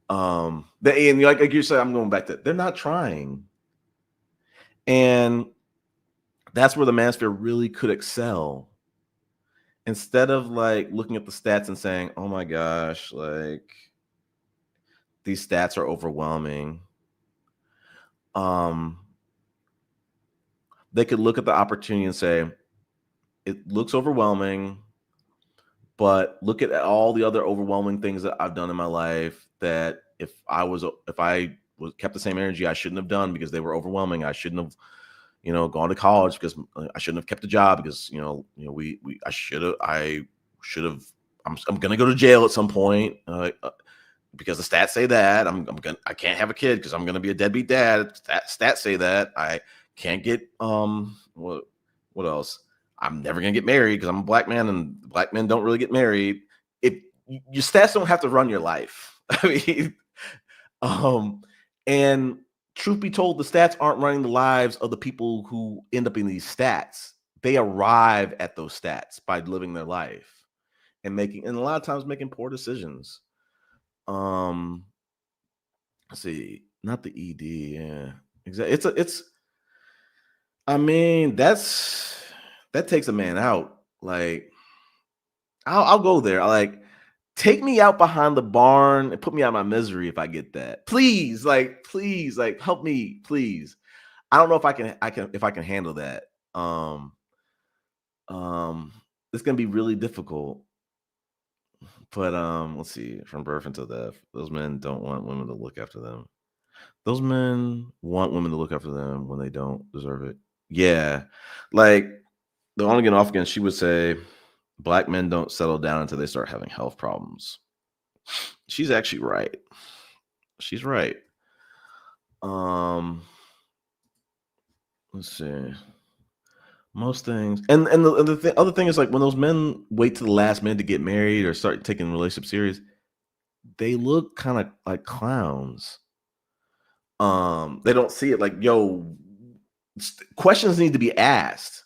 and like you said, I'm going back to, they're not trying. And that's where the Manosphere really could excel. Instead of looking at the stats and saying, oh my gosh, these stats are overwhelming. They could look at the opportunity and say, it looks overwhelming, but look at all the other overwhelming things that I've done in my life that if I was kept the same energy, I shouldn't have done because they were overwhelming. I shouldn't have, gone to college because I shouldn't have kept a job because, I should have, I'm going to go to jail at some point because the stats say that I can't have a kid because I'm going to be a deadbeat dad. Stats say that I can't get, what else? I'm never going to get married because I'm a black man and black men don't really get married. Your stats don't have to run your life. I mean, and truth be told, the stats aren't running the lives of the people who end up in these stats. They arrive at those stats by living their life and a lot of times making poor decisions. let's see, not the ED. Yeah, exactly. It's. I mean, that takes a man out. Like, I'll go there. Take me out behind the barn and put me out of my misery if I get that. Please, like, help me, please. I don't know if I can handle that. Um, um, it's gonna be really difficult. But let's see, from birth until death, those men don't want women to look after them. Those men want women to look after them when they don't deserve it. Yeah, like the on again, off again, she would say, black men don't settle down until they start having health problems. She's actually right. She's right. Um, let's see. Most things, and the other thing is like when those men wait to the last minute to get married or start taking relationships serious, they look kind of like clowns. They don't see it like, yo, questions need to be asked.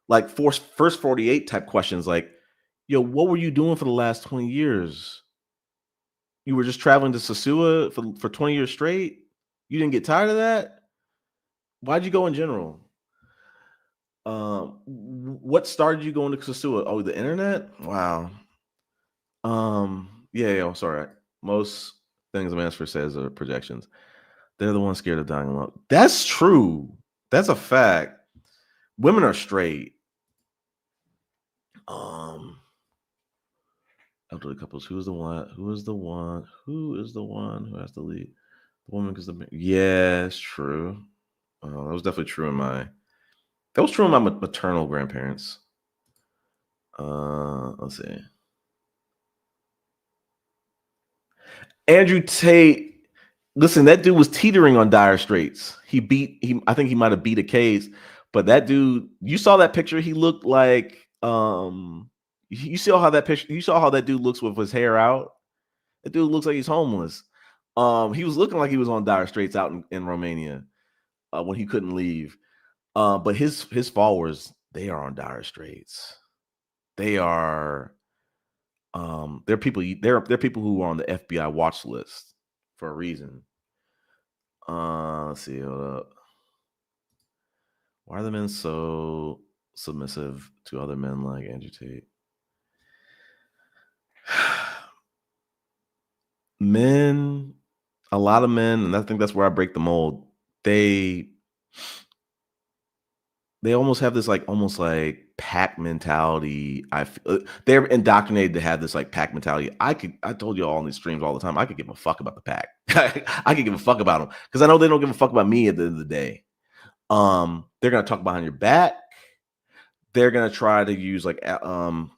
Like first 48 type questions, like, yo, what were you doing for the last 20 years? You were just traveling to Sosua for 20 years straight? You didn't get tired of that? Why'd you go in general? What started you going to Sosua? Oh, the internet? Wow. Yeah, I'm sorry. Most things Mansfer says are projections. They're the ones scared of dying alone. That's true. That's a fact. Women are straight. Elderly couples. Who is the one? Who is the one? Who is the one who has to lead? The woman because yeah, it's true. That was definitely true in my. That was true in my maternal grandparents. Let's see. Andrew Tate. Listen, that dude was teetering on dire straits. I think he might have beat a case, but that dude, you saw that picture. He looked like you saw how that picture. You saw how that dude looks with his hair out. That dude looks like he's homeless. He was looking like he was on dire straits out in Romania when he couldn't leave. But his followers, they are on dire straits. They are. They're people. They're people who are on the FBI watch list for a reason. Let's see. Hold up. Why are the men so submissive to other men like Andrew Tate? Men, a lot of men, and I think that's where I break the mold. They almost have this almost like pack mentality. They're indoctrinated to have this like pack mentality. I told you all in these streams all the time. I could give a fuck about the pack. I could give a fuck about them because I know they don't give a fuck about me at the end of the day. They're gonna talk behind your back. They're gonna try to use like Angie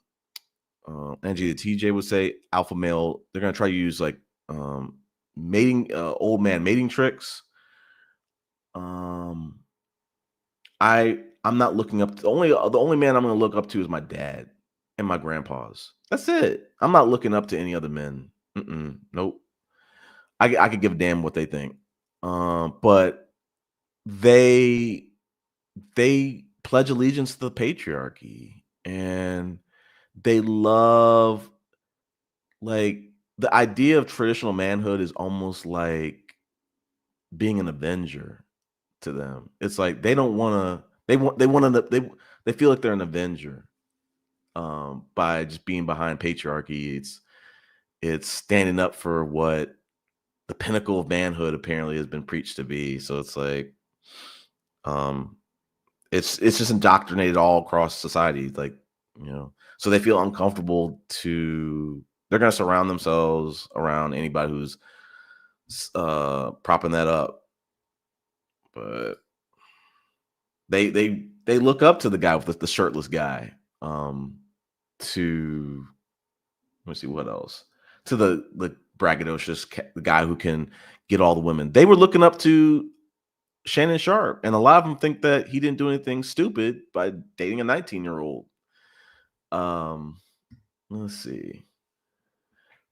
the TJ would say alpha male. They're gonna try to use like mating old man mating tricks. I'm not looking up to, the only man I'm gonna look up to is my dad and my grandpas. That's it. I'm not looking up to any other men. Nope. I could give a damn what they think. But they pledge allegiance to the patriarchy and they love like the idea of traditional manhood is almost like being an avenger to them. It's like they don't want to they feel like they're an avenger by just being behind patriarchy. It's standing up for what the pinnacle of manhood apparently has been preached to be. So it's like it's just indoctrinated all across society, like, so they feel uncomfortable they're going to surround themselves around anybody who's propping that up. But they look up to the guy with the shirtless guy. To let me see what else. To the braggadocious the guy who can get all the women. They were looking up to Shannon Sharp, and a lot of them think that he didn't do anything stupid by dating a 19-year-old. Let's see.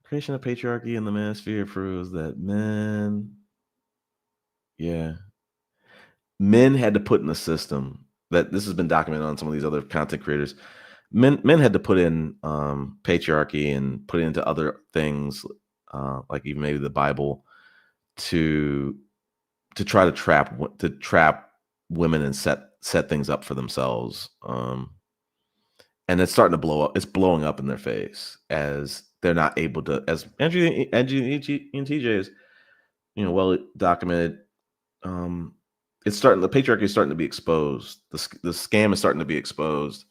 Creation of patriarchy in the manosphere proves that men had to put in the system that this has been documented on some of these other content creators. Men had to put in patriarchy and put it into other things, like even maybe the Bible, to try to trap women and set things up for themselves. And it's starting to blow up. It's blowing up in their face as they're not able to, as Angie and TJ is, well documented. The patriarchy is starting to be exposed. The scam is starting to be exposed.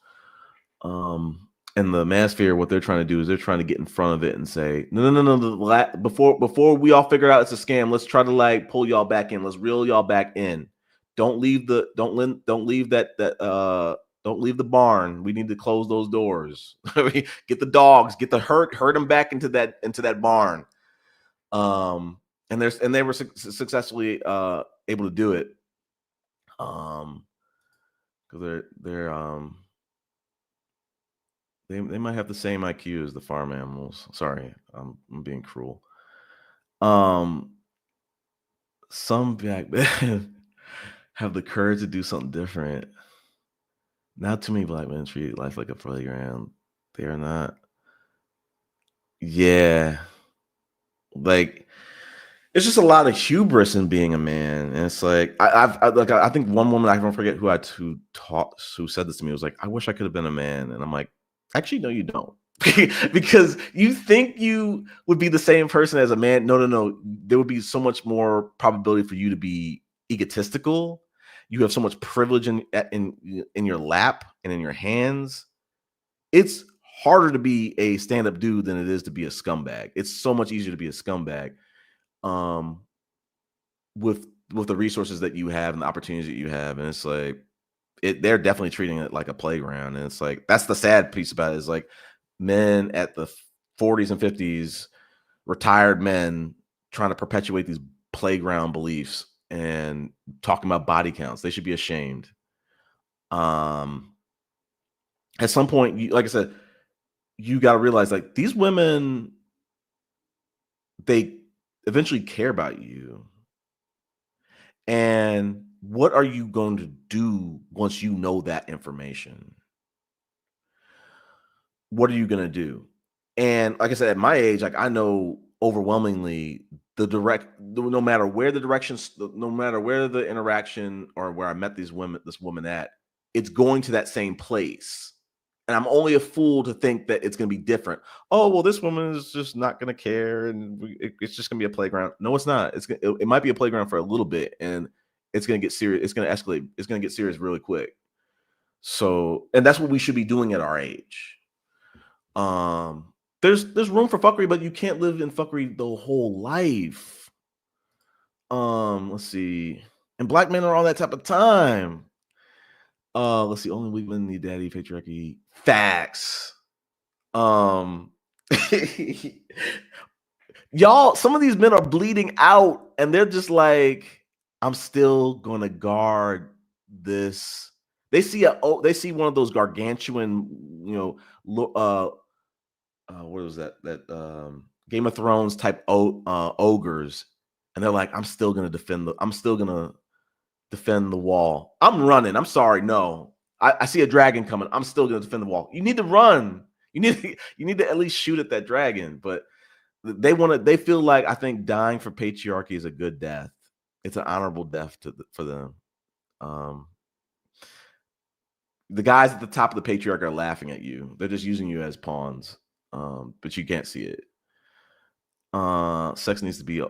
And the manosphere, what they're trying to do is they're trying to get in front of it and say, no. Before we all figure out it's a scam, let's try to pull y'all back in. Let's reel y'all back in. Don't leave the barn. We need to close those doors. Get the dogs. Get the herd them back into that barn. And they were successfully able to do it. Because they might have the same IQ as the farm animals. Sorry, I'm being cruel. Some black men have the courage to do something different. Not too many black men treat life like a playground. They are not. Yeah. It's just a lot of hubris in being a man, and it's like I think one woman, I don't forget who said this to me, was like, I wish I could have been a man, and I'm like, actually, no, you don't. Because you think you would be the same person as a man. No. There would be so much more probability for you to be egotistical. You have so much privilege in your lap and in your hands. It's harder to be a stand-up dude than it is to be a scumbag. It's so much easier to be a scumbag with the resources that you have and the opportunities that you have. And it's like, they're definitely treating it like a playground. And it's like, that's the sad piece about it, is like men at the 40s and 50s, retired men, trying to perpetuate these playground beliefs and talking about body counts. They should be ashamed. At some point, like I said, you got to realize, like, these women, they eventually care about you. And what are you going to do once you know that information? What are you going to do? And like I said, at my age, like, I know overwhelmingly no matter where the directions, no matter where the interaction or where I met this woman at, it's going to that same place. And I'm only a fool to think that it's going to be different. Oh, well, this woman is just not going to care, and it's just going to be a playground. No, it's not. It might be a playground for a little bit, and it's going to get serious. It's going to escalate. It's going to get serious really quick. So, and that's what we should be doing at our age. There's room for fuckery, but you can't live in fuckery the whole life. Let's see. And black men are on that type of time. Let's see. Only weak men need daddy, patriarchy. Facts. Y'all, some of these men are bleeding out, and they're just like, I'm still gonna guard this. They see one of those gargantuan, what was that Game of Thrones type ogres, and they're like, I'm still gonna defend the wall. I'm running. I'm sorry. No, I see a dragon coming. I'm still going to defend the wall. You need to run. You need to at least shoot at that dragon. But they feel like, I think dying for patriarchy is a good death. It's an honorable death for them. The guys at the top of the patriarchy are laughing at you. They're just using you as pawns. But you can't see it. Sex needs to be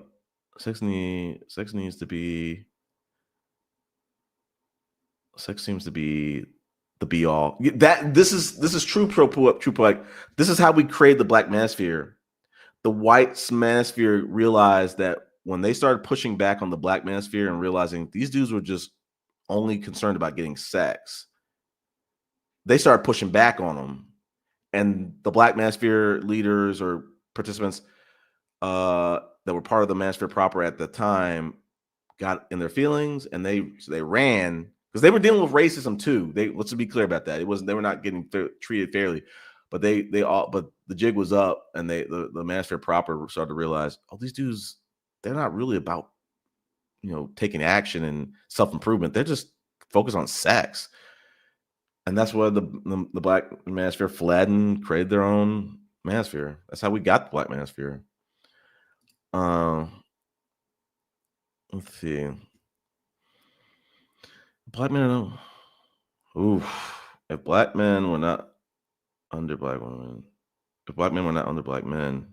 sex seems to be the be all. This is true like, this is how we create the black manosphere. The white manosphere realized that when they started pushing back on the black manosphere and realizing these dudes were just only concerned about getting sex, they started pushing back on them. And the black manosphere leaders or participants that were part of the manosphere proper at the time got in their feelings, and they ran, because they were dealing with racism too. Let's be clear about that. They were not getting treated fairly, but but the jig was up, and the manosphere proper started to realize, oh, these dudes, they're not really about taking action and self-improvement. They're just focused on sex. And that's why the black manosphere fled and created their own manosphere. That's how we got the black manosphere. Let's see. Black men. Oof. If black men were not under black women, if black men were not under black men,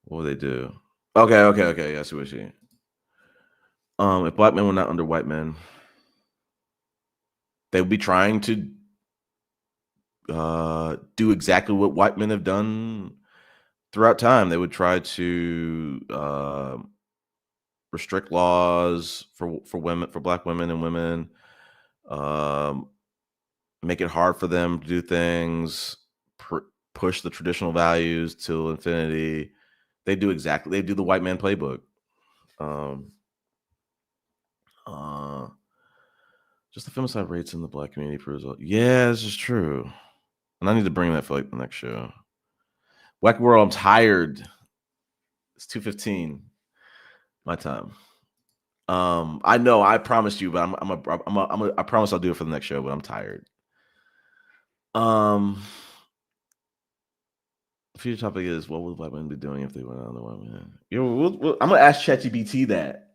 what would they do? Okay. I see what you're saying. If black men were not under white men, they would be trying to do exactly what white men have done throughout time. They would try to restrict laws for women, for black women and women, um, make it hard for them to do things, push the traditional values to infinity. They do the white man playbook. Um, uh, just the femicide rates in the black community proves. Yeah, this is true, and I need to bring that for like the next show. Wacky World, I'm tired. It's 2:15 my time. I know I promised you, but I promise I'll do it for the next show, but I'm tired. The future topic is, what would black men be doing if they went on the women? I'm gonna ask ChatGPT that.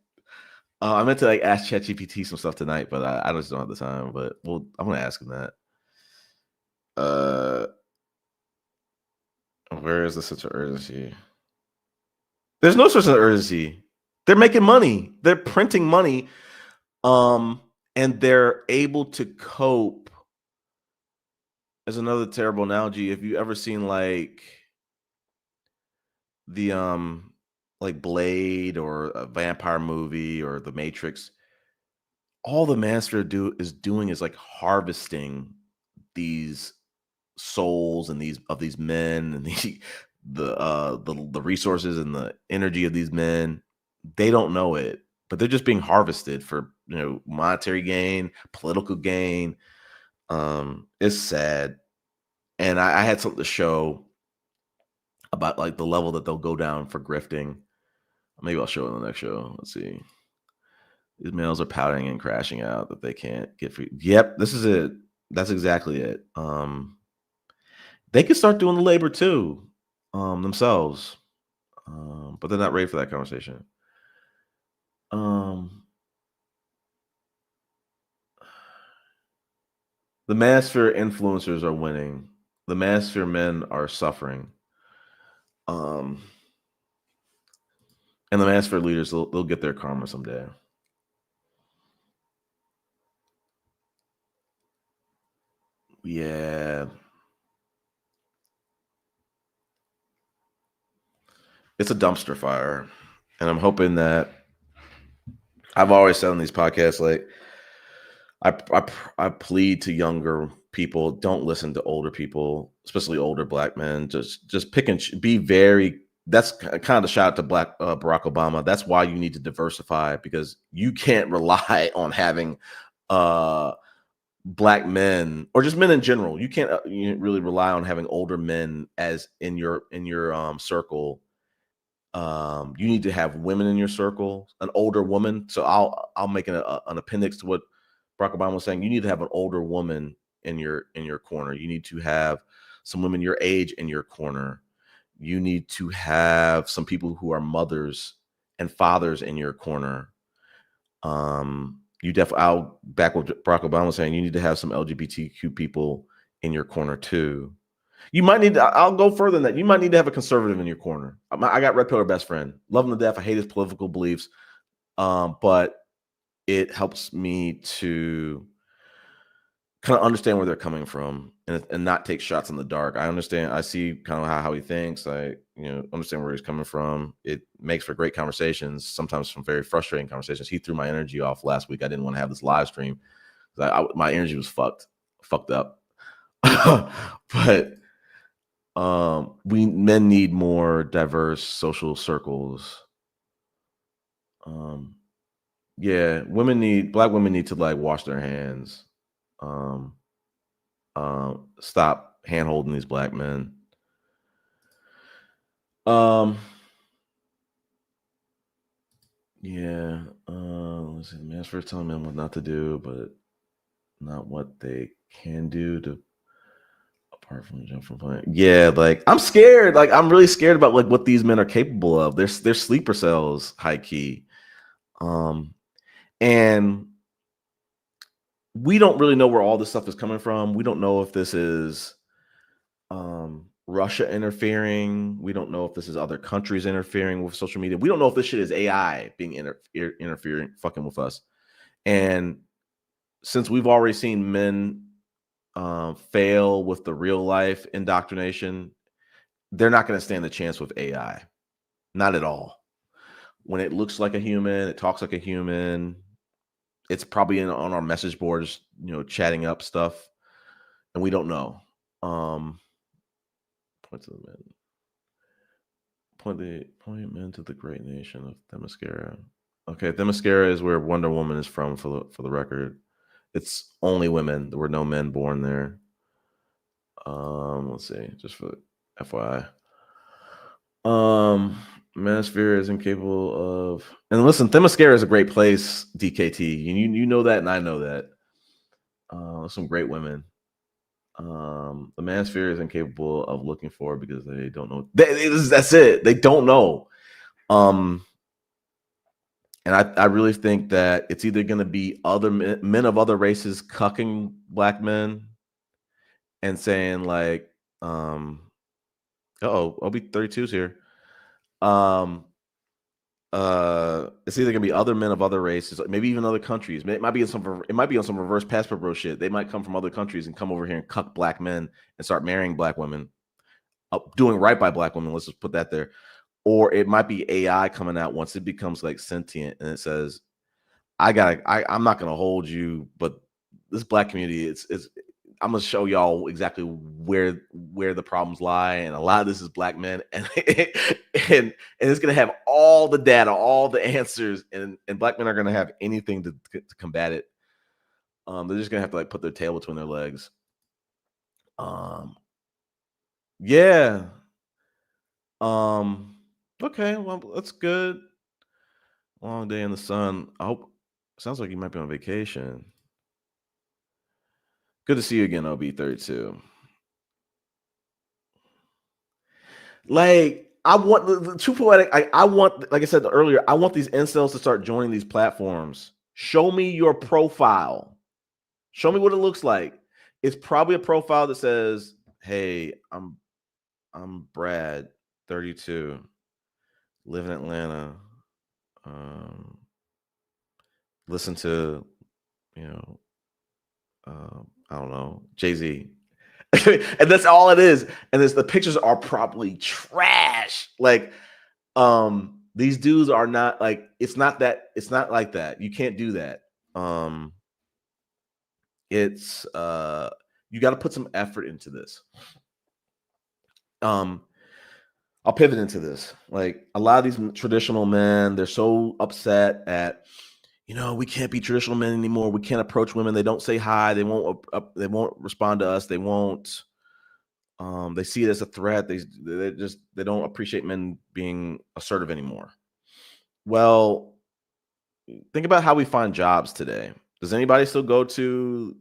I meant to like ask ChatGPT some stuff tonight, but I just don't have the time. But I'm gonna ask him that. Where is the sense of urgency? There's no sense of urgency. They're making money. They're printing money, and they're able to cope. As another terrible analogy, if you ever seen like the like Blade or a vampire movie or The Matrix, all the Manosphere is doing is like harvesting these souls and these men and the resources and the energy of these men. They don't know it, but they're just being harvested for monetary gain, political gain. It's sad. And I had something to show about like the level that they'll go down for grifting. Maybe I'll show it in the next show. Let's see. These males are pouting and crashing out that they can't get free. Yep, this is it. That's exactly it. They can start doing the labor too, themselves. But they're not ready for that conversation. The Manosphere influencers are winning. The Manosphere men are suffering. And the Manosphere leaders, they'll get their karma someday. Yeah. It's a dumpster fire. And I'm hoping that, I've always said on these podcasts, like, I plead to younger people, don't listen to older people, especially older black men. Just pick and be very. That's kind of the shout out to Barack Obama. That's why you need to diversify, because you can't rely on having black men or just men in general. You can't really rely on having older men as in your circle. You need to have women in your circle, an older woman. So I'll make an appendix to what Barack Obama was saying. You need to have an older woman in your corner. You need to have some women your age in your corner. You need to have some people who are mothers and fathers in your corner. I'll back what Barack Obama was saying. You need to have some LGBTQ people in your corner too. You might need to, I'll go further than that. You might need to have a conservative in your corner. I got Red Pillar best friend. Love him to death. I hate his political beliefs. But it helps me to kind of understand where they're coming from and not take shots in the dark. I understand. I see kind of how he thinks. I understand where he's coming from. It makes for great conversations, sometimes some very frustrating conversations. He threw my energy off last week. I didn't want to have this live stream. My energy was fucked up. But men need more diverse social circles. Yeah, black women need to like wash their hands. Stop hand holding these black men. Yeah. Let's see. The Manosphere telling men what not to do, but not what they can do to apart from jump from playing. Yeah, like I'm scared. Like I'm really scared about like what these men are capable of. They're sleeper cells, high key. Um, and we don't really know where all this stuff is coming from. We don't know if this is Russia interfering. We don't know if this is other countries interfering with social media. We don't know if this shit is AI being interfering, fucking with us. And since we've already seen men fail with the real life indoctrination, they're not going to stand a chance with AI. Not at all. When it looks like a human, it talks like a human. It's probably on our message boards, chatting up stuff, and we don't know. Point to the men. Point men to the great nation of Themyscira. Okay, Themyscira is where Wonder Woman is from. For the record, it's only women. There were no men born there. Let's see, just for FYI. Manosphere is incapable of. And listen, Themyscira is a great place, DKT. You know that, and I know that. Some great women. The Manosphere is incapable of looking for because they don't know. That's it. They don't know. And I really think that it's either going to be other men of other races cucking black men and saying like, I'll be 32s here. It's either gonna be other men of other races, maybe even other countries. It might be on some reverse passport bro shit. They might come from other countries and come over here and cuck black men and start marrying black women, doing right by black women. Let's just put that there. Or it might be AI coming out once it becomes like sentient and it says, I'm not gonna hold you, but this black community, it's I'm gonna show y'all exactly where the problems lie, and a lot of this is black men, and and it's gonna have all the data, all the answers, and black men are gonna have anything to combat it. They're just gonna have to like put their tail between their legs. Yeah. Okay, well that's good. Long day in the sun. I hope. Sounds like you might be on vacation. Good to see you again, OB32. Like, I want the True Poetic. I want, like I said earlier, I want these incels to start joining these platforms. Show me your profile. Show me what it looks like. It's probably a profile that says, "Hey, I'm Brad, 32, live in Atlanta. Listen to, you know, I don't know, Jay-Z." And that's all it is. And the pictures are probably trash. Like, these dudes are not like, it's not like that. You can't do that. It's you got to put some effort into this. I'll pivot into this. Like, a lot of these traditional men, they're so upset at, we can't be traditional men anymore. We can't approach women. They don't say hi. They won't respond to us. They won't. They see it as a threat. They don't appreciate men being assertive anymore. Well, think about how we find jobs today. Does anybody still go to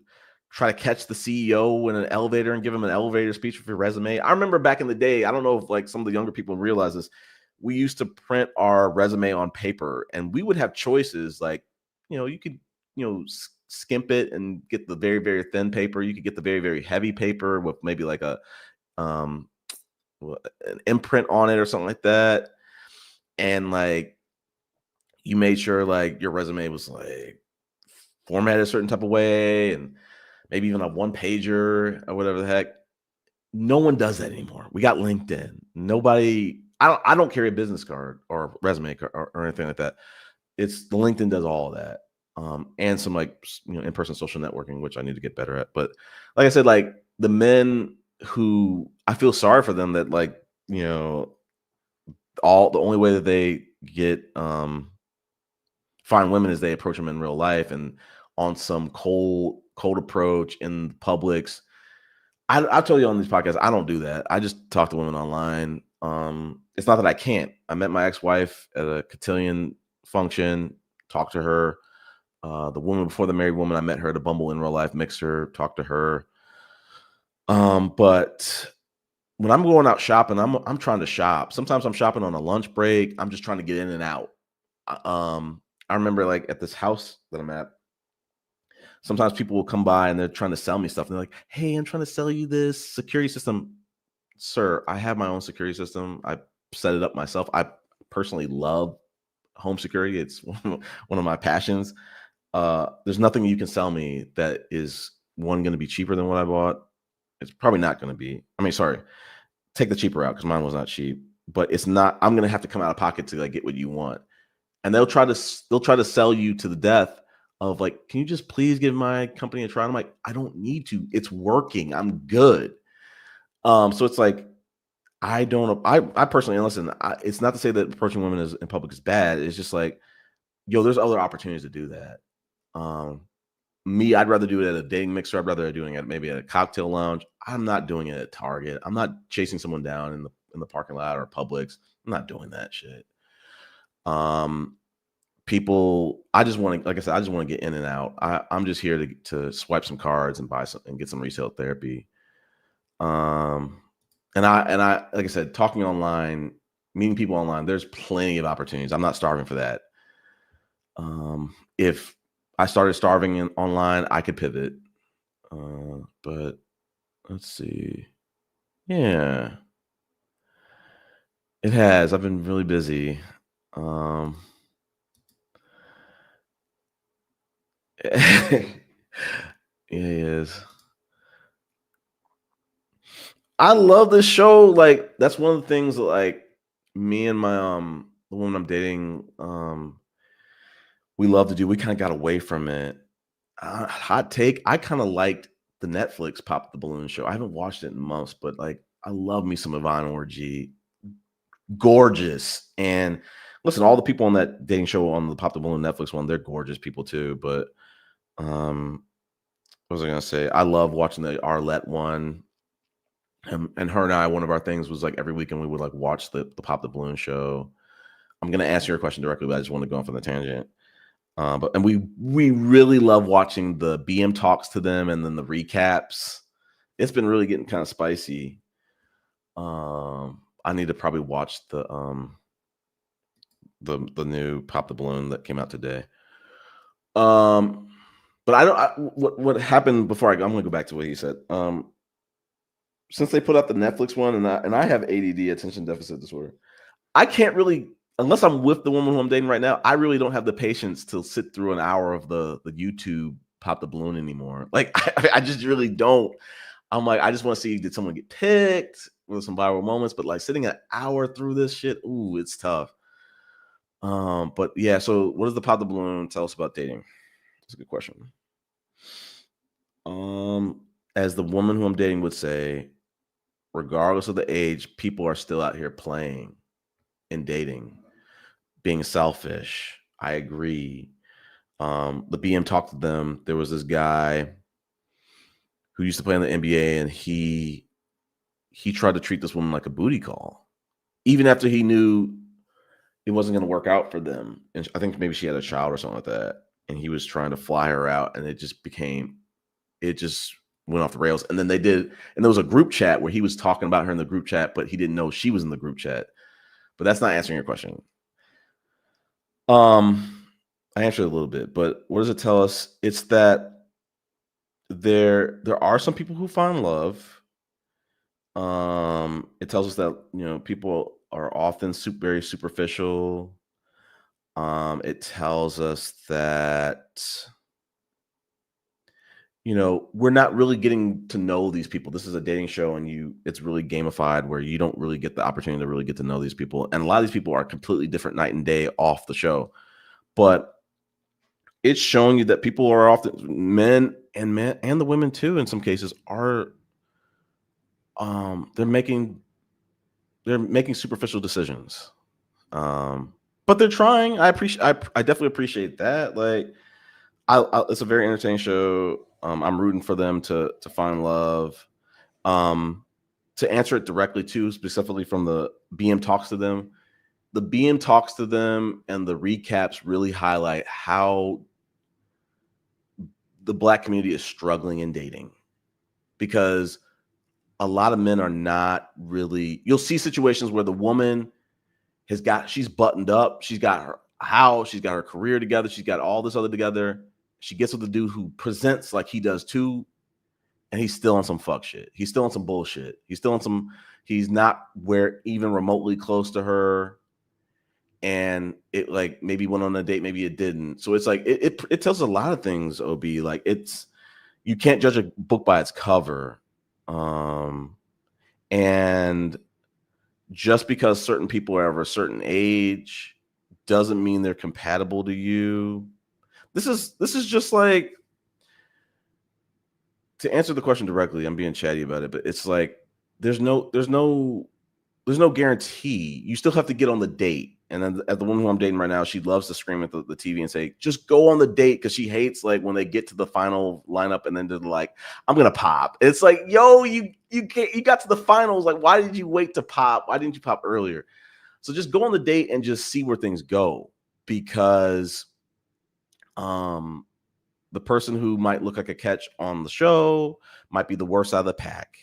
try to catch the CEO in an elevator and give him an elevator speech with your resume? I remember back in the day, I don't know if like some of the younger people realize this, we used to print our resume on paper and we would have choices like, you could, skimp it and get the very, very thin paper. You could get the very, very heavy paper with maybe like an imprint on it or something like that. And like, you made sure like your resume was like formatted a certain type of way and maybe even a one pager or whatever the heck. No one does that anymore. We got LinkedIn. Nobody, I don't carry a business card or resume card or anything like that. It's the LinkedIn does all of that. And some like, in-person social networking, which I need to get better at. But like I said, like the men who I feel sorry for them that like, the only way that they get, find women is they approach them in real life and on some cold approach in Publix. I told you on these podcasts, I don't do that. I just talk to women online. It's not that I can't. I met my ex-wife at a cotillion function, talked to her. The woman before the married woman, I met her at a Bumble in real life mixer, talked to her. But when I'm going out shopping, I'm trying to shop. Sometimes I'm shopping on a lunch break. I'm just trying to get in and out. I remember like at this house that I'm at, sometimes people will come by and they're trying to sell me stuff. And they're like, "Hey, I'm trying to sell you this security system." Sir, I have my own security system. I set it up myself. I personally love home security. It's one of my passions. There's nothing you can sell me that is one going to be cheaper than what I bought. It's probably not going to be. I mean, sorry, take the cheaper out because mine was not cheap. But it's not. I'm going to have to come out of pocket to like get what you want, and they'll try to sell you to the death of like, can you just please give my company a try? And I'm like, I don't need to. It's working. I'm good. So it's like I personally, and listen, it's not to say that approaching women in public is bad. It's just like, yo, there's other opportunities to do that. Um, Me, I'd rather do it at a dating mixer. I'd rather doing it maybe at a cocktail lounge. I'm not doing it at Target. I'm not chasing someone down in the parking lot or Publix. I'm not doing that shit. Um, People, I just want to, like I said, I just want to get in and out. I'm just here to swipe some cards and buy some and get some resale therapy. Um, and I like I said, talking online, meeting people online, there's plenty of opportunities. I'm not starving for that. If I started starving online, I could pivot. But let's see. Yeah, it has. I've been really busy. Um, yeah, it is. I love this show. Like, that's one of the things that, like, me and my the woman I'm dating, we love to do. We kind of got away from it. Hot take. I kind of liked the Netflix Pop the Balloon show. I haven't watched it in months, but like, I love me some Yvonne Orgy. Gorgeous. And listen, all the people on that dating show on the Pop the Balloon Netflix one, they're gorgeous people too. But um, what was I gonna say? I love watching the Arlette one. And her and I, one of our things was like every weekend we would like watch the Pop the Balloon show. I'm gonna answer your question directly, but I just want to go off on the tangent. But we really love watching the BM talks to them and then the recaps. It's been really getting kind of spicy. I need to probably watch the new Pop the Balloon that came out today. But I don't. What happened before I'm going to go back to what he said. Since they put out the Netflix one, and I have ADD, attention deficit disorder. I can't really, unless I'm with the woman who I'm dating right now. I really don't have the patience to sit through an hour of the YouTube Pop the Balloon anymore. Like I just really don't. I'm like, I just want to see, did someone get picked with some viral moments, but like sitting an hour through this shit, ooh, it's tough. But yeah, so what does the Pop the Balloon tell us about dating? That's a good question. As the woman who I'm dating would say, regardless of the age, people are still out here playing and dating, being selfish. I agree. The BM talked to them. There was this guy who used to play in the NBA, and he tried to treat this woman like a booty call, even after he knew it wasn't going to work out for them. And I think maybe she had a child or something like that. And he was trying to fly her out, and it just went off the rails. And then and there was a group chat where he was talking about her in the group chat, but he didn't know she was in the group chat. But that's not answering your question. I answered a little bit, but what does it tell us? It's that there are some people who find love. It tells us that people are often very superficial. It tells us that we're not really getting to know these people. This is a dating show, and it's really gamified where you don't really get the opportunity to really get to know these people. And a lot of these people are completely different night and day off the show. But it's showing you that people are often men and the women too, in some cases, are they're making superficial decisions. But they're trying. I definitely appreciate that. Like, it's a very entertaining show. I'm rooting for them to find love. To answer it directly too, specifically from the BM talks to them. The BM talks to them and the recaps really highlight how the Black community is struggling in dating, because a lot of men are not really. You'll see situations where the woman she's buttoned up, she's got how she's got her career together. She's got all this other together. She gets with the dude who presents like he does too, and he's still on some fuck shit. He's still on some bullshit. He's still on some. He's not where even remotely close to her. And it like maybe went on a date, maybe it didn't. So it's like it tells a lot of things. Ob, like it's, you can't judge a book by its cover, and just because certain people are of a certain age doesn't mean they're compatible to you. This is just like, to answer the question directly, I'm being chatty about it, but it's like there's no guarantee. You still have to get on the date. And then at the woman who I'm dating right now, she loves to scream at the TV and say, just go on the date, because she hates like when they get to the final lineup and then they're like, I'm gonna pop. It's like, yo, you got to the finals. Like, why did you wait to pop? Why didn't you pop earlier? So just go on the date and just see where things go, because the person who might look like a catch on the show might be the worst out of the pack.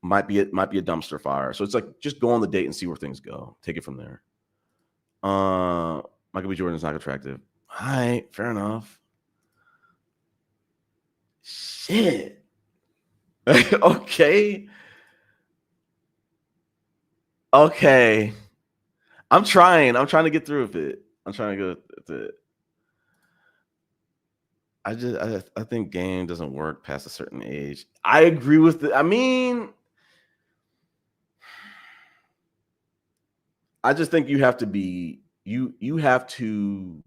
Might be a dumpster fire. So it's like, just go on the date and see where things go. Take it from there. Michael B. Jordan's not attractive. All right, fair enough. Shit. Okay. I'm trying to get through with it. I'm trying to go with it. I think game doesn't work past a certain age. I agree with it. I mean, I just think you have to be, you have to,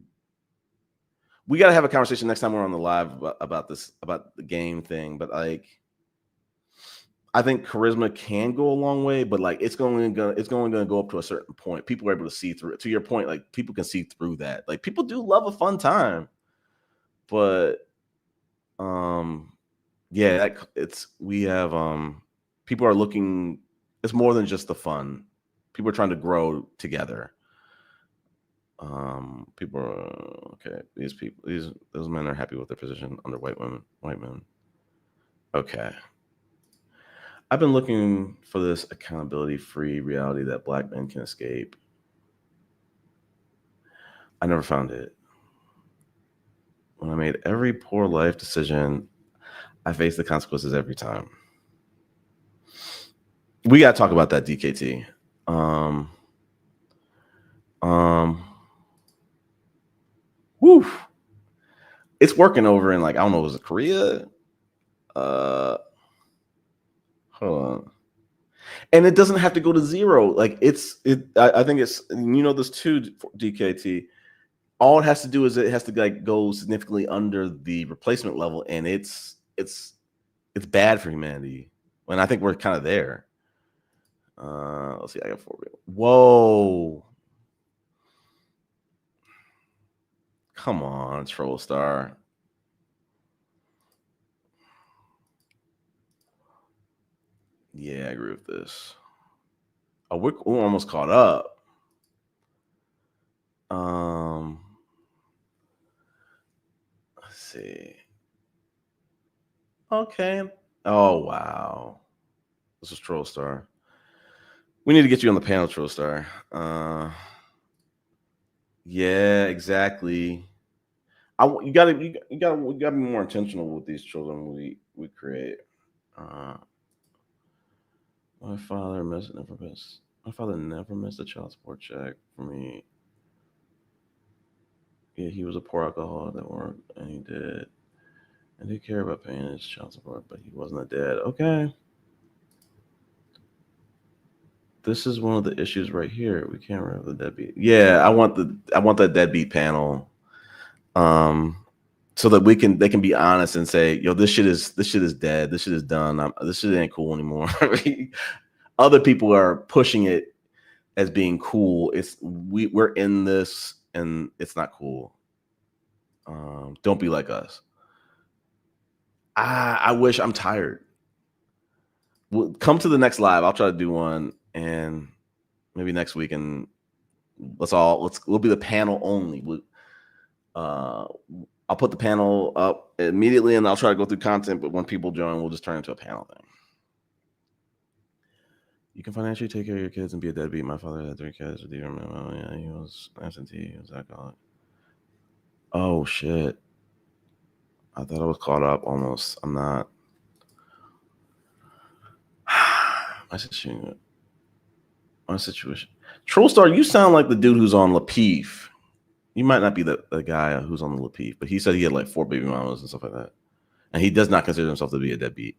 we got to have a conversation next time we're on the live about this, about the game thing. But like, I think charisma can go a long way, but like it's going to go up to a certain point. People are able to see through it. To your point, like people can see through that. Like people do love a fun time, but yeah, we have people are looking. It's more than just the fun. People are trying to grow together. People are okay. Those men are happy with their position under white men. Okay. I've been looking for this accountability-free reality that Black men can escape. I never found it. When I made every poor life decision, I faced the consequences every time. We got to talk about that, DKT. Whew. It's working over in like, I don't know, was it Korea? Hold on. And it doesn't have to go to zero. Like I think it's, this too, DKT. All it has to do is it has to like go significantly under the replacement level, and it's bad for humanity. And I think we're kind of there. Let's see. I got 4. Whoa. Come on, Troll Star. Yeah, I agree with this. Oh, we're almost caught up. Let's see. Okay. Oh, wow. This is Troll Star. We need to get you on the panel, Troll Star. Yeah, exactly. We gotta be more intentional with these children we create. My father never missed a child support check for me. Yeah, he was a poor alcoholic at work, and he did care about paying his child support, but he wasn't a dad. Okay. This is one of the issues right here. We can't remember the deadbeat. Yeah, I want that deadbeat panel. So that they can be honest and say, yo, this shit is dead. This shit is done. This shit ain't cool anymore. Other people are pushing it as being cool. We're in this and it's not cool. Don't be like us. I wish. I'm tired. We'll come to the next live. I'll try to do one, and maybe next week, and we'll be the panel only. I'll put the panel up immediately, and I'll try to go through content. But when people join, we'll just turn into a panel thing. You can financially take care of your kids and be a deadbeat. My father had 3 kids with you. Oh, yeah, he was absentee. He was alcoholic. Oh, shit. I thought I was caught up almost. I'm not. My situation. Trollstar, you sound like the dude who's on Lapeef. You might not be the guy who's on the Lapeef, but he said he had like 4 baby mamas and stuff like that. And he does not consider himself to be a deadbeat.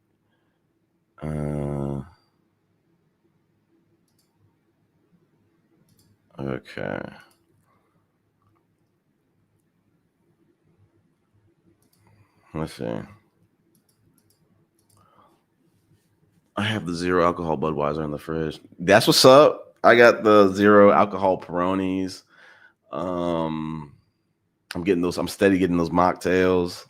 Okay. Let's see. I have the 0 alcohol Budweiser in the fridge. That's what's up. I got the 0 alcohol Peronis. I'm getting those. I'm steady getting those mocktails.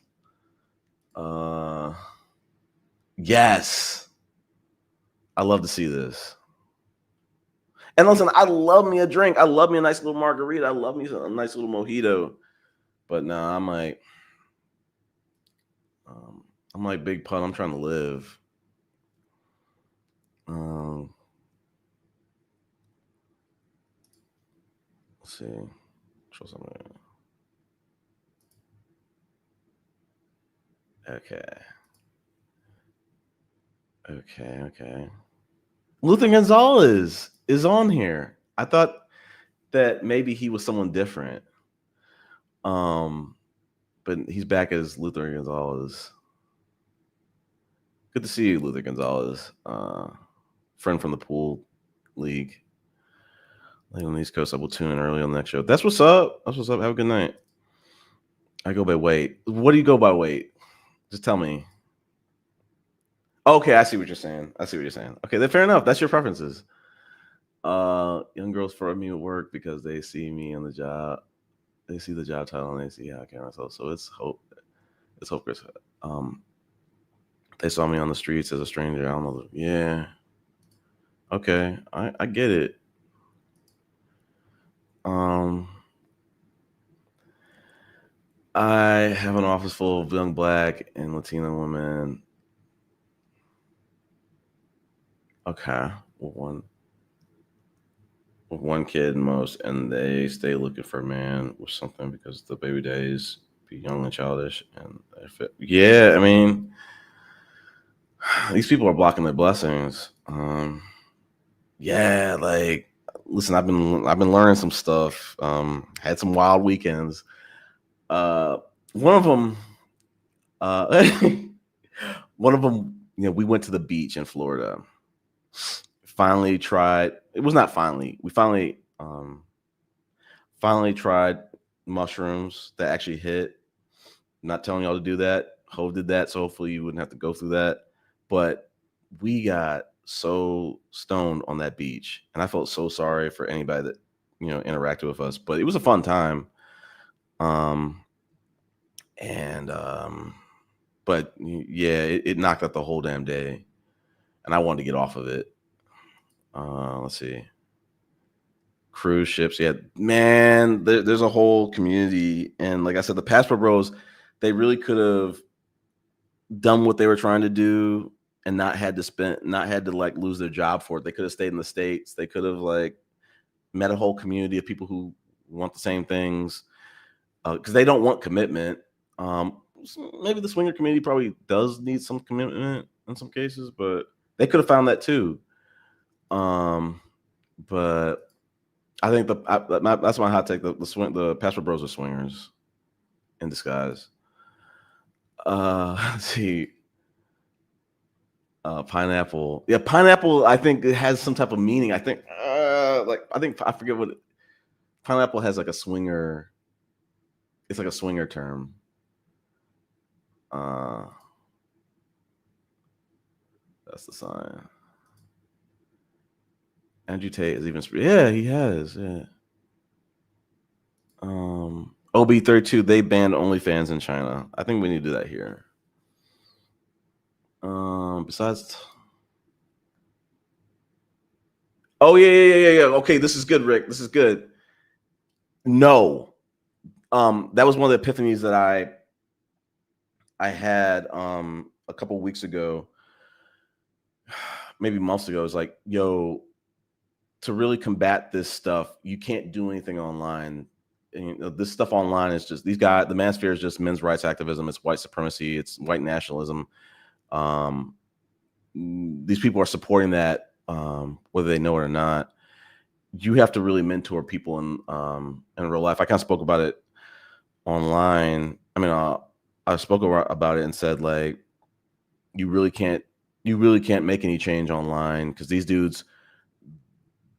Yes. I love to see this. And listen, I love me a drink. I love me a nice little margarita. I love me a nice little mojito. But no, I'm like Big Pun. I'm trying to live. Let's see. Show something. Okay. Luther Gonzalez is on here. I thought that maybe he was someone different. But he's back as Luther Gonzalez. Good to see you, Luther Gonzalez. Friend from the pool league. Like on the East Coast, I will tune in early on the next show. That's what's up. Have a good night. I go by weight. What do you go by weight? Just tell me. Okay, I see what you're saying. Okay, then fair enough. That's your preferences. Young girls for me at work because they see me on the job. They see the job title and they see how I carry myself. So it's hope. It's hope. They saw me on the streets as a stranger. I don't know. Yeah. Okay, I get it. I have an office full of young Black and Latino women. Okay, with one kid most, and they stay looking for a man with something because the baby days be young and childish. And yeah, I mean, these people are blocking their blessings. Yeah, like listen, I've been learning some stuff. Had some wild weekends. One of them, we went to the beach in Florida. Finally tried. It was not finally. We finally tried mushrooms that actually hit. Not telling y'all to do that. Hove did that, so hopefully you wouldn't have to go through that. But we got so stoned on that beach, and I felt so sorry for anybody that interacted with us. But it was a fun time. But yeah, it knocked out the whole damn day, and I wanted to get off of it. Let's see. Cruise ships, yeah, man. There's a whole community, and like I said, the Passport Bros, they really could have done what they were trying to do and not had to like lose their job for it. They could have stayed in the States. They could have like met a whole community of people who want the same things because they don't want commitment. Maybe the swinger community probably does need some commitment in some cases, but they could have found that too. But I think that's my hot take. The Passport Bros are swingers in disguise. Let's see. Pineapple. Yeah, pineapple. I think it has some type of meaning. I think I forget what pineapple has like a swinger. It's like a swinger term. That's the sign. Andrew Tate is even. Yeah, he has. Yeah. OB32. They banned OnlyFans in China. I think we need to do that here. Besides. Oh yeah. Okay, this is good, Rick. This is good. No, that was one of the epiphanies that I had a couple weeks ago. maybe months ago, is like, yo, to really combat this stuff, you can't do anything online. And, you know, this stuff online is just these guys. The Manosphere is just men's rights activism. It's white supremacy. It's white nationalism. These people are supporting that, whether they know it or not. You have to really mentor people in real life. I kind of spoke about it online. I mean, I spoke about it and said, like, you really can't make any change online, because these dudes,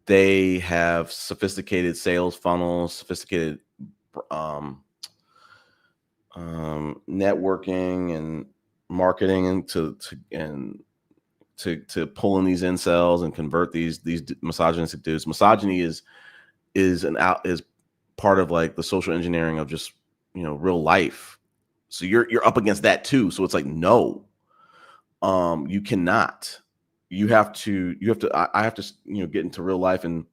they have sophisticated sales funnels, sophisticated networking and marketing, and to pull in these incels and convert these misogynistic dudes. Misogyny is part of like the social engineering of just, you know, real life. So you're up against that too. So it's like, no, you cannot. You have to. I have to, you know, get into real life and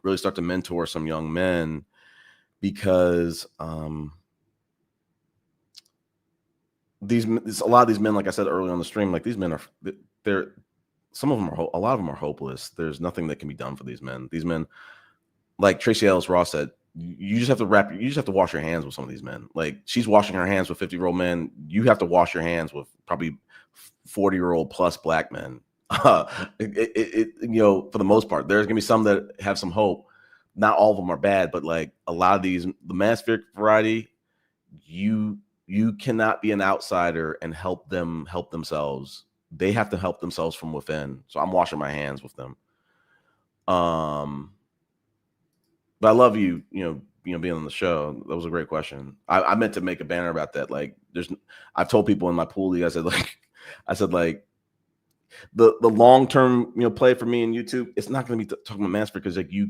really start to mentor some young men, because a lot of these men, like I said earlier on the stream, like, these men they're some of them are a lot of them are hopeless. There's nothing that can be done for these men. These men, like Tracy Ellis Ross said, you just have to wash your hands with some of these men. Like, she's washing her hands with 50-year-old men. You have to wash your hands with probably 40-year-old plus black men. You know, for the most part, there's gonna be some that have some hope. Not all of them are bad, but like a lot of these, the Manosphere variety, you cannot be an outsider and help themselves. They have to help themselves from within. So I'm washing my hands with them. But I love you know, being on the show. That was a great question. I meant to make a banner about that. Like, I've told people in my pool league, I said like the long-term, you know, play for me in YouTube, it's not going to be talking about Manosphere, because like you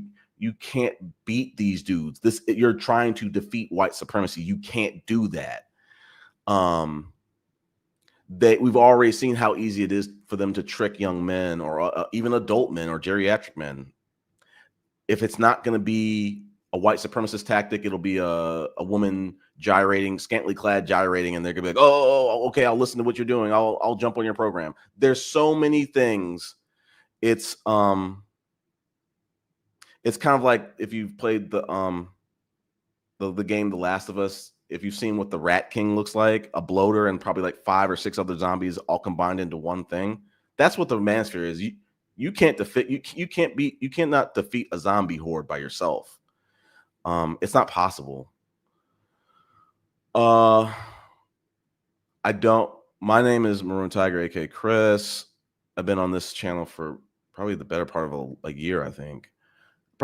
can't beat these dudes. You're trying to defeat white supremacy. You can't do that. We've already seen how easy it is for them to trick young men, or even adult men or geriatric men. If it's not going to be a white supremacist tactic, it'll be a woman gyrating, scantily clad gyrating, and they're gonna be like, oh, okay, I'll listen to what you're doing. I'll jump on your program. There's so many things. It's kind of like if you've played the game The Last of Us. If you've seen what the Rat King looks like, a bloater and probably like 5 or 6 other zombies all combined into one thing. That's what the Manosphere is. You can't defeat. You cannot defeat a zombie horde by yourself. It's not possible. I don't. My name is Maroon Tiger, aka Chris. I've been on this channel for probably the better part of a year, I think.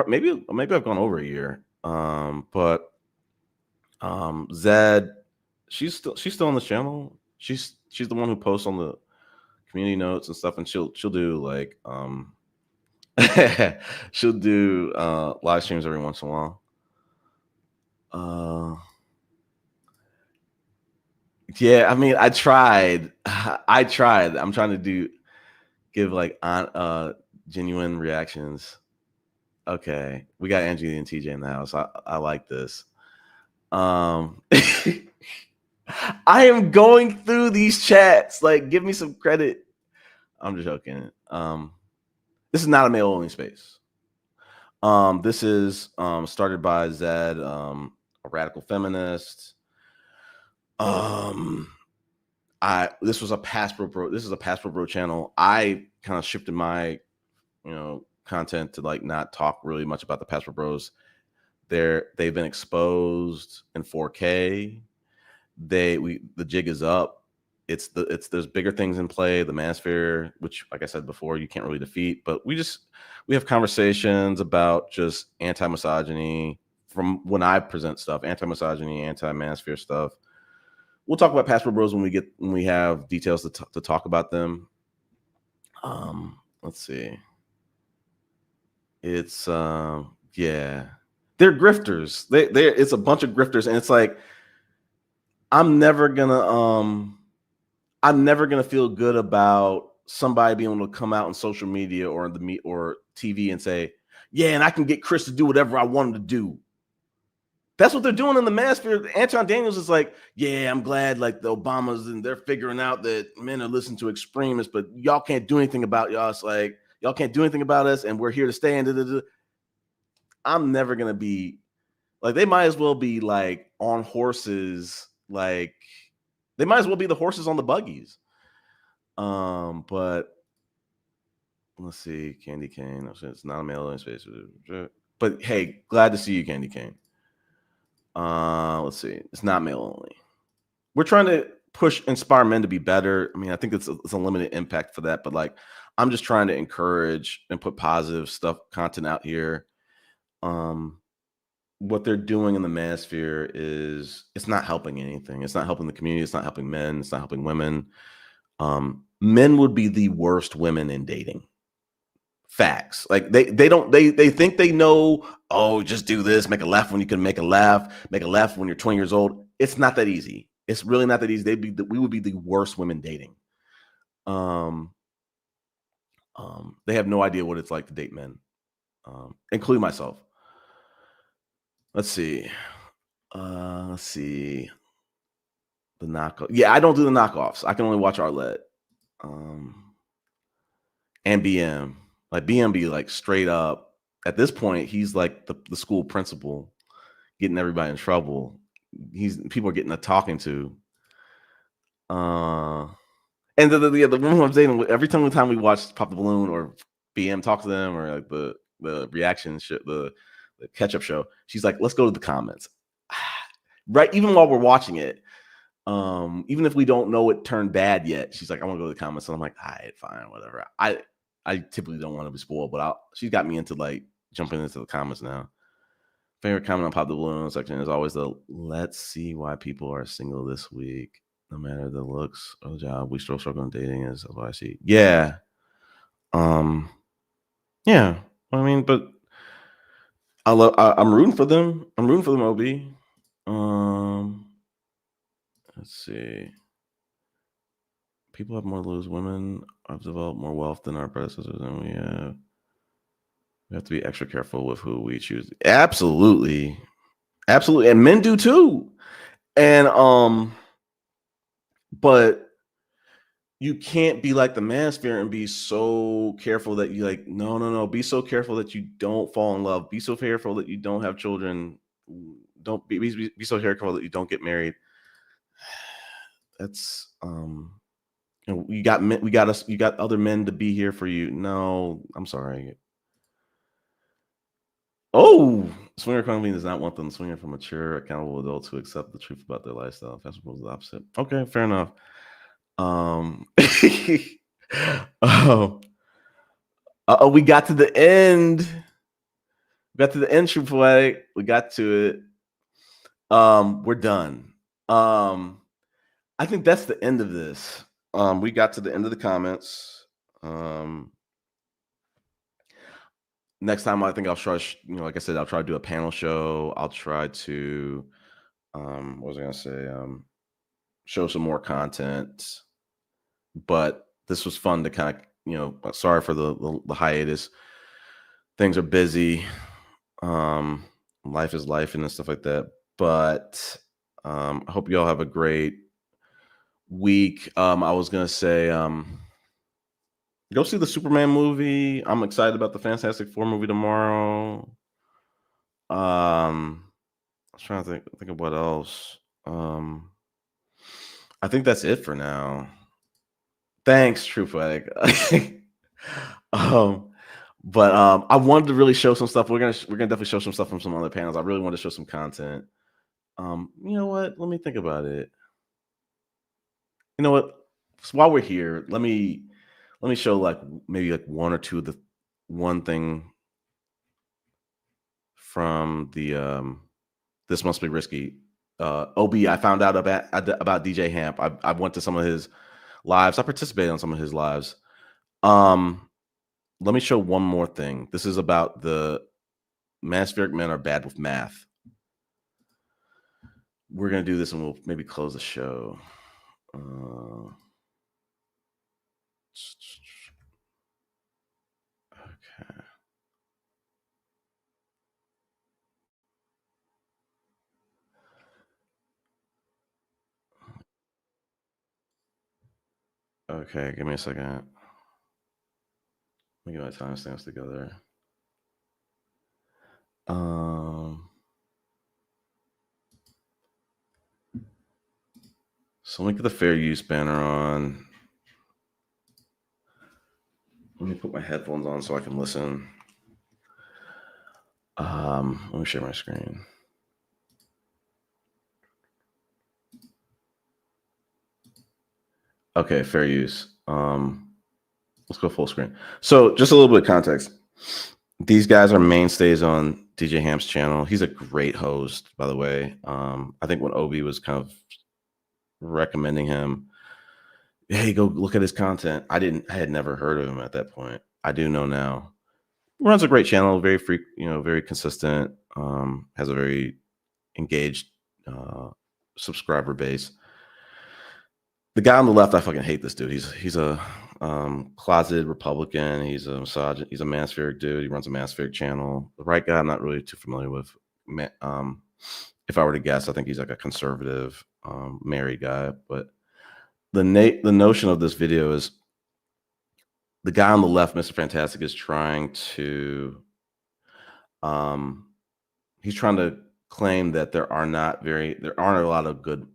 Maybe I've gone over a year. But Zed, she's still on the channel. She's the one who posts on the community notes and stuff, and she'll do like she'll do live streams every once in a while. Yeah, I mean, I tried. I'm trying to give like genuine reactions. Okay, we got Angie and TJ in the house. I like this. I am going through these chats. Like, give me some credit. I'm just joking. This is not a male only space. This is started by Zed, a radical feminist. This was a Passport Bro. This is a Passport Bro channel. I kind of shifted my, you know, content to like not talk really much about the Passport Bros. They've been exposed in 4K. The jig is up. There's bigger things in play. The Manosphere, which, like I said before, you can't really defeat. But we have conversations about just anti-misogyny from when I present stuff, anti-misogyny, anti-Manosphere stuff. We'll talk about Passport Bros when we have details to talk about them. Let's see. It's yeah, they're grifters. It's a bunch of grifters, and it's like I'm never gonna feel good about somebody being able to come out on social media or or TV and say, yeah, and I can get Chris to do whatever I want him to do. That's what they're doing in the manosphere. Anton Daniels is like, yeah, I'm glad like the Obamas and they're figuring out that men are listening to extremists, but y'all can't do anything about y'all. It's like y'all can't do anything about us, and we're here to stay. And I'm never gonna be like, they might as well be like on horses, like they might as well be the horses on the buggies. But let's see, Candy Cane. It's not a male in space, but hey, glad to see you, Candy Cane. Let's see, it's not male only. We're trying to inspire men to be better. I mean, I think it's a limited impact for that, but like, I'm just trying to encourage and put positive content out here. What they're doing in the manosphere is, it's not helping anything. It's not helping the community. It's not helping men. It's not helping women. Men would be the worst women in dating. Facts. Like they think they know, oh, just do this, make a laugh when you can make a laugh when you're 20 years old. It's not that easy. It's really not that easy. We would be the worst women dating. They have no idea what it's like to date men, including myself. Let's see. The knockoff. Yeah, I don't do the knockoffs. I can only watch Arlette. And BM. Like BM be like straight up. At this point, he's like the school principal, getting everybody in trouble. People are getting a talking to. And the woman I'm dating, every time we watch Pop the Balloon or BM talk to them, or like the reaction shit, the catch-up show, she's like, let's go to the comments. Right, even while we're watching it, even if we don't know it turned bad yet, she's like, I want to go to the comments. And I'm like, all right, fine, whatever. I typically don't want to be spoiled, but she's got me into like jumping into the comments now. Favorite comment on Pop the Balloon section is always the, let's see why people are single this week. No matter the looks or the job, we still struggle in dating. Is what I see. Yeah. Yeah. I mean, but I'm rooting for them. I'm rooting for them, OB. Let's see. People have more to lose. Women have developed more wealth than our predecessors, and we have to be extra careful with who we choose. Absolutely. Absolutely. And men do too. And but you can't be like the manosphere and be so careful that you like, no. Be so careful that you don't fall in love. Be so careful that you don't have children. Don't be so careful that you don't get married. That's you got other men to be here for you. No, I'm sorry. Oh, swinger queen does not want them swinging from mature, accountable adults who accept the truth about their lifestyle. Festival is the opposite. Okay, fair enough. We got to the end. We got to the end, True Poetic. We got to it. We're done. I think that's the end of this. We got to the end of the comments. Next time, I think I'll try, like I said, I'll try to do a panel show. I'll try to, what was I going to say? Show some more content. But this was fun to kind of, sorry for the hiatus. Things are busy. Life is life and stuff like that. But I hope you all have a great week. I was going to say, go see the Superman movie. I'm excited about the Fantastic Four movie tomorrow. I was trying to think of what else. I think that's it for now. Thanks, True Flag. But I wanted to really show some stuff. We're gonna definitely show some stuff from some other panels. I really want to show some content. You know what? Let me think about it. You know what? So while we're here, let me show like maybe like one or two of the one thing from the This Must Be Risky. OB, I found out about DJ Hamp. I went to some of his lives. I participated on some of his lives. Let me show one more thing. This is about the Manospheric men are bad with math. We're going to do this and we'll maybe close the show. Okay. Okay, give me a second. Let me get my timestamps together. So let me get the fair use banner on. Let me put my headphones on so I can listen. Let me share my screen. Okay, fair use. Let's go full screen. So just a little bit of context. These guys are mainstays on DJ Ham's channel. He's a great host, by the way. I think when Obi was kind of recommending him, hey, go look at his content. I had never heard of him at that point. I do know now. Runs a great channel, very very consistent. Has a very engaged subscriber base. The guy on the left, I fucking hate this dude. He's a closeted Republican. He's a misogyn. He's a Manospheric dude. He runs a Manospheric channel. The right guy, I'm not really too familiar with. If I were to guess, I think he's like a conservative, married guy. But the notion of this video is the guy on the left, Mr. Fantastic, is trying to he's trying to claim that there aren't a lot of good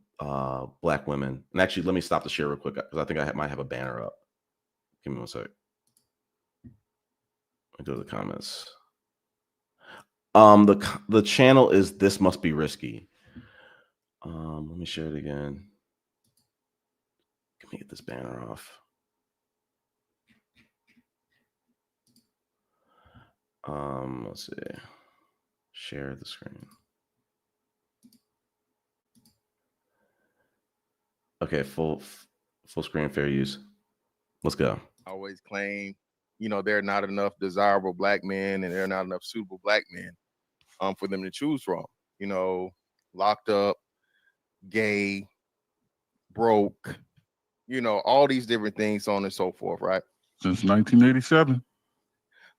black women. And actually, let me stop the share real quick because I think I might have a banner up. Give me one sec. I'll go to the comments. The channel is This Must Be Risky. Let me share it again. Let me get this banner off. Let's see. Share the screen. Okay, full screen, fair use. Let's go. Always claim, there are not enough desirable black men and there are not enough suitable black men for them to choose from. Locked up, gay, broke, all these different things, so on and so forth, right? Since 1987.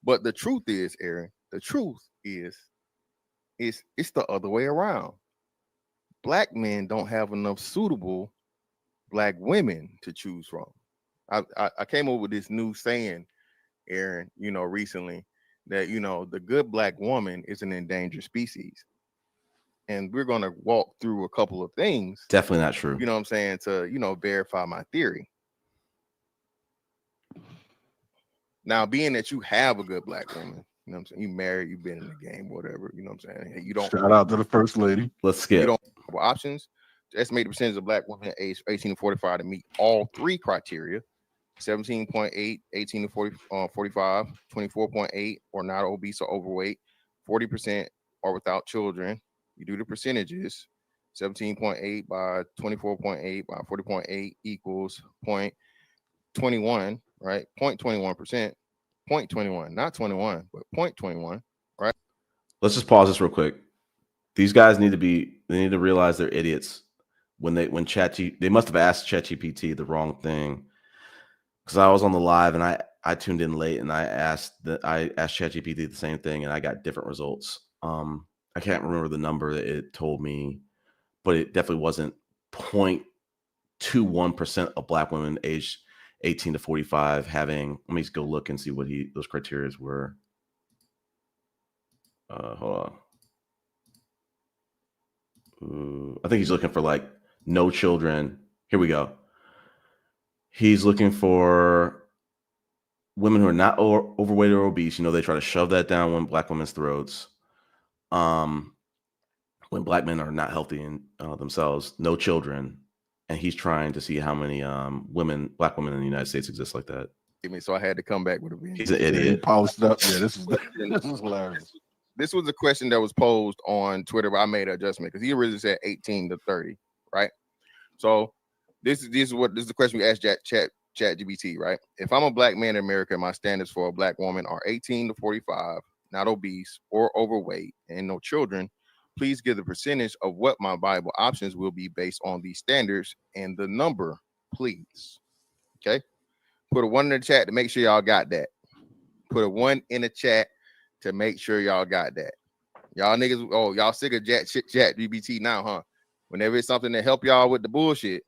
But the truth is, Aaron, it's the other way around. Black men don't have enough suitable black women to choose from. I came up with this new saying, Aaron, recently, that, the good black woman is an endangered species. And we're going to walk through a couple of things. Definitely not true. You know what I'm saying? To, verify my theory. Now, being that you have a good black woman, you know what I'm saying? You married, you've been in the game, whatever, you know what I'm saying? You don't. Shout out to the first lady. Let's skip. You don't have options to estimate the percentage of black women aged 18 to 45 to meet all three criteria: 17.8, 18 to 45, 24.8, or not obese or overweight, 40% or without children. You do the percentages: 17.8 by 24.8 by 40.8 equals 0.21, right? 0.21%, 0.21, not 21, but 0.21, right? Let's just pause this real quick. These guys need to realize they're idiots when they must have asked ChatGPT the wrong thing. Because I was on the live and I tuned in late and I asked ChatGPT the same thing and I got different results. I can't remember the number that it told me, but it definitely wasn't 0.21% of black women aged 18 to 45 having. Let me just go look and see what those criteria were. Hold on. I think he's looking for like no children. Here we go. He's looking for women who are not overweight or obese. They try to shove that down black women's throats. When black men are not healthy in themselves, no children, and he's trying to see how many black women in the United States exist like that. So I had to come back with a video. He's an idiot. He paused up. Yeah, this is hilarious. This was a question that was posed on Twitter, but I made an adjustment because he originally said 18 to 30, right? So this is the question we asked ChatGPT, right? If I'm a black man in America, my standards for a black woman are 18 to 45, not obese or overweight, and no children. Please give the percentage of what my viable options will be based on these standards and the number, please. Okay. Put a 1 in the chat to make sure y'all got that. Put a 1 in the chat to make sure y'all got that. Y'all niggas, y'all sick of ChatGPT now, huh? Whenever it's something to help y'all with the bullshit,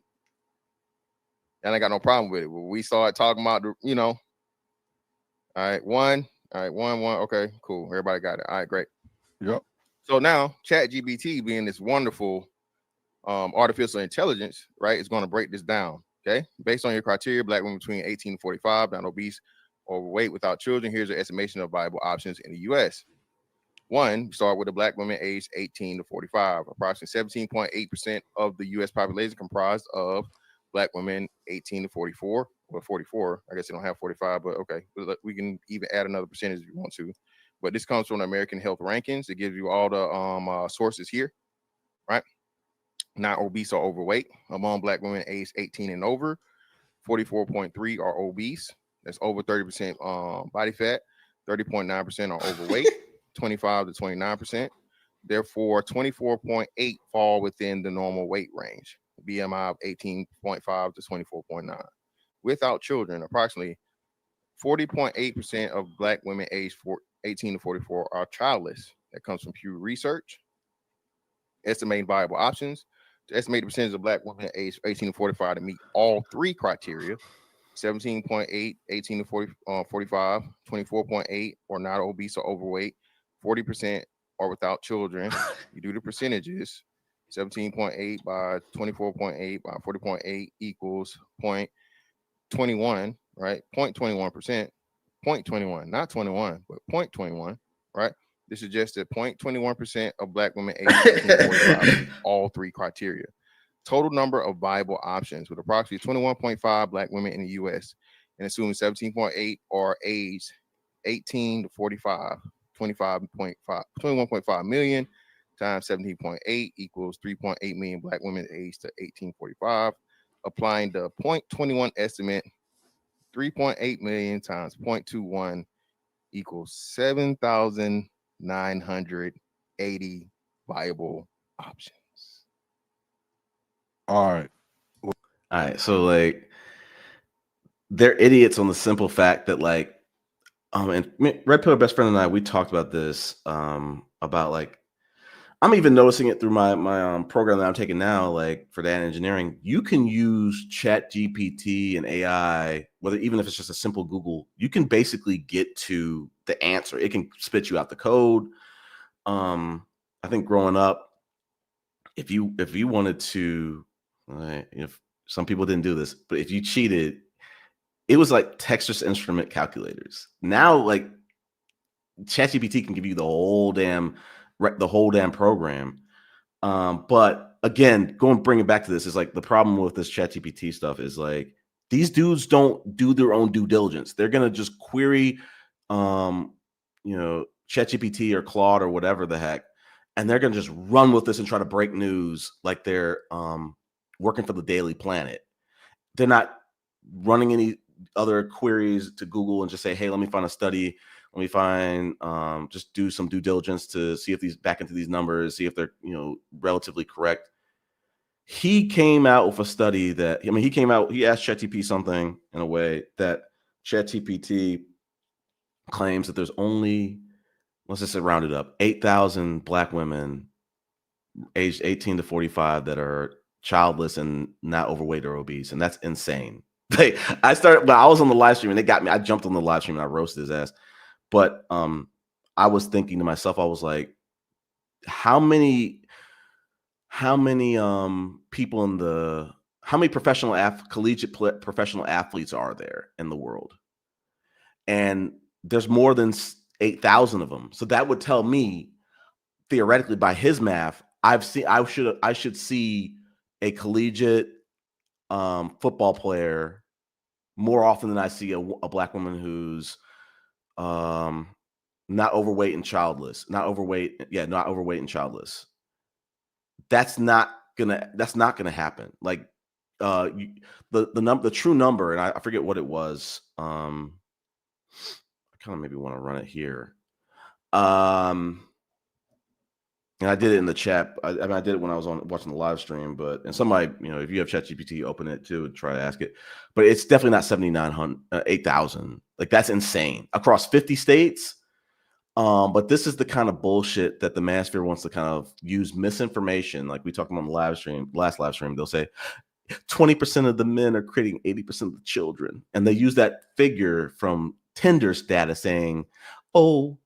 and I got no problem with it. When we start talking about all right, one. Okay, cool. Everybody got it. All right, great. Yep. So now ChatGPT, being this wonderful artificial intelligence, right, is going to break this down. Okay, based on your criteria, black women between 18 and 45, not obese, overweight, without children. Here's your estimation of viable options in the U.S. One, start with the black women aged 18 to 45. Approximately 17.8% of the U.S. population comprised of black women 18 to 44 or 44. I guess they don't have 45, but okay, we can even add another percentage if you want to. But this comes from the American Health Rankings. It gives you all the sources here, right? Not obese or overweight. Among black women aged 18 and over, 44.3 are obese. That's over 30% body fat. 30.9% are overweight. 25 to 29%. Therefore, 24.8 fall within the normal weight range. BMI of 18.5 to 24.9. Without children, approximately 40.8% of black women aged 18 to 44 are childless. That comes from Pew Research. Estimating viable options. To estimate the percentage of black women aged 18 to 45 to meet all three criteria: 17.8, 18 to 45, 24.8 or not obese or overweight, 40% or without children. You do the percentages. 17.8 by 24.8 by 40.8 equals 0.21, right? 0.21%, 0.21, not 21, but 0.21, right? This suggests that 0.21% of black women aged 18 to 45 meet all three criteria. Total number of viable options with approximately 21.5 black women in the U.S. and assuming 17.8 are aged 18 to 45, 21.5 million times 17.8 equals 3.8 million black women aged to 1845. Applying the 0.21 estimate, 3.8 million times 0.21 equals 7,980 viable options. All right. All right. So like they're idiots on the simple fact that like and Red Pill Best Friend and I, we talked about this about like I'm even noticing it through my program that I'm taking now, like for data engineering. You can use Chat GPT and AI, whether even if it's just a simple Google, you can basically get to the answer. It can spit you out the code. I think growing up, if you wanted to, if some people didn't do this, but if you cheated, it was like Texas Instrument calculators. Now, like ChatGPT can give you the whole damn program. But again, bring it back to this is like the problem with this ChatGPT stuff is like these dudes don't do their own due diligence. They're gonna just query, ChatGPT or Claude or whatever the heck, and they're gonna just run with this and try to break news like they're working for the Daily Planet. They're not running any other queries to Google and just say, hey, let me find a study. Let me find, just do some due diligence to see if these back into these numbers, see if they're, relatively correct. He came out with a study he asked ChatGPT something in a way that ChatGPT claims that there's only, let's just say round it up, 8,000 black women aged 18 to 45 that are childless and not overweight or obese. And that's insane. I was on the live stream and they got me. I jumped on the live stream and I roasted his ass. But I was thinking to myself, I was like, how many people how many collegiate professional athletes are there in the world? And there's more than 8,000 of them. So that would tell me theoretically by his math, I should see a collegiate football player more often than I see a black woman who's not overweight and childless. Not overweight and childless. That's not gonna happen. Like the true number, and I forget what it was. I kind of maybe want to run it here. And I did it in the chat. I did it when I was watching the live stream. And somebody, if you have ChatGPT, open it too and try to ask it. But it's definitely not 7,900, 8,000. Like that's insane across 50 states. But this is the kind of bullshit that the Manosphere wants to kind of use misinformation. Like we talked about on the last live stream, they'll say, 20% of the men are creating 80% of the children. And they use that figure from Tinder's data saying, oh,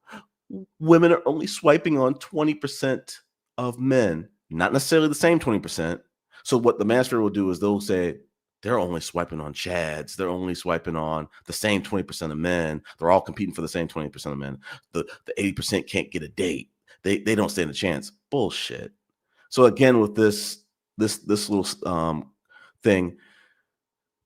women are only swiping on 20% of men, not necessarily the same 20%. So what the Manosphere will do is they'll say, they're only swiping on Chads. They're only swiping on the same 20% of men. They're all competing for the same 20% of men. The 80% can't get a date. They don't stand a chance. Bullshit. So again, with this little thing,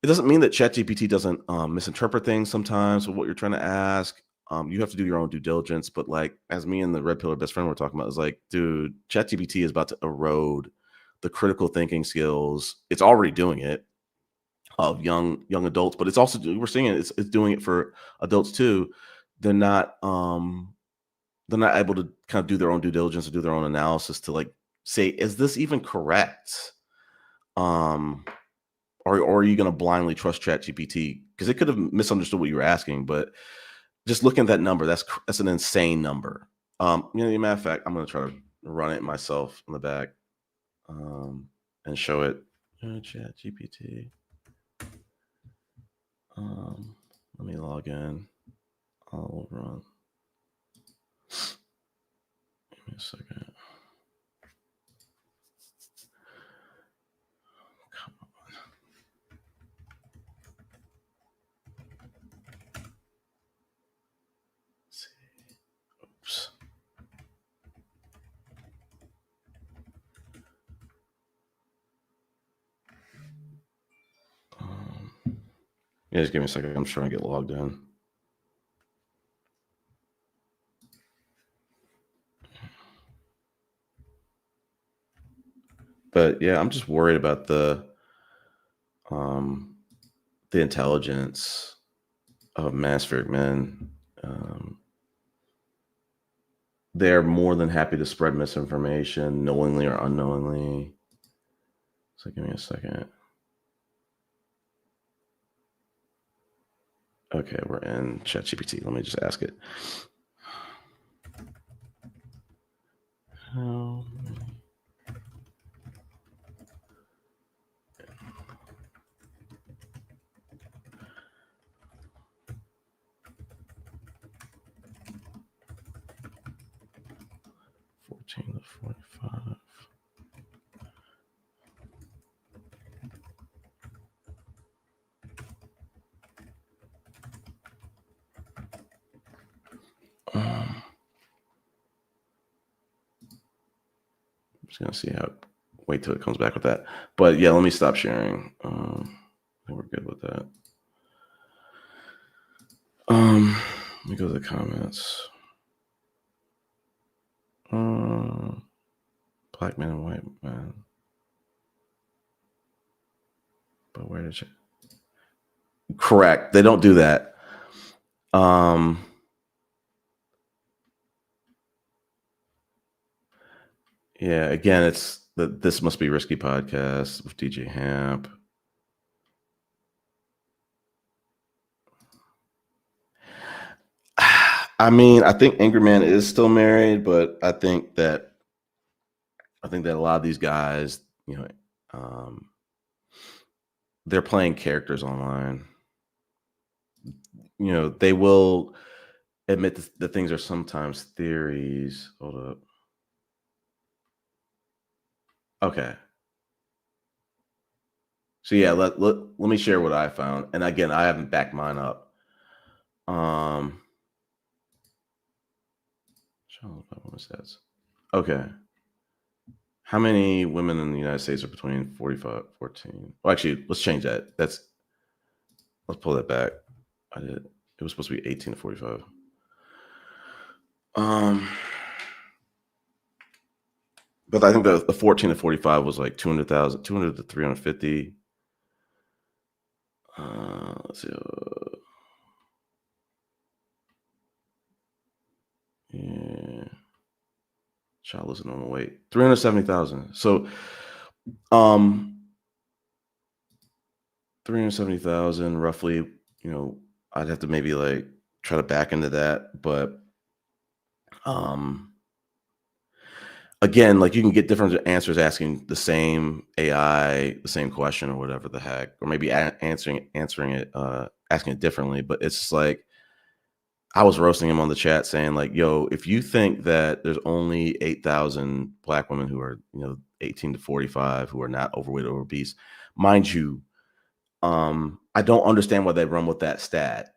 it doesn't mean that ChatGPT doesn't misinterpret things sometimes with what you're trying to ask. You have to do your own due diligence. But like, as me and the Red Pillar best friend were talking about, is like, dude, ChatGPT is about to erode the critical thinking skills. It's already doing it of young adults, but it's also, we're seeing it, it's doing it for adults too. They're not able to kind of do their own due diligence or do their own analysis to like say, is this even correct? Or are you going to blindly trust ChatGPT? Because it could have misunderstood what you were asking, but just looking at that number, that's an insane number. As a matter of fact, I'm going to try to run it myself in the back and show it. ChatGPT. Let me log in. I'll run. Give me a second. Come on. Let's see. Oops. Yeah, just give me a second. I'm trying to get logged in. But yeah, I'm just worried about the intelligence of Manospheric men. They're more than happy to spread misinformation, knowingly or unknowingly. So give me a second. Okay, we're in ChatGPT. Let me just ask it. How many? To 45. I'm just gonna see how. Wait till it comes back with that. But yeah, let me stop sharing. I think we're good with that. Let me go to the comments. Black man and white man. But where did you? Correct. They don't do that. Yeah. Again, it's that This Must Be Risky podcast with DJ Hamp. I mean, I think Angry Man is still married, but I think that a lot of these guys, they're playing characters online. They will admit that things are sometimes theories. Hold up. Okay. So yeah, let me share what I found. And again, I haven't backed mine up. Okay. How many women in the United States are between 45, 14? Well, actually, let's change that. Let's pull that back. I did. It was supposed to be 18 to 45. But I think the 14 to 45 was like 200,000, 200 to 350. Let's see. Yeah. Child losing normal weight. 370,000. So 370,000 roughly, I'd have to maybe like try to back into that. But again, like you can get different answers asking the same AI, the same question or whatever the heck, or maybe answering it, asking it differently. But it's just like, I was roasting him on the chat saying like, yo, if you think that there's only 8,000 black women who are, 18 to 45 who are not overweight or obese, mind you, I don't understand why they run with that stat.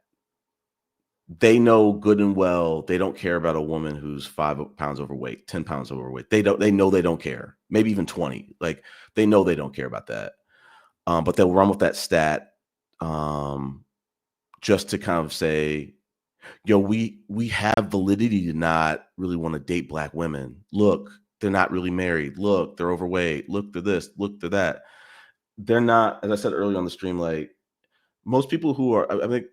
They know good and well they don't care about a woman who's 5 pounds overweight, 10 pounds overweight. They know they don't care. Maybe even 20. Like they know they don't care about that. But they'll run with that stat just to kind of say, yo, we have validity to not really want to date black women. Look, they're not really married. Look, they're overweight. Look, they're this. Look, they're that. They're not, as I said earlier on the stream, like most people who are, I think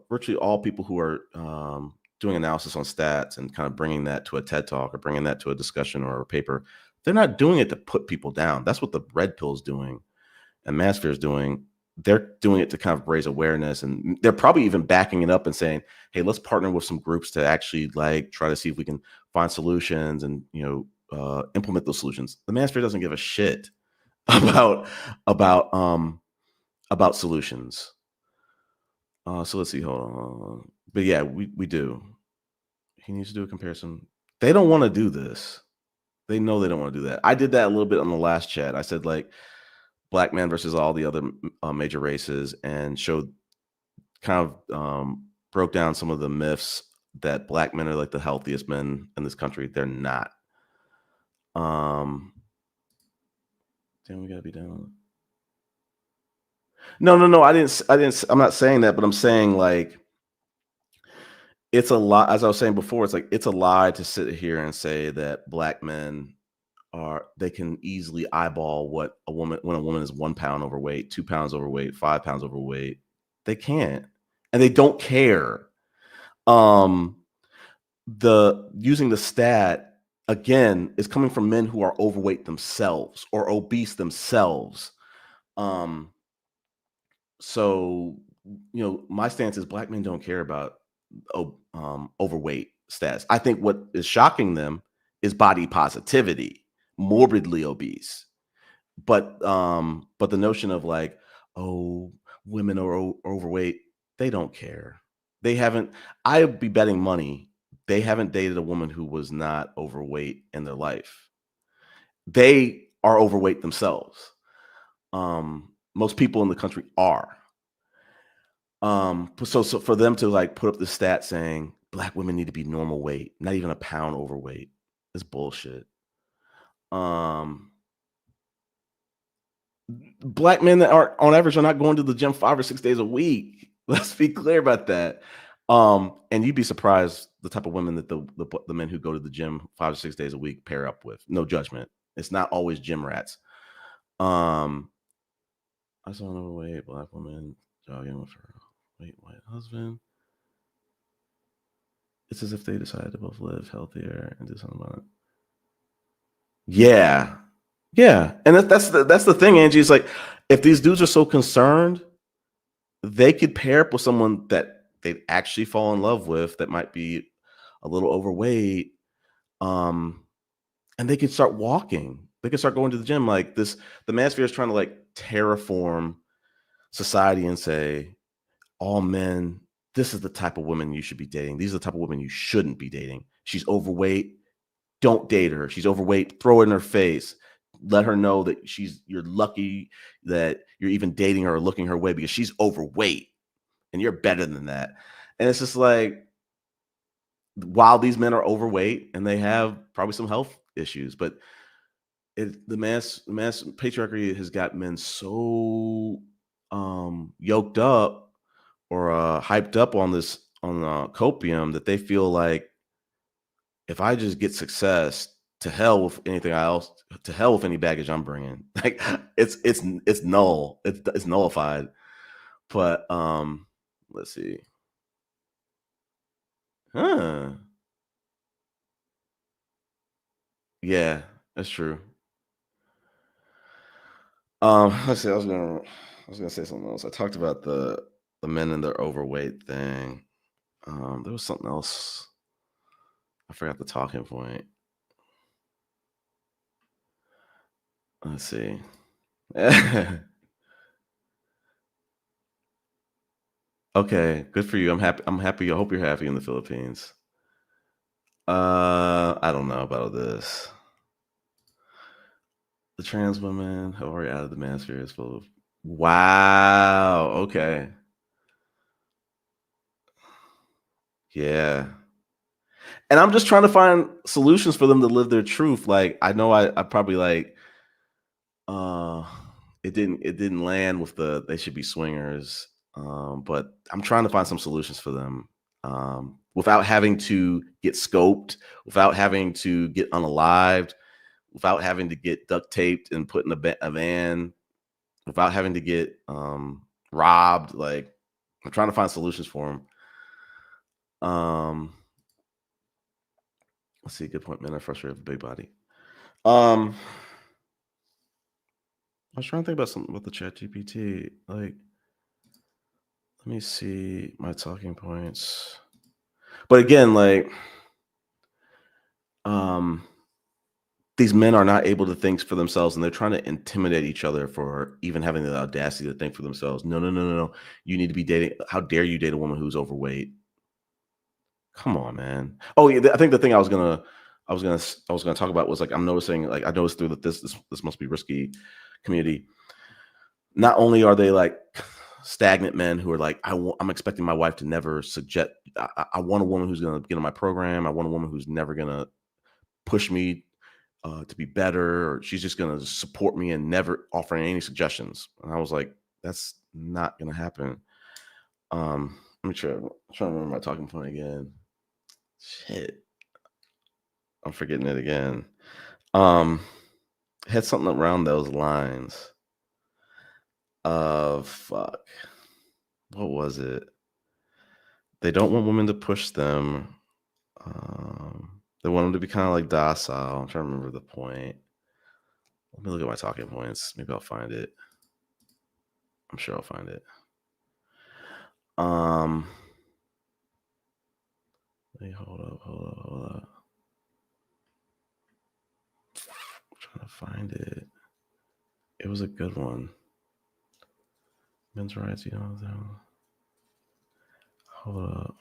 virtually all people who are doing analysis on stats and kind of bringing that to a TED talk or bringing that to a discussion or a paper, they're not doing it to put people down. That's what the red pill is doing and MANOSPHERE is doing. They're doing it to kind of raise awareness, and they're probably even backing it up and saying, hey, let's partner with some groups to actually like try to see if we can find solutions and implement those solutions. The MANOSPHERE doesn't give a shit about solutions. So let's see, hold on. But yeah, we do. He needs to do a comparison. They don't want to do this. They know they don't want to do that. I did that a little bit on the last chat. I said like black men versus all the other major races, and showed kind of broke down some of the myths that black men are like the healthiest men in this country. They're not. Damn, we gotta be down. No. I didn't. I'm not saying that, but I'm saying like it's a lie. As I was saying before, it's like it's a lie to sit here and say that black men they can easily eyeball what when a woman is 1 pound overweight, 2 pounds overweight, 5 pounds overweight. They can't, and they don't care. The using the stat again is coming from men who are overweight themselves or obese themselves. So my stance is black men don't care about overweight stats. I think what is shocking them is body positivity, morbidly obese. But the notion of like, oh, women are overweight, they don't care. They haven't. I'd be betting money they haven't dated a woman who was not overweight in their life. They are overweight themselves. Most people in the country are. So for them to like put up the stat saying black women need to be normal weight, not even a pound overweight, is bullshit. Black men that are on average are not going to the gym 5 or 6 days a week. Let's be clear about that. And you'd be surprised the type of women that the men who go to the gym 5 or 6 days a week pair up with. No judgment. It's not always gym rats. I saw an overweight black woman jogging with her white husband. It's as if they decided to both live healthier and do something about it. Yeah. And that's the thing, Angie. It's like if these dudes are so concerned, they could pair up with someone that they'd actually fall in love with that might be a little overweight, and they can start walking. They can start going to the gym. Like this, the MANOSPHERE is trying to like terraform society and say, all men, this is the type of women you should be dating. These are the type of women you shouldn't be dating. She's overweight. Don't date her. She's overweight. Throw it in her face. Let her know that you're lucky that you're even dating her or looking her way because she's overweight and you're better than that. And it's just like, while these men are overweight and they have probably some health issues, but the mass patriarchy has got men so yoked up or hyped up on copium that they feel like if I just get success, to hell with anything else, to hell with any baggage I'm bringing. Like it's null. It's nullified. But let's see. Yeah, that's true. Let's see. I was gonna say something else. I talked about the men and their overweight thing. There was something else. I forgot the talking point. Let's see. Okay, good for you. I'm happy. I'm happy. I hope you're happy in the Philippines. I don't know about this. The trans women have already out of the manosphere is full of. Wow. Okay. Yeah. And I'm just trying to find solutions for them to live their truth. Like I know I probably like uh it didn't land with the they should be swingers. But I'm trying to find some solutions for them. Without having to get scoped, without having to get unalived, without having to get duct taped and put in a van, without having to get robbed. Like I'm trying to find solutions for them. Let's see, good point. Men are frustrated with the big body. I was trying to think about something with the Chat GPT. Like, let me see my talking points. But again, like, these men are not able to think for themselves, and they're trying to intimidate each other for even having the audacity to think for themselves. No, no, no, no, no. You need to be dating. How dare you date a woman who's overweight? Come on, man. Oh, yeah. I think the thing I was gonna talk about was like I'm noticing, like I noticed through that this must be risky community. Not only are they like stagnant men who are like, I'm expecting my wife to never suggest. I want a woman who's gonna get on my program. I want a woman who's never gonna push me to be better, or she's just gonna support me and never offering any suggestions. And I was like, that's not gonna happen. Let me try. I'm trying to remember my talking point again. Shit. I'm forgetting it again. Had something around those lines. Fuck. What was it? They don't want women to push them. They want them to be kind of like docile. I'm trying to remember the point. Let me look at my talking points. Maybe I'll find it. I'm sure I'll find it. Hey, hold up. I'm trying to find it. It was a good one. Men's rights, you know. Hold up.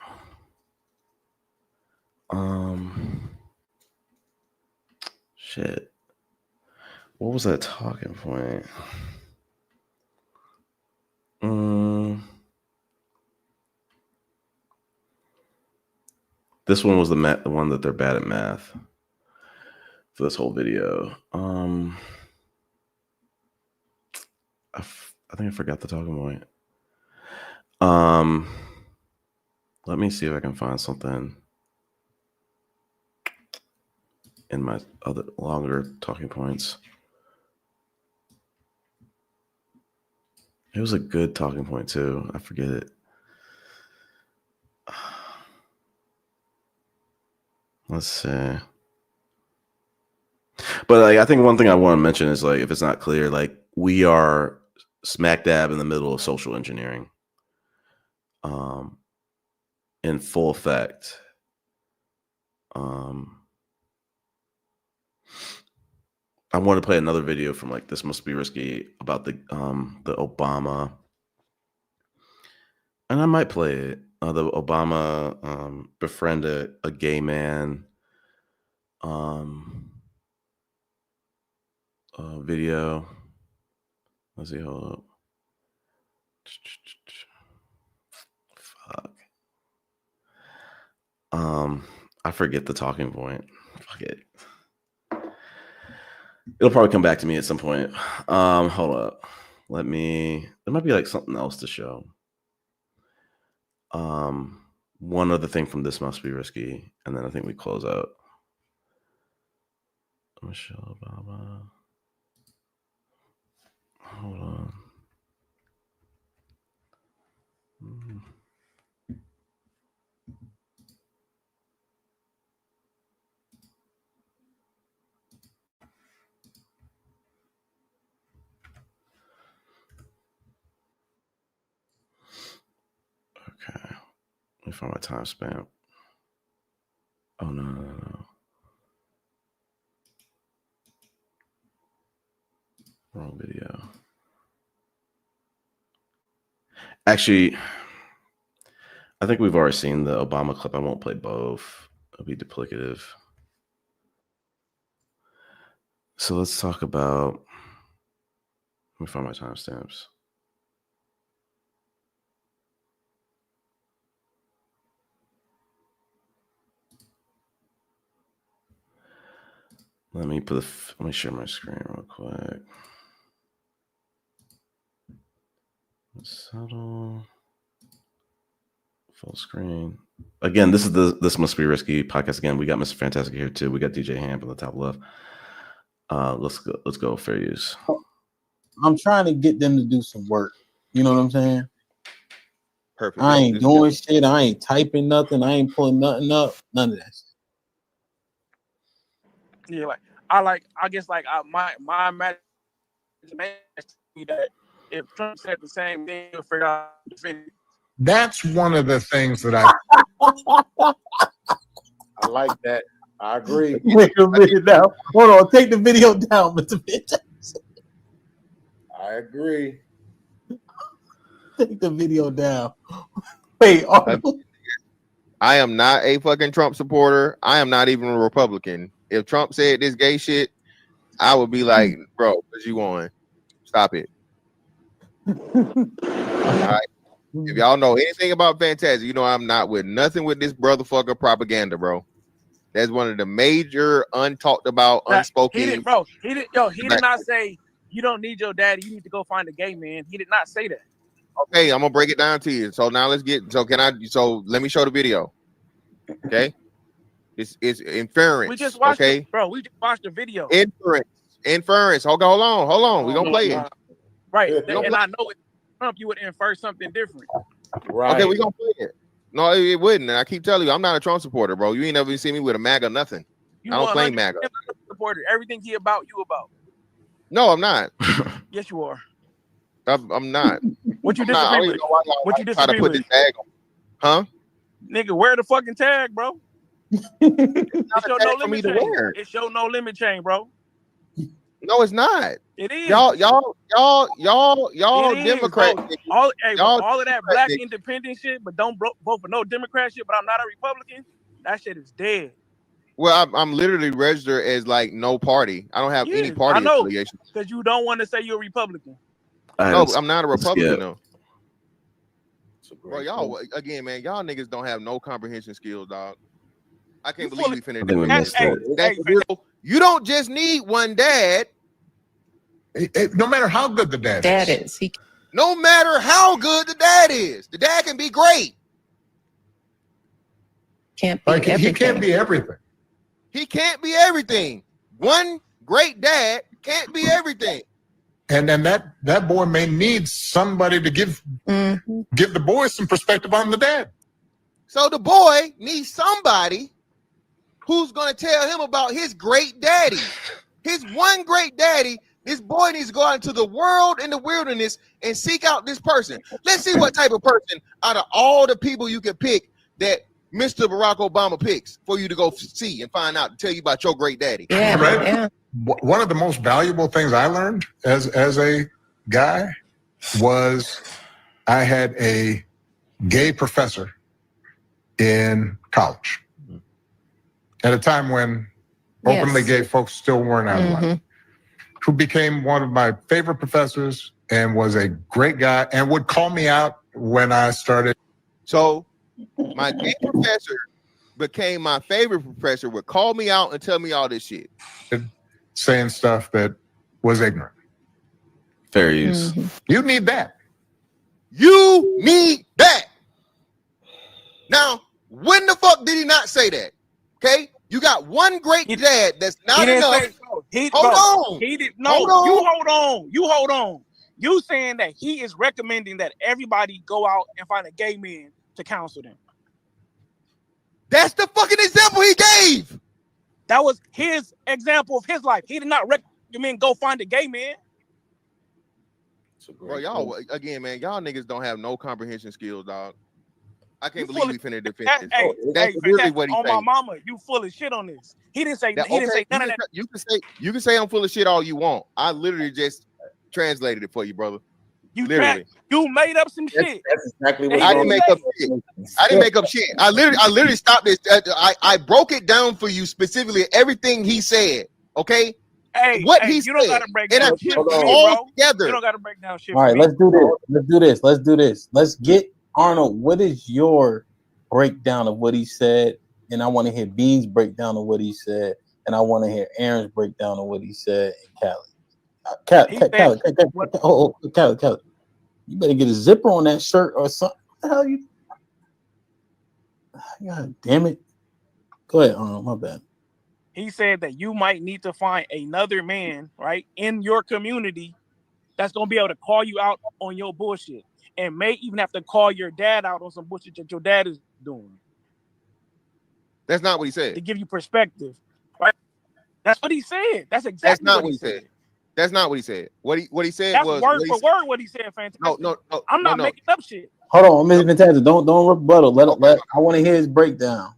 Shit. What was that talking point? This one was the one that they're bad at math for this whole video. I think I forgot the talking point. Let me see if I can find something in my other longer talking points. It was a good talking point too. I forget it. Let's see. But like, I think one thing I want to mention is like, if it's not clear, like we are smack dab in the middle of social engineering, in full effect. I want to play another video from like This Must Be Risky about the Obama, and I might play it. The Obama befriended a gay man video. Let's see. Hold up. Fuck. I forget the talking point. Fuck it. It'll probably come back to me at some point. Hold up. There might be like something else to show. One other thing from This Must Be Risky, and then I think we close out. Michelle Obama. Hold on. Okay. Let me find my timestamp. Oh, no. Wrong video. Actually, I think we've already seen the Obama clip. I won't play both. It'll be duplicative. So let's talk about. Let me find my timestamps. Let me share my screen real quick. Subtle. Full screen. Again, this Must Be Risky podcast. Again, we got Mr. Fantastic here too. We got DJ Hamp on the top left. Let's go fair use. I'm trying to get them to do some work. You know what I'm saying? Perfect. I ain't doing shit. I ain't typing nothing. I ain't pulling nothing up. None of that shit. Yeah, I guess my imagination is that if Trump said the same thing, he'll figure out how to defend it. That's one of the things that I like that. I agree. Wait a minute now. Hold on. Take the video down, Mr. Bitch. I agree. Take the video down. Wait. I am not a fucking Trump supporter. I am not even a Republican. If Trump said this gay shit, I would be like, bro, what you want? Stop it. All right. If y'all know anything about Fantastic, you know I'm not with nothing with this brotherfucker propaganda, bro. That's one of the major untalked about, unspoken. He did not say you don't need your daddy. You need to go find a gay man. He did not say that. Okay, I'm gonna break it down to you. So now let's get. So let me show the video. Okay, it's inference. We just watched okay? it, bro. We just watched the video. Inference. Hold on. We gonna play it. Right, and I know it. Trump, you would infer something different. Right. Okay, we gonna play it. No, it wouldn't. And I keep telling you, I'm not a Trump supporter, bro. You ain't never seen me with a MAGA nothing. I don't claim MAGA. Supporter. Everything he about, you about. No, I'm not. Yes, you are. I'm not. What you disagree with? What you disagree with? This tag on. Huh? Nigga, wear the fucking tag, bro. It show no limit chain. It show no limit chain, bro. No, it's not. It is. Y'all Democrats. All of that black independent shit, but don't vote for no Democrat shit. But I'm not a Republican. That shit is dead. Well, I'm literally registered as like no party. I don't have any party affiliation. Because you don't want to say you're a Republican. No, I'm not a Republican though. Bro, y'all again, man. Y'all niggas don't have no comprehension skills, dog. I can't believe we finna do it. You don't just need one dad. no matter how good the dad is. No matter how good the dad is, the dad can be great. Can't be everything. He can't be everything. He can't be everything. One great dad can't be everything. And then that boy may need somebody to give the boy some perspective on the dad. So the boy needs somebody who's going to tell him about his great daddy. His one great daddy. This boy needs to go out into the world in the wilderness and seek out this person. Let's see what type of person out of all the people you can pick that Mr. Barack Obama picks for you to go see and find out and tell you about your great daddy. Yeah, right? Yeah. One of the most valuable things I learned as a guy was I had a gay professor in college at a time when openly gay folks still weren't out of line, who became one of my favorite professors and was a great guy and would call me out when I started. So my gay professor became my favorite professor, would call me out and tell me all this shit. Saying stuff that was ignorant. Fair use. You need that. You need that. Now, when the fuck did he not say that? Okay? You got one great dad that's not enough. Hold on. You hold on. You saying that he is recommending that everybody go out and find a gay man to counsel them. That's the fucking example he gave. That was his example of his life. He did not recommend go find a gay man. Bro, y'all, again, man, y'all niggas don't have no comprehension skills, dog. I can't believe we finna defend this. That's really what he said. On my mama, you full of shit on this. He didn't say none of that. You can say I'm full of shit all you want. I literally just translated it for you, brother. You Literally. you made up some shit. That's exactly what I I it didn't was. make up shit. I didn't make up shit. I literally stopped this. I broke it down for you specifically, everything he said. Okay, Hey, what hey, he you don't said, gotta break and I down put shit Hold for it me, on. all bro. together. You don't gotta break down shit All for right, me. let's do this. Let's do this. Let's get Arnold. What is your breakdown of what he said? And I want to hear Bean's breakdown of what he said, and I want to hear Aaron's breakdown of what he said. And He said Callie, you better get a zipper on that shirt or something. What the hell you? God damn it! Go ahead, Arnold. My bad. he said that you might need to find another man, right, in your community that's gonna be able to call you out on your bullshit, and may even have to call your dad out on some bullshit that your dad is doing That's not what he said. to give you perspective, right? That's what he said. That's That's exactly not what he said. That's not what he said. What he said That's was word for word what he said. Fantastic. no. I'm not making up shit. Hold on, Mr. Fantastic. Don't rebuttal. Let I want to hear his breakdown.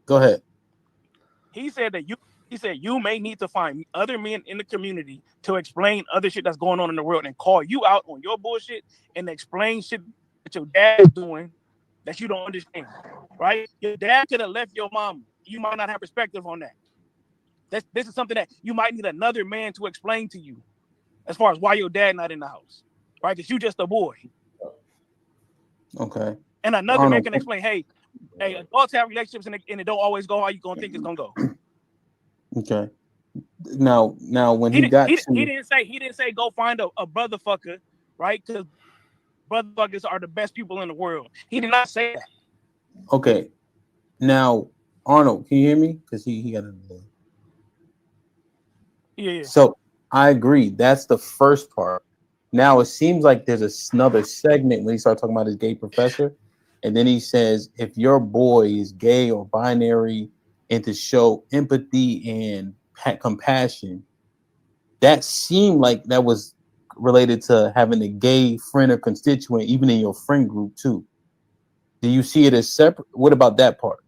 Go ahead. He said that you may need to find other men in the community to explain other shit that's going on in the world and call you out on your bullshit and explain shit that your dad is doing that you don't understand. Right? Your dad could have left your mom. You might not have perspective on that. This is something that you might need another man to explain to you as far as why your dad not in the house. Right? Because you just a boy. Okay. And another man Arnold. can explain, hey, adults have relationships and it don't always go how you gonna think it's gonna go. Okay. Now when He he got didn't say go find a brother fucker, right? Because brother fuckers are the best people in the world. He did not say that. okay. Now Arnold, can you hear me? Because he got a Yeah. So I agree. That's the first part. Now it seems like there's another segment when he starts talking about his gay professor, and then he says, if your boy is gay or binary and to show empathy and compassion, that seemed like that was related to having a gay friend or constituent, even in your friend group too. Do you see it as separate? What about that part?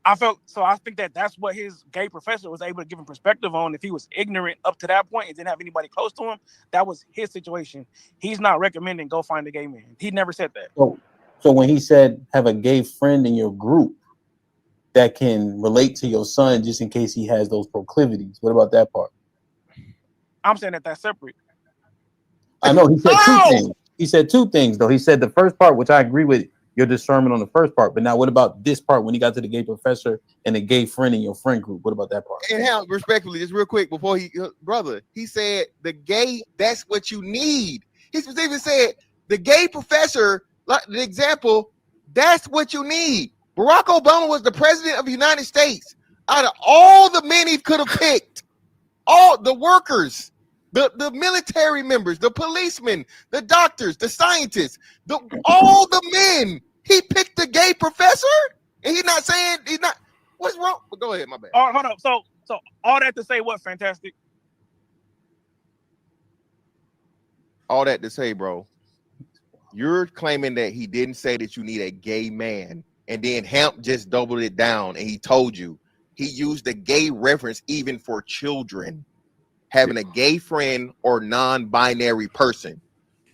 I think that's what his gay professor was able to give him perspective on. If he was ignorant up to that point and didn't have anybody close to him, that was his situation. He's not recommending go find a gay man. He never said that. So when he said have a gay friend in your group that can relate to your son just in case he has those proclivities, what about that part? I'm saying that that's separate. I know he said two things. He said two things though. He said the first part, which I agree with your discernment on the first part, but now what about this part when he got to the gay professor and a gay friend in your friend group? What about that part? And how respectfully, just real quick before he said the gay, that's what you need. He specifically said the gay professor, like the example, that's what you need. Barack Obama was the president of the United States. Out of all the men he could have picked, all the workers, the military members, the policemen, the doctors, the scientists, all the men, he picked the gay professor, and he's not saying he's not. What's wrong? Go ahead, my bad. Oh, hold up. So all that to say what? Fantastic. All that to say, bro, you're claiming that he didn't say that you need a gay man, and then Hamp just doubled it down and he told you he used the gay reference even for children having a gay friend or non-binary person.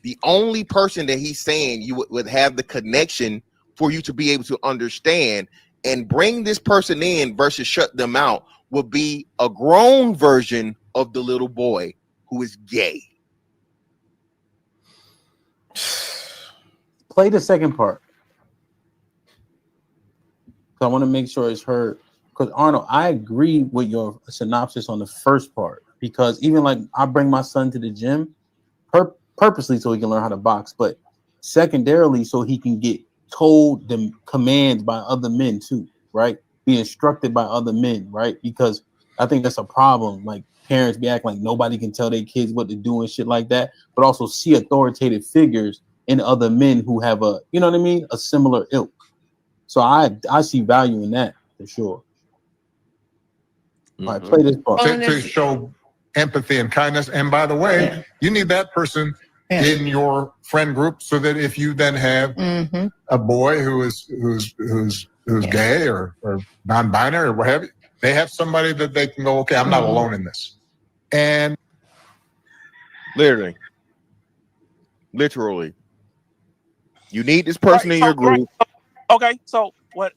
The only person that he's saying you would have the connection for you to be able to understand and bring this person in versus shut them out would be a grown version of the little boy who is gay. Play the second part. I want to make sure it's heard. Because Arnold, I agree with your synopsis on the first part. Because even like I bring my son to the gym purposely so he can learn how to box, but secondarily so he can get told the commands by other men too, right? Be instructed by other men, right? Because I think that's a problem. Like parents be acting like nobody can tell their kids what to do and shit like that, but also see authoritative figures in other men who have a, you know what I mean, a similar ilk. So I see value in that for sure. All right, play this part. To show empathy and kindness. And by the way, you need that person in your friend group so that if you then have a boy who's gay or non-binary or what have you, they have somebody that they can go, okay, I'm not alone in this. And Literally. You need this person in your group. Okay, so what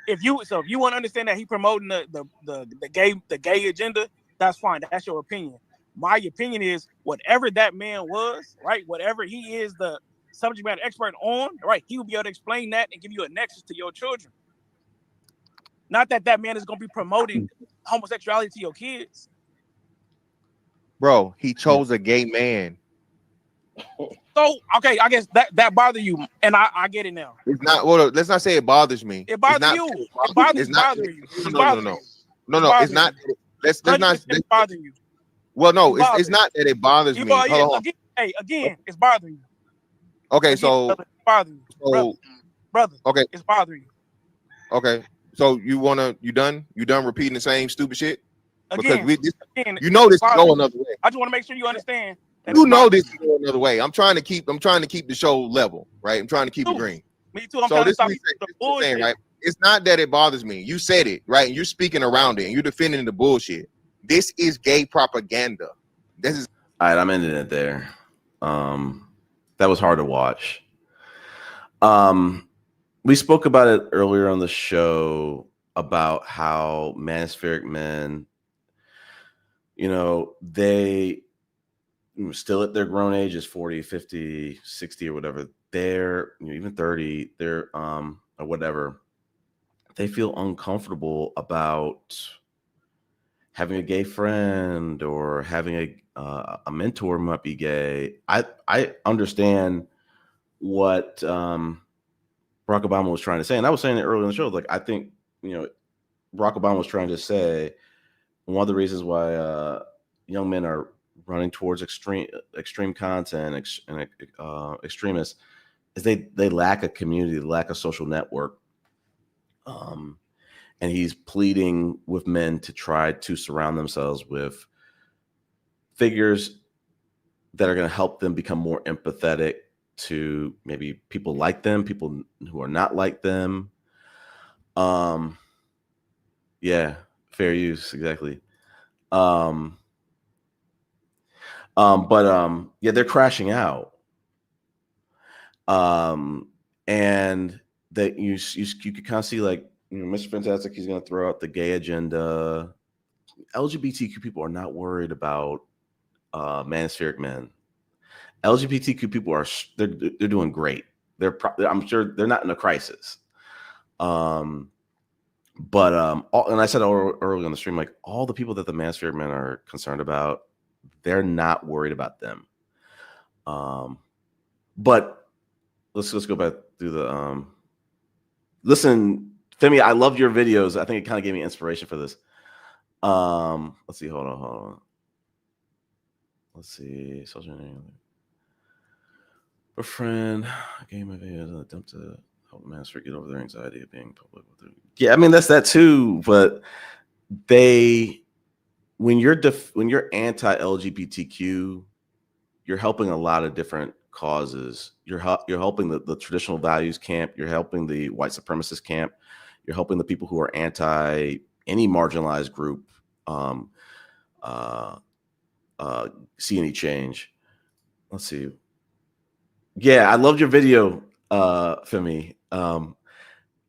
if you want to understand that he promoting the gay agenda, that's fine. That's your opinion. My opinion is whatever that man was, right? Whatever he is the subject matter expert on, right? He will be able to explain that and give you a nexus to your children. Not that man is going to be promoting homosexuality to your kids. Bro, he chose a gay man. So, okay, I guess that bothers you, and I get it now. It's not. Well, let's not say it bothers me. It bothers you. It bothers you. No. It's not. Let's not. It's bothering you. Well, no, it's not that it bothers me. Hold on. Again, it's bothering you. Okay, again, so brother, it's bothering you. Brother. Okay, it's bothering you. Okay, so you done repeating the same stupid shit? Again, because you know this is going another way. I just want to make sure you understand. You know this is going another way. I'm trying to keep the show level, right? I'm trying to keep it green. Me too. I'm trying to stop the bullshit. Right? It's not that it bothers me. You said it, right? And you're speaking around it and you're defending the bullshit. This is gay propaganda. This is all right. I'm ending it there. That was hard to watch. We spoke about it earlier on the show about how manospheric men, they still at their grown ages, 40, 50, 60 or whatever, they're even 30, they're or whatever, they feel uncomfortable about having a gay friend or having a mentor who might be gay. I understand what Barack Obama was trying to say, and I was saying it earlier in the show. Like, I think Barack Obama was trying to say one of the reasons why young men are running towards extreme content and extremists is they lack a community, they lack a social network. And he's pleading with men to try to surround themselves with figures that are going to help them become more empathetic to maybe people like them, people who are not like them. Yeah, fair use, exactly. But yeah, they're crashing out. And that you could kind of see, like, Mr. Fantastic, he's going to throw out the gay agenda. LGBTQ people are not worried about manospheric men. LGBTQ people they're doing great. I'm sure they're not in a crisis. And I said early on the stream, like, all the people that the manospheric men are concerned about, they're not worried about them. But let's go back through the listen, Femi, I loved your videos. I think it kind of gave me inspiration for this. Let's see. Hold on. Let's see. Social media. A friend gave my videos and attempt to help master get over their anxiety of being public with them. Yeah, I mean, that's that too. But when you're anti-LGBTQ, you're helping a lot of different causes. You're helping the traditional values camp. You're helping the white supremacist camp. You're helping the people who are anti any marginalized group see any change. Let's see. Yeah, I loved your video, Femi.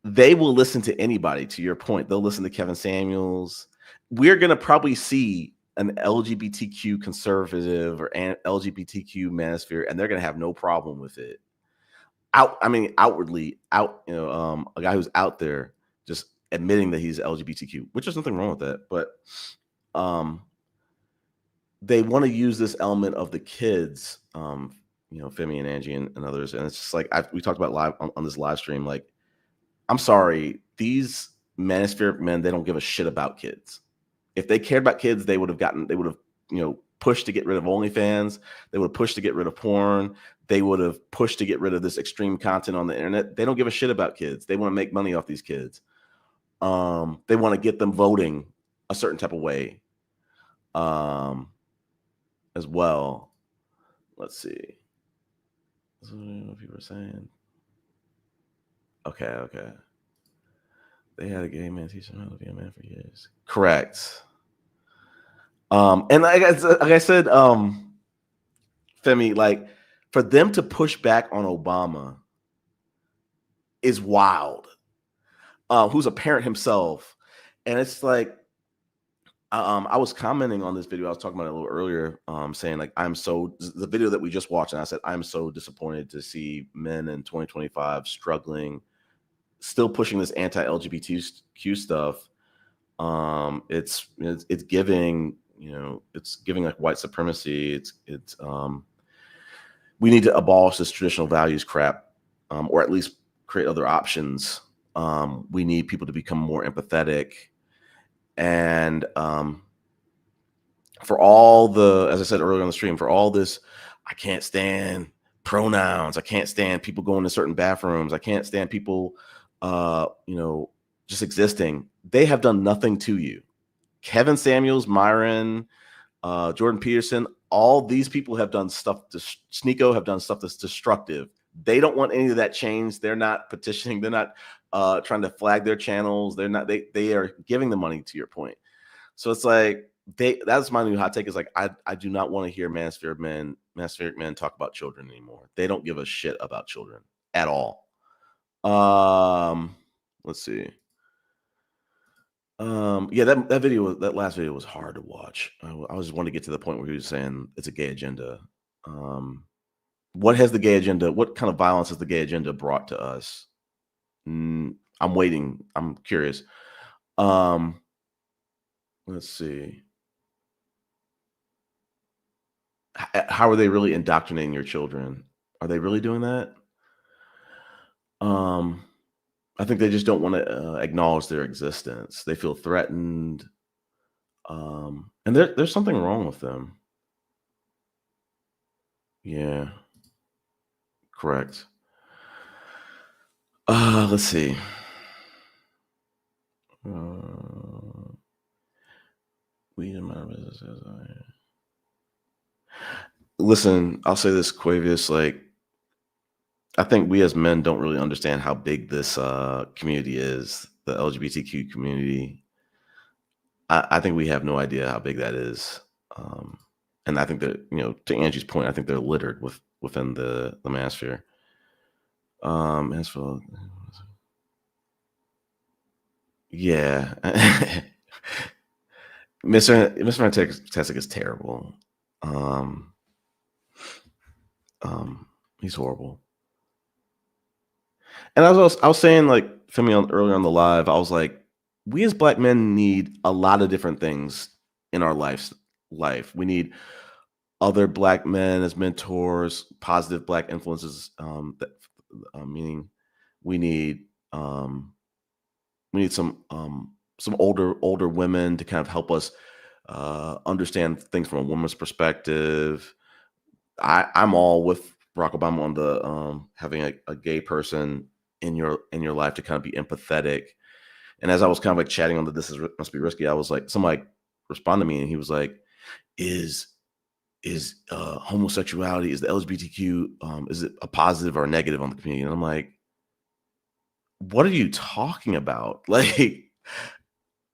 They will listen to anybody, to your point. They'll listen to Kevin Samuels. We're going to probably see an LGBTQ conservative or an LGBTQ manosphere, and they're going to have no problem with it. Outwardly, a guy who's out there just admitting that he's LGBTQ, which is nothing wrong with that. But they want to use this element of the kids, Femi and Angie and others. And it's just like, we talked about live on this live stream. Like, I'm sorry, these manospheric men, they don't give a shit about kids. If they cared about kids, they would have pushed to get rid of OnlyFans. They would have pushed to get rid of porn. They would have pushed to get rid of this extreme content on the internet. They don't give a shit about kids. They want to make money off these kids. They want to get them voting a certain type of way as well. Let's see. That's what people are saying. Okay. They had a gay man teach them how to be a man for years. Correct. And like I said, Femi, like for them to push back on Obama is wild. Who's a parent himself, and it's like I was commenting on this video. I was talking about it a little earlier, saying like the video that we just watched, and I said I'm so disappointed to see men in 2025 struggling, still pushing this anti-LGBTQ stuff. It's giving, it's giving like white supremacy. It's we need to abolish this traditional values crap, or at least create other options. We need people to become more empathetic. And for all the, as I said earlier on the stream, for all this, I can't stand pronouns. I can't stand people going to certain bathrooms. I can't stand people, just existing. They have done nothing to you. Kevin Samuels, Myron, Jordan Peterson, all these people have done stuff. Sneeko have done stuff that's destructive. They don't want any of that change. They're not petitioning. They're not trying to flag their channels. They're not. They are giving the money, to your point. So it's like that's my new hot take. Is like I do not want to hear Manospheric men talk about children anymore. They don't give a shit about children at all. Let's see. That last video was hard to watch. I just wanted to get to the point where he was saying it's a gay agenda. What has the gay agenda? What kind of violence has the gay agenda brought to us? I'm waiting. I'm curious. Let's see. How are they really indoctrinating your children? Are they really doing that? I think they just don't want to acknowledge their existence. They feel threatened. And there's something wrong with them. Yeah. Correct. Let's see. Listen, I'll say this, Quavius, like, I think we as men don't really understand how big this community is, the LGBTQ community. I think we have no idea how big that is. And I think that, to Angie's point, I think they're littered within the manosphere. Yeah. Mr. Fantastic is terrible. He's horrible. And I was saying, like, Femi, earlier on the live, I was like, we as Black men need a lot of different things in our life. We need other Black men as mentors, positive Black influences. Meaning, we need some older women to kind of help us understand things from a woman's perspective. I'm all with Barack Obama on the having a gay person in your life to kind of be empathetic. And as I was kind of like chatting on the "This must be risky," I was like, somebody responded to me, and he was like, "Is homosexuality, is the LGBTQ, is it a positive or a negative on the community?" And I'm like, what are you talking about? Like,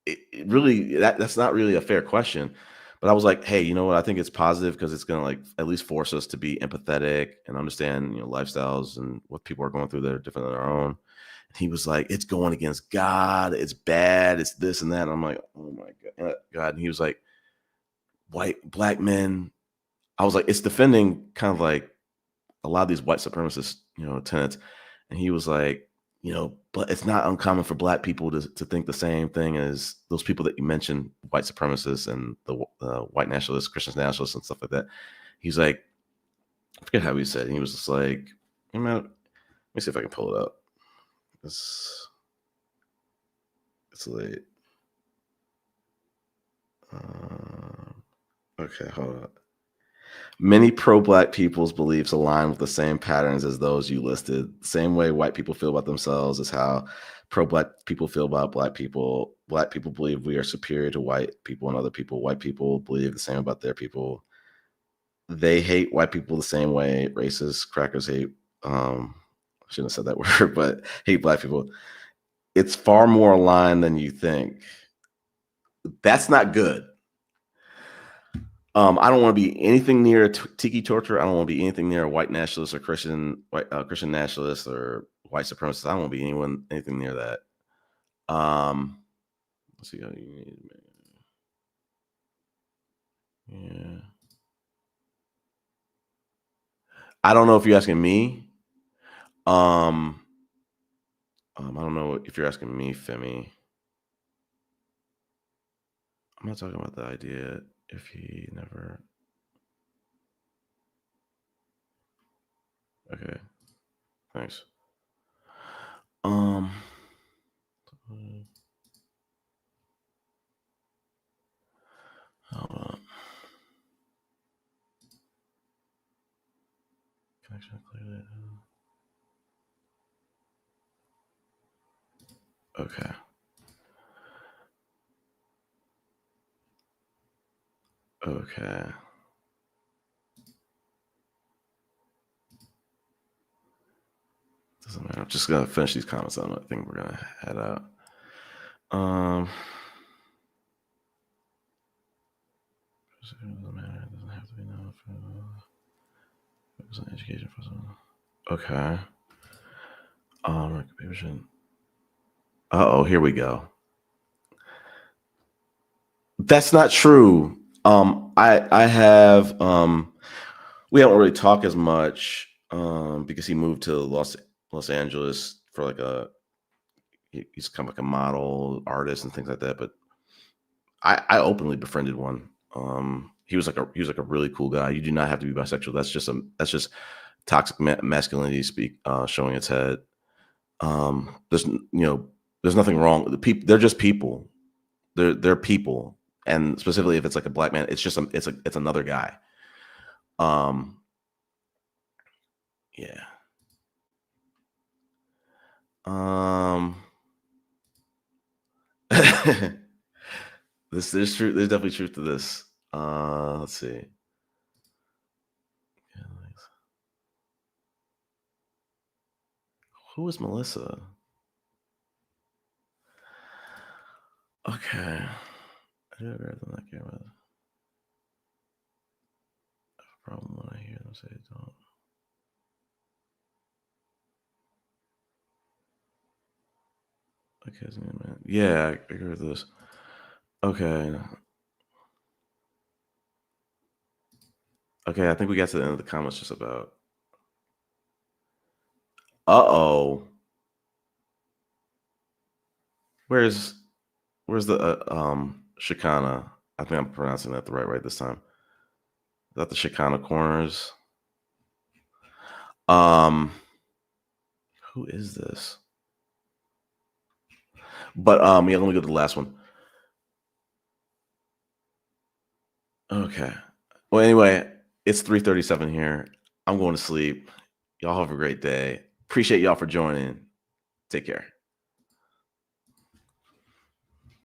it really, that's not really a fair question. But I was like, hey, you know what? I think it's positive because it's going to, like, at least force us to be empathetic and understand, lifestyles and what people are going through that are different than our own. And he was like, it's going against God. It's bad. It's this and that. And I'm like, oh my God. And he was like, Black men. I was like, it's defending kind of like a lot of these white supremacist, tenets. And he was like, but it's not uncommon for Black people to think the same thing as those people that you mentioned, white supremacists and the white nationalists, Christian nationalists, and stuff like that. He's like, I forget how he said it. He was just like, let me see if I can pull it up. It's late. Okay, hold on. Many pro-Black people's beliefs align with the same patterns as those you listed. The same way white people feel about themselves is how pro-Black people feel about Black people. Black people believe we are superior to white people and other people. White people believe the same about their people. They hate white people the same way racist crackers hate, I shouldn't have said that word, but hate Black people. It's far more aligned than you think. That's not good. I don't want to be anything near tiki torture. I don't want to be anything near a white nationalist or Christian nationalist or white supremacist. I don't want to be anything near that. Let's see how you need. Yeah. I don't know if you're asking me. I don't know if you're asking me, Femi. I'm not talking about the idea if he never. Okay. Thanks. Hold on. Connection clearly. Okay. Okay. Doesn't matter. I'm just gonna finish these comments. I think we're gonna head out. Doesn't matter. It doesn't have to be now. Focus on education for someone. Okay. Uh-oh, here we go. That's not true. I have we haven't really talked as much because he moved to Los Angeles for like he's kind of like a model artist and things like that. But I openly befriended one. He was like a really cool guy. You do not have to be bisexual. That's just toxic masculinity showing its head. There's nothing wrong. They're just people. They're people, and specifically if it's like a black man, it's another guy. Yeah. There's truth. There's definitely truth to this. Let's see. Who is Melissa? Okay. I do agree with that camera. I have a problem when I hear them say don't. Okay, man. Yeah, I agree with this. Okay. Okay, I think we got to the end of the comments just about. Uh-oh. Where's the Chicana? I think I'm pronouncing that the right way this time. Is that the Chicana corners? Who is this? But yeah, let me go to the last one. Okay. Well, anyway, it's 3:37 here. I'm going to sleep. Y'all have a great day. Appreciate y'all for joining. Take care.